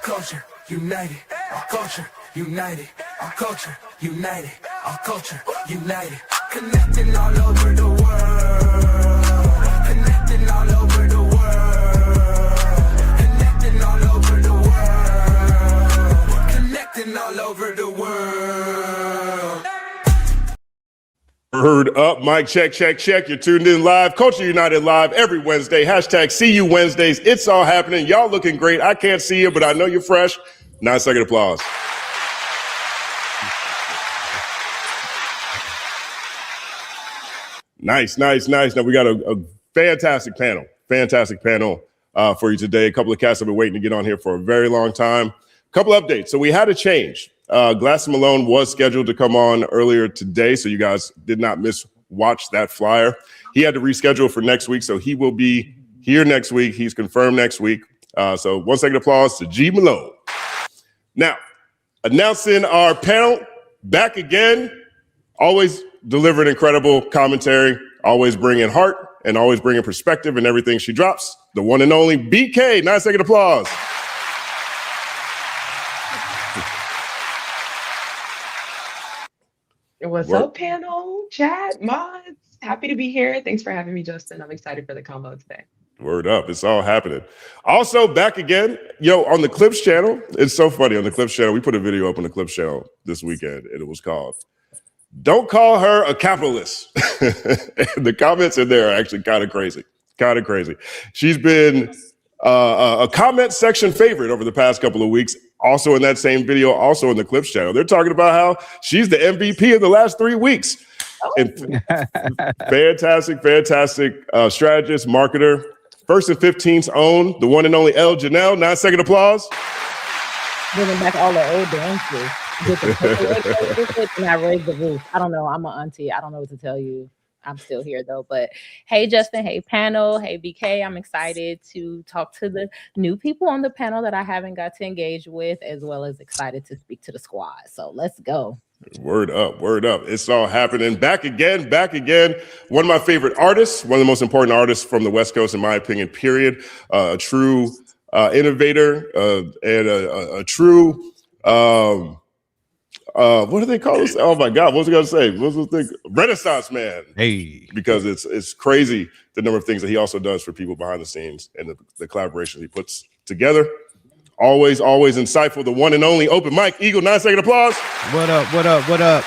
culture united, our culture united, our culture united, our culture united, connecting all over the world, connecting all over the world, connecting all over the world, connecting all over the world. Heard up, mic check, check, check. You're tuned in live. Culture United live every Wednesday. Hashtag See You Wednesdays. It's all happening. Y'all looking great. I can't see you, but I know you're fresh. 9-second applause. Nice. Now we got a fantastic panel for you today. A couple of cats have been waiting to get on here for a very long time. A couple updates. So we had a change. Glass Malone was scheduled to come on earlier today, so you guys did not watch that flyer. He had to reschedule for next week, so he will be here next week. He's confirmed next week. So 1 second applause to G Malone. Now, announcing our panel, back again, always delivering incredible commentary, always bringing heart and always bringing perspective in everything she drops. The one and only BK, 9-second applause. What's up, panel, chat, mods? Happy to be here. Thanks for having me, Justin. I'm excited for the combo today. Word up. It's all happening. Also, back again, on the Clips channel. It's so funny. On the Clips channel, we put a video up on the Clips channel this weekend, and it was called, "Don't Call Her a Capitalist." And the comments in there are actually kind of crazy. She's been a comment section favorite over the past couple of weeks. Also in that same video, also on the Clips channel, they're talking about how she's the MVP of the last 3 weeks. And fantastic strategist, marketer. First and 15's own, the one and only Elle. 9-second applause. Bringing back all the old dances. And I raised the roof. I don't know. I'm an auntie. I don't know what to tell you. I'm still here though. But hey, Justin. Hey, panel. Hey, BK. I'm excited to talk to the new people on the panel that I haven't got to engage with, as well as excited to speak to the squad. So let's go. Word up. It's all happening. Back again. One of my favorite artists, one of the most important artists from the West Coast, in my opinion, period. A true innovator and a true what do they call this? Oh my God, what was I gonna say? What was the thing? Renaissance man. Hey, because it's crazy the number of things that he also does for people behind the scenes and the collaborations he puts together. Always insightful. The one and only Open Mic Eagle. 9-second applause. What up?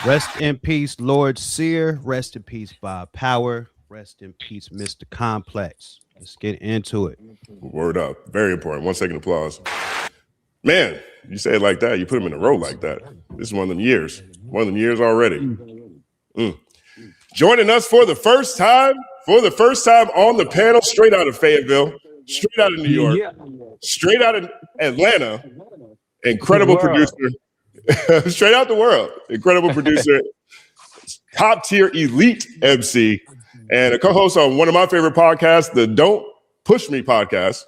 Rest in peace, Lord Sear. Rest in peace, Bob Power. Rest in peace, Mr. Complex. Let's get into it. Word up. Very important. 1 second applause. Man, you say it like that. You put him in a row like that. This is one of them years. Already. Joining us for the first time on the panel, straight out of Fayetteville, straight out of New York, straight out of Atlanta, incredible producer, straight out the world, incredible producer, top tier elite MC, and a co-host on one of my favorite podcasts, the Don't Push Me podcast.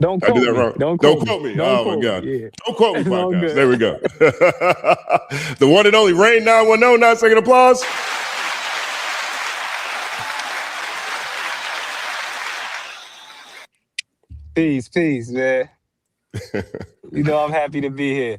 Don't quote me. Don't quote me. Oh my God. Yeah. Don't quote me podcast. There we go. The one and only Rain 910, 9-second applause. Peace, man. I'm happy to be here.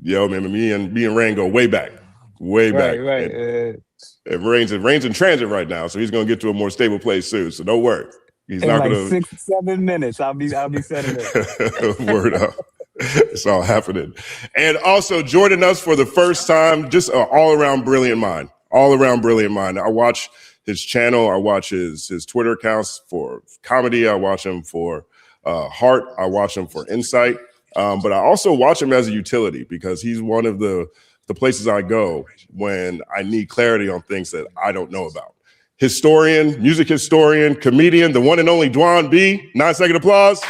Yo, man, me and Rain go way back. Right. And Rain's in transit right now, so he's gonna get to a more stable place soon. So don't worry. He's not gonna 6-7 minutes. I'll be setting it. Word up. It's all happening. And also joining us for the first time, just an all-around brilliant mind. I watch his channel. I watch his Twitter accounts for comedy. I watch him for heart. I watch him for insight. But I also watch him as a utility because he's one of the places I go when I need clarity on things that I don't know about. Historian, music historian, comedian, the one and only DwannB. 9-second applause.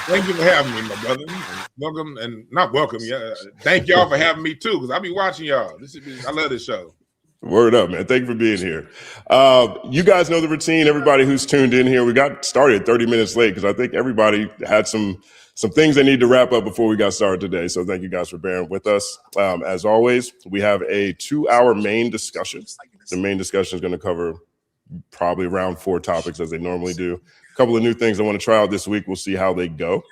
Thank you for having me, my brother. Welcome, and not welcome. Yeah, thank y'all for having me too, because I be watching y'all. I love this show. Word up, man. Thank you for being here. You guys know the routine. Everybody who's tuned in here, we got started 30 minutes late because I think everybody had some things they need to wrap up before we got started today. So thank you guys for bearing with us. As always, we have a 2-hour main discussion. The main discussion is going to cover probably around 4 topics as they normally do. A couple of new things I want to try out this week. We'll see how they go.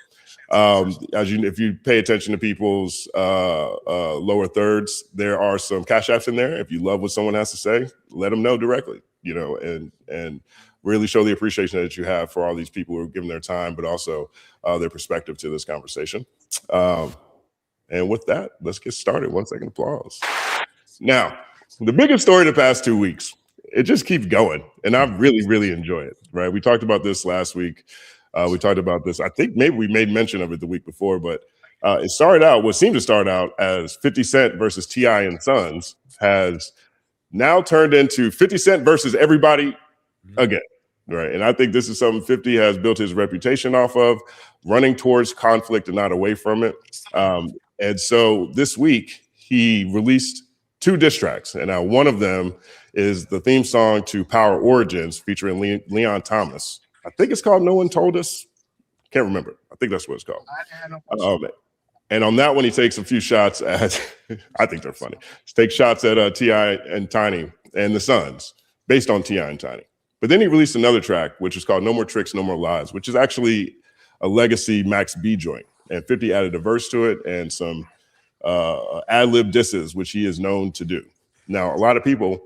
If you pay attention to people's lower thirds, there are some cash apps in there. If you love what someone has to say, let them know directly, and really show the appreciation that you have for all these people who are giving their time, but also their perspective to this conversation. And with that, let's get started. 1 second applause. Now, the biggest story the past 2 weeks, it just keeps going, and I really, really enjoy it, right? We talked about this last week. We talked about this. I think maybe we made mention of it the week before, but it started out, what seemed to start out as 50 Cent versus T.I. and Sons has now turned into 50 Cent versus everybody again, right? And I think this is something 50 has built his reputation off of, running towards conflict and not away from it. And so this week, he released 2 diss tracks, and now one of them is the theme song to Power Origins featuring Leon Thomas. I think it's called No One Told Us. Can't remember. I think that's what it's called. And on that one, he takes a few shots at, I think they're funny. He takes shots at T.I. and Tiny and the Sons, based on T.I. and Tiny. But then he released another track, which is called No More Tricks, No More Lies, which is actually a legacy Max B joint. And 50 added a verse to it and some ad-lib disses, which he is known to do. Now, a lot of people,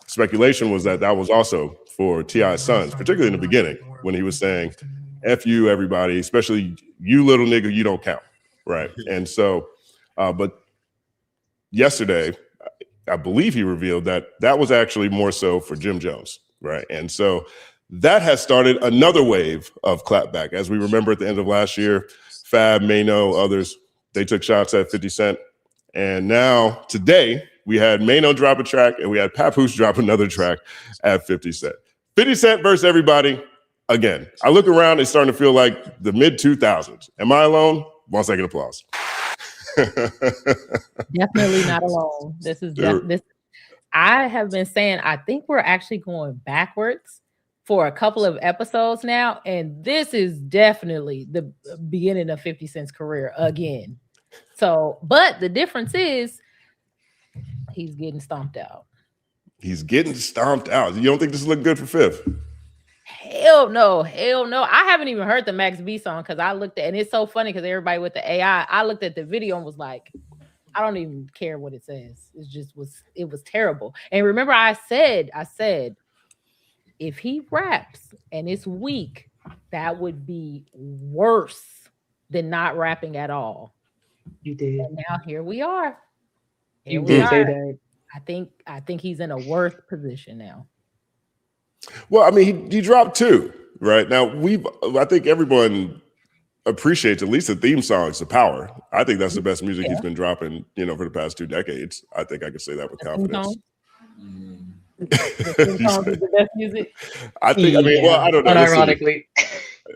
speculation was that was also for T.I.'s Sons, particularly in the beginning, when he was saying, F you, everybody, especially you little nigga, you don't count, right? And so, but yesterday, I believe he revealed that was actually more so for Jim Jones, right? And so that has started another wave of clapback. As we remember at the end of last year, Fab, Mano, others, they took shots at 50 Cent. And now, today, we had Mano drop a track and we had Papoose drop another track at 50 Cent. 50 Cent versus everybody. Again, I look around, it's starting to feel like the mid-2000s. Am I alone? 1 second applause. Definitely not alone. This is this. I have been saying, I think we're actually going backwards for a couple of episodes now. And this is definitely the beginning of 50 Cent's career again. So, but the difference is he's getting stomped out. He's getting stomped out. You don't think this look good for Fifth? Hell no. I haven't even heard the Max B song because I looked at, and it's so funny because everybody with the AI, I looked at the video and was like, I don't even care what it says. It was terrible. And remember, I said, if he raps and it's weak, that would be worse than not rapping at all. You did. And now here we are. You did say that. I think he's in a worse position now. Well, I mean, he dropped 2 right now. I think everyone appreciates at least the theme songs to Power. I think that's the best music he's been dropping, for the past 2 decades. I think I can say that with confidence. The theme song is the best music. I mean, well, I don't know. Unironically.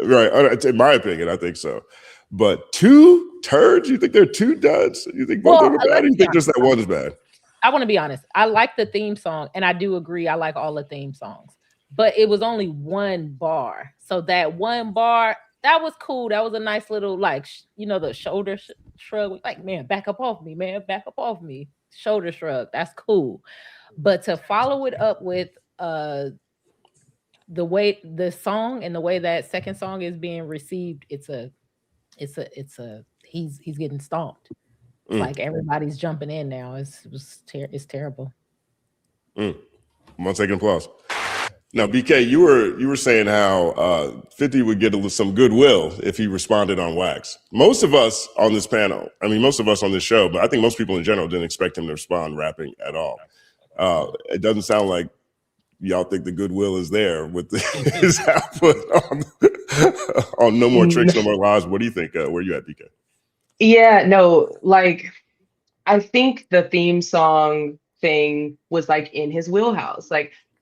Right. In my opinion, I think so. But 2 turds? You think they're 2 duds? You think both of them are bad? Or you think just that one's bad? I want to be honest. I like the theme song, and I do agree. I like all the theme songs, but it was only 1 bar. So that 1 bar, that was cool. That was a nice little, the shoulder shrug. Like, man, back up off me, man. Back up off me. Shoulder shrug. That's cool. But to follow it up with the way the song and the way that second song is being received, he's getting stomped. Like everybody's jumping in now. It's terrible. 1 second applause. Now, BK, you were saying how 50 would get some goodwill if he responded on wax. Most of us on this panel, most of us on this show, but I think most people in general didn't expect him to respond rapping at all. It doesn't sound like y'all think the goodwill is there with his output on No More Tricks, No More Lies. What do you think? Where you at, BK? Yeah, no, I think the theme song thing was in his wheelhouse.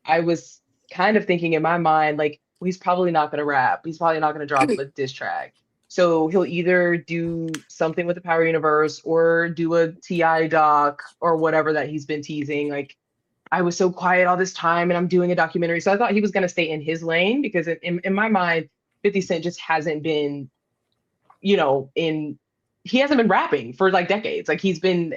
I was kind of thinking in my mind, he's probably not going to rap. He's probably not going to drop a diss track. So he'll either do something with the Power Universe or do a T.I. doc or whatever that he's been teasing. I was so quiet all this time and I'm doing a documentary. So I thought he was going to stay in his lane because in my mind, 50 Cent just hasn't been, he hasn't been rapping for decades. He's been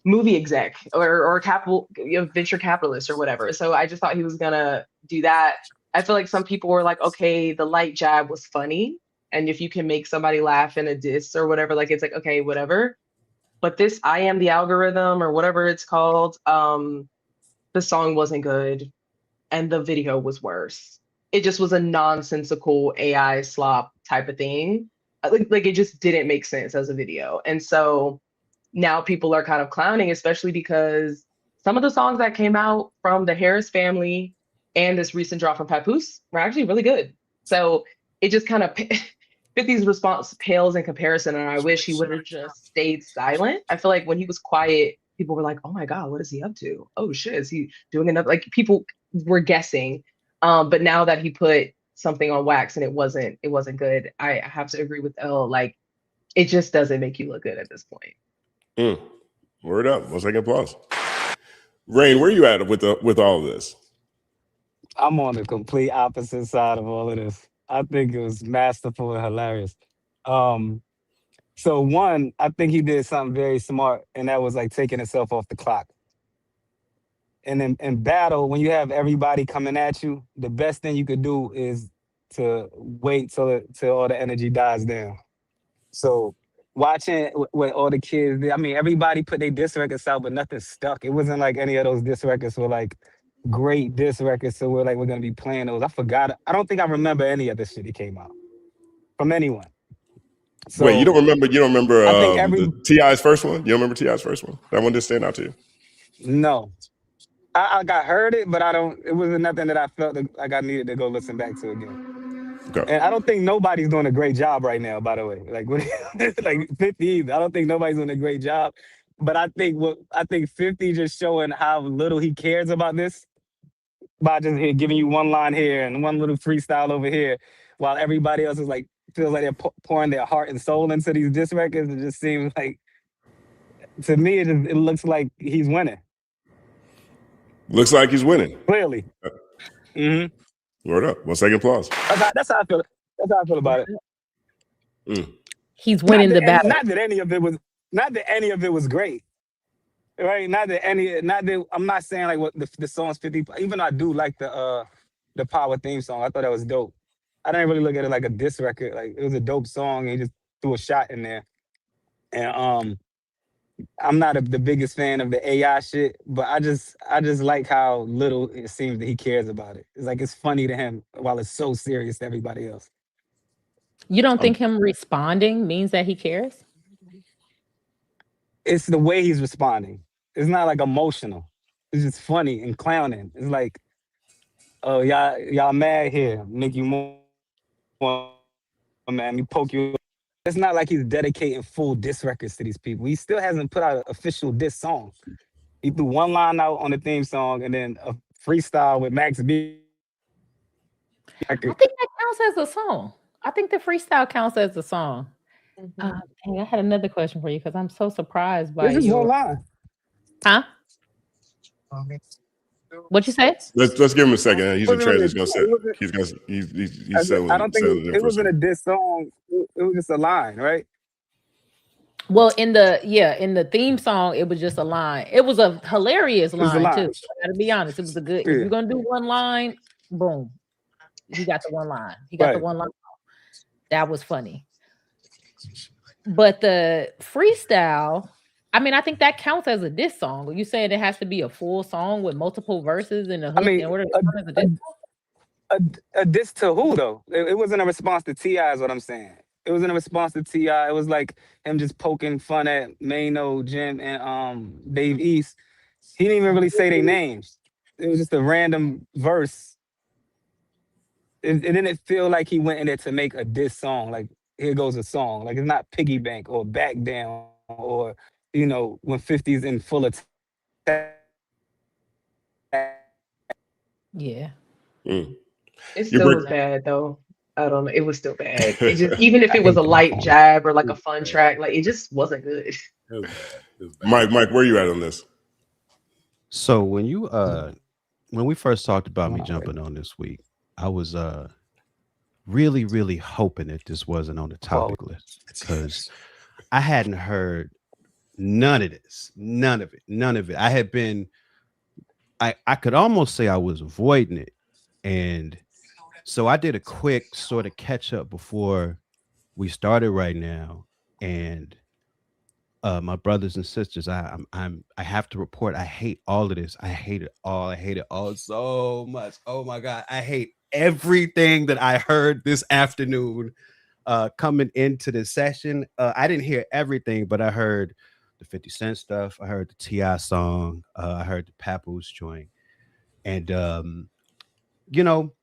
movie exec or capital, venture capitalist or whatever. So I just thought he was gonna do that. I feel like some people were like, okay, the light jab was funny, and if you can make somebody laugh in a diss or whatever, like it's like okay, whatever. But this I Am the Algorithm or whatever it's called, the song wasn't good and the video was worse. It just was a nonsensical AI slop type of thing. Like it just didn't make sense as a video. And so now people are kind of clowning, especially because some of the songs that came out from the Harris family and this recent drop from Papoose were actually really good. So it just kind of 50's response pales in comparison, and I wish he would have just stayed silent. I feel like when he was quiet, people were like, "Oh my God, what is he up to? Oh shit, is he doing enough?" Like people were guessing. But now that he put something on wax and it wasn't good, I have to agree with Elle. Like it just doesn't make you look good at this point. Word up. 1 second applause. Rain, where you at with all of this? I'm on the complete opposite side of all of this. I think it was masterful and hilarious. So one, I think he did something very smart, and that was like taking himself off the clock. And in battle, when you have everybody coming at you, the best thing you could do is to wait till all the energy dies down. So watching what all the kids did, I mean, everybody put their diss records out, but nothing stuck. It wasn't like any of those diss records were like great diss records, so we're gonna be playing those. I forgot. I don't think I remember any of this shit that came out from anyone. So Wait, you don't remember I think the T.I.'s first one? You don't remember T.I.'s first one? That one didn't stand out to you? No. I got heard it, but it wasn't nothing that I felt like I needed to go listen back to again. Okay. And I don't think nobody's doing a great job right now, by the way. Like like 50 either. I don't think nobody's doing a great job. But I think 50 just showing how little he cares about this by just giving you one line here and one little freestyle over here, while everybody else is like feels like they're pouring their heart and soul into these diss records. It just seems like, to me, it looks like he's winning. Looks like he's winning. Clearly. Word up. 1 second applause. That's how I feel. That's how I feel about it. He's winning the battle. Not that any of it was great. Right? Not that I'm not saying like what the song's 50, even though I do like the Power theme song. I thought that was dope. I didn't really look at it like a diss record. Like it was a dope song, and he just threw a shot in there. And I'm not the biggest fan of the AI shit, but I just like how little it seems that he cares about it. It's like it's funny to him while it's so serious to everybody else. You don't think him responding means that he cares? It's the way he's responding. It's not like emotional. It's just funny and clowning. It's like, oh, y'all mad here, make you more man, me poke you. It's not like he's dedicating full diss records to these people. He still hasn't put out an official diss song. He threw one line out on the theme song and then a freestyle with Max B. I think that counts as a song. I think the freestyle counts as a song. Dang, I had another question for you because I'm so surprised by This is one line. Huh? What you say? Let's give him a second. He's in transition. He's selling. I don't think it wasn't a diss song. It was just a line, right? Well, in the theme song, it was just a line. It was a hilarious line too. I gotta be honest, it was a good. If you're gonna do one line, boom, he got the one line. He got the one line. That was funny. But the freestyle, I mean, I think that counts as a diss song. You said it has to be a full song with multiple verses and a hook. A diss to who though? It wasn't a response to T.I. is what I'm saying. It wasn't a response to T.I. It was like him just poking fun at Mano, Jim, and Dave East. He didn't even really say their names. It was just a random verse. It didn't feel like he went in there to make a diss song. Like, here goes a song. Like, it's not Piggy Bank or Back Down or, you know, when 50's in full attack. Yeah. It still was bad though. I don't know. It was still bad. It just, even if it was a light jab or like a fun track, like it just wasn't good. It was bad. Mike, where you at on this? So when you when we first talked about me jumping on this week, I was really, really hoping that this wasn't on the topic list because I hadn't heard None of this. None of it. None of it. I had been. I could almost say I was avoiding it, and so I did a quick sort of catch up before we started right now, and my brothers and sisters, I have to report I hate all of this. I hate it all. I hate it all so much. Oh my God. I hate everything that I heard this afternoon coming into the session. I didn't hear everything, but I heard the 50 Cent stuff. I heard the T.I. song. I heard the Papoose joint. And you know,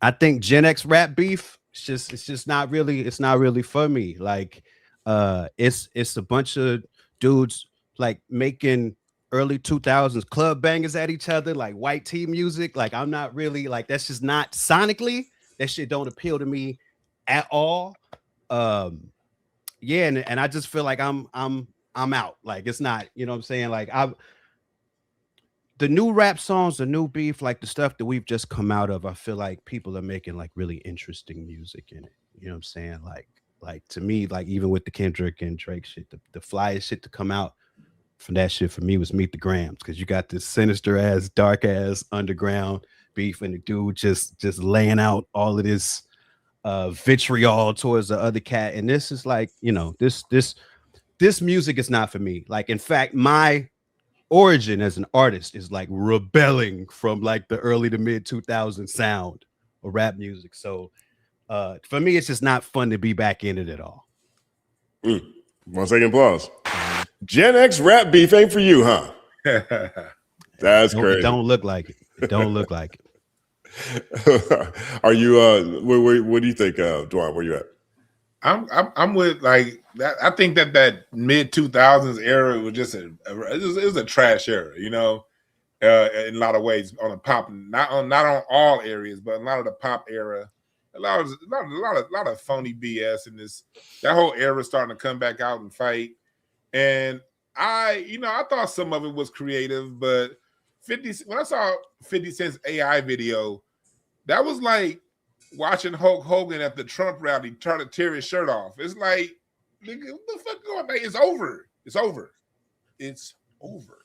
I think Gen X rap beef, it's just not really for me. Like it's a bunch of dudes like making early 2000s club bangers at each other, like white tee music. Like I'm not really like, that's just not sonically, that shit don't appeal to me at all. Yeah, and I just feel like I'm out. Like it's not, you know what I'm saying? Like the new rap songs, the new beef, like the stuff that we've just come out of, I feel like people are making like really interesting music in it. You know what I'm saying? Like to me, like even with the Kendrick and Drake shit, the flyest shit to come out from that shit for me was Meet the Grams, because you got this sinister ass, dark ass underground beef, and the dude just laying out all of this vitriol towards the other cat. And this is like, you know, this music is not for me. Like, in fact, my origin as an artist is like rebelling from like the early to mid 2000s sound of rap music. So for me, it's just not fun to be back in it at all. 1 second applause. Gen X rap beef ain't for you, huh? That's crazy. It don't look like it. It don't look like it. Are you what do you think, Dwann? Where you at? I'm with like that. I think that mid 2000s era was just it was a trash era, you know, in a lot of ways on the pop, not on all areas, but a lot of the pop era, a lot of phony BS in this. That whole era starting to come back out and fight, and I thought some of it was creative, but when I saw 50 Cent's AI video, that was like watching Hulk Hogan at the Trump rally try to tear his shirt off. It's like, nigga, what the fuck going on? It's over. It's over. It's over.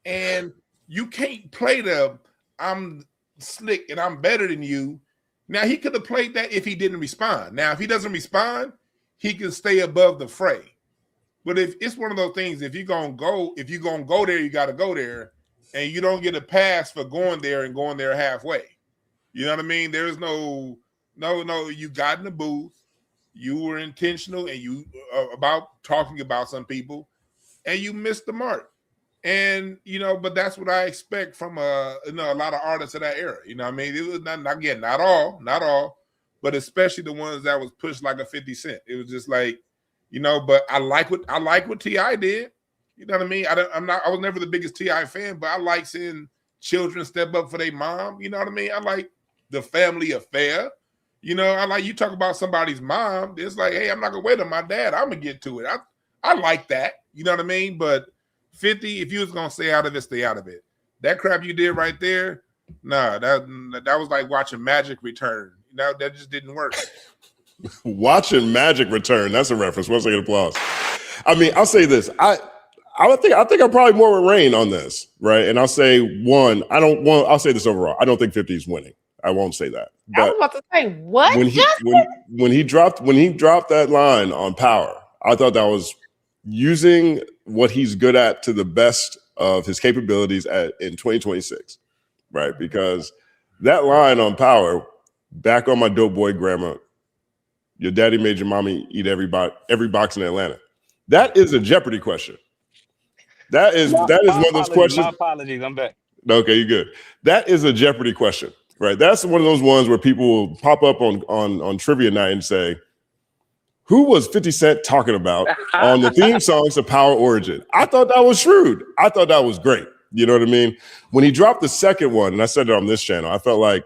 And you can't play the I'm slick and I'm better than you. Now, he could have played that if he didn't respond. Now, if he doesn't respond, he can stay above the fray. But if it's one of those things, if you're gonna go there, you gotta go there, and you don't get a pass for going there and going there halfway. You know what I mean? There's no, you got in the booth, you were intentional, and you about talking about some people, and you missed the mark. And, but that's what I expect from a lot of artists of that era. You know what I mean? It was not all, but especially the ones that was pushed like a 50 Cent. It was just like, but I like what T.I. did. You know what I mean? I was never the biggest T.I. fan, but I like seeing children step up for their mom. You know what I mean? I like the family affair. I like, you talk about somebody's mom. It's like, hey, I'm not gonna wait on my dad. I'm gonna get to it. I like that. You know what I mean? But 50, if you was gonna stay out of it, stay out of it. That crap you did right there, nah, that was like watching Magic return. That just didn't work. Watching Magic return. That's a reference. 1 second applause. I mean, I'll say this. I think I'm probably more with Rain on this, right? And I'll say I'll say this overall. I don't think 50 is winning. I won't say that. But I was about to say, what? When he dropped that line on Power, I thought that was using what he's good at to the best of his capabilities in 2026, right? Because that line on Power, back on my dope boy grammar, your daddy made your mommy eat every box in Atlanta. That is a Jeopardy question. That is one of those questions. My apologies, I'm back. Okay, you're good. That is a Jeopardy question, right? That's one of those ones where people will pop up on trivia night and say, who was 50 Cent talking about on the theme songs to Power Origin? I thought that was shrewd. I thought that was great. You know what I mean? When he dropped the second one, and I said it on this channel, I felt like,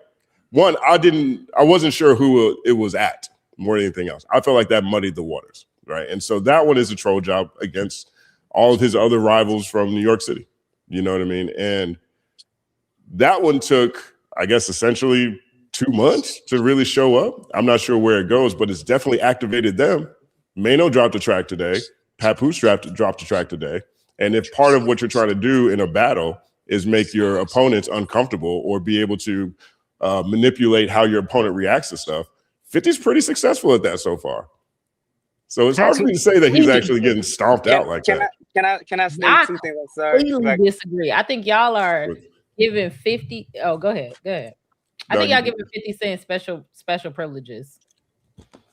one, I wasn't sure who it was at more than anything else. I felt like that muddied the waters, right? And so that one is a troll job against all of his other rivals from New York City. You know what I mean? And that one took, I guess, essentially 2 months to really show up. I'm not sure where it goes, but it's definitely activated them. Mano dropped a track today. Papoose dropped a track today. And if part of what you're trying to do in a battle is make your opponents uncomfortable or be able to manipulate how your opponent reacts to stuff, 50's pretty successful at that so far. So it's hard for me to say that he's actually getting stomped out like that. Can I say two things? I'm sorry. Completely disagree. I think y'all are giving 50. Oh, go ahead. I think y'all giving 50 Cent special privileges.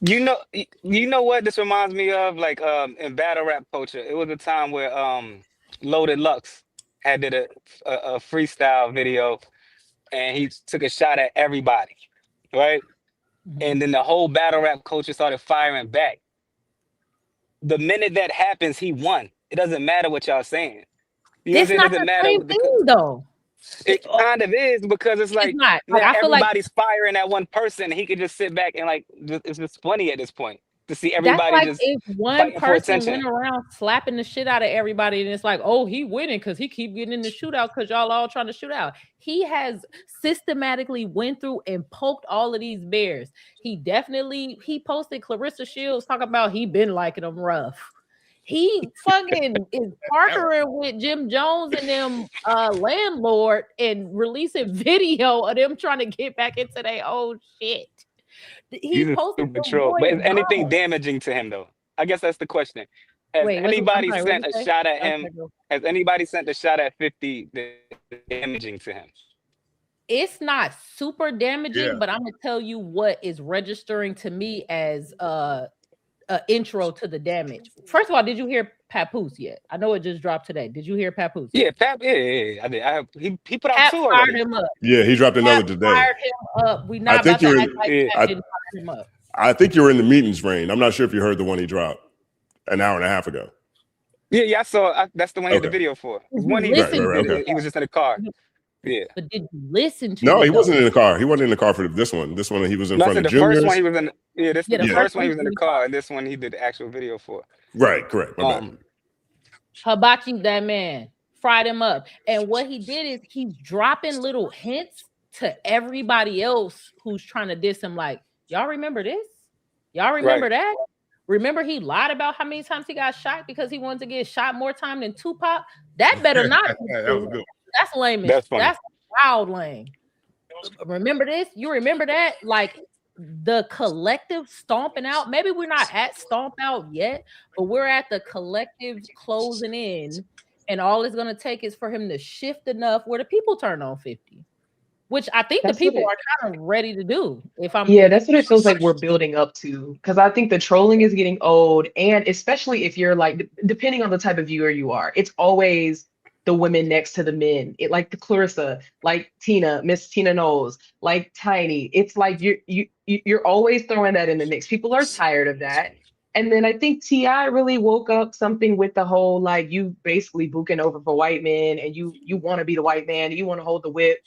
You know what this reminds me of? Like in battle rap culture, it was a time where Loaded Lux had did a freestyle video, and he took a shot at everybody, right? And then the whole battle rap culture started firing back. The minute that happens, he won. It doesn't matter what y'all saying. It's not the same thing, though. It kind of is, because it's like, not. Like, I feel everybody's firing at one person. He could just sit back and like, it's just funny at this point to see everybody like just if one person went around slapping the shit out of everybody, and it's like, oh, he winning because he keep getting in the shootout because y'all all trying to shoot out. He has systematically went through and poked all of these bears. He posted Clarissa Shields talking about he been liking them rough. He fucking is partnering with Jim Jones and them landlord and releasing video of them trying to get back into their old shit. He posted patrol. But is anything damaging to him though? I guess that's the question. Has anybody sent a shot at him? Has anybody sent a shot at 50 damaging to him? It's not super damaging, but I'm gonna tell you what is registering to me as intro to the damage. First of all, did you hear Papoose yet? I know it just dropped today. Did you hear Papoose? Yeah, I did. He put out two already. Him up. Yeah, he dropped another today. Fired him up. We not about to act like Pat didn't fire him up. I think you're in the meetings vein. I'm not sure if you heard the one he dropped an hour and a half ago. Yeah, I saw. That's the one he did the video for. One he was just in the car. Yeah. But did you listen to No, he wasn't in the car. He wasn't in the car for this one. This one he was in front of the Juniors. First one he was in the first one he was in the car, and this one he did the actual video for. Right, correct. Hibachi, that man, fried him up. And what he did is he's dropping little hints to everybody else who's trying to diss him, like, y'all remember this? Y'all remember that? Remember he lied about how many times he got shot because he wanted to get shot more time than Tupac? That better not be that was good. That's lame. That's wild lame. Remember this? You remember that? Like the collective stomping out. Maybe we're not at stomp out yet, but we're at the collective closing in, and all it's gonna take is for him to shift enough where the people turn on 50. Which I think the people are kind of ready to do. That's what it feels like we're building up to. Because I think the trolling is getting old, and especially if you're like, depending on the type of viewer you are, it's always the women next to the men. It like the Clarissa, like Tina, Miss Tina Knowles, like Tiny. It's like you're always throwing that in the mix. People are tired of that. And then I think T.I. really woke up something with the whole like you basically booking over for white men, and you want to be the white man, you want to hold the whip.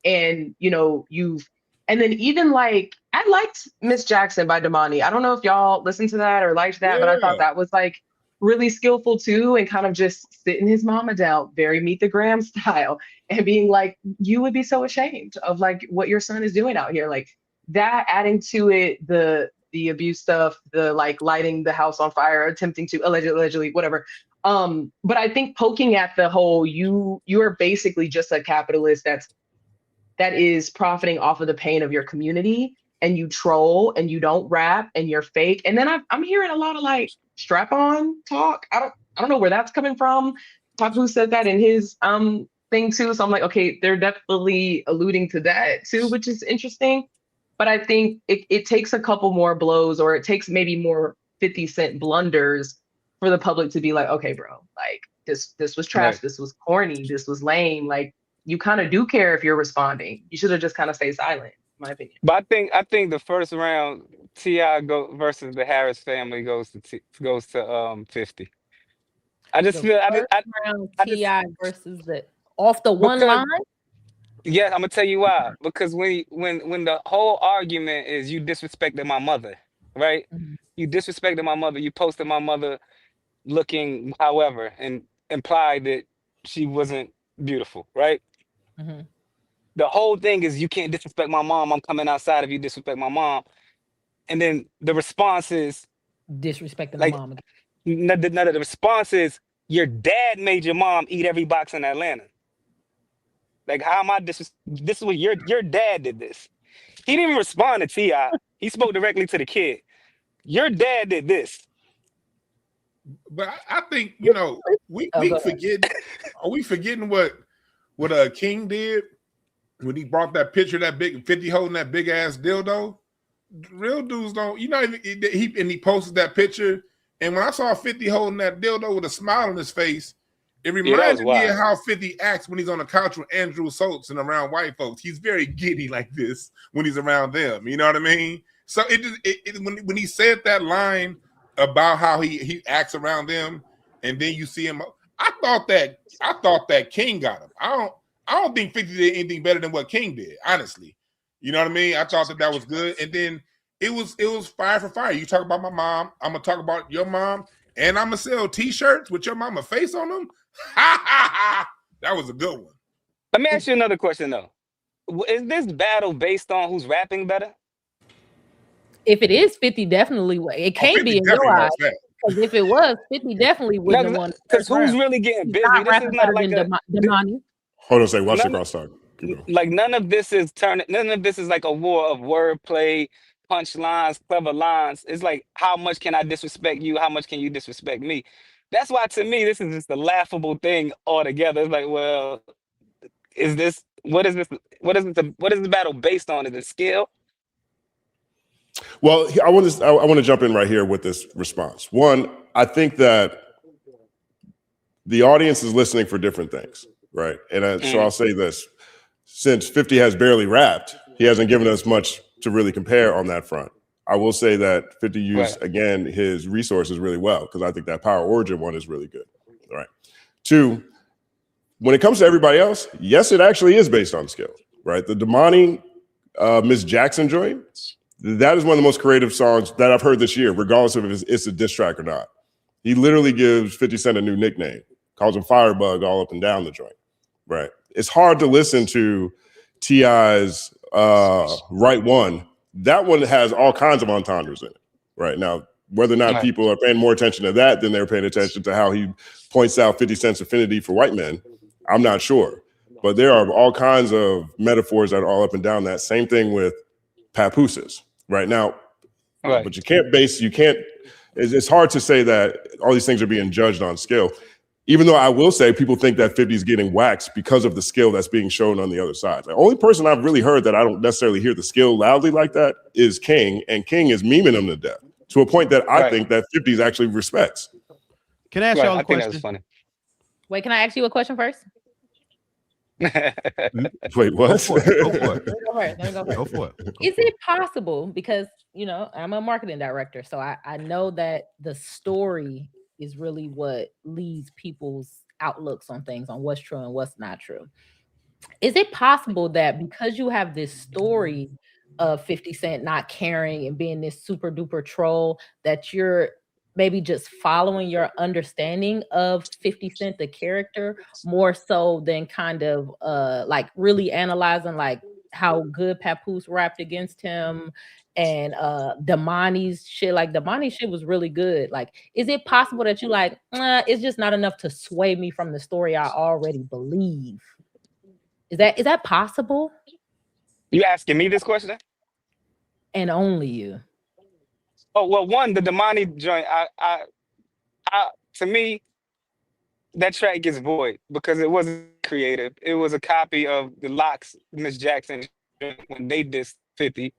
And and then even like I liked Miss Jackson by Domani. I don't know if y'all listened to that or liked that, but I thought that was like really skillful too, and kind of just sitting his mama down, very Meet the Graham style, and being like, you would be so ashamed of like what your son is doing out here. Like that, adding to it the abuse stuff, the like lighting the house on fire, attempting to allegedly whatever. But I think poking at the whole you are basically just a capitalist that is profiting off of the pain of your community, and you troll and you don't rap and you're fake. And then I'm hearing a lot of like strap on talk. I don't know where that's coming from. Papu said that in his thing too. So I'm like, okay, they're definitely alluding to that too, which is interesting. But I think it takes a couple more blows, or it takes maybe more 50 Cent blunders for the public to be like, okay, bro, like this was trash, this was corny, this was lame. Like, you kind of do care if you're responding. You should have just kind of stayed silent, in my opinion. But I think the first round T.I. versus the Harris family goes to 50. I just feel T.I. versus the off the one line. Yeah, I'm gonna tell you why. Because when the whole argument is you disrespected my mother, right? Mm-hmm. You disrespected my mother. You posted my mother looking, however, and implied that she wasn't beautiful, right? Mm-hmm. The whole thing is you can't disrespect my mom. I'm coming outside if you disrespect my mom. And then the response is disrespecting like, the mom again. none of the response is your dad made your mom eat every box in Atlanta. Like, how am I this is what your dad did this. He didn't even respond to T.I. He spoke directly to the kid. Your dad did this. But I think we Oh, go ahead. forget. Are we forgetting what King did when he brought that picture, that big 50 holding that big ass dildo? Real dudes don't. He posted that picture, and when I saw 50 holding that dildo with a smile on his face, it reminded me of how 50 acts when he's on the couch with Andrew Schultz and around white folks. He's very giddy like this when he's around them. You know what I mean? So when he said that line about how he acts around them, and then you see him, I thought that King got him. I don't think 50 did anything better than what King did, honestly. You know what I mean? I thought that was good, and then it was fire for fire. You talk about my mom, I'm gonna talk about your mom, and I'm gonna sell T-shirts with your mama face on them. That was a good one. Let me ask you another question though. Is this battle based on who's rapping better? If it is 50, definitely it can't be in your eyes. Because if it was, 50 definitely wouldn't have won. Because who's really getting busy? This is not like Domani. Hold on a second. Watch the crosstalk. Like none of this is like a war of wordplay, punchlines, clever lines. It's like, how much can I disrespect you? How much can you disrespect me? That's why, to me, this is just a laughable thing altogether. It's like, well, what is this battle based on? Is it skill? Well, I want to jump in right here with this response. One, I think that the audience is listening for different things, right? And so I'll say this: since 50 has barely rapped, he hasn't given us much to really compare on that front. I will say that 50 used, again, his resources really well, because I think that Power Origin one is really good. All right. Two, when it comes to everybody else, yes, it actually is based on skill, right? The Domani Miss Jackson joint, that is one of the most creative songs that I've heard this year, regardless of if it's a diss track or not. He literally gives 50 Cent a new nickname, calls him Firebug all up and down the joint, right? It's hard to listen to T.I.'s Right One. That one has all kinds of entendres in it, right? Now, whether or not people are paying more attention to that than they're paying attention to how he points out 50 Cent's affinity for white men, I'm not sure. But there are all kinds of metaphors that are all up and down that. Same thing with Papooses right now. But it's hard to say that all these things are being judged on skill. Even though I will say people think that 50 is getting waxed because of the skill that's being shown on the other side. The only person I've really heard that I don't necessarily hear the skill loudly like that is King, and King is memeing him to death to a point that I think that 50 actually respects. Can I ask y'all a question? That was funny. Wait, can I ask you a question first? Wait, what? Go for it. Go for it. Is it possible, because I'm a marketing director, so I know that the story is really what leads people's outlooks on things, on what's true and what's not true. Is it possible that because you have this story of 50 Cent not caring and being this super duper troll, that you're maybe just following your understanding of 50 Cent, the character, more so than kind of like really analyzing like how good Papoose rapped against him and Domani's shit? Like Domani's shit was really good. Like, is it possible that you like, it's just not enough to sway me from the story I already believe? Is that possible? You asking me this question? And only you. Oh, well, one, the Domani joint, I to me, that track gets void because it wasn't creative. It was a copy of the Locks, Miss Jackson, when they did 50.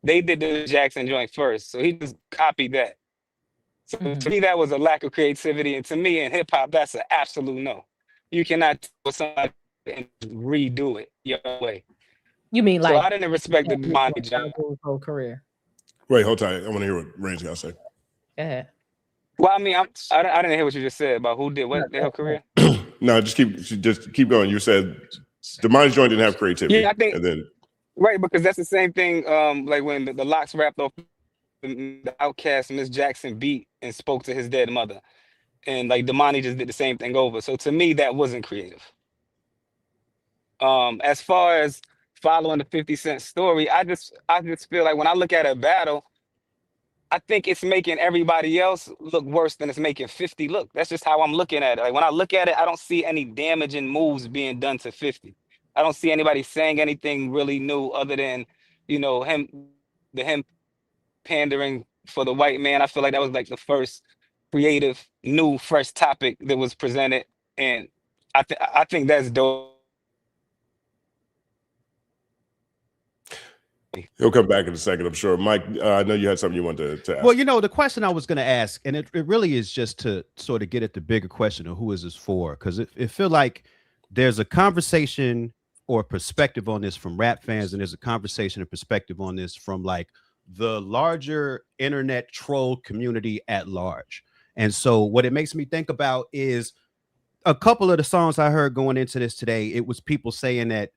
They did the Jackson joint first, so he just copied that. So to me, that was a lack of creativity, and to me, in hip hop, that's an absolute no. You cannot tell somebody and redo it your way. You mean like? So I didn't respect the Domani joint. Whole career. Wait, hold tight. I want to hear what Range got to say. Go ahead. Well, I mean, I didn't hear what you just said about who did what their career. No, just keep going. You said Domani's joint didn't have creativity. Yeah, I think. And then, right, because that's the same thing. Like when the Locks rapped off the Outkast Miss Jackson beat and spoke to his dead mother, and like Domani just did the same thing over. So to me, that wasn't creative. As far as following the 50 Cent story, I just feel like when I look at a battle, I think it's making everybody else look worse than it's making 50 look. That's just how I'm looking at it. Like when I look at it, I don't see any damaging moves being done to 50. I don't see anybody saying anything really new other than, him pandering for the white man. I feel like that was like the first creative, new, fresh topic that was presented, and I think that's dope. He'll come back in a second, I'm sure. Mike, I know you had something you wanted to ask. Well, the question I was going to ask, and it really is just to sort of get at the bigger question of who is this for? Because it feel like there's a conversation or perspective on this from rap fans, and there's a conversation and perspective on this from like the larger internet troll community at large. And so what it makes me think about is a couple of the songs I heard going into this today. It was people saying that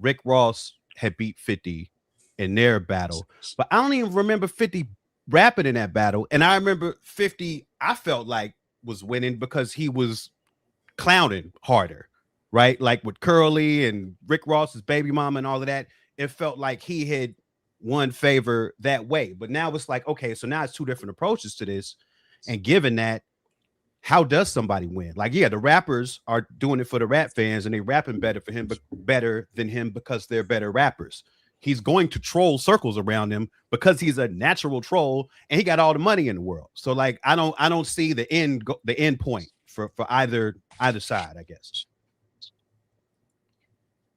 Rick Ross had beat 50 in their battle, but I don't even remember 50 rapping in that battle. And I remember 50, I felt like was winning because he was clowning harder, right? Like with Curly and Rick Ross's baby mama and all of that. It felt like he had won favor that way. But now it's like, okay, so now it's two different approaches to this. And given that, how does somebody win? Like, yeah, the rappers are doing it for the rap fans and they rapping better for him, but better than him because they're better rappers. He's going to troll circles around him because he's a natural troll and he got all the money in the world. So like, I don't see the end point for either side, I guess.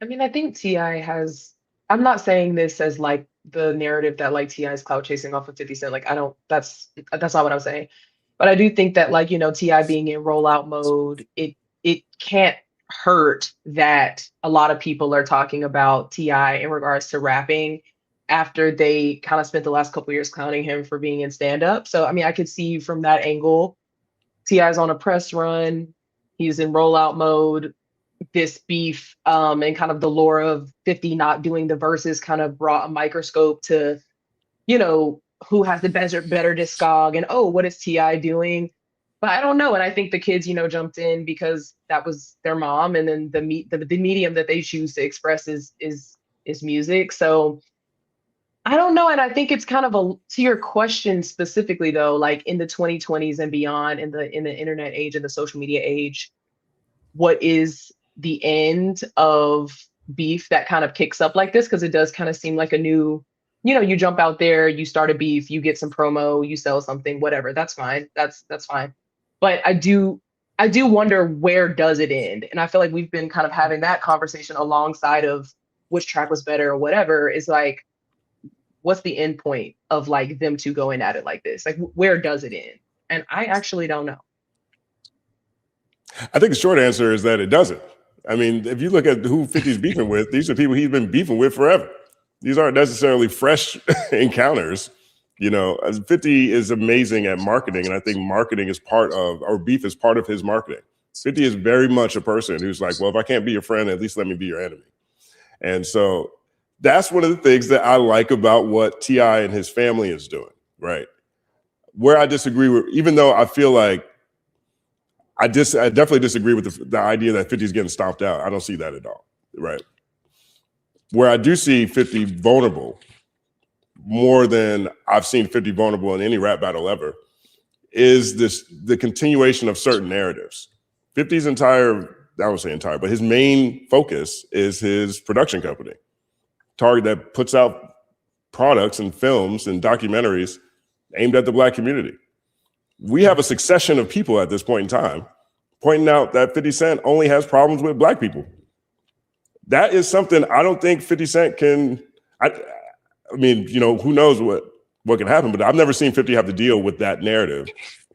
I mean, I think T.I. has, I'm not saying this as like the narrative that like T.I. is clout chasing off of 50 Cent. Like, that's not what I'm saying. But I do think that like, T.I. being in rollout mode, it can't hurt that a lot of people are talking about T.I. in regards to rapping after they kind of spent the last couple of years clowning him for being in stand-up. So, I mean, I could see from that angle, T.I.'s on a press run, he's in rollout mode, this beef and kind of the lore of 50 not doing the verses kind of brought a microscope to, who has the better discog and, oh, what is T.I. doing? But I don't know. And I think the kids, jumped in because that was their mom. And then the medium that they choose to express is music. So I don't know. And I think it's kind of to your question specifically though, like in the 2020s and beyond, in the internet age and the social media age, what is the end of beef that kind of kicks up like this? Because it does kind of seem like a new, you jump out there, you start a beef, you get some promo, you sell something, whatever. That's fine. That's fine. But I do wonder, where does it end? And I feel like we've been kind of having that conversation alongside of which track was better or whatever, is like, what's the end point of like them two going at it like this? Like, where does it end? And I actually don't know. I think the short answer is that it doesn't. I mean, if you look at who 50's beefing with, these are people he's been beefing with forever. These aren't necessarily fresh encounters. 50 is amazing at marketing, and I think marketing is beef is part of his marketing. 50 is very much a person who's like, well, if I can't be your friend, at least let me be your enemy. And so that's one of the things that I like about what T.I. and his family is doing, right? Where I disagree with, even though I feel like I definitely disagree with the idea that 50 is getting stomped out. I don't see that at all, right? Where I do see 50 vulnerable, more than I've seen 50 vulnerable in any rap battle ever, is the continuation of certain narratives. 50's I won't say entire, but his main focus is his production company, Target, that puts out products and films and documentaries aimed at the Black community. We have a succession of people at this point in time pointing out that 50 Cent only has problems with Black people. That is something I don't think 50 Cent can, I mean, who knows what can happen, but I've never seen 50 have to deal with that narrative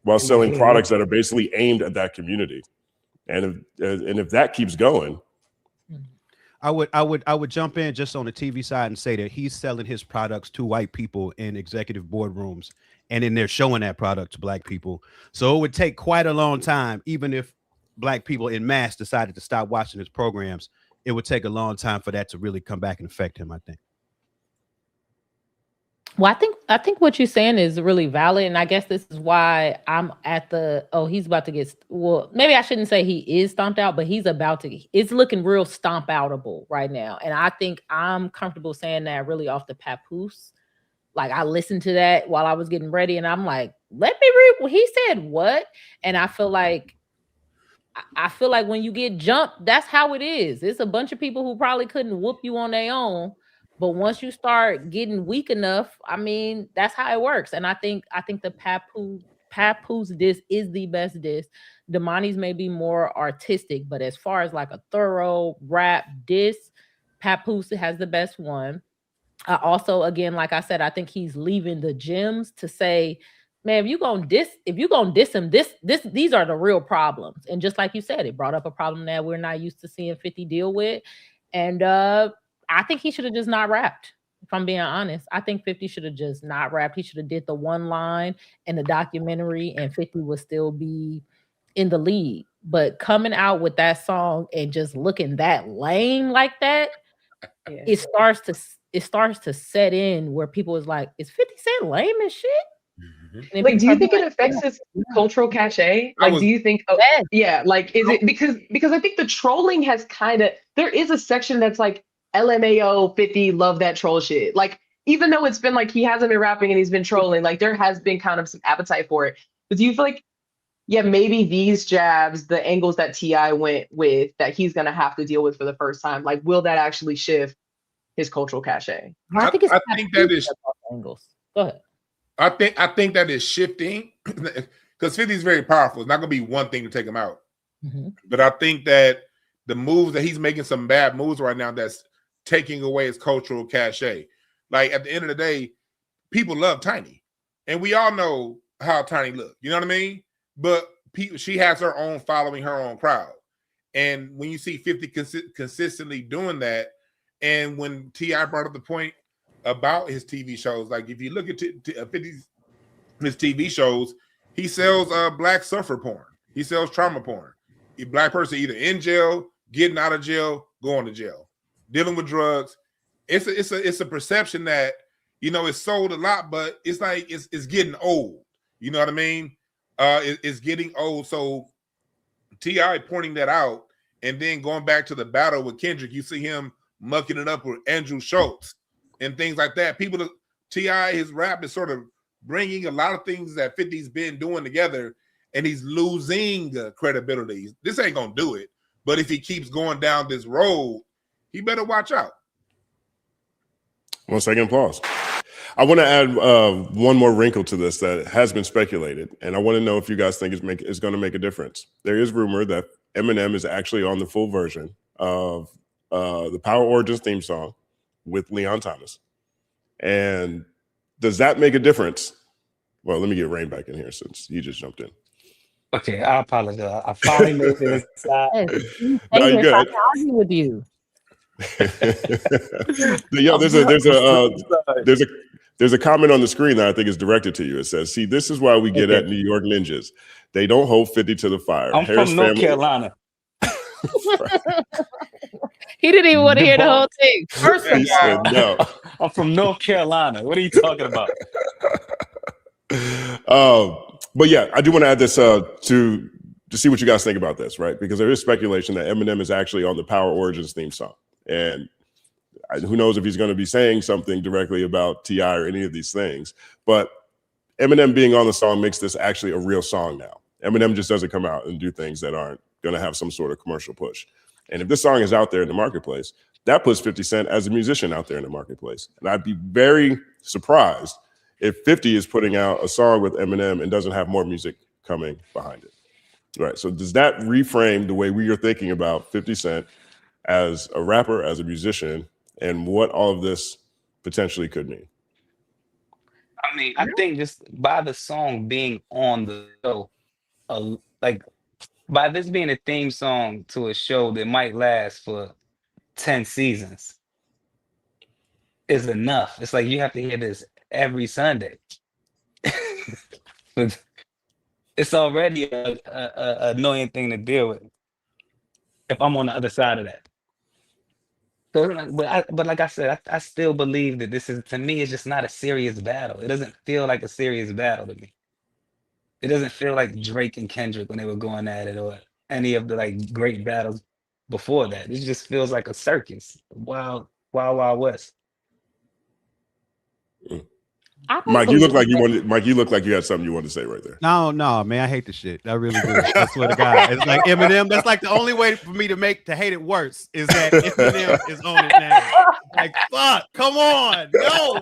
while selling products that are basically aimed at that community. And if that keeps going, I would jump in just on the TV side and say that he's selling his products to white people in executive boardrooms, and then they're showing that product to Black people. So it would take quite a long time, even if Black people in mass decided to stop watching his programs, it would take a long time for that to really come back and affect him, I think. Well, I think what you're saying is really valid, and I guess this is why I'm at he's about to get, well, maybe I shouldn't say he is stomped out, but he's about to. It's looking real stomp outable right now, and I think I'm comfortable saying that really off the papoose. Like I listened to that while I was getting ready, and I'm like, let me read what he said. What? And I feel like when you get jumped, that's how it is. It's a bunch of people who probably couldn't whoop you on their own, but once you start getting weak enough, I mean, that's how it works. And I think the Papoose diss is the best diss. Domani's may be more artistic, but as far as like a thorough rap diss, Papoose has the best one. I also, again, like I said, I think he's leaving the gems to say, man, if you gonna diss him, these are the real problems. And just like you said, it brought up a problem that we're not used to seeing 50 deal with. And I think he should have just not rapped. If I'm being honest, I think 50 should have just not rapped. He should have did the one line in the documentary, and 50 would still be in the lead. But coming out with that song and just looking that lame like that, Yeah. it starts to set in where people is like, is 50 Cent lame as shit? And Like, do people you think are it affects his cultural cachet? Like, do you think, Yes. yeah, like, is it because I think the trolling has kind of, there is a section that's like, LMAO 50, love that troll shit. Like, even though it's been like he hasn't been rapping and he's been trolling, like, there has been kind of some appetite for it. But do you feel like, yeah, maybe these jabs, the angles that T.I. went with, that he's going to have to deal with for the first time, like, will that actually shift his cultural cachet? I think that is. Angles. Go ahead. I think that is shifting because 50 is very powerful. It's not going to be one thing to take him out. Mm-hmm. But I think that the moves that he's making, some bad moves right now, that's taking away his cultural cachet. Like at the end of the day, people love Tiny, and we all know how Tiny look. You know what I mean? But she has her own following, her own crowd. And when you see 50 consistently doing that, and when T.I. brought up the point about his TV shows, like if you look at 50's his TV shows, he sells black suffer porn. He sells trauma porn. A black person either in jail, getting out of jail, going to jail, dealing with drugs. It's a perception that, you know, it's sold a lot, but it's like it's getting old. You know what I mean? It's getting old. So T.I. pointing that out, and then going back to the battle with Kendrick, you see him mucking it up with Andrew Schultz and things like that. T.I., his rap is sort of bringing a lot of things that 50's been doing together, and he's losing credibility. This ain't gonna do it, but if he keeps going down this road, he better watch out. 1 second, pause. I want to add one more wrinkle to this that has been speculated, and I want to know if you guys think it's going to make a difference. There is rumor that Eminem is actually on the full version of the Power Origins theme song with Leon Thomas. And does that make a difference? Well, let me get Rain back in here since you just jumped in. Okay, I apologize. I finally made it inside. No, you're good. I can argue with you. Yeah, there's a comment on the screen that I think is directed to you. It says, "See, this is why we get at New York ninjas. They don't hold 50 to the fire." I'm from North Carolina. He didn't even want to hear the whole thing. First of all, no. I'm from North Carolina. What are you talking about? But yeah, I do want to add this to see what you guys think about this, right? Because there is speculation that Eminem is actually on the Power Origins theme song, and who knows if he's going to be saying something directly about T.I. or any of these things. But Eminem being on the song makes this actually a real song now. Eminem just doesn't come out and do things that aren't going to have some sort of commercial push. And if this song is out there in the marketplace, that puts 50 Cent as a musician out there in the marketplace. And I'd be very surprised if 50 is putting out a song with Eminem and doesn't have more music coming behind it. Right. So does that reframe the way we are thinking about 50 Cent as a rapper, as a musician, and what all of this potentially could mean? I mean, I think just by the song being on the show, like by this being a theme song to a show that might last for 10 seasons is enough. It's like you have to hear this every Sunday. It's already a annoying thing to deal with if I'm on the other side of that. So, but like I said, I still believe that this is, to me, it's just not a serious battle. It doesn't feel like a serious battle to me. It doesn't feel like Drake and Kendrick when they were going at it, or any of the like great battles before that. It just feels like a circus, wild west. Mike, you look like you wanted. Mike, you look like you had something you wanted to say right there. No, man, I hate the shit. I really do. I swear to God, it's like Eminem. That's like the only way for me to hate it worse is that Eminem is on it now. Like, fuck, come on, no,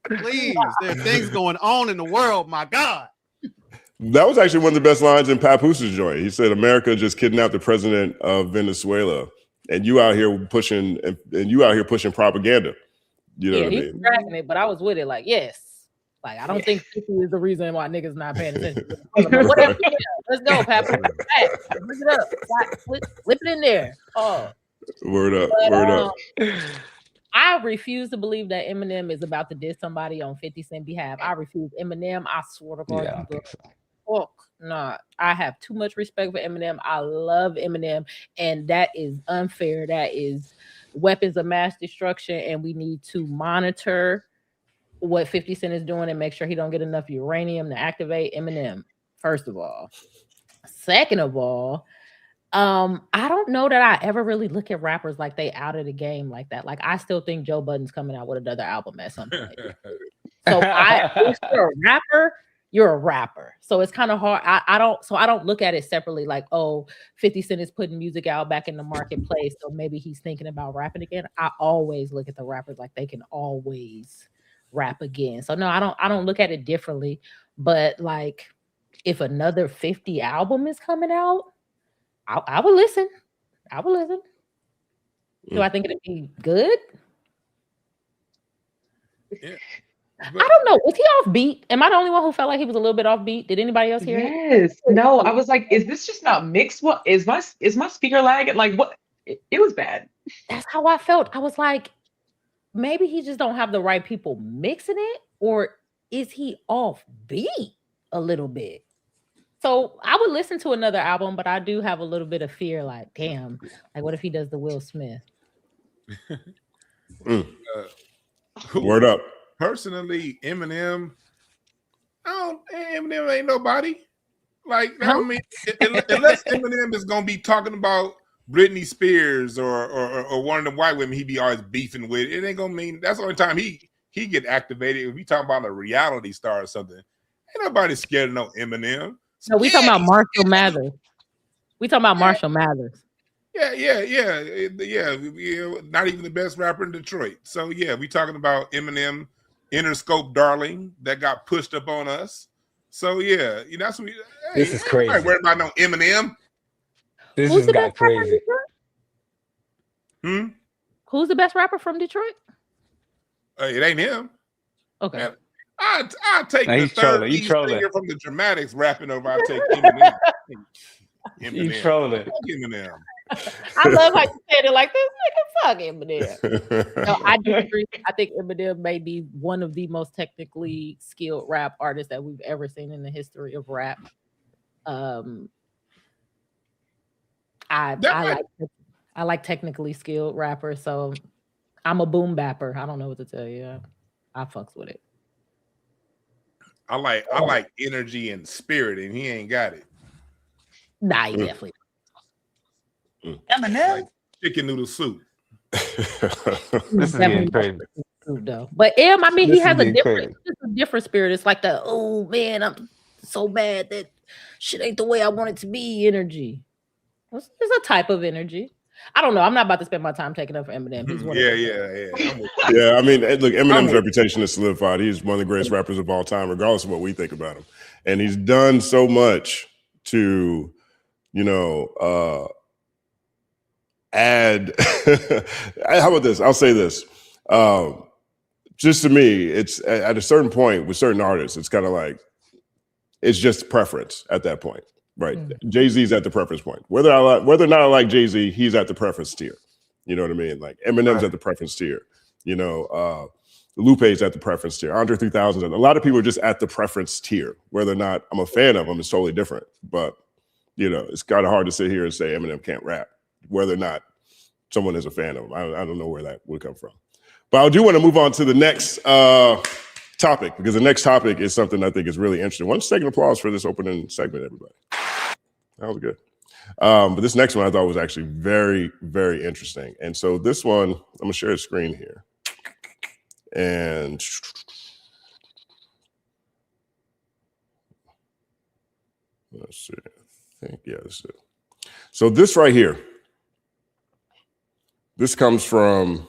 please. There are things going on in the world. My God. That was actually one of the best lines in Papoose' joint. He said, "America just kidnapped the president of Venezuela, and you out here pushing propaganda." You know what I mean? He's dragging it, but I was with it. Like, yes, like I don't think 50 is the reason why niggas not paying attention. Whatever. Let's go, Papoose. Bring it up. Flip it in there. Oh, word up. I refuse to believe that Eminem is about to diss somebody on 50 Cent behalf. I refuse. Eminem, I swear to God, fuck, nah. I have too much respect for Eminem. I love Eminem, and that is unfair. That is weapons of mass destruction, and we need to monitor what 50 Cent is doing and make sure he don't get enough uranium to activate Eminem. First of all. Second of all, I don't know that I ever really look at rappers like they out of the game like that. Like I still think Joe Budden's coming out with another album at some point. So if you're a rapper, you're a rapper. So it's kind of hard. I don't look at it separately like, oh, 50 Cent is putting music out back in the marketplace. So maybe he's thinking about rapping again. I always look at the rappers like they can always rap again. So no, I don't look at it differently. But like if another 50 album is coming out, I would listen. I would listen. Do I think it'd be good? Yeah. I don't know. Was he off beat? Am I the only one who felt like he was a little bit off beat? Did anybody else hear it? Yes. No, I was like, is this just not mixed? What is my speaker lagging? Like what? It was bad. That's how I felt. I was like, maybe he just don't have the right people mixing it, or is he off beat a little bit? So I would listen to another album, but I do have a little bit of fear. Like, damn, like what if he does the Will Smith? Word up. Personally, Eminem ain't nobody. Like, I mean, unless Eminem is gonna be talking about Britney Spears or one of the white women he be always beefing with, it ain't gonna mean that's the only time he get activated. If we talking about a reality star or something, ain't nobody scared of no Eminem. No, we talking about Marshall Mathers. We talking about Marshall Mathers. Yeah. Not even the best rapper in Detroit. So yeah, we talking about Eminem, Interscope darling that got pushed up on us. So yeah, that's what this is crazy. I ain't worried about no Eminem. This Who's just got crazy. Who's the best rapper from Detroit? It ain't him. Okay. Man, I take now the third singer from the Dramatics rapping over. I take Eminem. You trolling. Eminem. I love how you said it like this. Nigga, fuck Eminem. No, I do agree. I think Eminem may be one of the most technically skilled rap artists that we've ever seen in the history of rap. I like technically skilled rappers, so I'm a boom bapper. I don't know what to tell you. I fucks with it. I like energy and spirit, and he ain't got it. Nah, he definitely. Eminem, like chicken noodle soup. This is getting crazy. Though. But I mean, he has a different spirit. It's like the oh man, I'm so mad that shit ain't the way I want it to be energy. It's a type of energy. I don't know. I'm not about to spend my time taking up for Eminem. He's one yeah. I mean, look, Eminem's reputation is solidified. He's one of the greatest rappers of all time, regardless of what we think about him. And he's done so much to, add. How about this? I'll say this. Just to me, it's at a certain point with certain artists, it's kind of like it's just preference at that point. Right. Jay-Z's at the preference point. Whether or not I like Jay-Z, he's at the preference tier. You know what I mean? Like Eminem's at the preference tier. Lupe's at the preference tier. Andre 3000. A lot of people are just at the preference tier. Whether or not I'm a fan of them is totally different. But, it's kind of hard to sit here and say Eminem can't rap, whether or not someone is a fan of him. I don't know where that would come from. But I do want to move on to the next topic, because the next topic is something I think is really interesting. One second applause for this opening segment, everybody. That was good. But this next one I thought was actually very, very interesting. And so this one, I'm gonna share a screen here. And Let's see. I think, yeah, this is it. So this right here, this comes from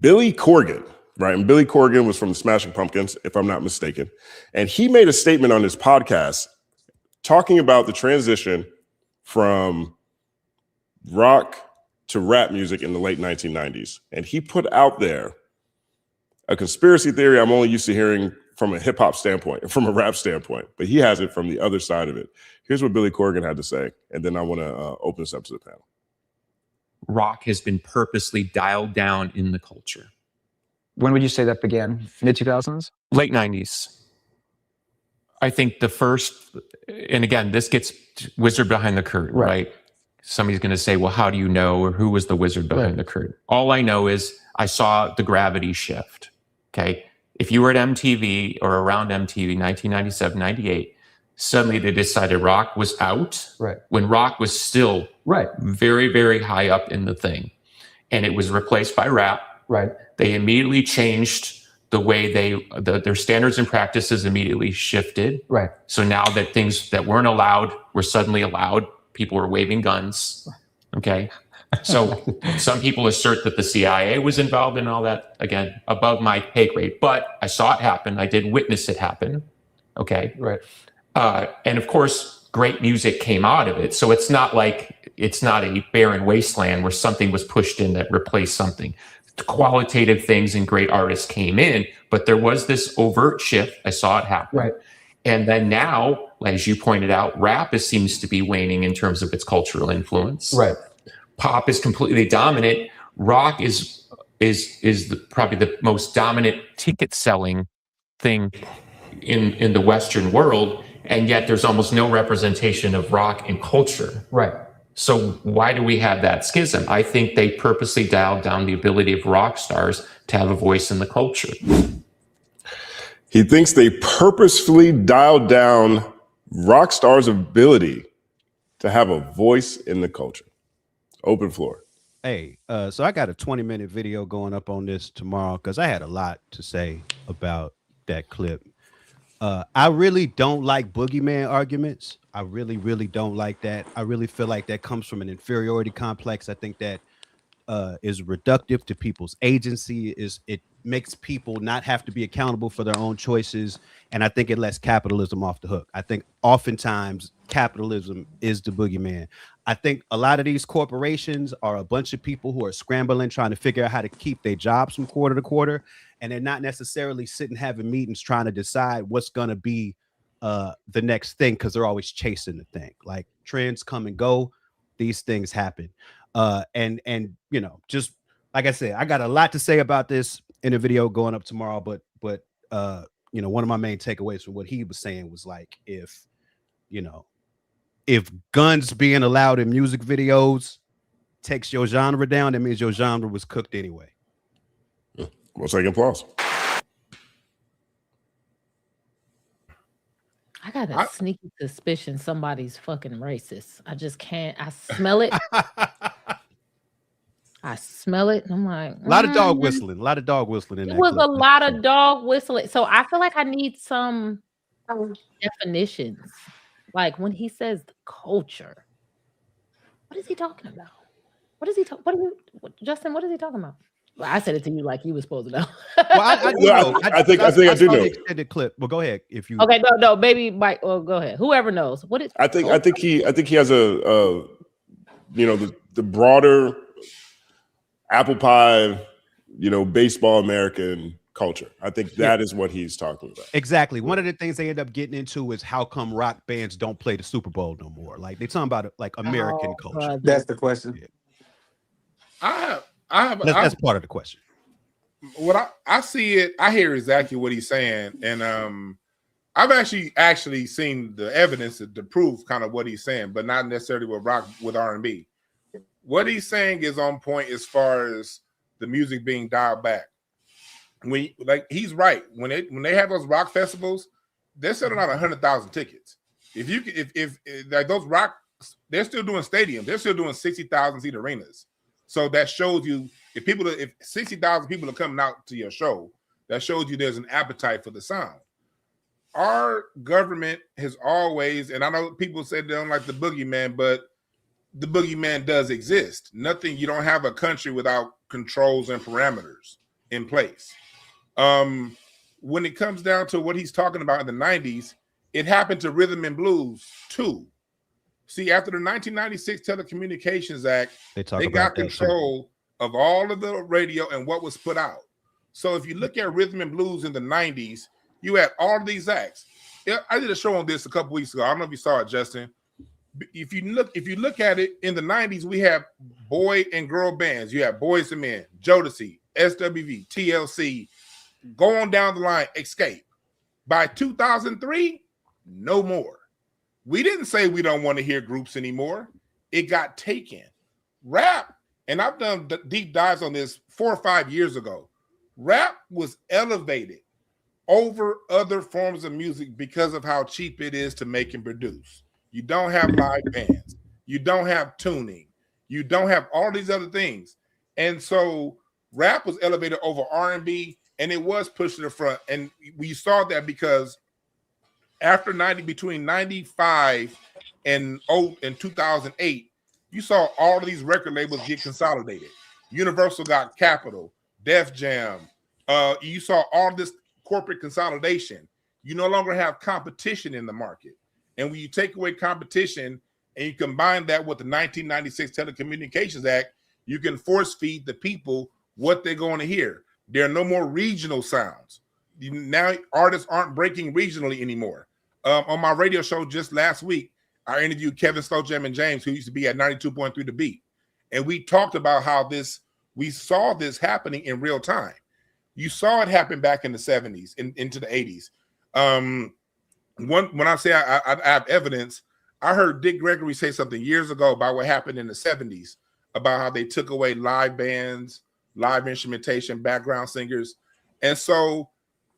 Billy Corgan, right? And Billy Corgan was from the Smashing Pumpkins, if I'm not mistaken. And he made a statement on his podcast talking about the transition from rock to rap music in the late 1990s. And he put out there a conspiracy theory I'm only used to hearing from a hip hop standpoint, from a rap standpoint, but he has it from the other side of it. Here's what Billy Corgan had to say, and then I want to open this up to the panel. Rock has been purposely dialed down in the culture. When would you say that began? Mid 2000s? Late 90s. I think the first, and again, this gets wizard behind the curtain, right? Somebody's going to say, well, how do you know, or who was the wizard behind the curtain? All I know is I saw the gravity shift, okay? If you were at MTV or around MTV, 1997, 98, suddenly they decided rock was out when rock was still very, very high up in the thing. And it was replaced by rap. They immediately changed the way their standards and practices immediately shifted. So now that things that weren't allowed were suddenly allowed, people were waving guns. Okay. So some people assert that the CIA was involved in all that, again, above my pay grade, but I saw it happen. I did witness it happen. Okay. And of course, great music came out of it. So it's not like it's not a barren wasteland where something was pushed in that replaced something. Qualitative things and great artists came in, but there was this overt shift. I saw it happen. And then now, as you pointed out, rap seems to be waning in terms of its cultural influence. Pop is completely dominant. Rock is probably the most dominant ticket selling thing in the Western world, and yet there's almost no representation of rock in culture. So why do we have that schism? I think they purposely dialed down the ability of rock stars to have a voice in the culture. He thinks they purposefully dialed down rock stars' ability to have a voice in the culture. Open floor. Hey, so I got a 20-minute video going up on this tomorrow because I had a lot to say about that clip. I really don't like boogeyman arguments. I really, really don't like that. I really feel like that comes from an inferiority complex. I think that is reductive to people's agency. It makes people not have to be accountable for their own choices. And I think it lets capitalism off the hook. I think oftentimes capitalism is the boogeyman. I think a lot of these corporations are a bunch of people who are scrambling, trying to figure out how to keep their jobs from quarter to quarter. And they're not necessarily sitting having meetings trying to decide what's going to be the next thing, because they're always chasing the thing. Like trends come and go, these things happen. And you know, just like I said, I got a lot to say about this in a video going up tomorrow. But you know, one of my main takeaways from what he was saying was like, if guns being allowed in music videos takes your genre down, that means your genre was cooked anyway. Well, second applause. I got a sneaky suspicion somebody's fucking racist. I just can't. I smell it. I smell it. And I'm like, a lot of dog whistling. A lot of dog whistling in that. It was clip. a lot of dog whistling. So I feel like I need some definitions. Like when he says the culture, what is he talking about? What is he talking? Justin? What is he talking about? Well, I said it to you like you were supposed to know. Well, I think I do know. Extended clip. Well, go ahead if you. Okay, no, maybe Mike. Well, go ahead. Whoever knows. What is? I think he has a the broader apple pie, baseball American culture. I think that is what he's talking about. Exactly. One of the things they end up getting into is how come rock bands don't play the Super Bowl no more. Like they're talking about like American culture. That's the question. Yeah. That's part of the question. What I see it, I hear exactly what he's saying, and I've actually seen the evidence to prove kind of what he's saying, but not necessarily with R&B. What he's saying is on point as far as the music being dialed back. He's right. When they have those rock festivals, they're selling out 100,000 tickets. If like those rock, they're still doing stadiums. They're still doing 60,000 seat arenas. So that shows you if 60,000 people are coming out to your show, that shows you there's an appetite for the sound. our government has always, and I know people say they don't like the boogeyman, but the boogeyman does exist. You don't have a country without controls and parameters in place. When it comes down to what he's talking about in the 90s, it happened to rhythm and blues too. See, after the 1996 Telecommunications Act, they got control of all of the radio and what was put out. So if you look at rhythm and blues in the 90s, you had all of these acts. I did a show on this a couple weeks ago. I don't know if you saw it, Justin. If you look at it in the 90s, we have boy and girl bands. You have Boys and Men, Jodeci, SWV, TLC, go on down the line, Escape. By 2003, no more. We didn't say we don't want to hear groups anymore. It got taken. Rap, and I've done deep dives on this 4 or 5 years ago. Rap was elevated over other forms of music because of how cheap it is to make and produce. You don't have live bands. You don't have tuning. You don't have all these other things. And so rap was elevated over R&B, and it was pushed to the front. And we saw that because after between 95 and 2008, you saw all of these record labels get consolidated. Universal got Capitol, Def Jam. You saw all this corporate consolidation. You no longer have competition in the market. And when you take away competition and you combine that with the 1996 Telecommunications Act, you can force feed the people what they're going to hear. There are no more regional sounds. Now artists aren't breaking regionally anymore. On my radio show just last week, I interviewed Kevin Slow Jam and James, who used to be at 92.3 The Beat. And we talked about how we saw this happening in real time. You saw it happen back in the 70s, into the 80s. When I say I have evidence, I heard Dick Gregory say something years ago about what happened in the 70s, about how they took away live bands, live instrumentation, background singers. And so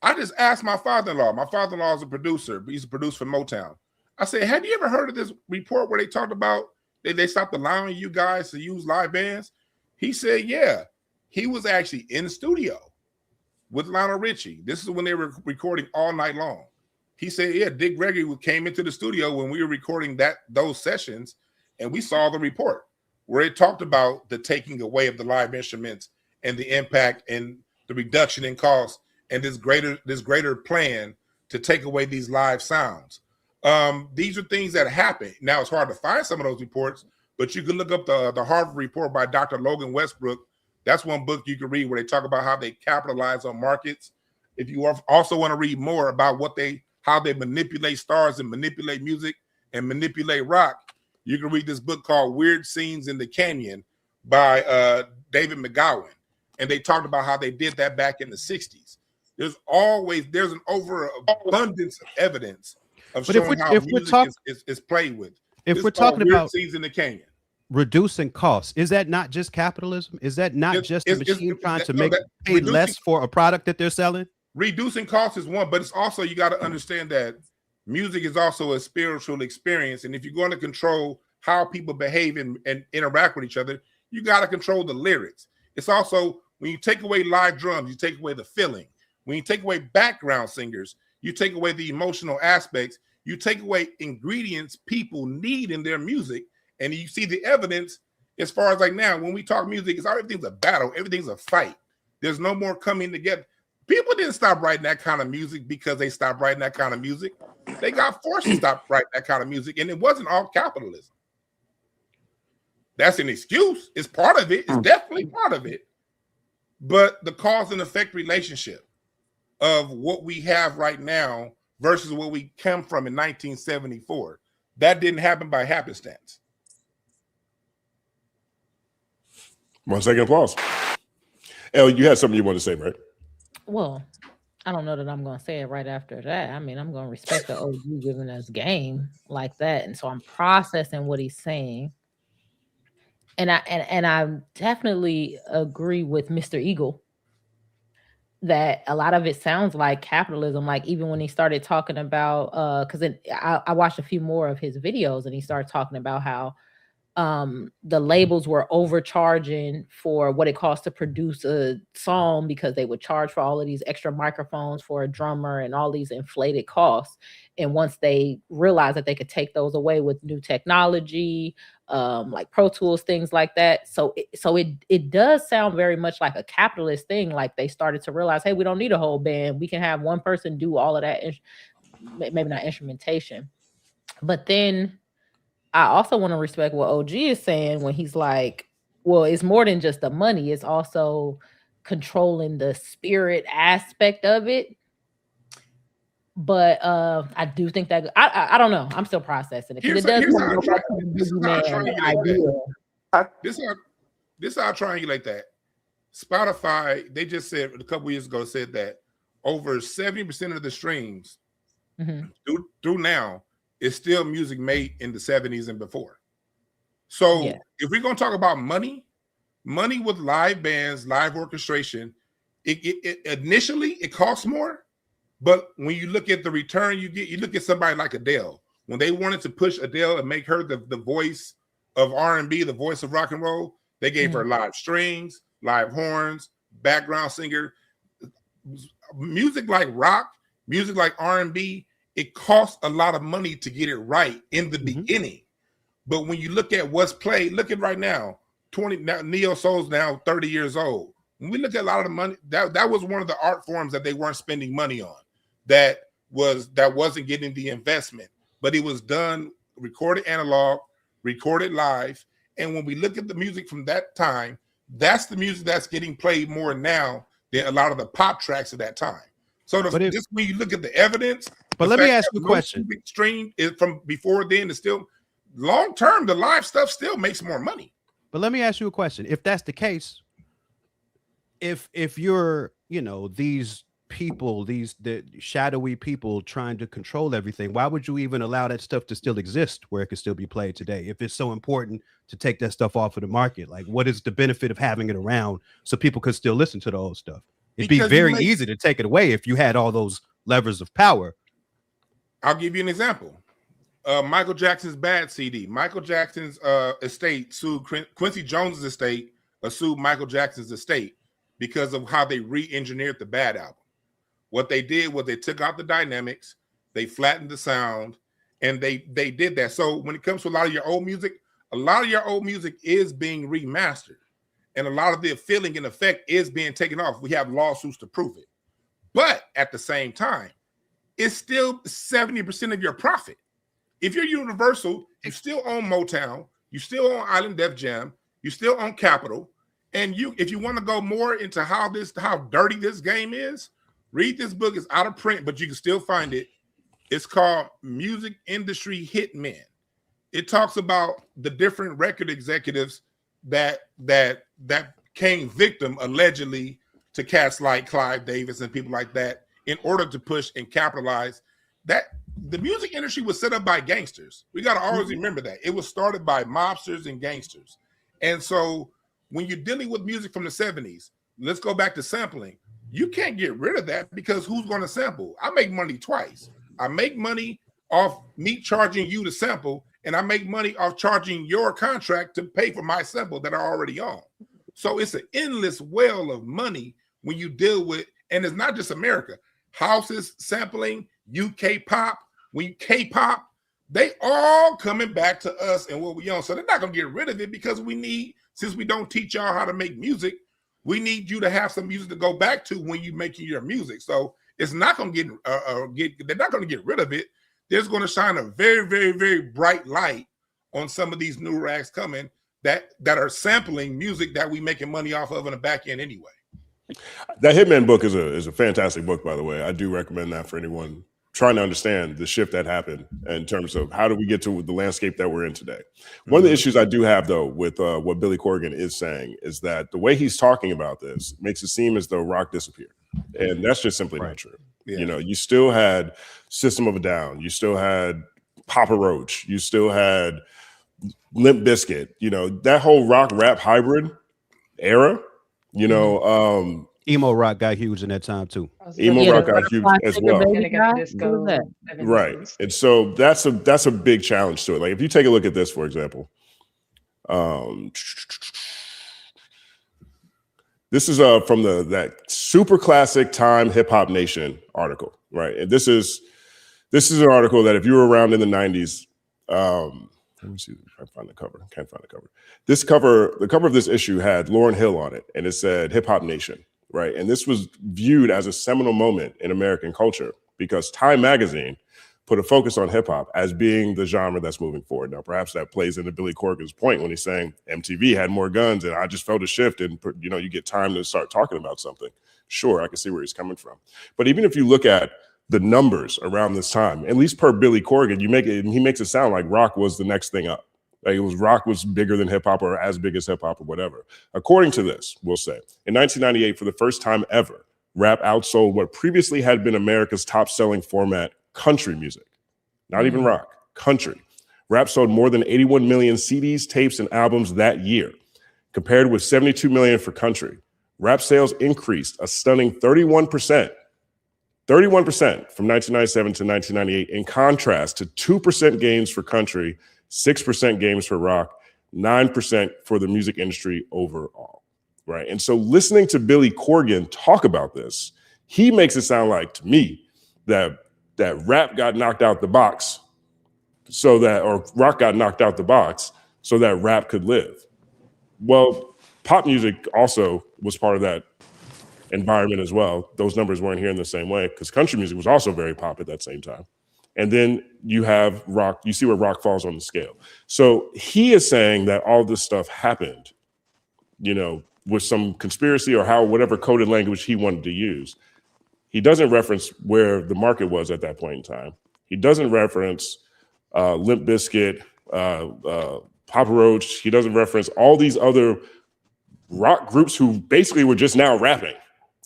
I just asked my father-in-law. My father-in-law is a producer. He's a producer for Motown. I said, have you ever heard of this report where they talked about they stopped allowing you guys to use live bands? He said, yeah. He was actually in the studio with Lionel Richie. This is when they were recording all night long. He said, yeah, Dick Gregory came into the studio when we were recording those sessions, and we saw the report where it talked about the taking away of the live instruments and the impact and the reduction in cost and this greater plan to take away these live sounds. These are things that happen. Now, it's hard to find some of those reports, but you can look up the Harvard report by Dr. Logan Westbrook. That's one book you can read where they talk about how they capitalize on markets. If you also want to read more about how they manipulate stars and manipulate music and manipulate rock, you can read this book called Weird Scenes in the Canyon by David McGowan. And they talked about how they did that back in the 60s. There's an overabundance of evidence of showing how music is played with. If we're talking about Scenes in the Canyon, reducing costs, is that not just capitalism? Is that not just the machine trying to pay less for a product that they're selling? Reducing costs is one, but it's also, you got to understand that music is also a spiritual experience. And if you're going to control how people behave and interact with each other, you got to control the lyrics. It's also, when you take away live drums, you take away the feeling. When you take away background singers, you take away the emotional aspects. You take away ingredients people need in their music. And you see the evidence as far as like now, when we talk music, everything's a battle. Everything's a fight. There's no more coming together. People didn't stop writing that kind of music because they stopped writing that kind of music. They got forced to stop writing that kind of music. And it wasn't all capitalism. That's an excuse. It's part of it. It's definitely part of it. But the cause and effect relationship of what we have right now versus what we come from in 1974, that didn't happen by happenstance. 1 second applause. Elle, you had something you want to say, right? Well, I don't know that I'm going to say it right after that. I mean, I'm going to respect the OG giving us game like that. And so I'm processing what he's saying. And I definitely agree with Mr. Eagle that a lot of it sounds like capitalism. Like even when he started talking about, because I watched a few more of his videos and he started talking about how the labels were overcharging for what it costs to produce a song because they would charge for all of these extra microphones for a drummer and all these inflated costs. And once they realized that they could take those away with new technology, like Pro Tools, things like that. So it does sound very much like a capitalist thing. Like they started to realize, hey, we don't need a whole band. We can have one person do all of that, maybe not instrumentation. But then I also want to respect what OG is saying when he's like, well, it's more than just the money. It's also controlling the spirit aspect of it. But I do think that I don't know. I'm still processing it because it does come go back to the Boogie Man idea. This is how I triangulate that. Spotify, they just said a couple years ago, said that over 70% of the streams through now is still music made in the 70s and before. So if we're going to talk about money with live bands, live orchestration, it initially it costs more, but when you look at the return you get, you look at somebody like Adele. When they wanted to push Adele and make her the voice of R&B, the voice of rock and roll, they gave her live strings, live horns, background singer. Music like rock, music like R&B, it costs a lot of money to get it right in the beginning. But when you look at what's played, look at right now, Neo Soul's now 30 years old. When we look at a lot of the money, that was one of the art forms that they weren't spending money on. That wasn't getting the investment, but it was done, recorded analog, recorded live. And when we look at the music from that time, that's the music that's getting played more now than a lot of the pop tracks at that time. So just when you look at the evidence, but let me ask you a question. Stream is from before then is still long term. The live stuff still makes more money. But let me ask you a question. If that's the case, if you're these people, the shadowy people trying to control everything, why would you even allow that stuff to still exist where it could still be played today? If it's so important to take that stuff off of the market, like what is the benefit of having it around so people could still listen to the old stuff? It'd be very easy to take it away if you had all those levers of power. I'll give you an example. Michael Jackson's Bad CD. Michael Jackson's estate sued Quincy Jones' estate, sued Michael Jackson's estate because of how they re-engineered the Bad album. What they did was they took out the dynamics, they flattened the sound, and they did that. So when it comes to a lot of your old music is being remastered. And a lot of the feeling and effect is being taken off. We have lawsuits to prove it. But at the same time, it's still 70% of your profit. If you're Universal, you still own Motown, you still own Island Def Jam, you still own Capitol. And if you want to go more into how dirty this game is, read this book. It's out of print, but you can still find it. It's called Music Industry Hitmen. It talks about the different record executives that came victim allegedly to cats like Clive Davis and people like that in order to push and capitalize. That the music industry was set up by gangsters. We got to always remember that. It was started by mobsters and gangsters. And so when you're dealing with music from the 70s, let's go back to sampling. You can't get rid of that because who's going to sample? I make money twice. I make money off me charging you to sample, and I make money off charging your contract to pay for my sample that I already own. So it's an endless well of money when you deal with, and it's not just America, houses, sampling, UK pop, K-pop, they all coming back to us and what we own. So they're not going to get rid of it because since we don't teach y'all how to make music, we need you to have some music to go back to when you're making your music. So it's not going to they're not going to get rid of it. There's going to shine a very, very, very bright light on some of these new racks coming that are sampling music that we making money off of in the back end anyway. That Hitman book is a fantastic book, by the way. I do recommend that for anyone trying to understand the shift that happened in terms of how do we get to the landscape that we're in today. One of the issues I do have, though, with what Billy Corgan is saying is that the way he's talking about this makes it seem as though rock disappeared. And that's just simply not true. Yeah. You still had System of a Down. You still had Papa Roach. You still had Limp Bizkit. That whole rock rap hybrid era, emo rock got huge in that time too. Emo rock got huge as well. Right. And so that's a big challenge to it. Like if you take a look at this, for example, This is from that super classic Time Hip Hop Nation article, right? And this is an article that if you were around in the 90s, let me see if I can find the cover. Can't find the cover. The cover of this issue had Lauryn Hill on it, and it said Hip Hop Nation, right? And this was viewed as a seminal moment in American culture because Time magazine put a focus on hip hop as being the genre that's moving forward. Now, perhaps that plays into Billy Corgan's point when he's saying MTV had more guns, and I just felt a shift, and you get time to start talking about something. Sure, I can see where he's coming from. But even if you look at the numbers around this time, at least per Billy Corgan, he makes it sound like rock was the next thing up. Like rock was bigger than hip hop or as big as hip hop or whatever. According to this, we'll say, in 1998, for the first time ever, rap outsold what previously had been America's top selling format, country music. Not even rock, country. Rap sold more than 81 million CDs, tapes, and albums that year, compared with 72 million for country. Rap sales increased a stunning 31%. 31% from 1997 to 1998, in contrast to 2% gains for country, 6% gains for rock, 9% for the music industry overall, right? And so listening to Billy Corgan talk about this, he makes it sound like, to me, that rap got knocked out the box or rock got knocked out the box so that rap could live. Well, pop music also was part of that environment as well. Those numbers weren't here in the same way because country music was also very pop at that same time. And then you have rock, you see where rock falls on the scale. So he is saying that all this stuff happened, with some conspiracy or whatever coded language he wanted to use. He doesn't reference where the market was at that point in time. He doesn't reference Limp Bizkit, Papa Roach. He doesn't reference all these other rock groups who basically were just now rapping.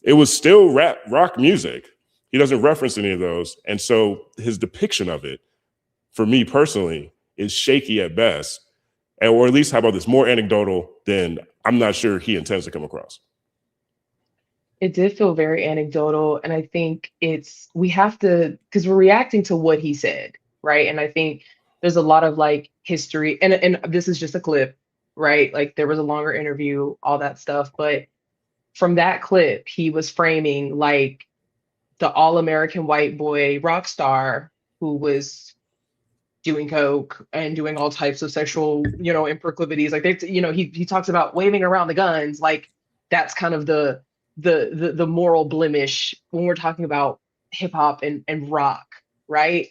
It was still rock music. He doesn't reference any of those. And so his depiction of it, for me personally, is shaky at best. Or at least, how about this, more anecdotal than I'm not sure he intends to come across. It did feel very anecdotal. And I think we have to, because we're reacting to what he said, right? And I think there's a lot of history, and this is just a clip, right? Like there was a longer interview, all that stuff. But from that clip, he was framing the all-American white boy rock star who was doing coke and doing all types of sexual, improclivities. He talks about waving around the guns. That's kind of the moral blemish when we're talking about hip hop and rock, right?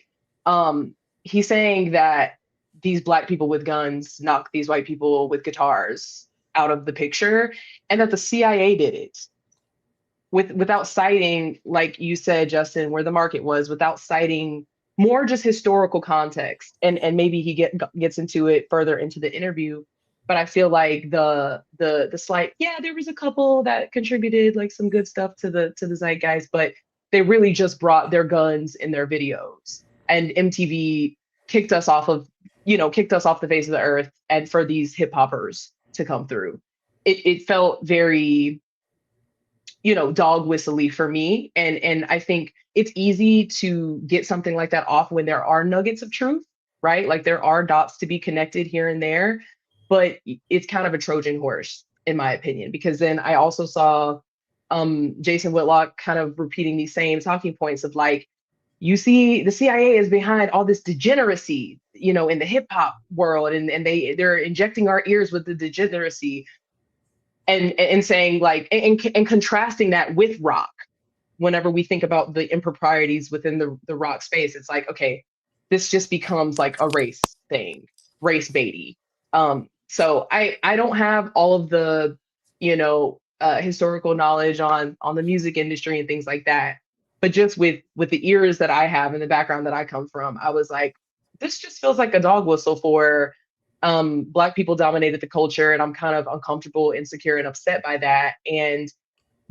He's saying that these Black people with guns knock these white people with guitars out of the picture, and that the CIA did it without citing, like you said, Justin, where the market was, without citing more just historical context. And maybe he gets into it further into the interview. But I feel like the slight, there was a couple that contributed some good stuff to the zeitgeist, but they really just brought their guns in their videos. And MTV kicked us off the face of the earth, and for these hip hoppers to come through. It felt very, dog whistly for me. And I think it's easy to get something like that off when there are nuggets of truth, right? There are dots to be connected here and there. But it's kind of a Trojan horse, in my opinion, because then I also saw Jason Whitlock kind of repeating these same talking points of you see the CIA is behind all this degeneracy, in the hip hop world, and they're injecting our ears with the degeneracy, and saying and contrasting that with rock. Whenever we think about the improprieties within the rock space, it's okay, this just becomes a race thing, race baity. So I don't have all of the, historical knowledge on the music industry and things like that. But just with the ears that I have and the background that I come from, I was this just feels like a dog whistle for Black people dominated the culture. And I'm kind of uncomfortable, insecure, and upset by that. And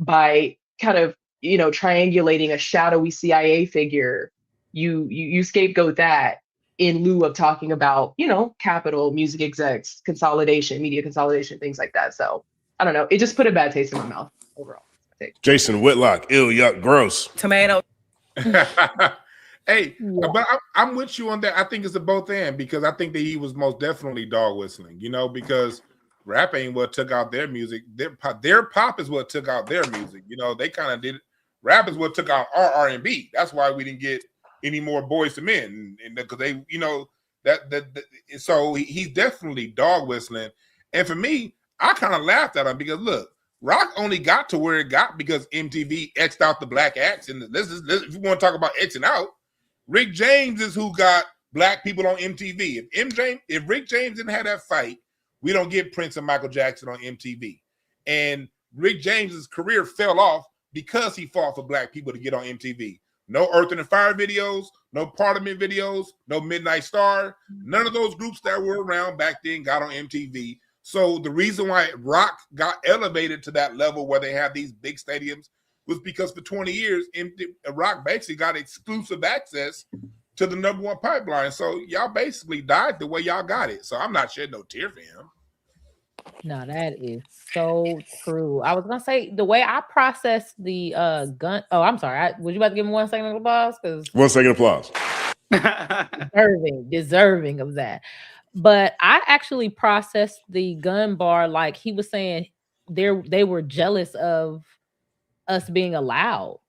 by kind of, triangulating a shadowy CIA figure, you scapegoat that in lieu of talking about, capital, music execs, consolidation, media consolidation, things like that. So I don't know. It just put a bad taste in my mouth overall. Jason Whitlock, ill, yuck, gross. Tomato. Hey, Yeah. but I'm with you on that. I think it's a both end because I think that he was most definitely dog whistling, because rap ain't what took out their music. Their pop is what took out their music. They kind of did it. Rap is what took out our R&B. That's why we didn't get any more Boys to Men, and because they, so he's definitely dog whistling. And for me, I kind of laughed at him because look, rock only got to where it got because MTV X'd out the black acts. And this if you want to talk about X'ing out, Rick James is who got black people on MTV. If Rick James didn't have that fight, we don't get Prince and Michael Jackson on MTV. And Rick James's career fell off because he fought for black people to get on MTV. No Earth and Fire videos, no Parliament videos, no Midnight Star. None of those groups that were around back then got on MTV. So the reason why rock got elevated to that level where they have these big stadiums was because for 20 years, rock basically got exclusive access to the number one pipeline. So y'all basically died the way y'all got it. So I'm not shedding no tear for him. No, that is so true. I was gonna say the way I processed the gun. Oh, I'm sorry. Was you about to give me 1 second of applause? Because 1 second applause. deserving of that. But I actually processed the gun bar like he was saying they were jealous of us being allowed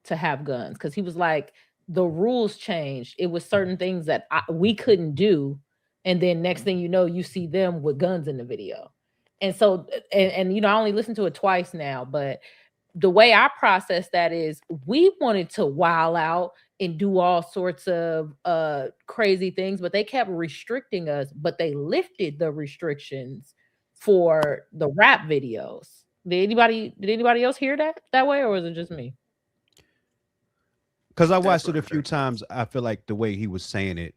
to have guns because he was like the rules changed. It was certain things that we couldn't do, and then next thing you know, you see them with guns in the video. And so, and I only listened to it twice now, but the way I process that is we wanted to wild out and do all sorts of crazy things, but they kept restricting us, but they lifted the restrictions for the rap videos. Did anybody else hear that way, or was it just me? Because I watched it a few times, I feel like the way he was saying it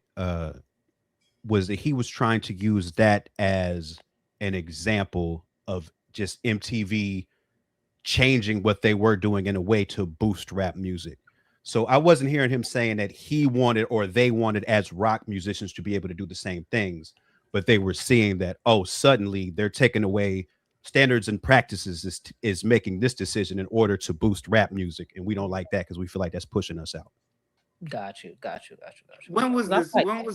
was that he was trying to use that as an example of just MTV changing what they were doing in a way to boost rap music. So I wasn't hearing him saying that he wanted or they wanted as rock musicians to be able to do the same things, but they were seeing that, oh, suddenly they're taking away standards and practices is making this decision in order to boost rap music. And we don't like that because we feel like that's pushing us out. Got you. When was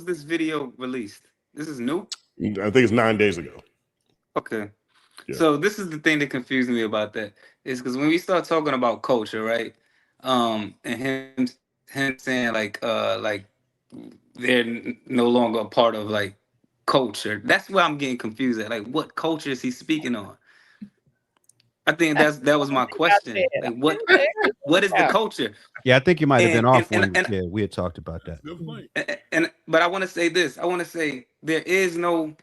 this video released? This is new? I think it's 9 days ago. Okay. Yeah. So this is the thing that confused me about that is because when we start talking about culture, right? And him saying like they're no longer a part of like culture. That's where I'm getting confused at. Like, what culture is he speaking on? I think that was my question. Like, what is the culture? Yeah, I think you might have been off when we had talked about that. But I want to say this. I want to say there is no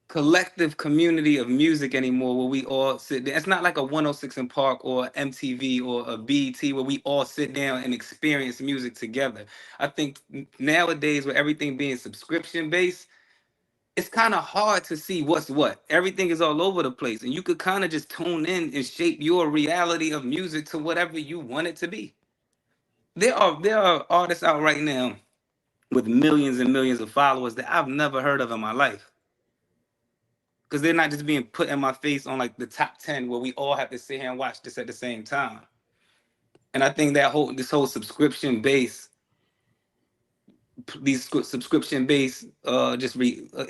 collective community of music anymore where we all sit there. It's not like a 106 in Park or MTV or a BET where we all sit down and experience music together. I think nowadays with everything being subscription based, it's kind of hard to see what's what. Everything is all over the place, and you could kind of just tune in and shape your reality of music to whatever you want it to be. There are artists out right now with millions and millions of followers that I've never heard of in my life. Because they're not just being put in my face on like the top 10 where we all have to sit here and watch this at the same time. And I think that this whole subscription base,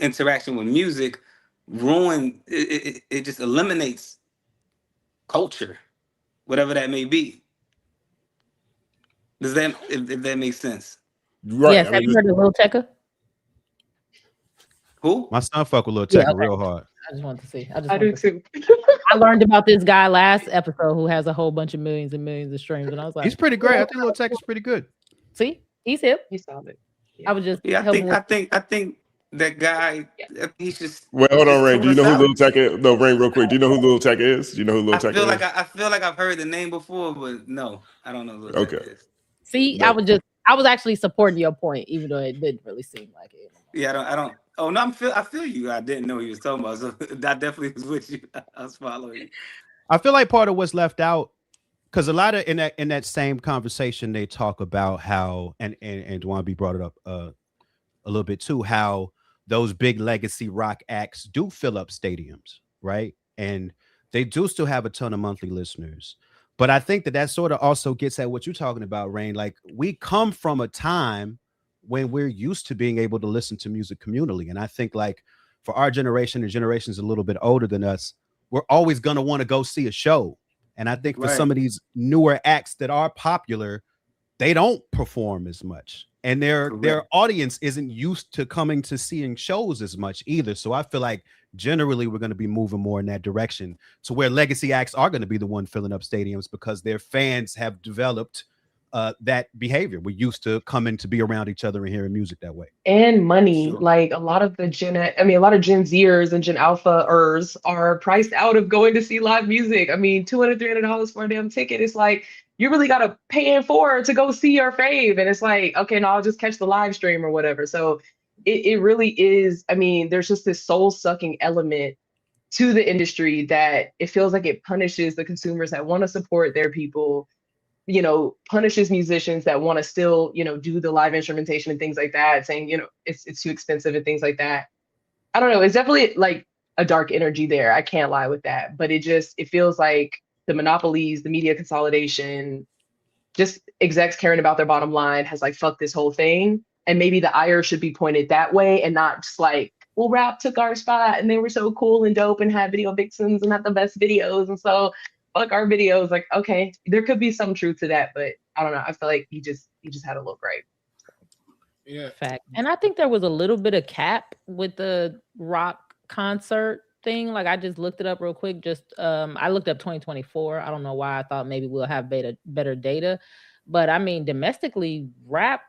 interaction with music ruin it just eliminates culture, whatever that may be. Does that if that makes sense? Right. Yes, have you heard of Lil Tecca? Who? My son fuck with Lil Tecca real hard. I just wanted to see. I do too. I learned about this guy last episode who has a whole bunch of millions and millions of streams, and I was like, he's pretty great. I think Lil Tecca's pretty good. See, he's hip. He's solid. I was just I think that guy. He's just. Well, hold on, Rain. Do you know who Lil Tecca is? No, Rain, real quick. Do you know who Lil Tecca is? Do you know who Lil Tecca is? I feel like I've heard the name before, but no, I don't know who Lil Tecca is. See, no. I was actually supporting your point, even though it didn't really seem like it. Yeah, I don't. Oh no, I feel you. I didn't know he was talking about. So that definitely was with you. I was following you. I feel like part of what's left out, because a lot of in that same conversation they talk about how and DwannB brought it up a little bit too, how those big legacy rock acts do fill up stadiums, right? And they do still have a ton of monthly listeners. But I think that sort of also gets at what you're talking about, Rain. Like, we come from a time when we're used to being able to listen to music communally. And I think, like, for our generation and generations a little bit older than us, we're always going to want to go see a show. And I think for some of these newer acts that are popular, they don't perform as much. And their audience isn't used to coming to seeing shows as much either. So I feel like generally we're going to be moving more in that direction to where legacy acts are going to be the one filling up stadiums because their fans have developed that behavior. We're used to coming to be around each other and hearing music that way. And money, like a lot of the a lot of Gen Zers and Gen Alpha-ers are priced out of going to see live music. I mean, $200, $300 for a damn ticket. It's like, you really got to pay in for to go see your fave. And it's like, okay, no, I'll just catch the live stream or whatever. So it really is. I mean, there's just this soul sucking element to the industry that it feels like it punishes the consumers that want to support their people, you know, punishes musicians that want to still, you know, do the live instrumentation and things like that, saying, you know, it's too expensive and things like that. I don't know. It's definitely like a dark energy there. I can't lie with that. But it feels like the monopolies, the media consolidation, just execs caring about their bottom line has like fucked this whole thing. And maybe the ire should be pointed that way and not just like, well, rap took our spot and they were so cool and dope and had video vixens and had the best videos. And so fuck our videos. Like, okay, there could be some truth to that, but I don't know. I feel like he just had a little gripe. Yeah. Fact. And I think there was a little bit of cap with the rock concert thing. Like, I just looked it up real quick. I looked up 2024. I don't know why I thought maybe we'll have better data, but I mean, domestically, rap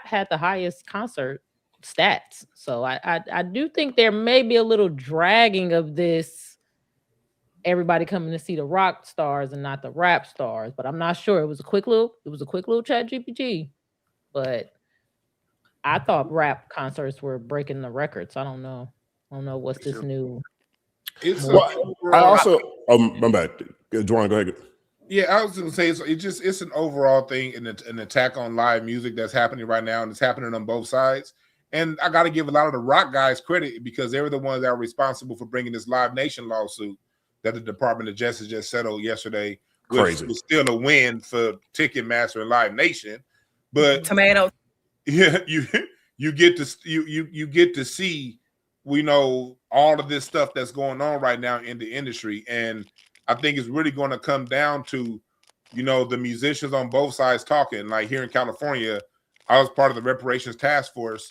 had the highest concert stats. So I do think there may be a little dragging of this, everybody coming to see the rock stars and not the rap stars, but I'm not sure. It was a quick little chat GPT, but I thought rap concerts were breaking the records. I don't know what's this new. I also, my bad. Dwann, go ahead. Yeah, I was going to say it's an overall thing, an attack on live music that's happening right now, and it's happening on both sides. And I got to give a lot of the rock guys credit because they were the ones that are responsible for bringing this Live Nation lawsuit that the Department of Justice just settled yesterday, which was still a win for Ticketmaster and Live Nation. But tomato, yeah, you get to see, we know all of this stuff that's going on right now in the industry, and I think it's really going to come down to, you know, the musicians on both sides talking. Like here in California, I was part of the reparations task force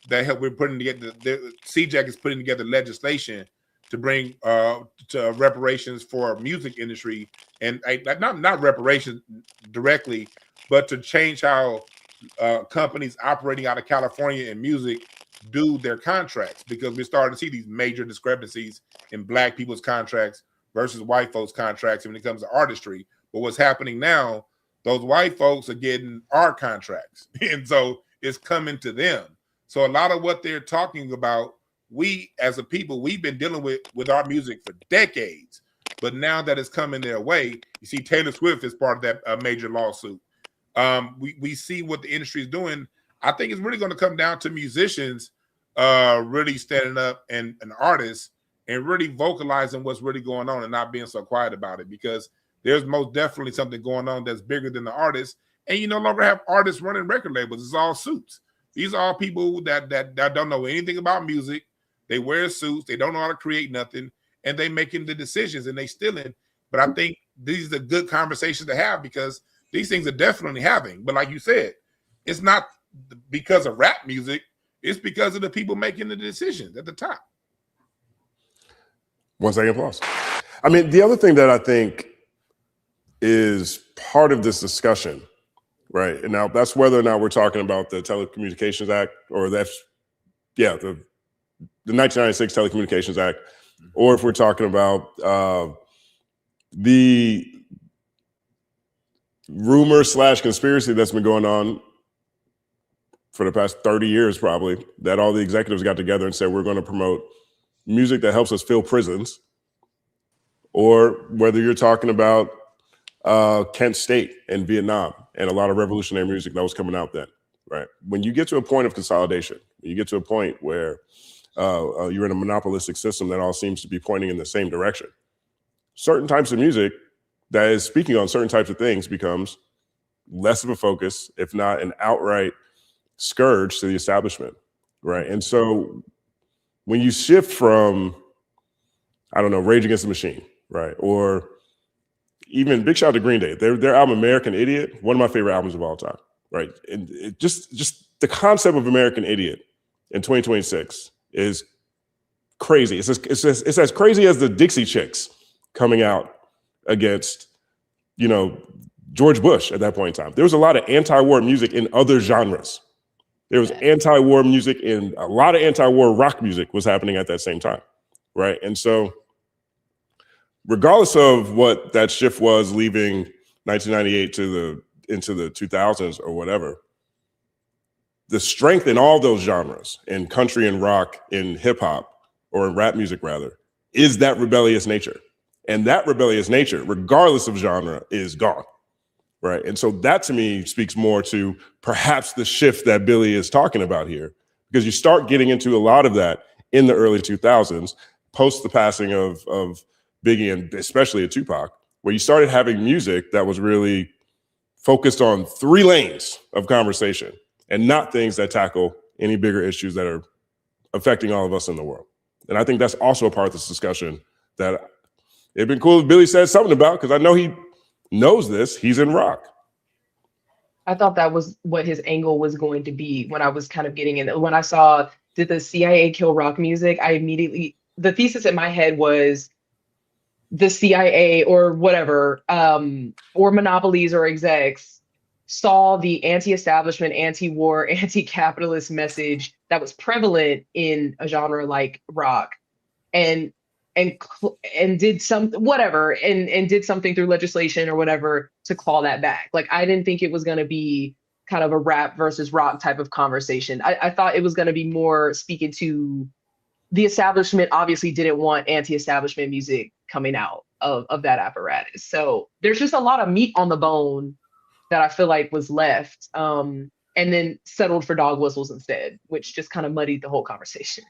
that helped. We're putting together. The CJAC is putting together legislation to bring to reparations for music industry, and not reparations directly, but to change how companies operating out of California in music do their contracts, because we're starting to see these major discrepancies in Black people's contracts versus white folks' contracts when it comes to artistry. But what's happening now, those white folks are getting our contracts, and so it's coming to them. So a lot of what they're talking about, we as a people, we've been dealing with our music for decades, but now that it's coming their way, you see Taylor Swift is part of that major lawsuit. We see what the industry is doing. I think it's really going to come down to musicians really standing up and artists and really vocalizing what's really going on and not being so quiet about it, because there's most definitely something going on that's bigger than the artist. And you no longer have artists running record labels. It's all suits. These are all people that don't know anything about music. They wear suits. They don't know how to create nothing. And they making the decisions and they stealing. But I think these are good conversations to have, because these things are definitely happening. But like you said, it's not because of rap music. It's because of the people making the decisions at the top. 1 second applause. I mean, the other thing that I think is part of this discussion, right? And now that's whether or not we're talking about the Telecommunications Act, or the 1996 Telecommunications Act, or if we're talking about the rumor / conspiracy that's been going on for the past 30 years, probably, that all the executives got together and said, we're going to promote music that helps us fill prisons, or whether you're talking about Kent State and Vietnam and a lot of revolutionary music that was coming out then, right? When you get to a point of consolidation, you get to a point where you're in a monopolistic system that all seems to be pointing in the same direction, certain types of music that is speaking on certain types of things becomes less of a focus, if not an outright scourge to the establishment, right? And so when you shift from, I don't know, Rage Against the Machine, right? Or even big shout out to Green Day, their album American Idiot, one of my favorite albums of all time, right? And it just the concept of American Idiot in 2026 is crazy. It's as crazy as the Dixie Chicks coming out against, you know, George Bush at that point in time. There was a lot of anti-war music in other genres. There was anti-war music and a lot of anti-war rock music was happening at that same time, right? And so regardless of what that shift was leaving 1998 into the 2000s or whatever, the strength in all those genres, in country and rock, in hip hop, or in rap music rather, is that rebellious nature. And that rebellious nature, regardless of genre, is gone, right? And so that to me speaks more to perhaps the shift that Billy is talking about here, because you start getting into a lot of that in the early 2000s, post the passing of Biggie and especially of Tupac, where you started having music that was really focused on 3 lanes of conversation and not things that tackle any bigger issues that are affecting all of us in the world. And I think that's also a part of this discussion that it'd been cool if Billy said something about, because I know he knows this. He's in rock. I thought that was what his angle was going to be when I was kind of getting in. When I saw, did the CIA kill rock music? I immediately, the thesis in my head was the CIA or whatever, or monopolies or execs saw the anti-establishment, anti-war, anti-capitalist message that was prevalent in a genre like rock, and did some whatever and did something through legislation or whatever to claw that back. Like, I didn't think it was going to be kind of a rap versus rock type of conversation. I thought it was going to be more speaking to the establishment obviously didn't want anti-establishment music coming out of that apparatus. So there's just a lot of meat on the bone that I feel like was left, and then settled for dog whistles instead, which just kind of muddied the whole conversation.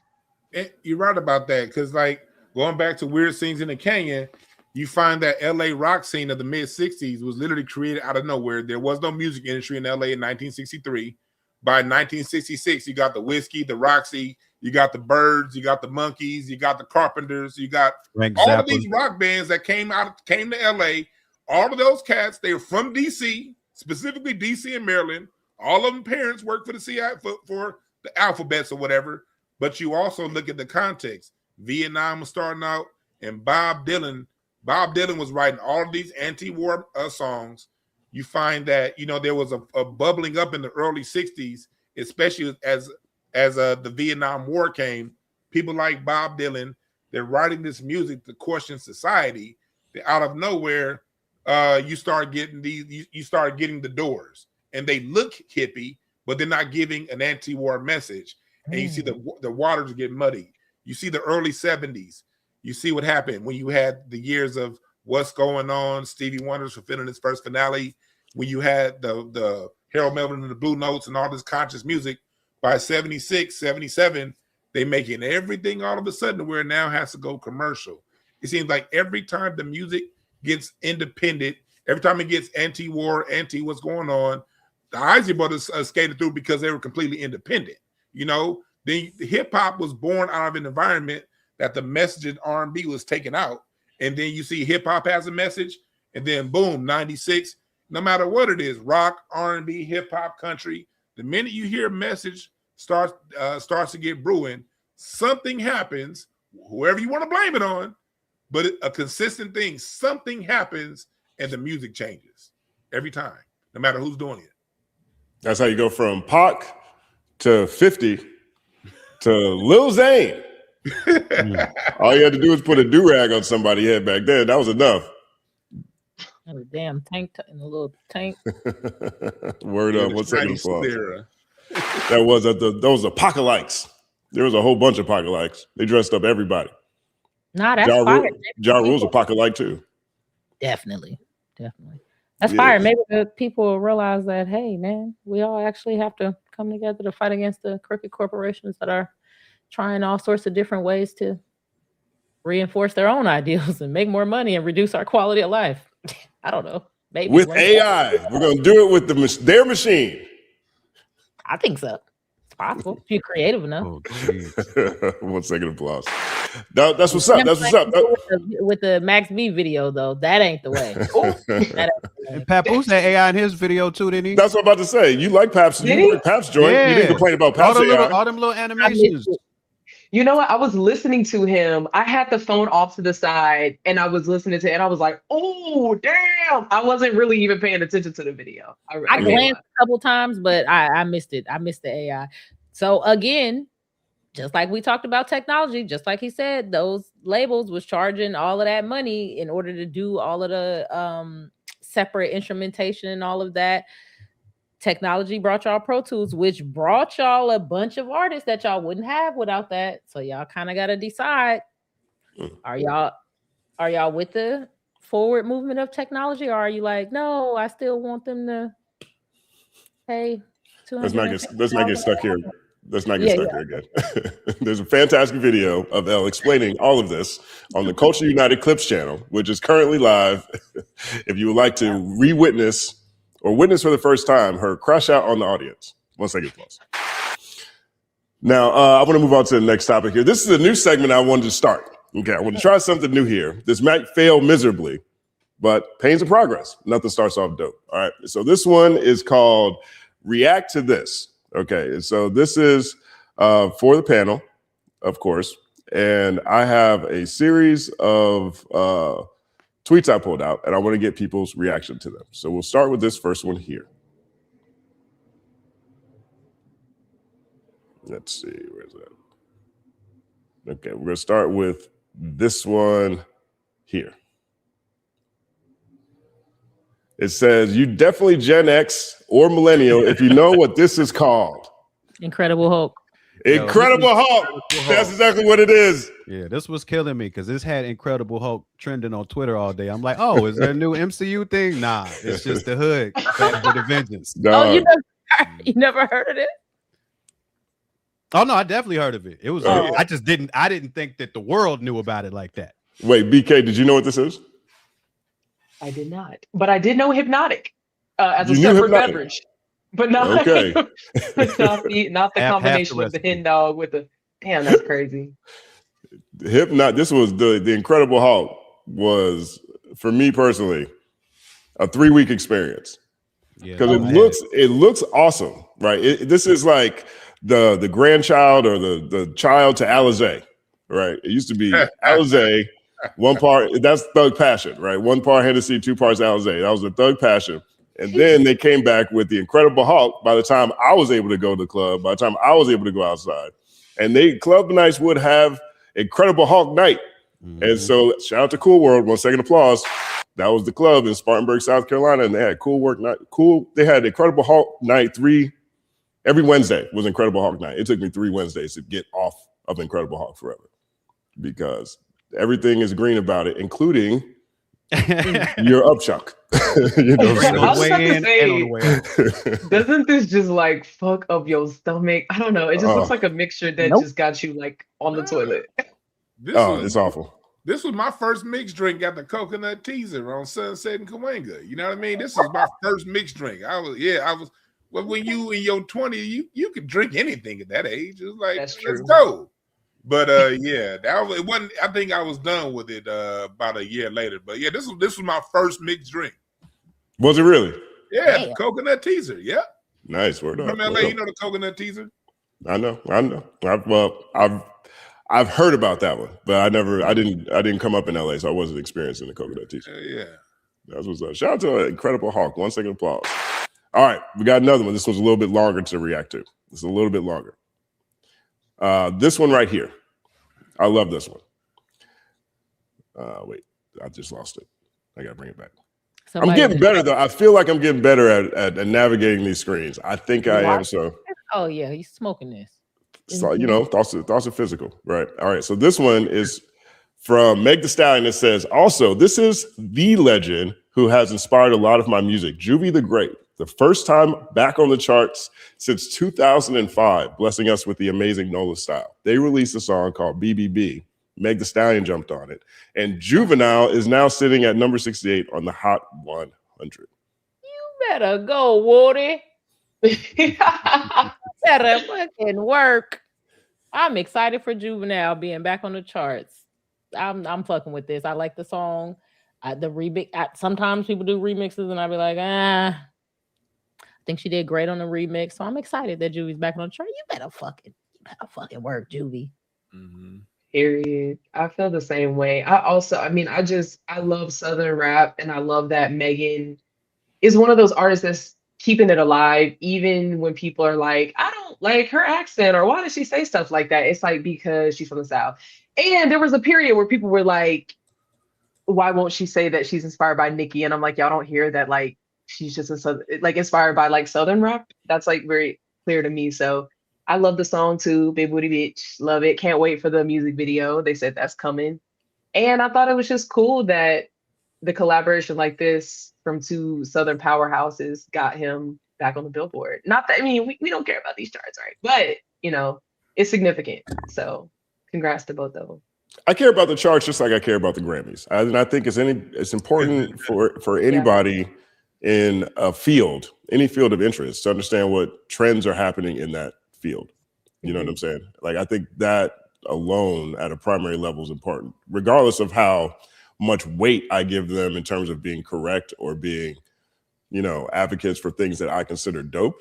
You're right about that, because like going back to Weird Scenes in the Canyon, you find that LA rock scene of the mid 60s was literally created out of nowhere. There was no music industry in LA in 1963. By 1966, you got the Whiskey, the Roxy, you got the Birds, you got the Monkees, you got the Carpenters, you got all of these rock bands that came to LA. All of those cats, they were from DC, specifically DC and Maryland. All of them parents worked for the CIA for the alphabets or whatever. But you also look at the context. Vietnam was starting out, and Bob Dylan was writing all of these anti-war songs. You find that, you know, there was a bubbling up in the early 60s, especially as the Vietnam War came. People like Bob Dylan, they're writing this music to question society. Out of nowhere, you start getting the Doors, and they look hippie, but they're not giving an anti-war message. And you see the waters get muddy. You see the early 70s. You see what happened when you had the years of What's Going On, Stevie Wonder's fulfilling his first finale, when you had the Harold Melvin and the Blue Notes and all this conscious music. By 76, 77, they making everything all of a sudden where it now has to go commercial. It seems like every time the music gets independent, every time it gets anti-war, anti-what's going on, the Isley Brothers skated through because they were completely independent. You know, the hip-hop was born out of an environment that the message in R&B was taken out. And then you see hip-hop has a message, and then boom, 96, no matter what it is, rock, R&B, hip-hop, country, the minute you hear a message starts to get brewing, something happens, whoever you want to blame it on, but a consistent thing, something happens and the music changes every time, no matter who's doing it. That's how you go from Pac to 50 to Lil Zane. All you had to do was put a do-rag on somebody's head back then. That was enough. And a damn tank in a little tank. Word up. What's that for? That was those apocalypse. There was a whole bunch of apocalypse. They dressed up everybody. Nah, that's fire. Ja Rule's apocalypse too. Definitely. That's fire. Maybe the people will realize that, hey, man, we all actually have to come together to fight against the crooked corporations that are trying all sorts of different ways to reinforce their own ideals and make more money and reduce our quality of life. I don't know. Maybe with AI. We're going to do it with their machine. I think so. It's possible if you're creative enough. Oh, geez. 1 second applause. That's what's up. That's what's up. With the Max B video, though, that ain't the way. And Papoose had AI in his video too, didn't he? That's what I'm about to say. You like Pap's? You like Pap's joint? Yeah. You didn't complain about Pap's AI. All them little animations. You know what? I was listening to him. I had the phone off to the side and I was listening to it and I was like, oh, damn. I wasn't really even paying attention to the video. I glanced a couple times, but I missed it. I missed the AI. So again, just like we talked about technology, just like he said, those labels was charging all of that money in order to do all of the separate instrumentation and all of that. Technology brought y'all Pro Tools, which brought y'all a bunch of artists that y'all wouldn't have without that. So y'all kind of got to decide: are y'all with the forward movement of technology, or are you like, no, I still want them to pay $200? Let's not get stuck here. Let's not get stuck here again. There's a fantastic video of Elle explaining all of this on the Culture United Clips channel, which is currently live. If you would like to re-witness or witness for the first time her crash out on the audience. 1 second, please. Now, I want to move on to the next topic here. This is a new segment I wanted to start. Okay, I want to try something new here. This might fail miserably, but pains of progress. Nothing starts off dope. All right, so this one is called React to This. Okay, so this is for the panel, of course, and I have a series of tweets I pulled out, and I want to get people's reaction to them. So we'll start with this first one here. Let's see, where's that? Okay, we're going to start with this one here. It says, you definitely Gen X or millennial if you know what this is called. Incredible Hulk. Incredible Hulk. That's exactly what it is. Yeah, this was killing me because this had Incredible Hulk trending on Twitter all day. I'm like, oh, is there a new MCU thing? Nah, it's just the hood back with a vengeance. Oh, you never heard of it? Oh no, I definitely heard of it. It was I didn't think that the world knew about it like that. Wait, BK, did you know what this is? I did not, but I did know Hypnotic as a separate beverage. But not, okay. not the combination of the hen dog with the damn, that's crazy. This was the Incredible Hulk was, for me personally, a 3-week experience. Because it looks awesome, right? This is like the grandchild or the child to Alizé, right? It used to be Alizé, one part, that's Thug Passion, right? 1 part Hennessy, 2 parts Alizé. That was the Thug Passion. And then they came back with the Incredible Hulk by the time I was able to go to the club, by the time I was able to go outside. And club nights would have Incredible Hulk night. Mm-hmm. And so shout out to Cool World, 1 second applause. That was the club in Spartanburg, South Carolina. And they had they had Incredible Hulk night every Wednesday was Incredible Hulk night. It took me 3 Wednesdays to get off of Incredible Hulk forever because everything is green about it, including your upchuck. You know, I was about to say, doesn't this just like fuck up your stomach? I don't know. It just looks like a mixture that just got you like on the toilet. It's awful. This was my first mixed drink at the Coconut Teaser on Sunset and Cahuenga. You know what I mean? This is my first mixed drink. Well, when you in your 20s, you could drink anything at that age. It was like, let's go. But it wasn't. I think I was done with it about a year later. But yeah, this was my first mixed drink. Was it really? Yeah, the Coconut Teaser. Yeah. Nice. Word up. From LA, you know the Coconut Teaser? I know. I've heard about that one, but I didn't come up in LA, so I wasn't experiencing the Coconut Teaser. Yeah. That's what's up. Shout out to Incredible Hulk. 1 second applause. All right, we got another one. This one's a little bit longer to react to. It's a little bit longer. This one right here. I love this one. Wait, I just lost it. I gotta bring it back. I'm getting better though. I feel like I'm getting better at navigating these screens. I think I am. So. Oh yeah, he's smoking this. So, thoughts are physical, right? All right. So this one is from Meg Thee Stallion. It says, also, this is the legend who has inspired a lot of my music, Juvie the Great. The first time back on the charts since 2005, blessing us with the amazing NOLA style. They released a song called BBB Meg Thee Stallion jumped on it. And Juvenile is now sitting at number 68 on the Hot 100. You better go, Woody. Better fucking work. I'm excited for Juvenile being back on the charts. I'm fucking with this. I like the song. The remix. Sometimes people do remixes, and I be like, I think she did great on the remix. So I'm excited that Juvie's back on the chart. You better fucking work, Juvie. Mm-hmm. Period. I feel the same way. I love Southern rap, and I love that Megan is one of those artists that's keeping it alive, even when people are like, I don't like her accent, or why does she say stuff like that? It's like, because she's from the South. And there was a period where people were like, why won't she say that she's inspired by Nicki? And I'm like, y'all don't hear that, like, she's just inspired by like Southern rap. That's like very clear to me. So I love the song too, Big Booty Bitch. Love it. Can't wait for the music video. They said that's coming. And I thought it was just cool that the collaboration like this from two Southern powerhouses got him back on the Billboard. Not that, we don't care about these charts, right? But, it's significant. So congrats to both of them. I care about the charts just like I care about the Grammys. And I think it's important for anybody in a field, any field of interest, to understand what trends are happening in that field. You know what I'm saying? Like, I think that alone at a primary level is important, regardless of how much weight I give them in terms of being correct or being, advocates for things that I consider dope.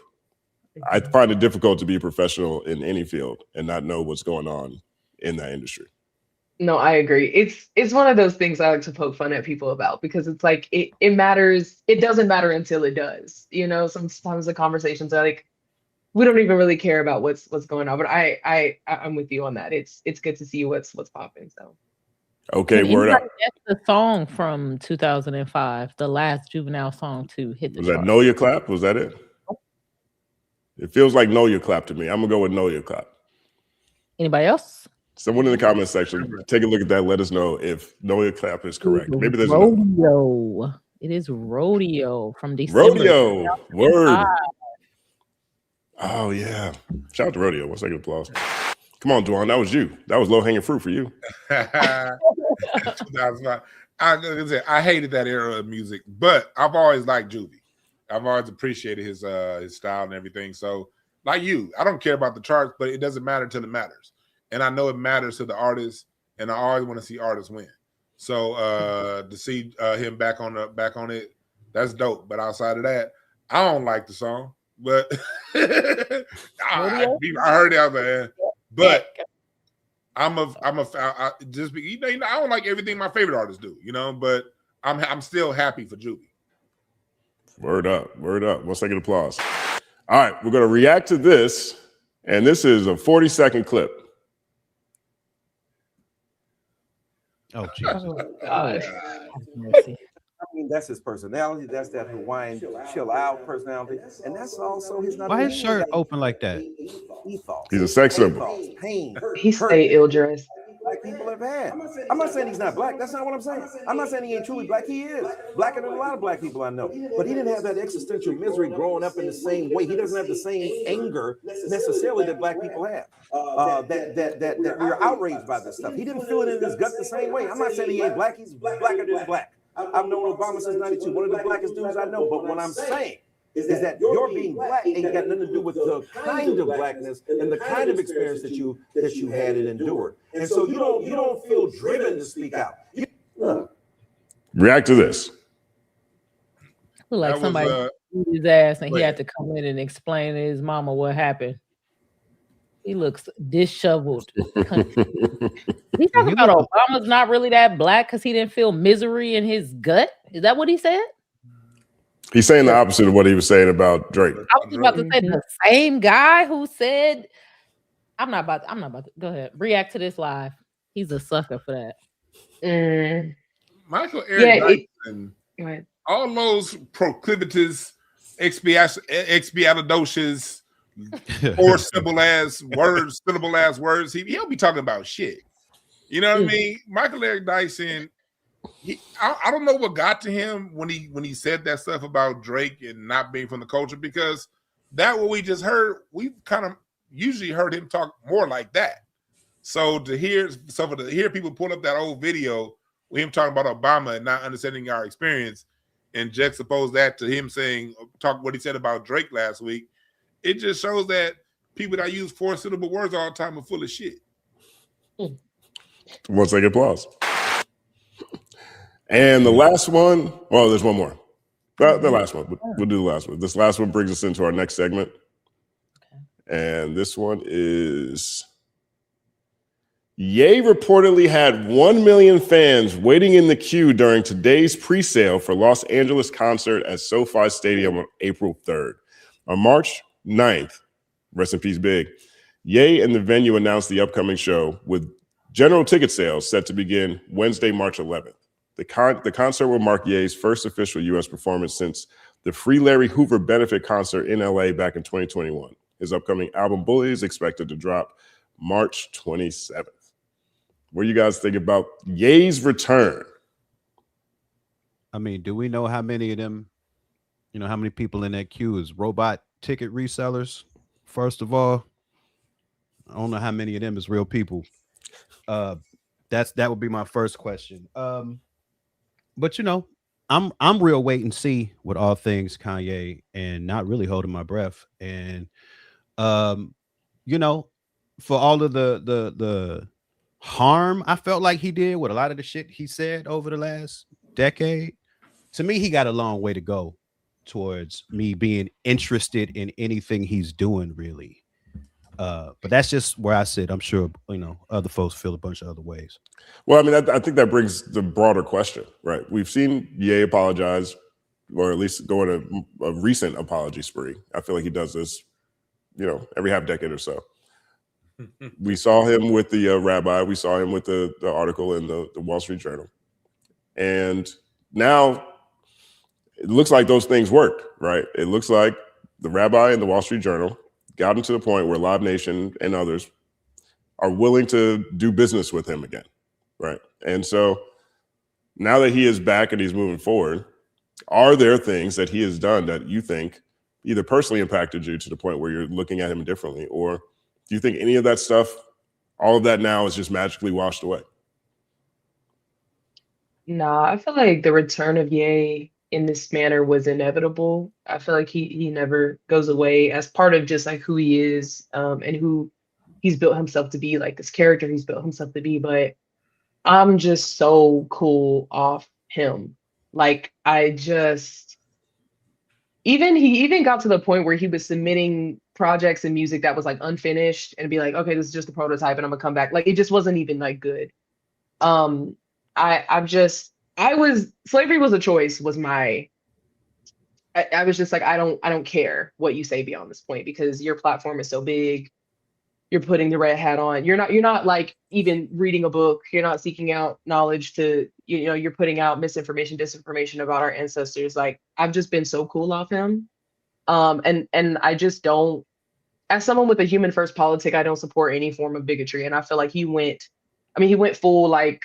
I find it difficult to be a professional in any field and not know what's going on in that industry. No, I agree. It's one of those things I like to poke fun at people about, because it's like it matters. It doesn't matter until it does. Sometimes the conversations are like, we don't even really care about what's going on. But I'm with you on that. It's good to see what's popping. So okay, word up. That's the song from 2005, the last Juvenile song to hit the Was chart. that Know Your Clap? Was that it? It feels like Know Your Clap to me. I'm gonna go with Know Your Clap. Anybody else? Someone in the comments section, take a look at that. Let us know if Know Your Clap is correct. Maybe there's Rodeo. It is Rodeo from December. Rodeo. Word. Oh yeah. Shout out to Rodeo. 1 second applause. Come on, Dwann. That was you. That was low hanging fruit for you. 2005. I hated that era of music, but I've always liked Juvie. I've always appreciated his style and everything. So, like you, I don't care about the charts, but it doesn't matter till it matters. And I know it matters to the artist, and I always want to see artists win. So to see him back on it, that's dope. But outside of that, I don't like the song. But I heard it out there. But I don't like everything my favorite artists do, but I'm still happy for Juvie. Word up. 1 second applause. All right, we're gonna react to this, and this is a 40-second clip. Oh, Jesus. Oh, God. That's his personality. That's that Hawaiian chill out personality, and that's also his. Why his shirt open like that? He's a sex symbol. Pain. He stay ill-dressed. Black people have had. I'm not saying he's not black. That's not what I'm saying. I'm not saying he ain't truly black. He is blacker than a lot of black people I know. But he didn't have that existential misery growing up in the same way. He doesn't have the same anger necessarily that black people have. That we're outraged by this stuff. He didn't feel it in his gut the same way. I'm not saying he ain't black. He's blacker than black. I've known Obama since '92. One of the blackest dudes I know. But what I'm saying is that your being black ain't got nothing to do with the kind of blackness and the kind of experience that you had and endured. And so you don't feel driven to speak out. React to this. Look like somebody beat his ass and he had to come in and explain to his mama what happened. He looks disheveled. He's talking about Obama's not really that black because he didn't feel misery in his gut. Is that what he said? He's saying the opposite of what he was saying about Drake. I was about to say the same guy who said, I'm not about to go ahead. React to this live. He's a sucker for that. Michael Eric Dyson, all those proclivities, expialidocious, or syllable ass words, he'll be talking about shit. You know what I mean? Michael Eric Dyson, I don't know what got to him when he said that stuff about Drake and not being from the culture, because that what we just heard, we've kind of usually heard him talk more like that. So to hear people pull up that old video with him talking about Obama and not understanding our experience, and juxtapose that to him saying what he said about Drake last week, it just shows that people that use four syllable words all the time are full of shit. 1 second applause. And the last one, well, there's one more. The last one. We'll do the last one. This last one brings us into our next segment. And this one is Ye reportedly had 1 million fans waiting in the queue during today's pre-sale for Los Angeles concert at SoFi Stadium on April 3rd. On March 9th, rest in peace, Big, Ye and the venue announced the upcoming show with general ticket sales set to begin Wednesday, March 11th. The concert will mark Ye's first official U.S. performance since the Free Larry Hoover benefit concert in L.A. back in 2021. His upcoming album, Bully, is expected to drop March 27th. What do you guys think about Ye's return? I mean, do we know how many of them, how many people in that queue is robot ticket resellers? First of all, I don't know how many of them is real people. That would be my first question. But I'm real wait and see with all things Kanye and not really holding my breath. And for all of the harm I felt like he did with a lot of the shit he said over the last decade, to me, he got a long way to go towards me being interested in anything he's doing, really. But that's just where I sit. I'm sure, other folks feel a bunch of other ways. Well, I mean, I think that brings the broader question, right? We've seen Ye apologize, or at least go on a recent apology spree. I feel like he does this, every half decade or so. We saw him with the rabbi. We saw him with the article in the Wall Street Journal. And now it looks like those things worked, right? It looks like the rabbi and the Wall Street Journal gotten to the point where Live Nation and others are willing to do business with him again, right? And so now that he is back and he's moving forward, are there things that he has done that you think either personally impacted you to the point where you're looking at him differently, or do you think any of that stuff, all of that now is just magically washed away? Nah, I feel like the return of Ye in this manner was inevitable. I feel like he never goes away as part of just like who he is, and who he's built himself to be, like this character he's built himself to be. But I'm just so cool off him. Like he even got to the point where he was submitting projects and music that was like unfinished and be like, okay, this is just a prototype and I'm gonna come back. Like it just wasn't even like good. Slavery was a choice was I was just like, I don't care what you say beyond this point, because your platform is so big. You're putting the red hat on. You're not like even reading a book. You're not seeking out knowledge to, you're putting out misinformation, disinformation about our ancestors. Like I've just been so cool off him. And I just don't, as someone with a human first politic, I don't support any form of bigotry. And I feel like he went full like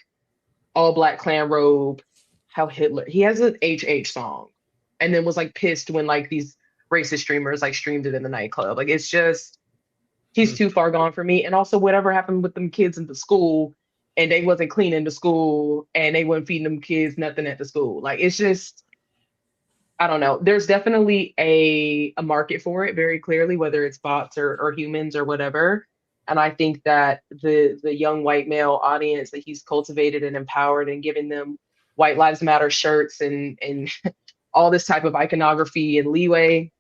all black clan robe, how Hitler, he has an HH song and then was like pissed when like these racist streamers like streamed it in the nightclub. Like it's just, he's too far gone for me. And also whatever happened with them kids in the school and they wasn't cleaning the school and they weren't feeding them kids nothing at the school. Like it's just, I don't know. There's definitely a market for it very clearly, whether it's bots or humans or whatever. And I think that the young white male audience that he's cultivated and empowered and given them White Lives Matter shirts and all this type of iconography and leeway,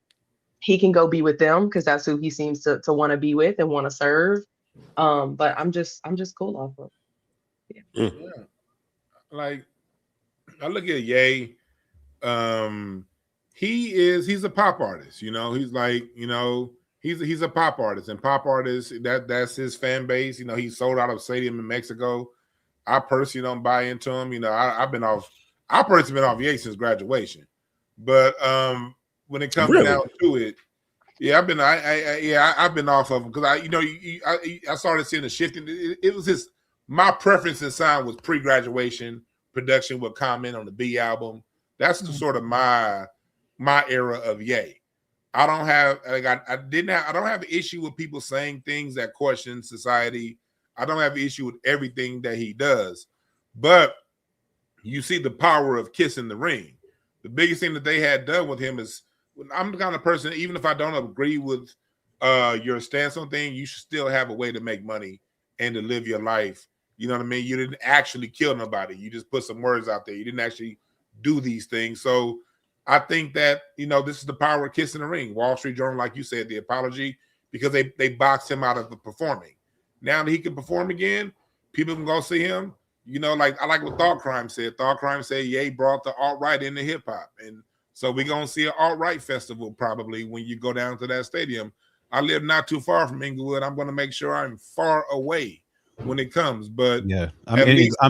he can go be with them because that's who he seems to want to be with and want to serve. But I'm just cool off of it. Yeah. Like I look at Ye, he's a pop artist, he's like, he's a pop artist, and pop artists, that's his fan base. He sold out of stadium in Mexico. I personally don't buy into him. I personally been off Ye since graduation. But when it comes down to it, yeah, I've been off of him because I started seeing a shift. It was my preference in sound was pre-graduation production with Comment on the B album. That's the sort of my era of Ye. I don't have an issue with people saying things that question society I don't have an issue with everything that he does, but you see the power of kissing the ring. The biggest thing that they had done with him is, I'm the kind of person, even if I don't agree with your stance on things, you should still have a way to make money and to live your life. You know what I mean? You didn't actually kill nobody. You just put some words out there. You didn't actually do these things. So I think that, this is the power of kissing the ring. Wall Street Journal, like you said, the apology, because they boxed him out of the performing. Now that he can perform again, people can go see him. Like I like what Thought Crime said. Thought Crime said, Ye brought the alt-right into hip-hop. And so we're going to see an alt-right festival probably when you go down to that stadium. I live not too far from Inglewood. I'm going to make sure I'm far away when it comes. But yeah, I'm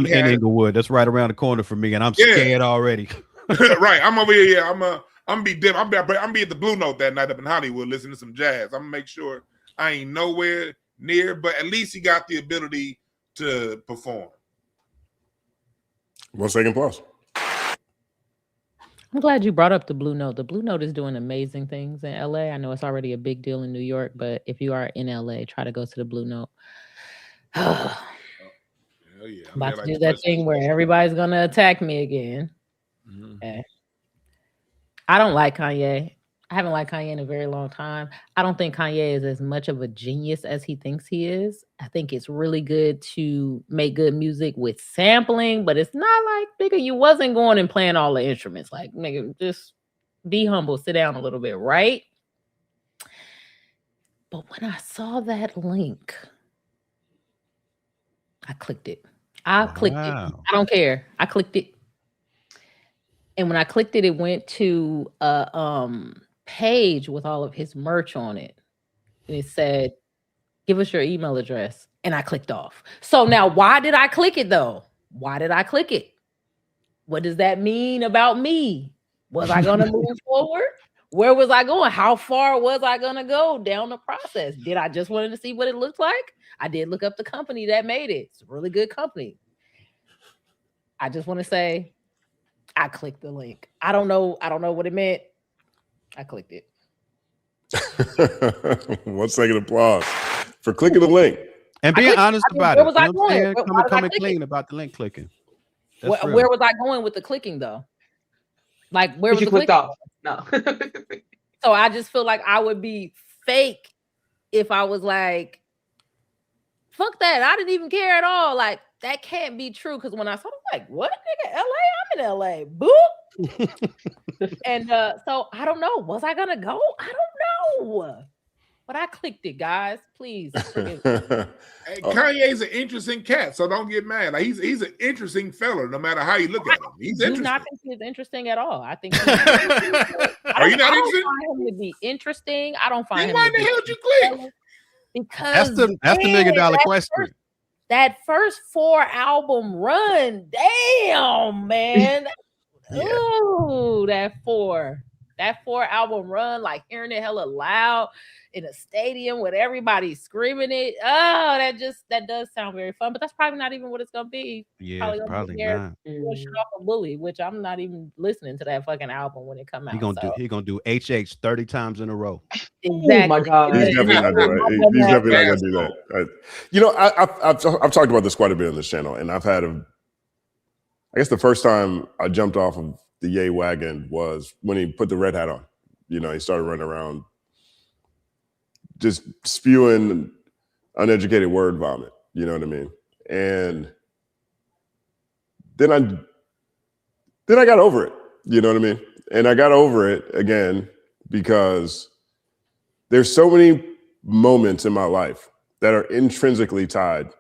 in Inglewood. That's right around the corner from me, and I'm scared already. Right. I'm over here. Yeah, I'm be dim. I'm be at the Blue Note that night up in Hollywood listening to some jazz. I'm gonna make sure I ain't nowhere near, but at least he got the ability to perform. 1 second pause. I'm glad you brought up the Blue Note. The Blue Note is doing amazing things in LA. I know it's already a big deal in New York, but if you are in LA, try to go to the Blue Note. Hell yeah. I'm about to do that thing where everybody's gonna attack me again. Okay. I don't like Kanye. I haven't liked Kanye in a very long time. I don't think Kanye is as much of a genius as he thinks he is. I think it's really good to make good music with sampling, but it's not like, nigga, you wasn't going and playing all the instruments. Like, nigga, just be humble, sit down a little bit, right? But when I saw that link, I clicked it. I clicked it. I don't care. I clicked it. And when I clicked it, it went to a page with all of his merch on it. And it said, give us your email address. And I clicked off. So now why did I click it though? Why did I click it? What does that mean about me? Was I going to move forward? Where was I going? How far was I going to go down the process? Did I just wanted to see what it looked like? I did look up the company that made it. It's a really good company. I just want to say, I clicked the link. I don't know what it meant. I clicked it. 1 second applause for clicking the link. And being honest about it. Where was I going? Coming clean about the link clicking. Where was I going with the clicking though? Like where was you clicked off? No. So I just feel like I would be fake if I was like, fuck that. I didn't even care at all. Like that can't be true. Because when I saw it, I'm like, what nigga? LA? I'm in LA. Boop. And so I don't know. Was I gonna go? I don't know. But I clicked it, guys. Please. Hey, Kanye's an interesting cat, so don't get mad. Like he's an interesting fella, no matter how you look at him. He's interesting. I think he's interesting at all. I think. Are you not interested? I don't find him to be interesting. I don't find him. Why the hell did you click? Because that's the $1 million question. That first 4 album run, damn man. Yeah. Ooh, that 4 album run, like hearing it hella loud in a stadium with everybody screaming it. Oh, that does sound very fun, but that's probably not even what it's gonna be. Yeah, probably not. Shut off a bully, which I'm not even listening to that fucking album when it come out. He gonna do HH 30 times in a row. Exactly. Oh my God. He's definitely not doing it. He's definitely not gonna do that. I've talked about this quite a bit on this channel, and I've had I guess the first time I jumped off of the Ye wagon was when he put the red hat on. He started running around just spewing uneducated word vomit. You know what I mean? And then I got over it. You know what I mean? And I got over it again because there's so many moments in my life that are intrinsically tied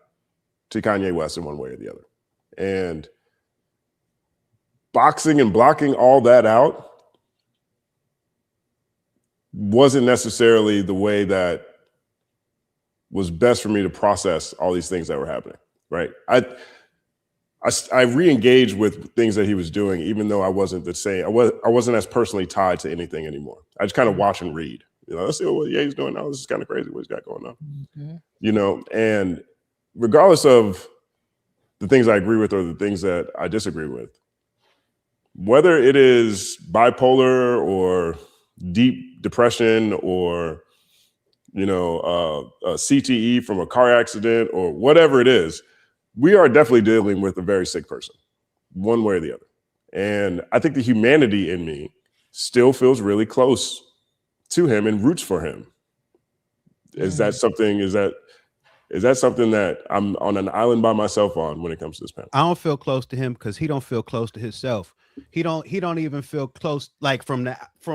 to Kanye West in one way or the other. And boxing and blocking all that out wasn't necessarily the way that was best for me to process all these things that were happening, right? I re-engaged with things that he was doing, even though I wasn't the same. I wasn't as personally tied to anything anymore. I just kind of watch and read. Let's see what Ye's doing now. This is kind of crazy what he's got going on. Mm-hmm. And regardless of the things I agree with or the things that I disagree with, whether it is bipolar or deep depression or CTE from a car accident or whatever it is, we are definitely dealing with a very sick person, one way or the other. And I think the humanity in me still feels really close to him and roots for him. Is that something that I'm on an island by myself on when it comes to this panel? I don't feel close to him because he don't feel close to himself. He don't even feel close, like from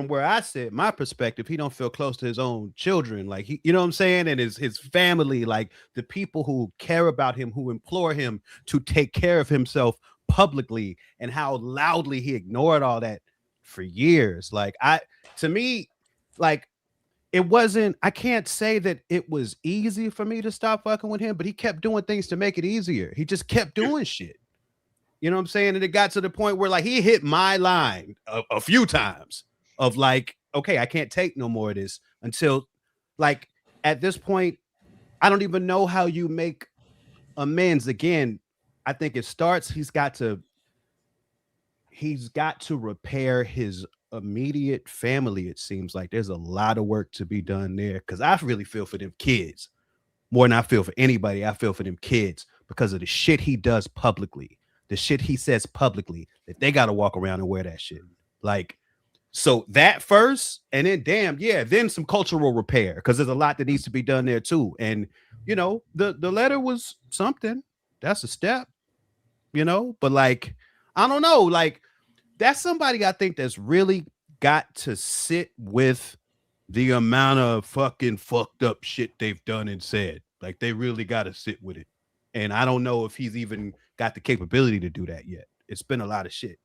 where I sit, my perspective, he don't feel close to his own children. Like you know what I'm saying? And his family, like the people who care about him, who implore him to take care of himself publicly, and how loudly he ignored all that for years. Like to me, like it wasn't, I can't say that it was easy for me to stop fucking with him, but he kept doing things to make it easier. He just kept doing shit. You know what I'm saying? And it got to the point where like he hit my line a few times of like, okay, I can't take no more of this, until like at this point, I don't even know how you make amends. Again, I think it starts, he's got to repair his immediate family. It seems like there's a lot of work to be done there, because I really feel for them kids more than I feel for anybody. I feel for them kids because of the shit he does publicly, the shit he says publicly, that they got to walk around and wear that shit. Like, so that first, and then then some cultural repair, because there's a lot that needs to be done there too. And the letter was something, that's a step, but like, I don't know, like that's somebody I think that's really got to sit with the amount of fucking fucked up shit they've done and said. Like they really got to sit with it. And I don't know if he's even got the capability to do that yet. It's been a lot of shit.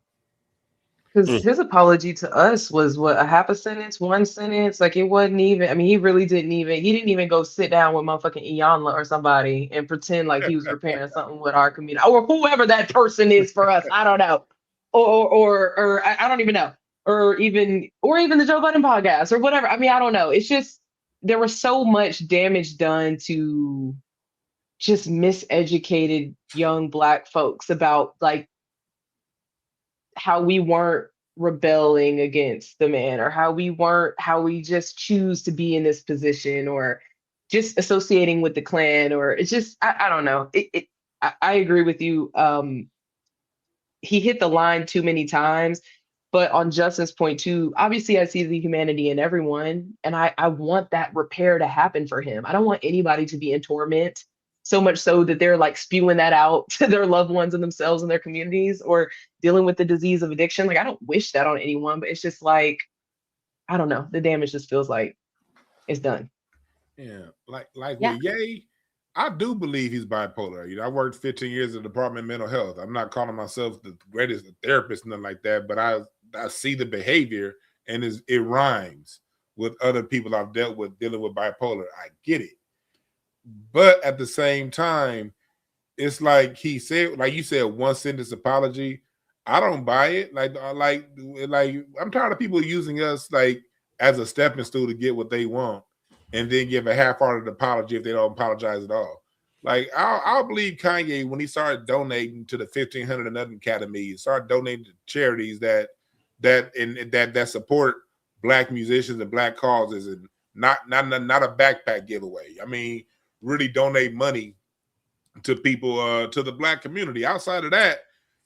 Because his apology to us was what, a half a sentence, one sentence? Like it wasn't even, I mean, he didn't even go sit down with motherfucking Iyanla or somebody and pretend like he was repairing something with our community or whoever that person is for us. I don't know. Or I don't even know. Or even the Joe Budden podcast or whatever. I mean, I don't know. It's just, there was so much damage done to just miseducated young Black folks about like how we weren't rebelling against the man, or how we just choose to be in this position, or just associating with the Klan, or it's just, I don't know. I agree with you. He hit the line too many times, but on Justin's point too, obviously I see the humanity in everyone, and I want that repair to happen for him. I don't want anybody to be in torment, so much so that they're like spewing that out to their loved ones and themselves and their communities, or dealing with the disease of addiction. Like I don't wish that on anyone, but it's just like, I don't know, the damage just feels like it's done. Yeah, like with Ye, I do believe he's bipolar. I worked 15 years in the Department of Mental Health. I'm not calling myself the greatest therapist, nothing like that, but I see the behavior, and it rhymes with other people I've dealt with dealing with bipolar. I get it. But at the same time, it's like he said, like you said, one sentence apology. I don't buy it. Like I'm tired of people using us like as a stepping stool to get what they want, and then give a half-hearted apology if they don't apologize at all. Like I'll believe Kanye when he started donating to the 1500 and Nothing Academy, started donating to charities that support Black musicians and Black causes, and not a backpack giveaway. I mean, really donate money to people, to the Black community. Outside of that,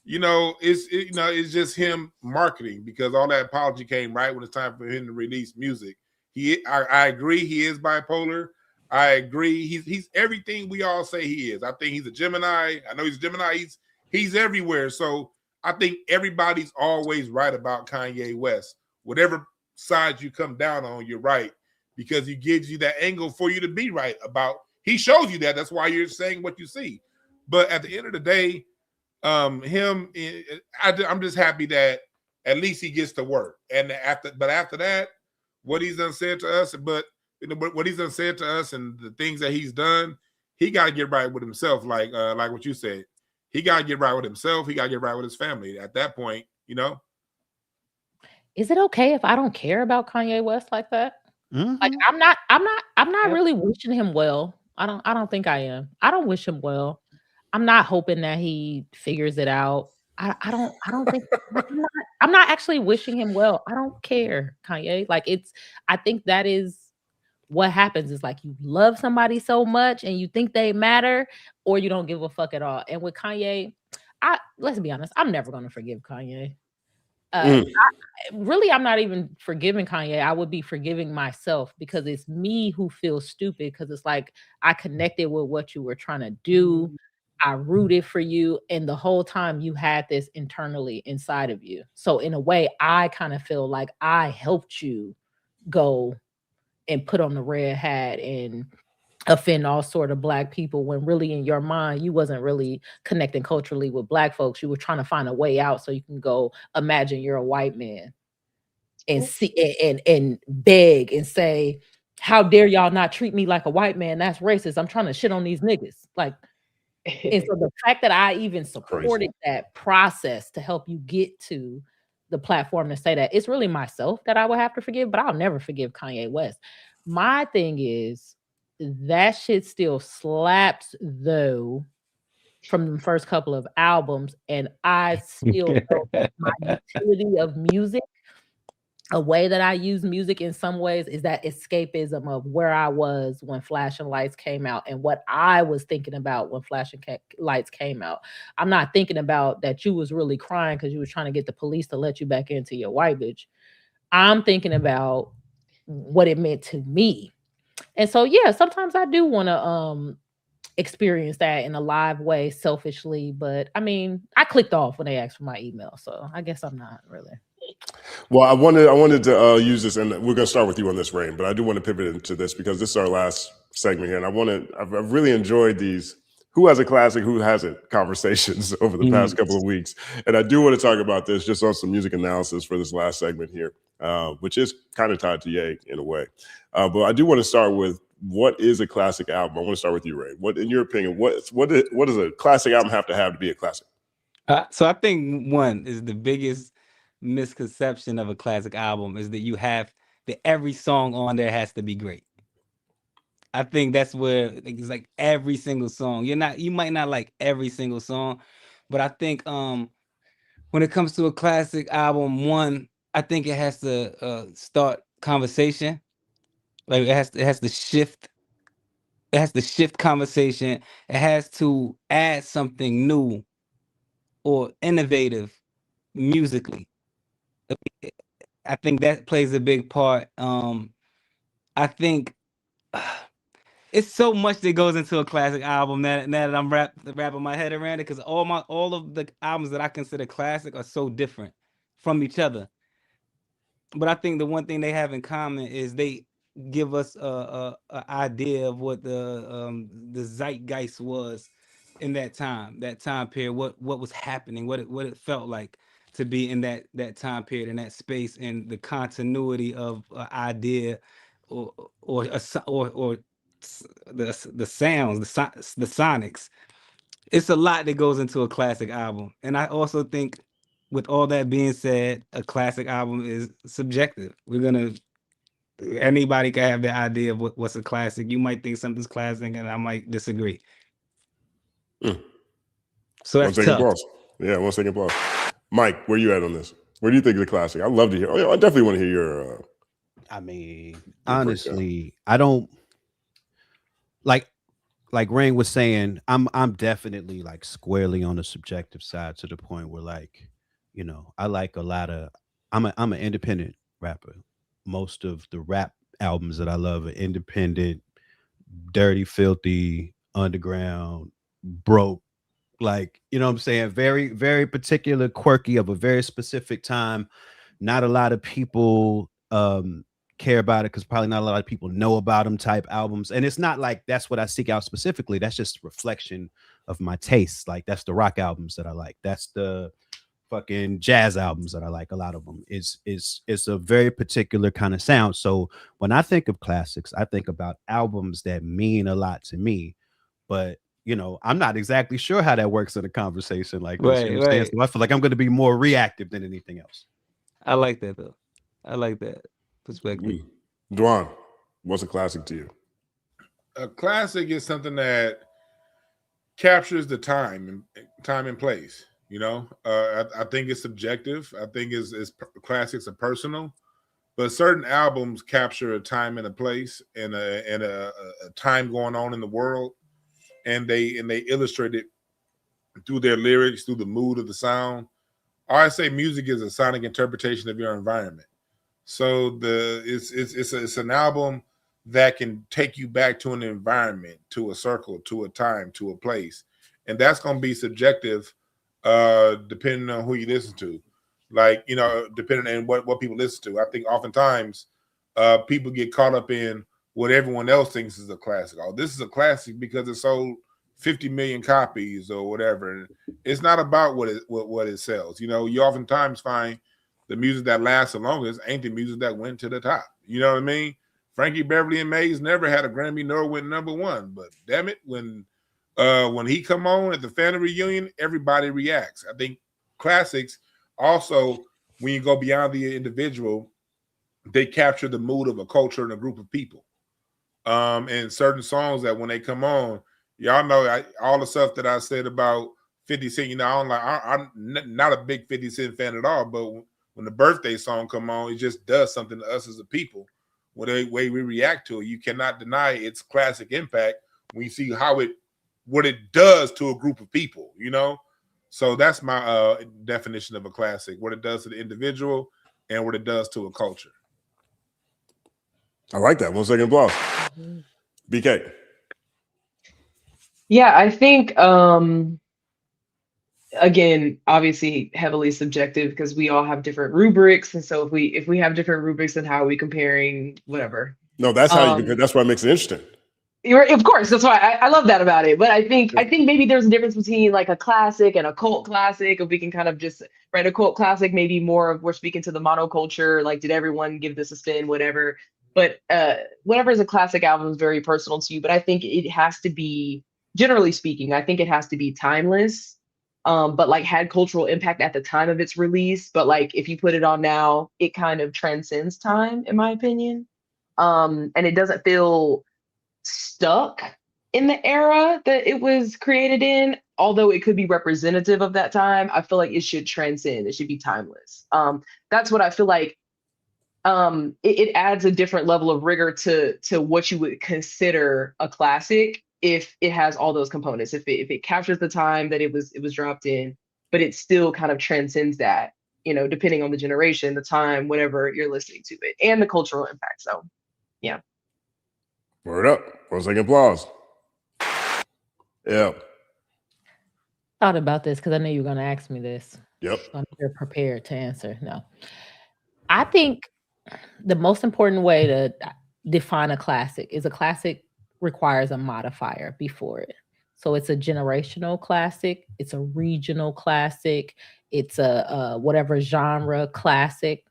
it's just him marketing, because all that apology came right when it's time for him to release music. I agree he is bipolar. I agree he's everything we all say he is. I think he's a Gemini. I know he's a Gemini. He's everywhere. So I think everybody's always right about Kanye West. Whatever side you come down on, you're right, because he gives you that angle for you to be right about. He shows you that. That's why you're saying what you see. But at the end of the day, I'm just happy that at least he gets to work. And after that, what he's done said to us, and the things that he's done, he got to get right with himself. Like what you said, he got to get right with himself. He got to get right with his family. At that point, Is it okay if I don't care about Kanye West like that? Mm-hmm. Like I'm not really wishing him well. I don't think I am. I don't wish him well. I'm not hoping that he figures it out. I don't think I'm not actually wishing him well. I don't care, Kanye. Like I think that is what happens is like you love somebody so much and you think they matter, or you don't give a fuck at all. And with Kanye, let's be honest, I'm never gonna forgive Kanye. Really, I'm not even forgiving Kanye. I would be forgiving myself because it's me who feels stupid because it's like I connected with what you were trying to do. I rooted for you, and the whole time you had this internally inside of you. So in a way, I kind of feel like I helped you go and put on the red hat and offend all sort of black people when really in your mind you wasn't really connecting culturally with black folks. You were trying to find a way out so you can go imagine you're a white man and see and beg and say, how dare y'all not treat me like a white man? That's racist. I'm trying to shit on these niggas. Like, and so the fact that I even supported that process to help you get to the platform to say that, it's really myself that I would have to forgive, but I'll never forgive Kanye West. My thing is that shit still slaps though from the first couple of albums, and I still know that my utility of music, a way that I use music in some ways, is that escapism of where I was when Flashing Lights came out and what I was thinking about when Flashing Lights came out. I'm not thinking about that you was really crying because you was trying to get the police to let you back into your white bitch. I'm thinking about what it meant to me. And so, yeah, sometimes I do want to experience that in a live way selfishly. But I mean, I clicked off when they asked for my email. So I guess I'm not really. Well, I wanted to use this, and we're going to start with you on this, Rain, but I do want to pivot into this because this is our last segment here, and I've really enjoyed these who has a classic, who hasn't conversations over the past couple of weeks, and I do want to talk about this just on some music analysis for this last segment here, which is kind of tied to Ye in a way, but I do want to start with what is a classic album. I want to start with you, Rain. What, in your opinion, what does a classic album have to be a classic? So I think one is the biggest misconception of a classic album is that that every song on there has to be great. I think that's where it's like every single song. You might not like every single song, but I think when it comes to a classic album, one, I think it has to start conversation. Like it has to shift. It has to shift conversation. It has to add something new or innovative musically. I think that plays a big part. I think it's so much that goes into a classic album now that I'm wrapping my head around it, because all of the albums that I consider classic are so different from each other. But I think the one thing they have in common is they give us a idea of what the zeitgeist was in that time period, what was happening, what it felt like to be in that time period, in that space, and the continuity of an idea or the sounds, the sonics. It's a lot that goes into a classic album. And I also think, with all that being said, a classic album is subjective. Anybody can have their idea of what's a classic. You might think something's classic and I might disagree. So that's One second tough. pause. Yeah, 1 second pause. Mike, where you at on this? Where do you think of the classic? I'd love to hear. Oh, yeah, I definitely want to hear your. I mean, honestly, I don't like Rain was saying. I'm definitely like squarely on the subjective side, to the point where, like, you know, I like a lot of. I'm an independent rapper. Most of the rap albums that I love are independent, dirty, filthy, underground, broke. Like, you know what I'm saying? Very, very particular, quirky, of a very specific time. Not a lot of people care about it because probably not a lot of people know about them type albums. And it's not like that's what I seek out specifically. That's just a reflection of my tastes. Like, that's the rock albums that I like. That's the fucking jazz albums that I like. A lot of them. It's a very particular kind of sound. So when I think of classics, I think about albums that mean a lot to me. But you know, I'm not exactly sure how that works in a conversation like this. You know what I'm saying? So I feel like I'm going to be more reactive than anything else. I like that though. I like that perspective. Dwann, what's a classic to you? A classic is something that captures the time and place. You know, I think it's subjective. I think classics are personal, but certain albums capture a time and a place and a time going on in the world, and they illustrate it through their lyrics, through the mood of the sound. I say music is a sonic interpretation of your environment. So it's an album that can take you back to an environment, to a circle, to a time, to a place, and that's going to be subjective, depending on who you listen to. Like, you know, depending on what people listen to. I think oftentimes people get caught up in what everyone else thinks is a classic. Oh, this is a classic because it sold 50 million copies or whatever. It's not about what it sells. You know, you oftentimes find the music that lasts the longest ain't the music that went to the top. You know what I mean? Frankie Beverly and Maze never had a Grammy nor went #1. But damn it, when he come on at the family reunion, everybody reacts. I think classics also, when you go beyond the individual, they capture the mood of a culture and a group of people. And certain songs that when they come on, y'all know all the stuff that I said about 50 Cent. You know, I'm not a big 50 Cent fan at all, but when the birthday song come on, it just does something to us as a people. When the way we react to it, you cannot deny its classic impact when you see what it does to a group of people. You know, so that's my definition of a classic: what it does to the individual and what it does to a culture. I like that. 1 second applause. BK. Yeah, I think again, obviously heavily subjective because we all have different rubrics, and so if we have different rubrics, then how are we comparing whatever? No, that's how you compare. That's what makes it interesting. Of course, that's why I love that about it. But I think maybe there's a difference between like a classic and a cult classic. If we can kind of just write a cult classic, maybe more of we're speaking to the monoculture. Like, did everyone give this a spin? Whatever. But whatever is a classic album is very personal to you. But I think it has to be, generally speaking, I think it has to be timeless. But like had cultural impact at the time of its release. But like if you put it on now, it kind of transcends time, in my opinion. And it doesn't feel stuck in the era that it was created in, although it could be representative of that time. I feel like it should transcend. It should be timeless. That's what I feel like. It adds a different level of rigor to what you would consider a classic if it has all those components. If it captures the time that it was dropped in, but it still kind of transcends that, you know, depending on the generation, the time, whatever you're listening to it, and the cultural impact. So, yeah. Word up. 1 second applause. Yeah. Thought about this because I knew you were going to ask me this. Yep. So I'm here prepared to answer. No. I think the most important way to define a classic is a classic requires a modifier before it. So it's a generational classic, it's a regional classic, it's a whatever genre classic.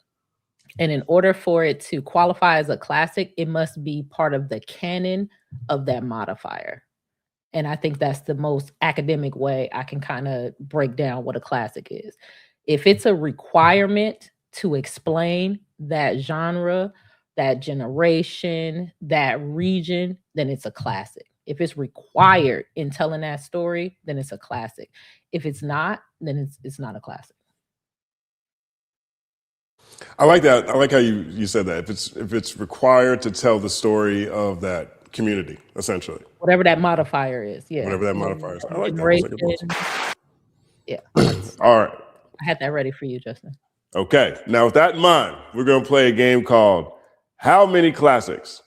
And in order for it to qualify as a classic, it must be part of the canon of that modifier. And I think that's the most academic way I can kind of break down what a classic is. If it's a requirement to explain that genre, that generation, that region, then it's a classic. If it's required in telling that story, then it's a classic. If it's not, then it's not a classic. I like that. I like how you said that. If it's required to tell the story of that community, essentially. Whatever that modifier is, yeah. Whatever that modifier is. I like Generation, that. Yeah. All right. I had that ready for you, Justin. Okay. Now, with that in mind, we're going to play a game called How Many Classics?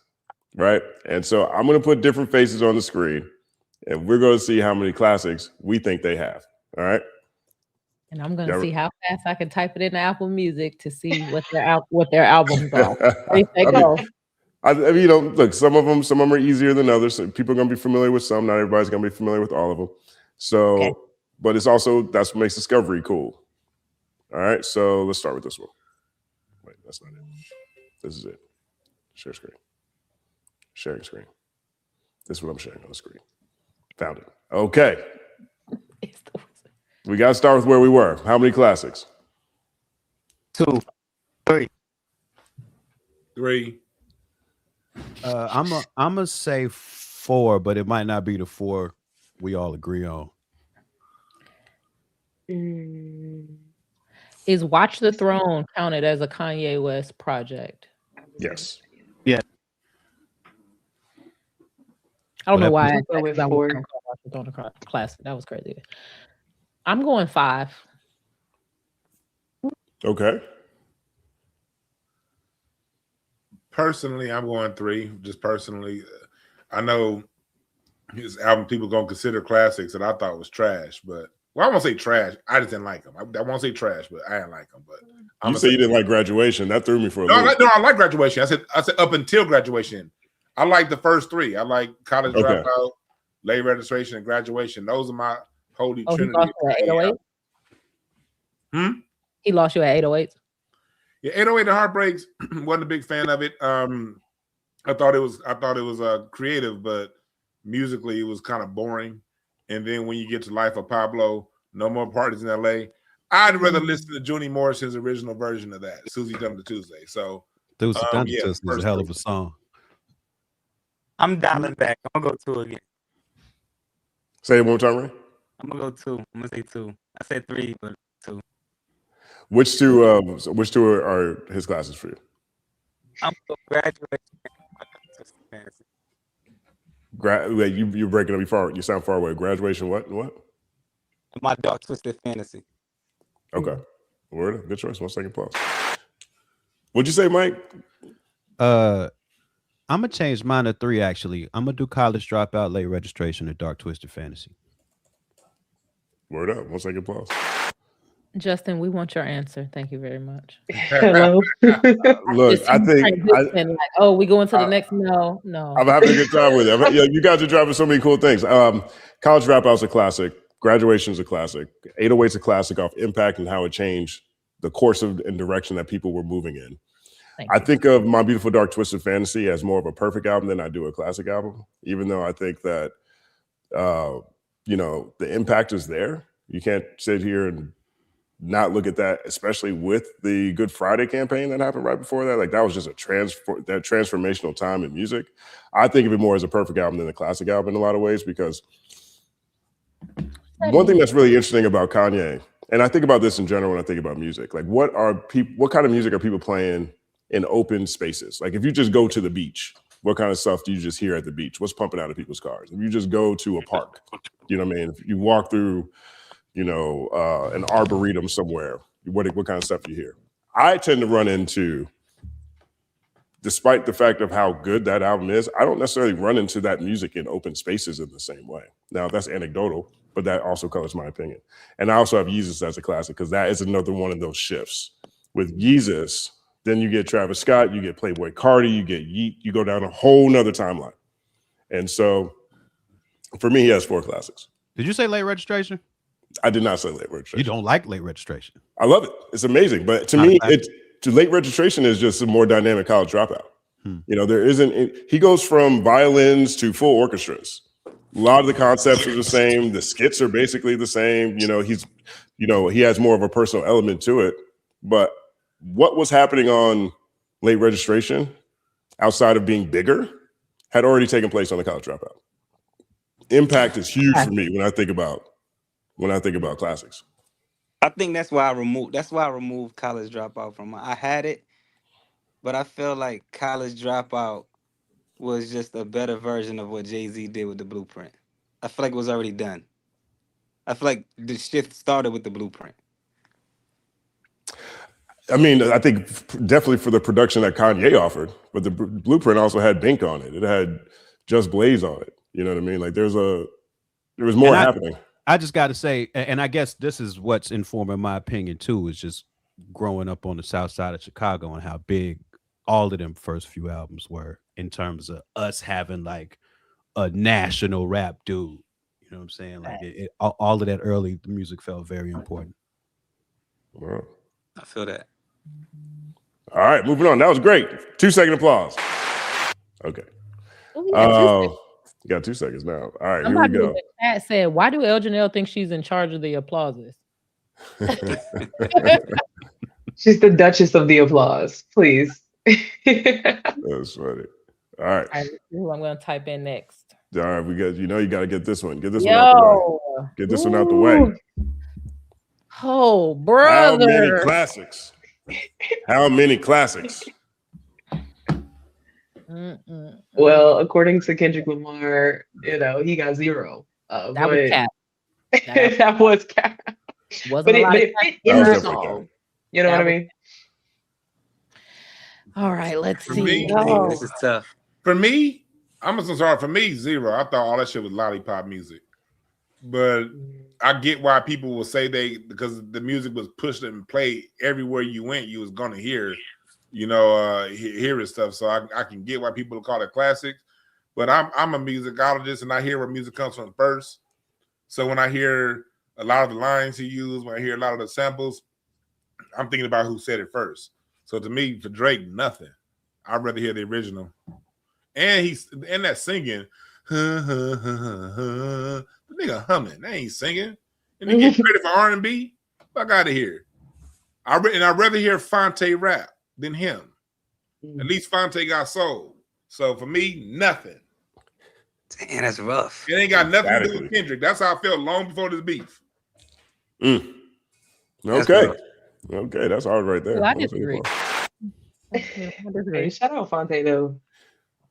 Right? And so I'm going to put different faces on the screen, and we're going to see how many classics we think they have. All right? And I'm going to see how fast I can type it into Apple Music to see what their albums are. I mean, you know, look, some of them are easier than others. So people are going to be familiar with some. Not everybody's going to be familiar with all of them. So, okay. But it's also, that's what makes discovery cool. All right, so let's start with this one. Wait, that's not it. This is it. Share screen. Sharing screen. This is what I'm sharing on the screen. Found it. Okay. We got to start with where we were. How many classics? 2, 3. 3. I'm gonna say 4, but it might not be the 4 we all agree on. Is Watch the Throne counted as a Kanye West project? Yes. Yeah. I don't know why. I'll go with 4. On a classic. That was crazy. I'm going 5. Okay. Personally, I'm going 3. Just personally, I know his album people gonna consider classics that I thought was trash, but well, I won't say trash. I just didn't like them. I won't say trash, but I didn't like them. But You say you didn't like Graduation. That threw me for a loop. No, I like Graduation. I said up until Graduation. I like the first 3. I like College Dropout, Late Registration, and Graduation. Those are my holy trinity. He lost you at 808? He lost you at 808? Yeah, 808 and Heartbreaks. Wasn't a big fan of it. I thought it was creative, but musically it was kind of boring. And then when you get to Life of Pablo, No More Parties in LA, I'd rather listen to Junie Morrison's original version of that, Susie Done the Tuesday. So Susie Done the Tuesday is a hell of a song. I'm dialing back. I'm gonna go 2 again. Say it one more time, Ray. I'm gonna go 2. I'm gonna say 2. I said 3, but 2. Which two are his classes for you? I'm gonna Graduation. Wait, you're breaking up. You sound far away. Graduation, what? My Dark Twisted Fantasy. Okay. Word. Good choice. 1 second pause. What'd you say, Mike? I'm gonna change mine to 3. Actually, I'm gonna do College Dropout, Late Registration, and Dark Twisted Fantasy. Word up. 1 second pause. Justin, we want your answer. Thank you very much. Hello. Look, I think we going to the next. No. I'm having a good time with it. You guys are driving so many cool things. College Dropout's a classic. Graduation's a classic. 808's a classic off impact and how it changed the course of and direction that people were moving in. I think of My Beautiful Dark Twisted Fantasy as more of a perfect album than I do a classic album, even though I think that, the impact is there. You can't sit here and not look at that, especially with the Good Friday campaign that happened right before that. Like that was just that transformational time in music. I think of it more as a perfect album than a classic album in a lot of ways, because one thing that's really interesting about Kanye, and I think about this in general when I think about music, like what kind of music are people playing in open spaces? Like if you just go to the beach, what kind of stuff do you just hear at the beach? What's pumping out of people's cars? If you just go to a park, you know what I mean? If you walk through, an arboretum somewhere, what kind of stuff do you hear? I tend to run into, despite the fact of how good that album is, I don't necessarily run into that music in open spaces in the same way. Now that's anecdotal, but that also colors my opinion. And I also have Yeezus as a classic, because that is another one of those shifts. With Yeezus, then you get Travis Scott, you get Playboy Cardi, you get Yeet, you go down a whole nother timeline. And so for me, he has 4 classics. Did you say Late Registration? I did not say Late Registration. You don't like Late Registration? I love it. It's amazing. But to me, Late Registration is just a more dynamic College Dropout. There isn't, he goes from violins to full orchestras. A lot of the concepts are the same. The skits are basically the same. He has more of a personal element to it. But what was happening on Late Registration, outside of being bigger, had already taken place on the College Dropout. Impact is huge for me when I think about classics. I think that's why I removed College Dropout from I had it, but I feel like College Dropout was just a better version of what Jay-Z did with the Blueprint. I feel like it was already done. I feel like the shift started with the Blueprint. I mean, I think definitely for the production that Kanye offered, but the Blueprint also had Bink on it. It had Just Blaze on it. You know what I mean? Like there was more happening. I just got to say, and I guess this is what's informing my opinion too, is just growing up on the south side of Chicago and how big all of them first few albums were in terms of us having like a national rap dude. You know what I'm saying? Like all of that early music felt very important. Wow. I feel that. All right, moving on. That was great. 2-second applause. Okay. You got 2 seconds now. All right, here we go. In the chat said, why do El Janelle think she's in charge of the applauses? She's the Duchess of the applause, please. That's funny. All right. All right, who I'm going to type in next. All right, we got, you got to get this one. Get this one out the way. Get this one out the way. Oh, brother. How many classics? How many classics? Well, according to Kendrick Lamar, he got 0. That was But cap. that was cap. Wasn't a lot But of it cap. fit in was the definitely song. You know what I mean? All right, let's For see. me, Oh, This is tough. For me, I'm so sorry. For me, 0. I thought all that shit was lollipop music, but I get why people will say because the music was pushed and played everywhere you went. You was gonna hear, hear his stuff. So I can get why people call it classic. But I'm a musicologist and I hear where music comes from first. So when I hear a lot of the lines he used, when I hear a lot of the samples, I'm thinking about who said it first. So to me, for Drake, nothing. I'd rather hear the original. And he's in that singing, the nigga humming. They ain't singing. And he get credit for R&B. Fuck out of here. I'd rather hear Hunte rap than him. At least Hunte got soul. So for me, nothing. Damn, that's rough. It ain't got nothing to do with Kendrick. That's how I felt long before this beef. Okay. Okay, that's hard right there. well, I disagree. Hey, shout out Fonte though.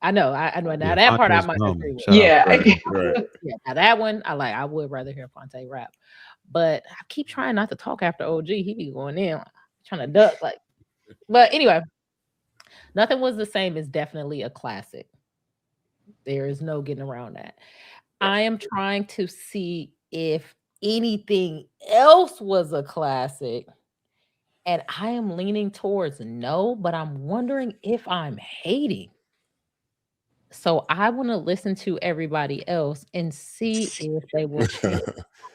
I know. I know. Now that part I might disagree with. Yeah. Right. Yeah. Now that one, I would rather hear Fonte rap, but I keep trying not to talk after OG. He be going in, trying to duck. But anyway, Nothing Was the Same is definitely a classic. There is no getting around that. I am trying to see if anything else was a classic. And I am leaning towards no, but I'm wondering if I'm hating. So I want to listen to everybody else and see if they will change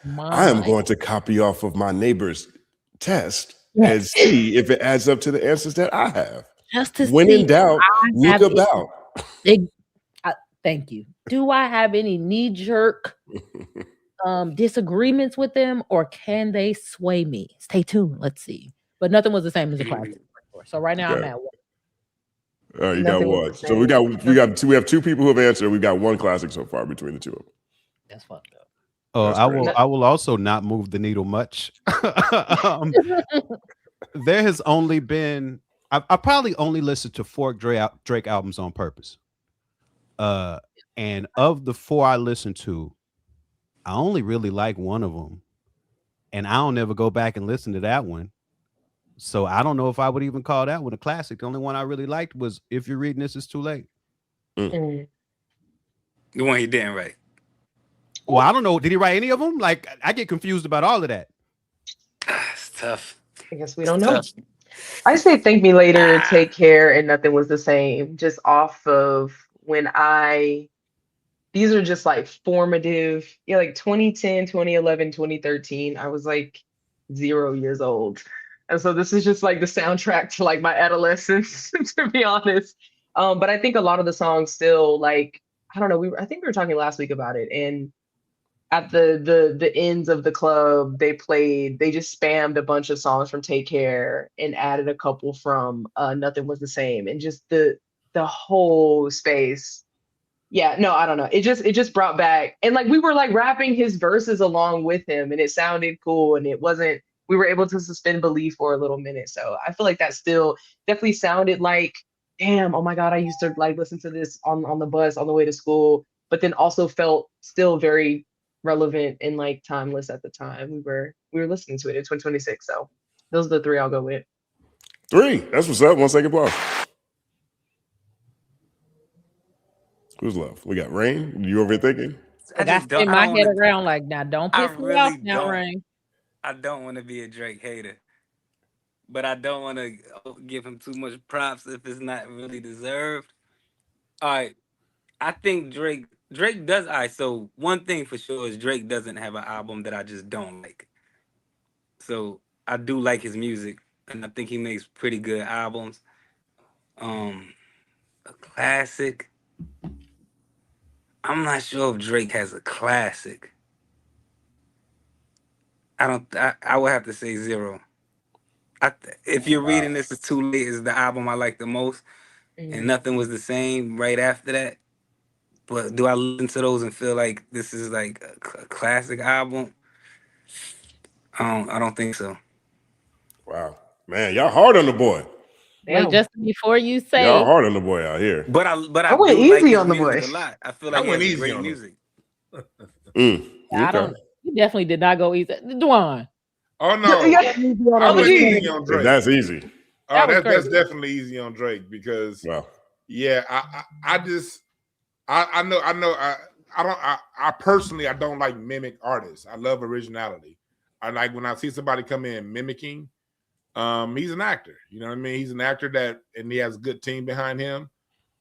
my I am mind. going to copy off of my neighbor's test and see if it adds up to the answers that I have. Just to When see in doubt, look about. Thank you. Do I have any knee-jerk disagreements with them, or can they sway me? Stay tuned. Let's see. But Nothing Was the Same as a classic. So right now I'm at 1. All right, you Nothing got Was one. the So we Same. got two. We have 2 people who have answered. We got 1 classic so far between the 2 of them. That's fucked up. I will also not move the needle much. There has only been I probably only listened to 4 Drake albums on purpose. And of the 4 I listened to, I only really like one of them, and I don't ever go back and listen to that one. So I don't know if I would even call that one a classic. The only one I really liked was If You're Reading This, It's Too Late. The one he didn't write. Well, I don't know. Did he write any of them? Like, I get confused about all of that. It's tough. I guess we don't know. I say Thank Me Later, Take Care, and Nothing Was the Same. Just off of these are just like formative, like 2010, 2011, 2013. I was like 0 years old. And so this is just like the soundtrack to like my adolescence, to be honest. But I think a lot of the songs still like, I don't know, I think we were talking last week about it. And at the ends of the club, they just spammed a bunch of songs from Take Care and added a couple from Nothing Was the Same. And just the whole space. Yeah, no, I don't know. It just brought back, and like we were like rapping his verses along with him, and it sounded cool, and we were able to suspend belief for a little minute. So I feel like that still definitely sounded like, damn, oh my God, I used to like listen to this on the bus on the way to school, but then also felt still very relevant and like timeless at the time. We were listening to it in 2026. So those are the 3 I'll go with. 3. That's what's up. 1 second applause. Who's left? We got Rain. You over here thinking? I got to spin my head around like, now don't piss me off now, Rain. I don't want to be a Drake hater, but I don't want to give him too much props if it's not really deserved. All right, I think Drake does. All right, so one thing for sure is Drake doesn't have an album that I just don't like. So I do like his music, and I think he makes pretty good albums. A classic. I'm not sure if Drake has a classic. I would have to say 0. If You're Reading This, Is Too Late is the album I like the most, and Nothing Was the Same right after that. But do I listen to those and feel like this is like a classic album? I don't think so. Wow, man, y'all hard on the boy. Wait, just before you say, y'all hard on the boy out here. But I I went do like easy his on the music boy. a lot. I feel I like he went has easy great on him. music. I don't. You definitely did not go easy, Dwann. Oh no, I went easy on Drake. That's easy. That's definitely easy on Drake because wow. Yeah, I personally I don't like mimic artists. I love originality. I like when I see somebody come in mimicking. He's an actor. You know what I mean? He's an actor and he has a good team behind him,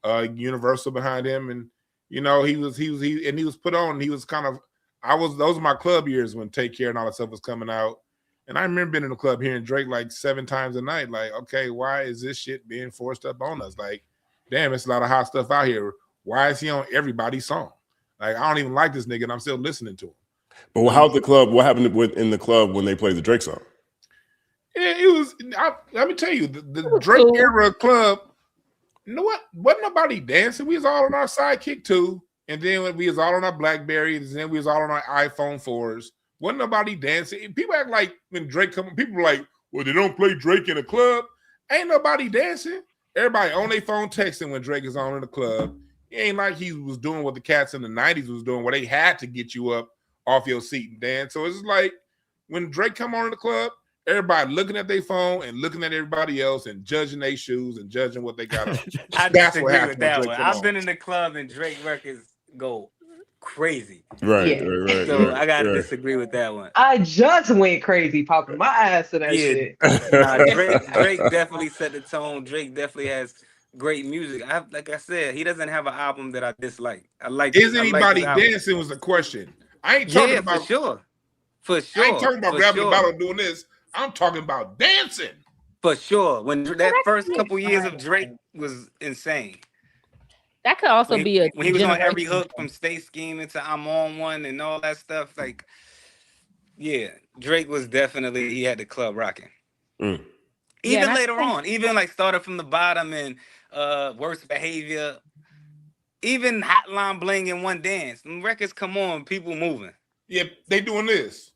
Universal behind him, and you know he was put on. He was kind of those are my club years when Take Care and all that stuff was coming out. And I remember being in the club hearing Drake like 7 times a night. Like, okay, why is this shit being forced up on us? Like, damn, it's a lot of hot stuff out here. Why is he on everybody's song? Like, I don't even like this nigga, and I'm still listening to him. But how's the club? What happened in the club when they played the Drake song? Yeah, it was. Let me tell you, the Drake era club. You know what? Wasn't nobody dancing. We was all on our Sidekick too, and then we was all on our Blackberries, and then we was all on our iPhone 4s. Wasn't nobody dancing. People act like when Drake come, people were like, well, they don't play Drake in a club. Ain't nobody dancing. Everybody on their phone texting when Drake is on in the club. It ain't like he was doing what the cats in the 90s was doing, where they had to get you up off your seat and dance. So it's like when Drake come on in the club, everybody looking at their phone and looking at everybody else and judging their shoes and judging what they got on. I That's what disagree happened with when that Drake one. come I've on. been in the club and Drake records go crazy. Right. So I gotta disagree with that one. I just went crazy popping my ass to that shit. Nah, Drake definitely set the tone. Drake definitely has great music. Like I said, he doesn't have an album that I dislike. Is anybody dancing was the question. I ain't talking about for sure. I ain't talking about rapping about or doing this. I'm talking about dancing. For sure. When that first couple years of Drake was insane. That could also be a when he was on every hook from Stay Scheming to I'm on One and all that stuff. Like, yeah, Drake was definitely, he had the club rocking. Even later on, even like started from the bottom and Worst Behavior, even Hotline Bling and One Dance. When records come on, people moving. Yeah, they doing this.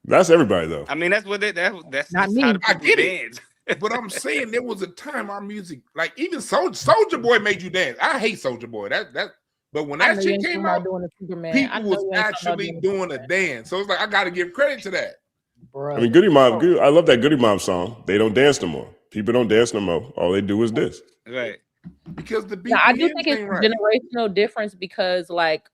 That's everybody though. I mean, that's what that's not me. how the I people get dance. it. But I'm saying there was a time our music, like even Soulja Boy made you dance. I hate Soulja Boy. But when that shit came out, people was actually doing a dance. So it's like I got to give credit to that. Bro. I mean, Goody Mob. I love that Goody Mob song. They don't dance no more. People don't dance no more. All they do is this. Right. Because the BPMs I do think it's a generational difference because, like,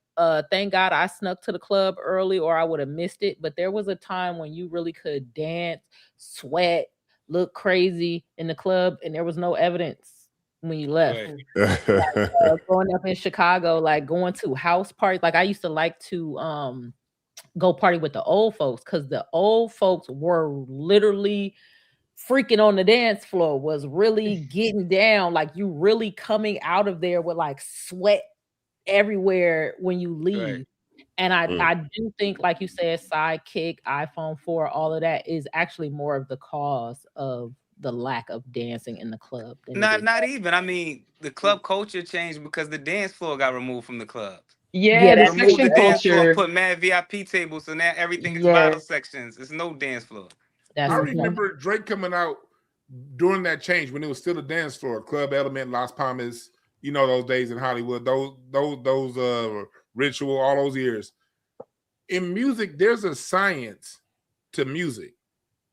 thank God I snuck to the club early, or I would have missed it. But there was a time when you really could dance, sweat, look crazy in the club, and there was no evidence when you left. Right. Like, growing up in Chicago, like going to house parties, like I used to like to go party with the old folks because the old folks were literally freaking on the dance floor, was really getting down, like you really coming out of there with like sweat everywhere when you leave. Right. And I do think, like you said, Sidekick, iPhone 4, all of that is actually more of the cause of the lack of dancing in the club. Not even. I mean, the club culture changed because the dance floor got removed from the club. Yeah, the section dance culture. Floor, put mad VIP tables, so now everything is bottle sections. There's no dance floor. I remember Drake coming out during that change when it was still a dance floor. Club Element, Las Palmas, you know those days in Hollywood, those Ritual, all those years. In music, there's a science to music.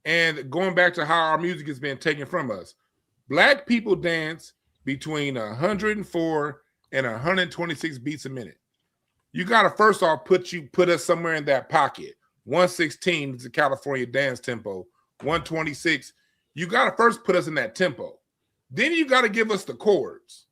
And going back to how our music has been taken from us, Black people dance between 104 and 126 beats a minute. You got to first off put us somewhere in that pocket. 116 is the California dance tempo. 126, you got to first put us in that tempo. Then you got to give us the chords.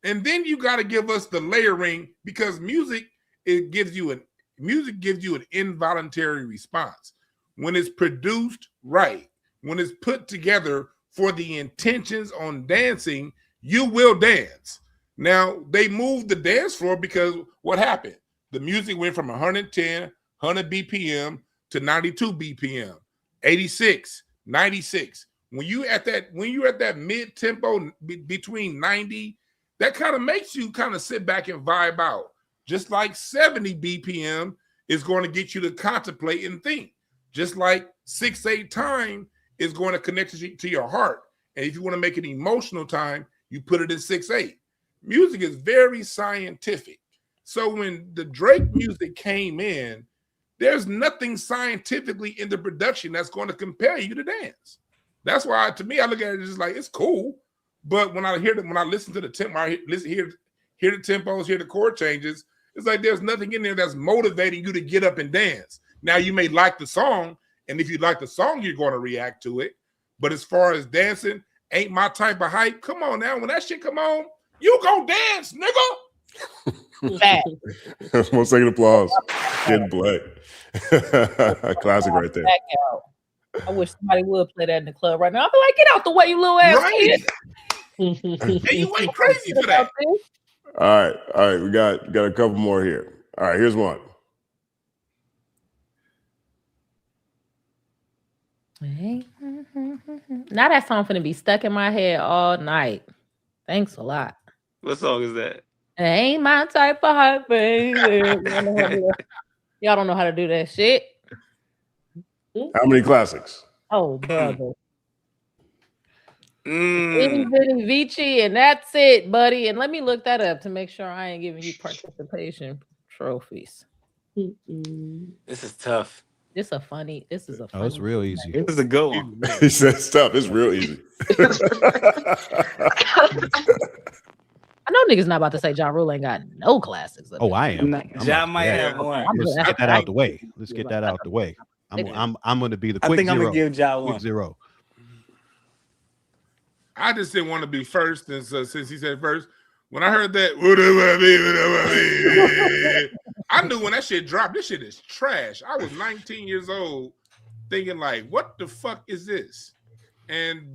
And then you got to give us the layering, because music gives you an involuntary response. When it's produced right, when it's put together for the intentions on dancing, you will dance. Now, they moved the dance floor because what happened? The music went from 110, 100 BPM to 92 BPM, 86, 96. When you're at that mid-tempo between 90, that kind of makes you kind of sit back and vibe out. Just like 70 BPM is going to get you to contemplate and think. Just like 6/8 time is going to connect to your heart. And if you want to make it emotional time, you put it in 6/8. Music is very scientific. So when the Drake music came in, there's nothing scientifically in the production that's going to compel you to dance. That's why, to me, I look at it just like it's cool. But when I listen to the tempo, hear the tempos, hear the chord changes, it's like there's nothing in there that's motivating you to get up and dance. Now you may like the song, and if you like the song, you're going to react to it. But as far as dancing, ain't my type of hype. Come on now, when that shit come on, you go dance, nigga. 1 second applause. Kid Black. Classic right there. I wish somebody would play that in the club right now. I'd be like, get out the way, you little ass kid. And you went crazy for that. All right. We got a couple more here. All right, here's one. Now that song finna be stuck in my head all night. Thanks a lot. What song is that? It ain't my type of hype, baby. Y'all don't know how to do that shit. How many classics? Oh, brother. Itty bitty Vici, and that's it, buddy. And let me look that up to make sure I ain't giving you participation trophies. This is tough. This is a funny. Oh, it's real easy. This is a good one. He said stuff. It's real easy. I know niggas not about to say Ja Rule ain't got no classics. Oh, I am. Ja might have one. Let's get that out the way. Let's get that out the way. I'm going to be the quick zero. I'm gonna give Ja one. Quick zero. I just didn't want to be first, and so since he said first, when I heard that, I knew when that shit dropped, this shit is trash. I was 19 years old thinking like, what the fuck is this?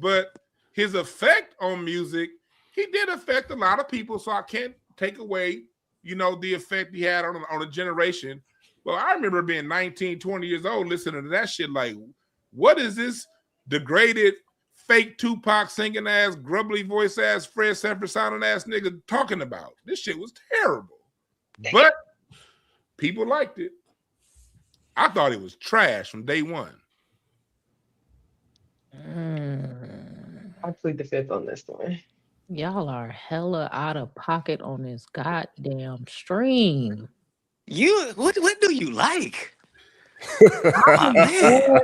But his effect on music, he did affect a lot of people, so I can't take away, the effect he had on a generation. Well, I remember being 19, 20 years old listening to that shit like, what is this degraded, fake Tupac singing ass, grumbly voice ass, Fred Sanford sounding ass nigga talking about? This shit was terrible. But people liked it. I thought it was trash from day one. I'll plead the fifth on this one. Y'all are hella out of pocket on this goddamn stream. What do you like? Oh, man.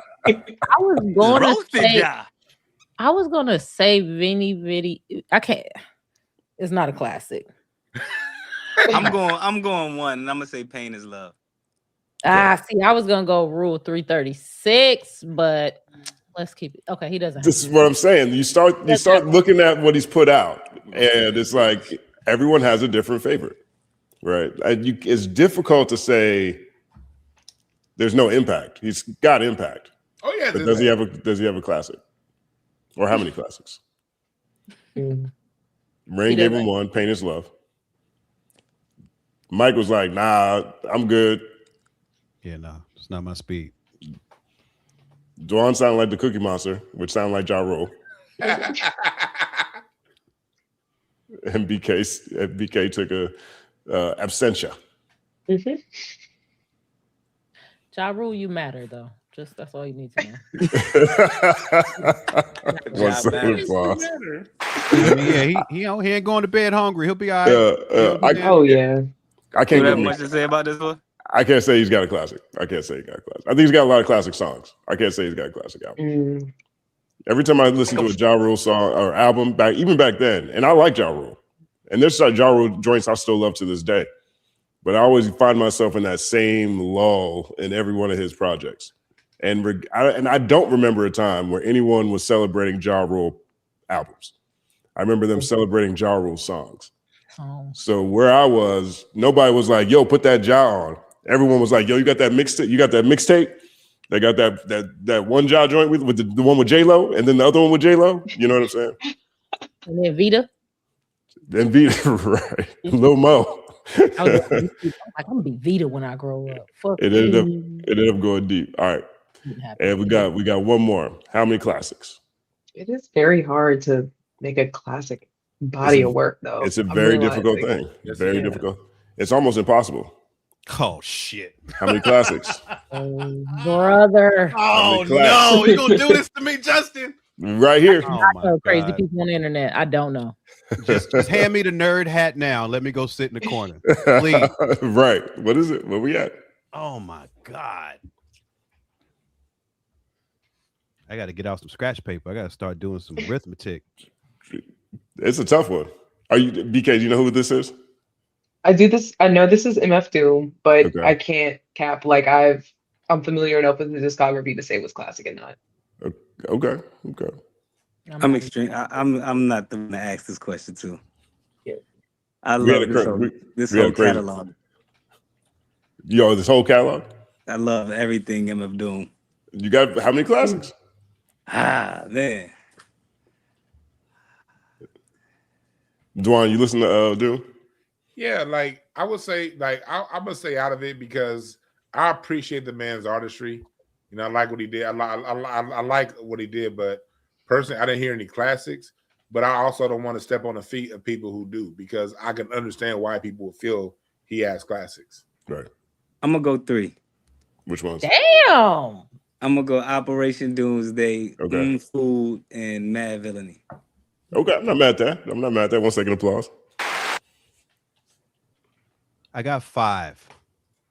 I was gonna say Vinny. I can't. It's not a classic. I'm going one, and I'm gonna say Pain is Love. See, I was gonna go Rule 336, but let's keep it. Okay, he doesn't. This is what I'm saying. You start looking at what he's put out, and it's like everyone has a different favorite, right? It's difficult to say there's no impact. He's got impact. Oh yeah, but does he have a classic? Or how many classics? Rain gave him one. Pain is Love. Mike was like, nah, I'm good. Yeah, no, it's not my speed. Dwann sounded like the Cookie Monster, which sounded like Ja Rule. And BK took a absentia. Ja Rule, you matter though. Just that's all you need to know. He out here going to bed hungry. He'll be all right. I can't have much to say about this one. I can't say he's got a classic. I can't say he got a classic. I think he's got a lot of classic songs. I can't say he's got a classic album. Every time I listen to a Ja Rule song or album, even back then, and I like Ja Rule, and there's Ja Rule joints I still love to this day, but I always find myself in that same lull in every one of his projects. And I don't remember a time where anyone was celebrating Ja Rule albums. I remember them celebrating Ja Rule songs. So where I was, nobody was like, yo, put that Ja on. Everyone was like, yo, you got that mixtape? You got that mixtape? They got that one Ja joint with the one with J.Lo and then the other one with J.Lo. You know what I'm saying? And then Vita. Right. Lil Mo. I'm gonna be Vita when I grow up. It ended up going deep. All right. And we got one more. How many classics? It is very hard to make a classic body of work, though. It's a very difficult thing. Very difficult. It's almost impossible. Oh shit! How many classics? Oh, brother! Oh no! You gonna do this to me, Justin? right here. Oh I my know crazy God. people on the internet. I don't know. Just hand me the nerd hat now. Let me go sit in the corner, please. Right. What is it? Where we at? Oh my God. I got to get out some scratch paper. I got to start doing some arithmetic. It's a tough one. Are you BK? Do you know who this is? I do this. I know this is MF Doom, but Okay. I can't cap. Like I'm familiar enough with the discography to say it was classic and not. Okay. Okay. I'm extreme. I'm not the one to ask this question too. Yeah. I We had love this we had whole crazy- catalog. Yo, this whole catalog? I love everything MF Doom. You got how many classics? Ah, man. Dwann, you listen to Doom? Yeah, like I would say, like I'm gonna stay out of it because I appreciate the man's artistry. You know, I like what he did. I like what he did, but personally, I didn't hear any classics. But I also don't want to step on the feet of people who do because I can understand why people would feel he has classics. Right. I'm gonna go 3. Which ones? Damn. I'm gonna go Operation Doomsday, Okay. Food, and Mad Villainy. Okay, I'm not mad at that. 1 second applause. I got 5.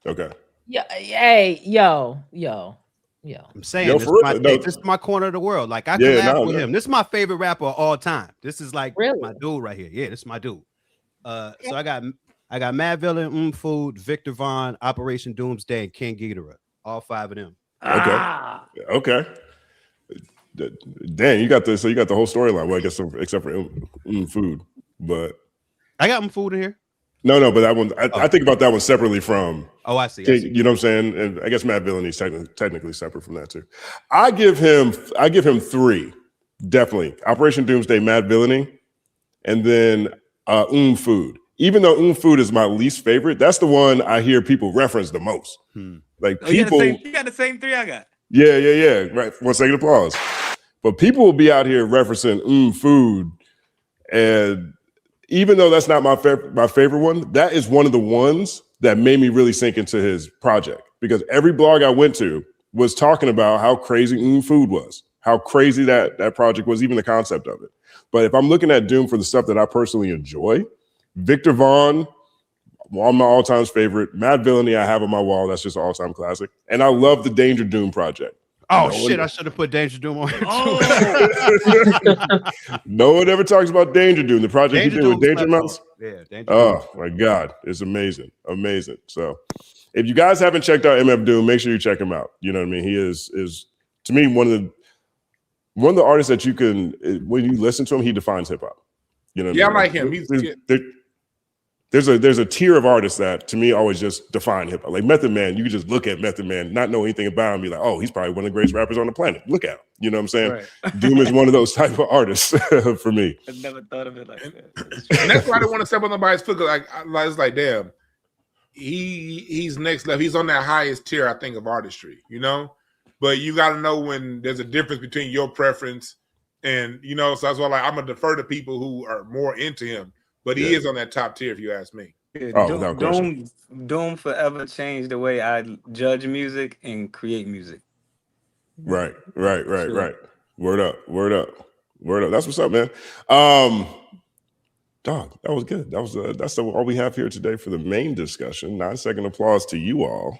Okay. Yeah. Hey, yo. I'm saying Yo, this, for real, this is my corner of the world. Like I Yeah, collab no, with no. him. This is my favorite rapper of all time. This is like Really? my dude right here. Yeah, this is my dude. So I got Mad Villain, Food, Victor Vaughn, Operation Doomsday, and King Ghidorah. All 5 of them. Okay. Damn, you got the whole storyline. Well, I guess except for Food, but I got Food in here. no, but that one I think about that one separately from. Oh, I see. You know what I'm saying? And I guess Mad Villainy is technically separate from that too. I give him 3, definitely. Operation Doomsday, Mad Villainy, and then Food. Even though Food is my least favorite, that's the one I hear people reference the most. Like people, you got the same 3 I got. yeah. Right. 1 second applause. But people will be out here referencing Food, and even though that's not my favorite one, that is one of the ones that made me really sink into his project because every blog I went to was talking about how crazy Food was, how crazy that project was, even the concept of it. But if I'm looking at Doom for the stuff that I personally enjoy, Victor Vaughn, one of my all-time favorite, Mad Villainy I have on my wall, that's just an all-time classic. And I love the Danger Doom project. Oh shit! I should have put Danger Doom on here too. No one ever talks about Danger Doom, the project he did with Danger Mouse. Yeah, Danger Oh my God, it's amazing. So, if you guys haven't checked out MF Doom, make sure you check him out. You know what I mean? He is to me one of the artists that you can, when you listen to him, he defines hip hop. You know? What Yeah, I mean? I like him. There's a tier of artists that to me always just define hip hop. Like Method Man, you can just look at Method Man, not know anything about him, and be like, oh, he's probably one of the greatest rappers on the planet. Look at him. You know what I'm saying? Right. Doom is one of those type of artists for me. I never thought of it like that. And that's why I don't want to step on nobody's foot. It's like, damn, he's next level. He's on that highest tier, I think, of artistry, you know? But you got to know when there's a difference between your preference and, you know, so that's why I'm going to defer to people who are more into him. But he is on that top tier, if you ask me. Yeah, Doom forever changed the way I judge music and create music. Right. Word up. That's what's up, man. Dog, that was good. That's all we have here today for the main discussion. 9 second applause to you all.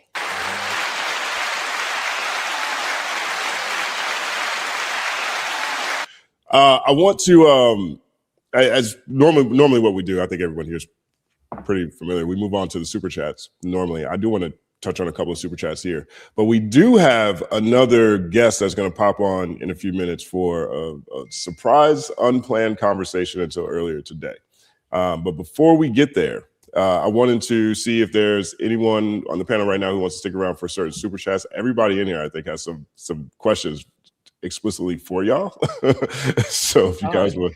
I want to as normally what we do, I think everyone here is pretty familiar. We move on to the super chats. Normally, I do want to touch on a couple of super chats here, but we do have another guest that's going to pop on in a few minutes for a surprise, unplanned conversation until earlier today. But before we get there, I wanted to see if there's anyone on the panel right now who wants to stick around for certain super chats. Everybody in here, I think, has some questions explicitly for y'all. So if you guys would.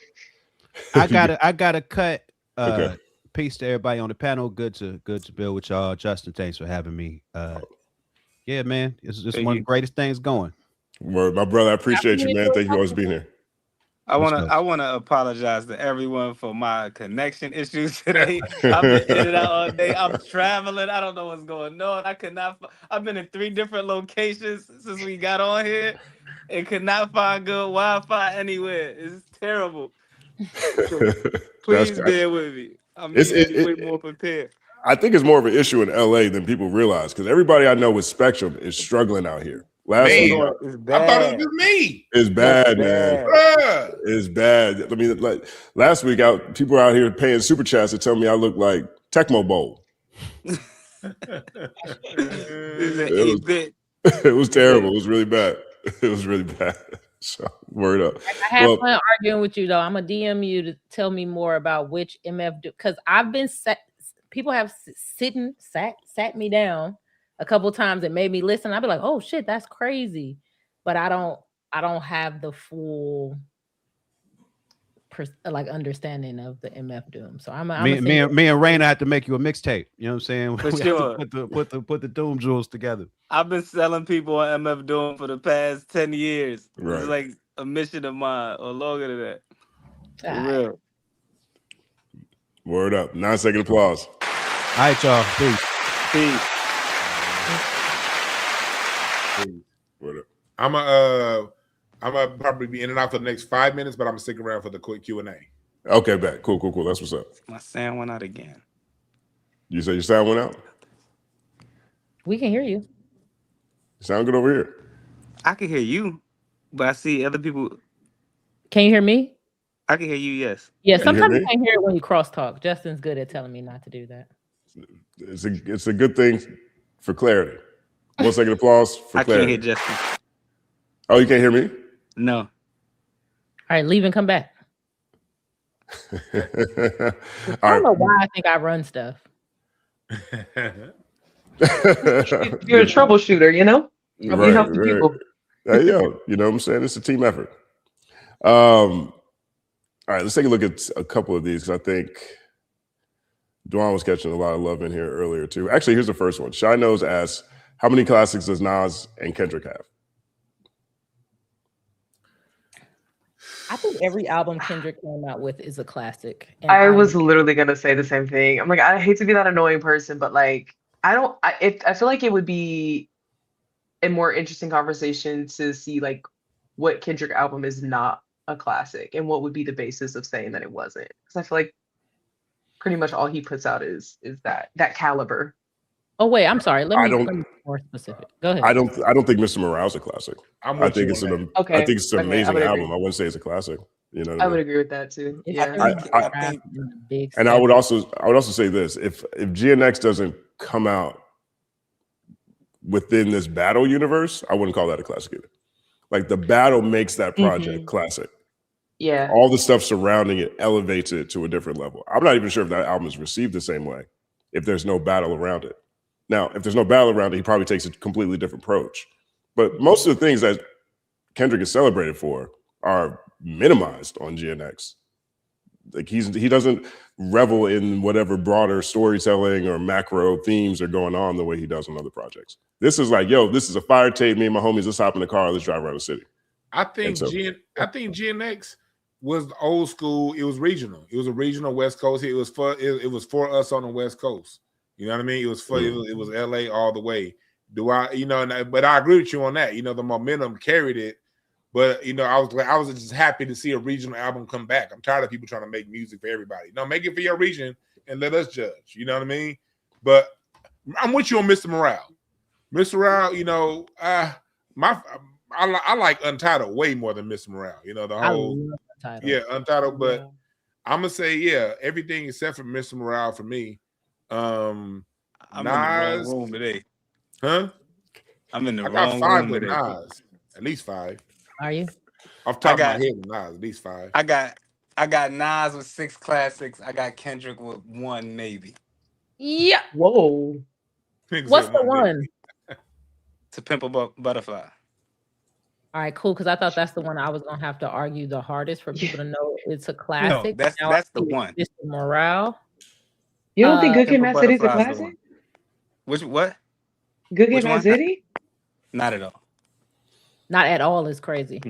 I gotta cut. Okay. Peace to everybody on the panel. Good to build with y'all. Justin, thanks for having me. Yeah, man, it's just one of the greatest things going. Word, my brother, I appreciate you, man. Thank you for always being here. I wanna apologize to everyone for my connection issues today. I've been in and out all day. I'm traveling. I don't know what's going on. I've been in 3 different locations since we got on here. and could not find good Wi-Fi anywhere. It's terrible. So please bear with me. I'm way more prepared. I think it's more of an issue in LA than people realize because everybody I know with Spectrum is struggling out here. Last week, It's I thought it bad. was me. it's bad, man. Bruh. It's bad. I mean, like last week, people out here paying super chats to tell me I look like Tecmo Bowl. It's an 8-bit. It was terrible. It was really bad. It was really bad. So word up. I have fun arguing with you though. I'm gonna DM you to tell me more about which MF because I've been people have sat me down a couple times and made me listen. I'd be like, oh shit, that's crazy. But I don't have the full like understanding of the MF Doom. So me and Raina had to make you a mixtape. You know what I'm saying? For sure. Put the Doom jewels together. I've been selling people on MF Doom for the past 10 years. Right. It's like a mission of mine or longer than that. For real. Word up. 9-second applause. All right, y'all. Peace. Word up. I'm gonna probably be in and out for the next 5 minutes, but I'm gonna stick around for the quick Q&A. Okay, back. Cool. That's what's up. My sound went out again. You say your sound went out? We can hear you. You sound good over here. I can hear you, but I see other people. Can you hear me? I can hear you, yes. Yeah, sometimes you can't hear it when you crosstalk. Justin's good at telling me not to do that. It's a good thing for clarity. 1 second applause for clarity. I can't hear Justin. Oh, you can't hear me? No. All right, leave and come back. I don't know why I think I run stuff. You're a troubleshooter, you know? You help the people. Yo, you know what I'm saying? It's a team effort. All right, let's take a look at a couple of these because I think Dwann was catching a lot of love in here earlier too. Actually, here's the first one. Shy Nose asks, how many classics does Nas and Kendrick have? I think every album Kendrick came out with is a classic. And I was literally gonna say the same thing. I'm like, I hate to be that annoying person, but like, I feel like it would be a more interesting conversation to see like what Kendrick album is not a classic and what would be the basis of saying that it wasn't. Because I feel like pretty much all he puts out is that caliber. Oh wait, I'm sorry. Let me be more specific. Go ahead. I don't think Mr. Morale's a classic. I think it's an amazing album. I wouldn't say it's a classic. You know what I mean? would agree with that too. Yeah. And I would also say this: if GNX doesn't come out within this battle universe, I wouldn't call that a classic either. Like the battle makes that project classic. Yeah. All the stuff surrounding it elevates it to a different level. I'm not even sure if that album is received the same way if there's no battle around it. Now, if there's no battle around it, he probably takes a completely different approach. But most of the things that Kendrick is celebrated for are minimized on GNX. Like he doesn't revel in whatever broader storytelling or macro themes are going on the way he does on other projects. This is like, yo, this is a fire tape. Me and my homies, let's hop in the car, let's drive around the city. I think GNX was old school. It was regional. It was a regional West Coast. It was for us on the West Coast. You know what I mean? It was for it was LA all the way. But I agree with you on that. You know, the momentum carried it. But you know, I was just happy to see a regional album come back. I'm tired of people trying to make music for everybody. No, make it for your region and let us judge. You know what I mean? But I'm with you on Mr. Morale. Mr. Morale, you know, I like Untitled way more than Mr. Morale. You know, the whole Untitled. But I'm gonna say, everything except for Mr. Morale for me. I'm Nas, in the wrong room today. Huh? I'm in the wrong room. I got 5 with today. Nas. At least 5. Are you? Off the top of my head with Nas, at least 5. I got Nas with 6 classics. I got Kendrick with 1 maybe. Yeah. Whoa. What's the one? To Pimp a Butterfly. All right, cool. Because I thought that's the one I was gonna have to argue the hardest for people to know it's a classic. No, that's the one. Mr. Morale. You don't think Good Kid, Mad City is a classic? What? Good Kid, Mad City? Not at all. Not at all is crazy.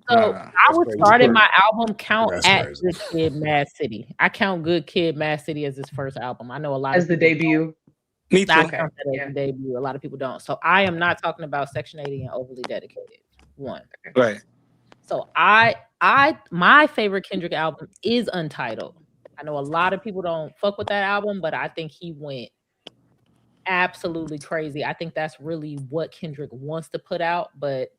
So I would start in my album count at Good Kid, Mad City. I count Good Kid, Mad City as his first album. I know a lot as the debut. Me too. I count that as the debut. A lot of people don't. So I am not talking about Section 80 and Overly Dedicated. one. Right. So my favorite Kendrick album is Untitled. I know a lot of people don't fuck with that album, but I think he went absolutely crazy. I think that's really what Kendrick wants to put out, but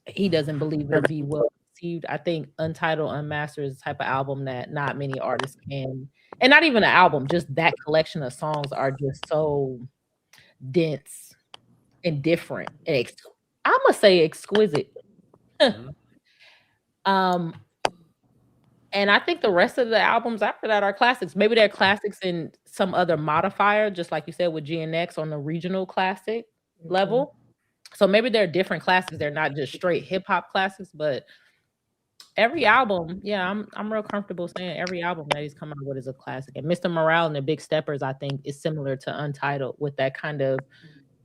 he doesn't believe it'll be well received. I think Untitled Unmastered is the type of album that not many artists can, and not even an album, just that collection of songs are just so dense and different. I must say exquisite. um And I think the rest of the albums after that are classics. Maybe they're classics in some other modifier, just like you said with GNX on the regional classic level. So maybe they're different classics. They're not just straight hip hop classics, but every album, yeah, I'm real comfortable saying every album that he's come out with is a classic. And Mr. Morale and the Big Steppers, I think, is similar to Untitled with that kind of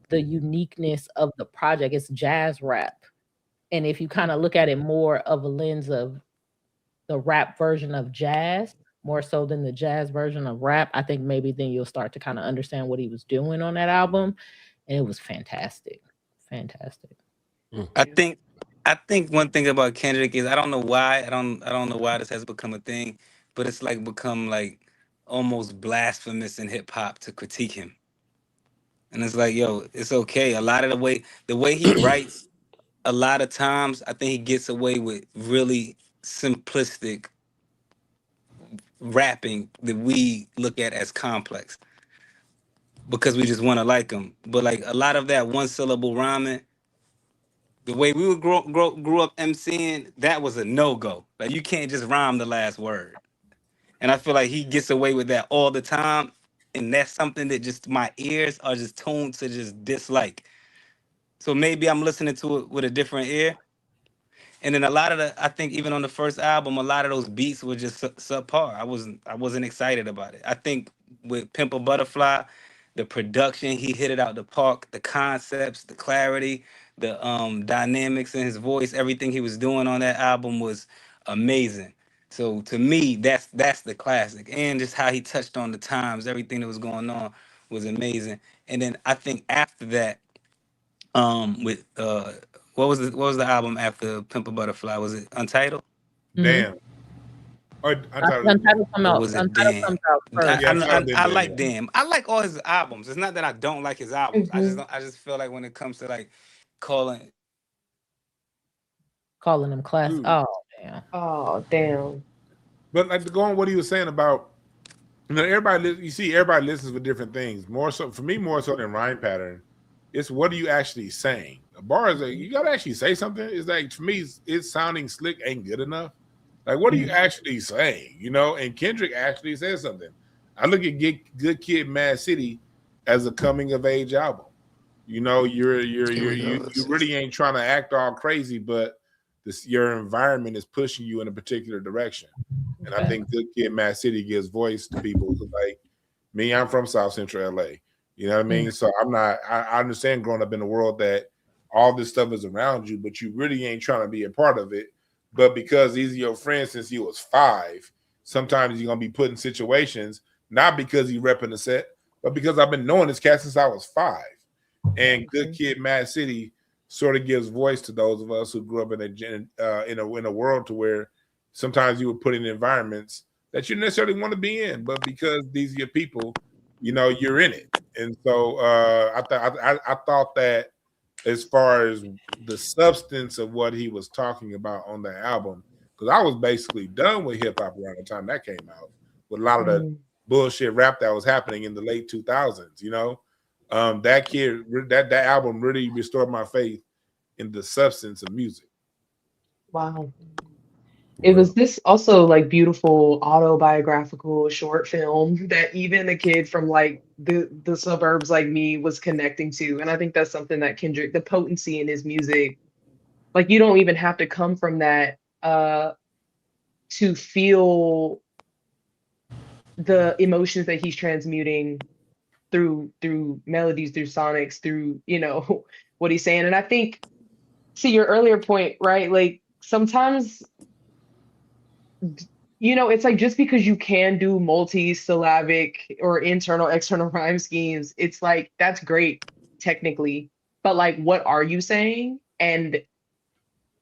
the uniqueness of the project. It's jazz rap. And if you kind of look at it more of a lens of the rap version of jazz, more so than the jazz version of rap, I think maybe then you'll start to kind of understand what he was doing on that album. And it was fantastic. Fantastic. I think one thing about Kendrick is I don't know why I don't know why this has become a thing, but it's like become like almost blasphemous in hip hop to critique him. And it's like, yo, it's okay. A lot of the way he writes, a lot of times I think he gets away with really simplistic rapping that we look at as complex because we just want to like him. But like a lot of that one syllable rhyming, the way we would grew up MCing, that was a no-go. Like you can't just rhyme the last word. And I feel like he gets away with that all the time. And that's something that just my ears are just tuned to just dislike. So maybe I'm listening to it with a different ear. And then a lot of I think even on the first album, a lot of those beats were just subpar. I wasn't excited about it. I think with Pimp a Butterfly, the production, he hit it out the park, the concepts, the clarity, the dynamics in his voice, everything he was doing on that album was amazing. So to me, that's the classic. And just how he touched on the times, everything that was going on was amazing. And then I think after that, with what was the album after Pimp a Butterfly? Was it Untitled? Damn. Or Untitled come Or out. was it Untitled Damn? comes out first. I like Damn. I like all his albums. It's not that I don't like his albums. I just feel like when it comes to like calling them class. Oh damn. Oh damn. But like to go on what he was saying about, you know, everybody listens for different things. More so for me, more so than rhyme pattern. It's what are you actually saying? A bar is like you gotta actually say something. It's like to me, it's sounding slick ain't good enough. Like what are you actually saying? You know, and Kendrick actually says something. I look at Good Kid, Mad City as a coming of age album. You know, you really ain't trying to act all crazy, but your environment is pushing you in a particular direction. And I think Good Kid, Mad City gives voice to people who like me. I'm from South Central LA. You know what I mean? So I understand growing up in a world that all this stuff is around you, but you really ain't trying to be a part of it. But because these are your friends since you was 5, sometimes you're going to be put in situations, not because he repping the set, but because I've been knowing this cat since I was 5. And Good Kid, Mad City sort of gives voice to those of us who grew up in a world to where sometimes you were put in environments that you necessarily want to be in, but because these are your people, you know, you're in it. And so I thought that as far as the substance of what he was talking about on the album, because I was basically done with hip hop around the time that came out, with a lot of the bullshit rap that was happening in the late 2000s. You know, that album really restored my faith in the substance of music. Wow. It was this also like beautiful autobiographical short film that even a kid from like the suburbs like me was connecting to. And I think that's something that Kendrick, the potency in his music, like you don't even have to come from that to feel the emotions that he's transmuting through melodies, through sonics, through, you know, what he's saying. And I think, see your earlier point, right? Like sometimes, you know, it's like just because you can do multi-syllabic or internal, external rhyme schemes, it's like that's great technically, but like what are you saying? And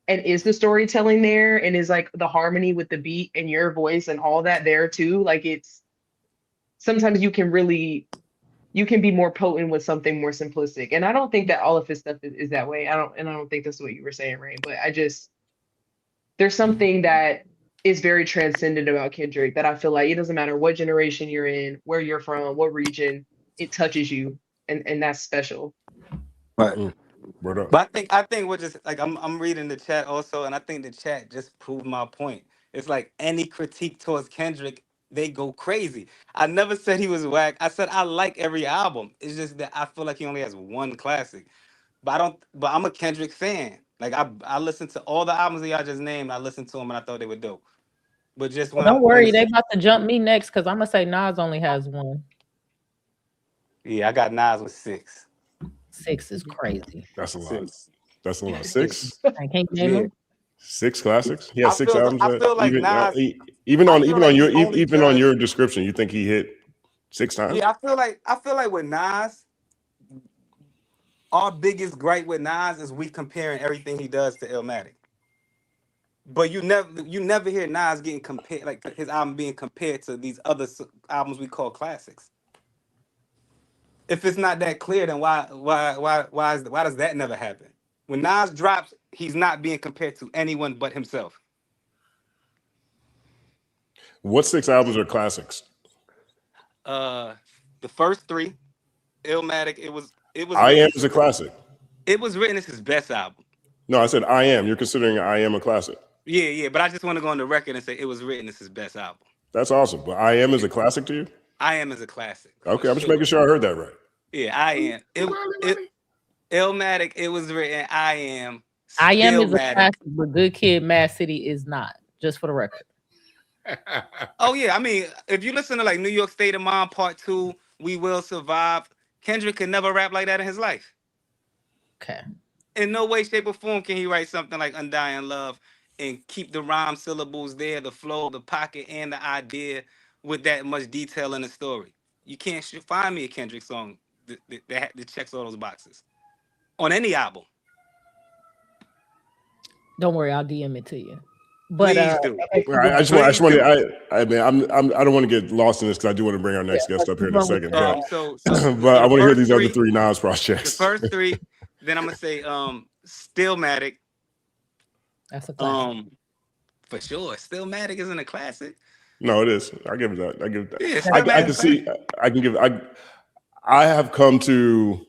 And is the storytelling there? And is like the harmony with the beat and your voice and all that there too? Like it's sometimes you can be more potent with something more simplistic. And I don't think that all of his stuff is that way. I don't think that's what you were saying, Rain, but there's something that is very transcendent about Kendrick that I feel like it doesn't matter what generation you're in, where you're from, what region, it touches you, and that's special. Right. Word up. But I think we're just like I'm reading the chat also, and I think the chat just proved my point. It's like any critique towards Kendrick, they go crazy. I never said he was whack. I said I like every album. It's just that I feel like he only has one classic. But I don't. But I'm a Kendrick fan. Like I listened to all the albums that y'all just named. I listened to them and I thought they were dope. But just Well, when don't worry, they about to jump me next because I'm gonna say Nas only has one. Yeah, I got Nas with 6. 6 is crazy. That's a lot. 6. That's a lot. 6. I can't name them. 6 classics. He has 6 albums. I feel like even Nas. even on I feel even like on your he only even on does- your description, you think he hit 6 times? Yeah, I feel like with Nas, our biggest gripe with Nas is we comparing everything he does to Illmatic. But you never hear Nas getting compared, like his album being compared to these other albums we call classics. If it's not that clear, then why does that never happen? When Nas drops, he's not being compared to anyone but himself. What 6 albums are classics? The first 3, Illmatic, it was. I Am is a classic. It was written as his best album. No, I said I Am. You're considering I Am a classic. Yeah, but I just want to go on the record and say it was written as his best album. That's awesome. But I Am is a classic to you? I Am is a classic. Okay, I'm just making sure I heard that right. Yeah, I Am. Illmatic, it was written I Am. I Am is a Stillmatic. classic, but Good Kid, Mad City is not. Just for the record. Oh yeah, I mean, if you listen to like New York State of Mind Part 2, We Will Survive, Kendrick could never rap like that in his life. Okay. In no way, shape, or form can he write something like Undying Love and keep the rhyme syllables there, the flow, the pocket, and the idea with that much detail in the story. You can't find me a Kendrick song that checks all those boxes on any album. Don't worry, I'll DM it to you. But Please do. I just want to. I mean, I don't want to get lost in this because I do want to bring our next guest up here in a second. But, but I want to hear these other 3 Nas projects. The first 3, then I'm gonna say Stillmatic. That's a classic. For sure. Stillmatic isn't a classic. No, it is. I give it that. I give it that. Yeah, I can see. I can give. I have come to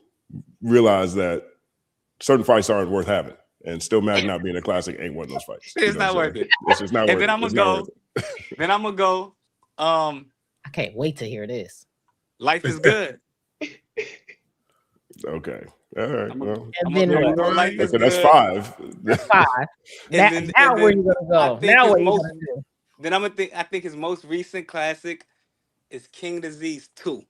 realize that certain fights aren't worth having, and Stillmatic not being a classic ain't one of those fights. It's not worth it. It's just not worth it. Then I'm gonna go. Then I'm gonna go. I can't wait to hear this. Life is good. Okay. All right. Well, And then Life is that's good. 5. That's 5. Now where you gonna go? Now where you gonna do? Then I think his most recent classic is King Disease 2.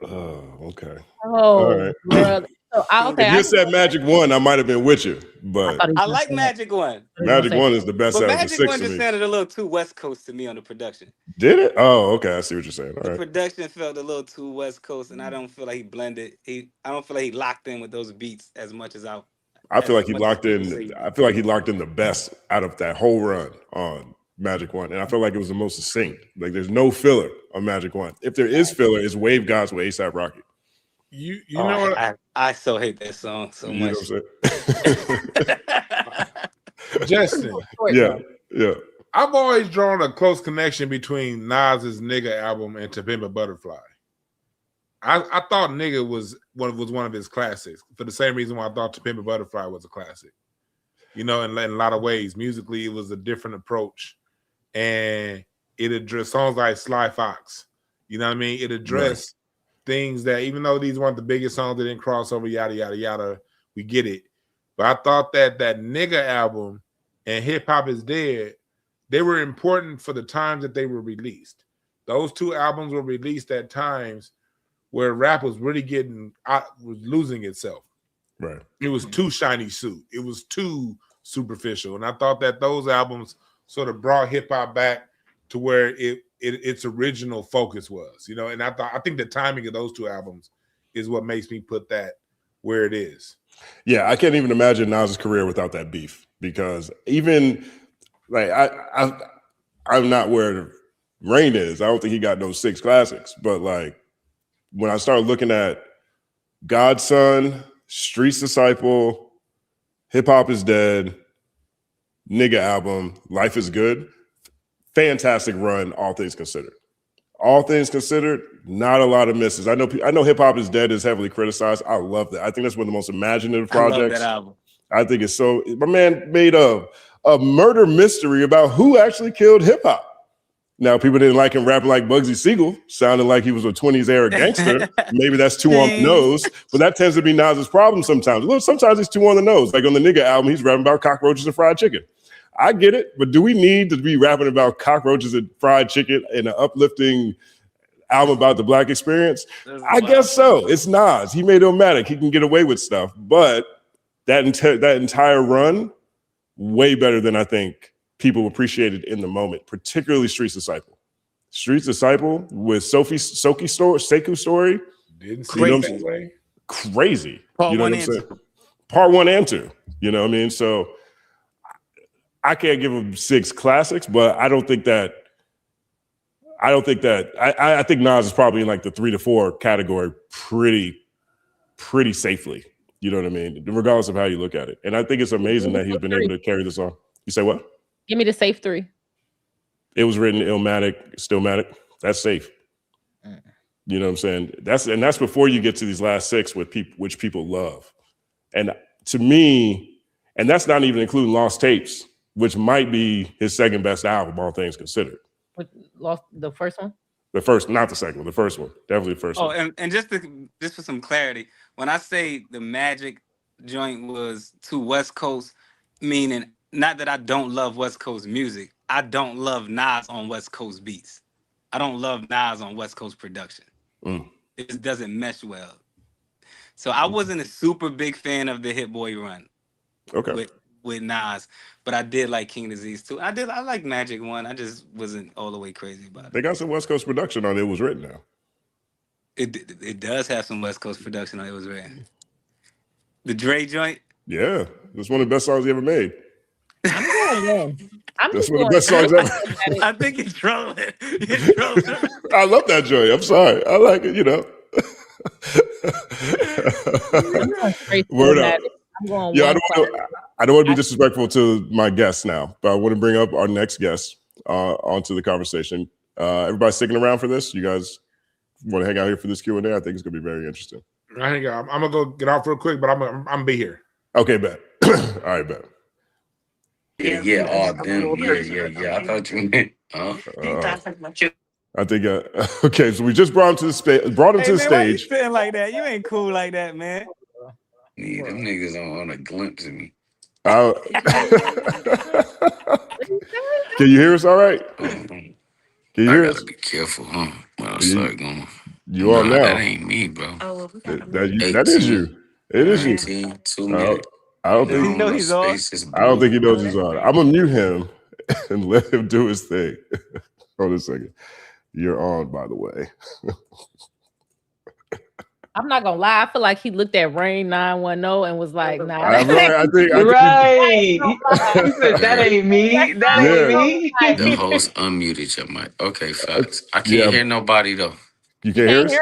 Oh, okay. Oh, all right. Bro. So If you said Magic 1, I might have been with you, but I like Magic 1. Magic 1 is the best But out of the Magic 6 1 to just me. sounded a little too West Coast to me on the production. Did it? Oh, okay. I see what you're saying. All The right. production felt a little too West Coast, and I don't feel like he blended. I don't feel like he locked in with those beats as much as I feel like he locked in. I feel like he locked in the best out of that whole run on Magic 1, and I feel like it was the most succinct. Like there's no filler on Magic 1. If there is filler, it's Wave Gods with ASAP Rocky. You know what? I so hate that song so much. Know what I'm saying? Justin. Yeah. I've always drawn a close connection between Nas's Nigga album and To Pimp a Butterfly. I thought Nigga was one of his classics for the same reason why I thought To Pimp a Butterfly was a classic. You know, in a lot of ways, musically it was a different approach, and it addressed songs like Sly Fox. You know what I mean? It addressed things that, even though these weren't the biggest songs that didn't cross over, yada yada yada, we get it. But I thought that Nigga album and Hip Hop Is Dead, they were important for the times that they were released. Those 2 albums were released at times where rap was really was losing itself. Right. It was too shiny suit. It was too superficial. And I thought that those albums sort of brought hip hop back to where its original focus was, you know. And I think the timing of those 2 albums is what makes me put that where it is. Yeah, I can't even imagine Nas's career without that beef, because even like I'm not where Rain is. I don't think he got those 6 classics, but like when I started looking at Godson, Street's Disciple, Hip Hop is Dead, Nigga album, Life is Good, fantastic run, all things considered. All things considered, not a lot of misses. I know Hip Hop is Dead is heavily criticized. I love that. I think that's one of the most imaginative projects. I love that album. I think it's so. My man made a murder mystery about who actually killed hip hop. Now, people didn't like him rapping like Bugsy Siegel, sounding like he was a 20s era gangster. Maybe that's too on the nose, but that tends to be Nas's problem sometimes. Look, sometimes it's too on the nose. Like on the Nigga album, he's rapping about cockroaches and fried chicken. I get it, but do we need to be rapping about cockroaches and fried chicken in an uplifting album about the Black experience? I guess so. It's Nas. He made Illmatic. He can get away with stuff, but that entire run, way better than I think people appreciated in the moment, particularly Street's Disciple. Street's Disciple with Sekou story. Didn't see it that way. Crazy. Part you know one what I'm and saying? Part 1 and 2. You know what I mean? So I can't give him 6 classics, but I think Nas is probably in like the 3 to 4 category pretty safely. You know what I mean? Regardless of how you look at it. And I think it's amazing that he's been able to carry this on. You say what? Give me the safe 3. It was written Illmatic, Stillmatic. That's safe. You know what I'm saying? That's before you get to these last 6 which people love. And to me, and that's not even including Lost Tapes, which might be his second best album, all things considered. Lost the first one? The first, not the second one, the first one. Definitely the first one. And just for some clarity, when I say the Magic joint was too West Coast, meaning not that I don't love West Coast music, I don't love Nas on West Coast beats. I don't love Nas on West Coast production. It just doesn't mesh well. So I wasn't a super big fan of the Hit Boy run. Okay. With Nas, but I did like King Disease too. I like Magic 1. I just wasn't all the way crazy about it. They got some West Coast production on It Was Written now. It does have some West Coast production on It Was Written. The Dre joint? Yeah. It's one of the best songs he ever made. I'm going in. That's one of the best songs ever. I think it's trolling. I love that joint. I'm sorry. I like it, you know. Word up. Yeah, I don't want to be disrespectful to my guests now, but I want to bring up our next guest onto the conversation. Everybody sticking around for this? You guys want to hang out here for this Q&A? I think it's going to be very interesting. I'm gonna go get off real quick, but I'm gonna be here. Okay, bet. All right, bet. Yeah. I thought you meant. I think. Okay, so we just brought him to the stage. Brought him to the Why you stage. spitting like that? You ain't cool like that, man. Yeah, them niggas on a glimpse of me. Can you hear us all right? Can you hear I us? gotta be careful, huh? When I start going. You are now. That ain't me, bro. That is you. It is you. 18, 2 minutes. I don't think he knows he's on. I don't think he knows he's on. I'm gonna mute him and let him do his thing. Hold a second. You're on, by the way. I'm not gonna lie. I feel like he looked at Rain 910 and was like, "Nah." I think Right. He said, that ain't me. That ain't me. The host unmuted your mic. Okay, facts. I can't hear nobody though. You can hear us?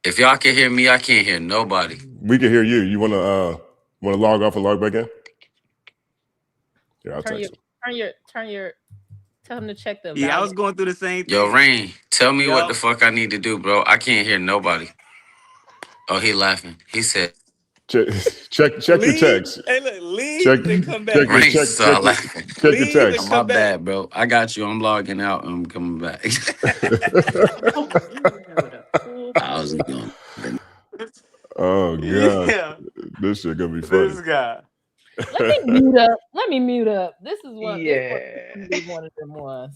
If y'all can hear me, I can't hear nobody. We can hear you. You wanna log off and log back in? Yeah, I'll text him. Turn your. Tell him to check the. Yeah, I was going through the same thing. Yo, Rain, tell me what the fuck I need to do, bro. I can't hear nobody. Oh, he laughing. He said, check your text. Hey, look, leave Check- and come back. check- Rain check- start check- laughing. Check your text. Come My back. bad, bro. I got you. I'm logging out and I'm coming back. I was going. Oh god, Yeah. this shit gonna be funny. This guy. Let me mute up. This is one. Yeah. This is one of them ones.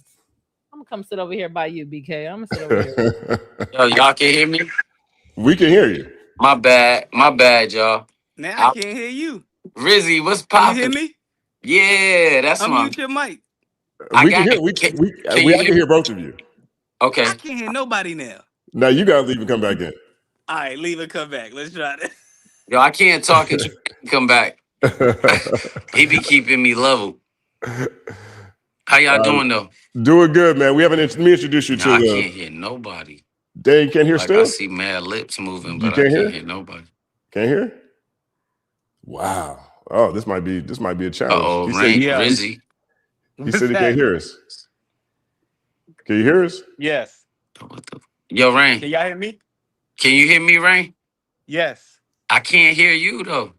I'm gonna come sit over here by you, BK. I'm gonna sit over here. Yo, y'all can hear me? We can hear you. My bad, y'all. Now I can't hear you. Rizzy, what's Can you hear poppin'? me? Yeah, that's my. Unmute your mic. We can hear. I can hear both of you. Okay. I can't hear nobody now. Now you gotta leave and come back in. All right, leave and come back. Let's try that. Yo, I can't talk and come back. He be keeping me level. How y'all doing though? Doing good, man. We haven't. Let me introduce you to I the. can't hear nobody. Dang, you can't hear Like still? I see mad lips moving, You but I can't can't hear? hear nobody. Can't hear? Wow. Oh, this might be a challenge. Uh-oh, He Rain, Yeah. Rizzy. He said he can't hear us. Can you hear us? Yes. What the? Yo, Rain. Can y'all hear me? Can you hear me, Rain? Yes. I can't hear you though.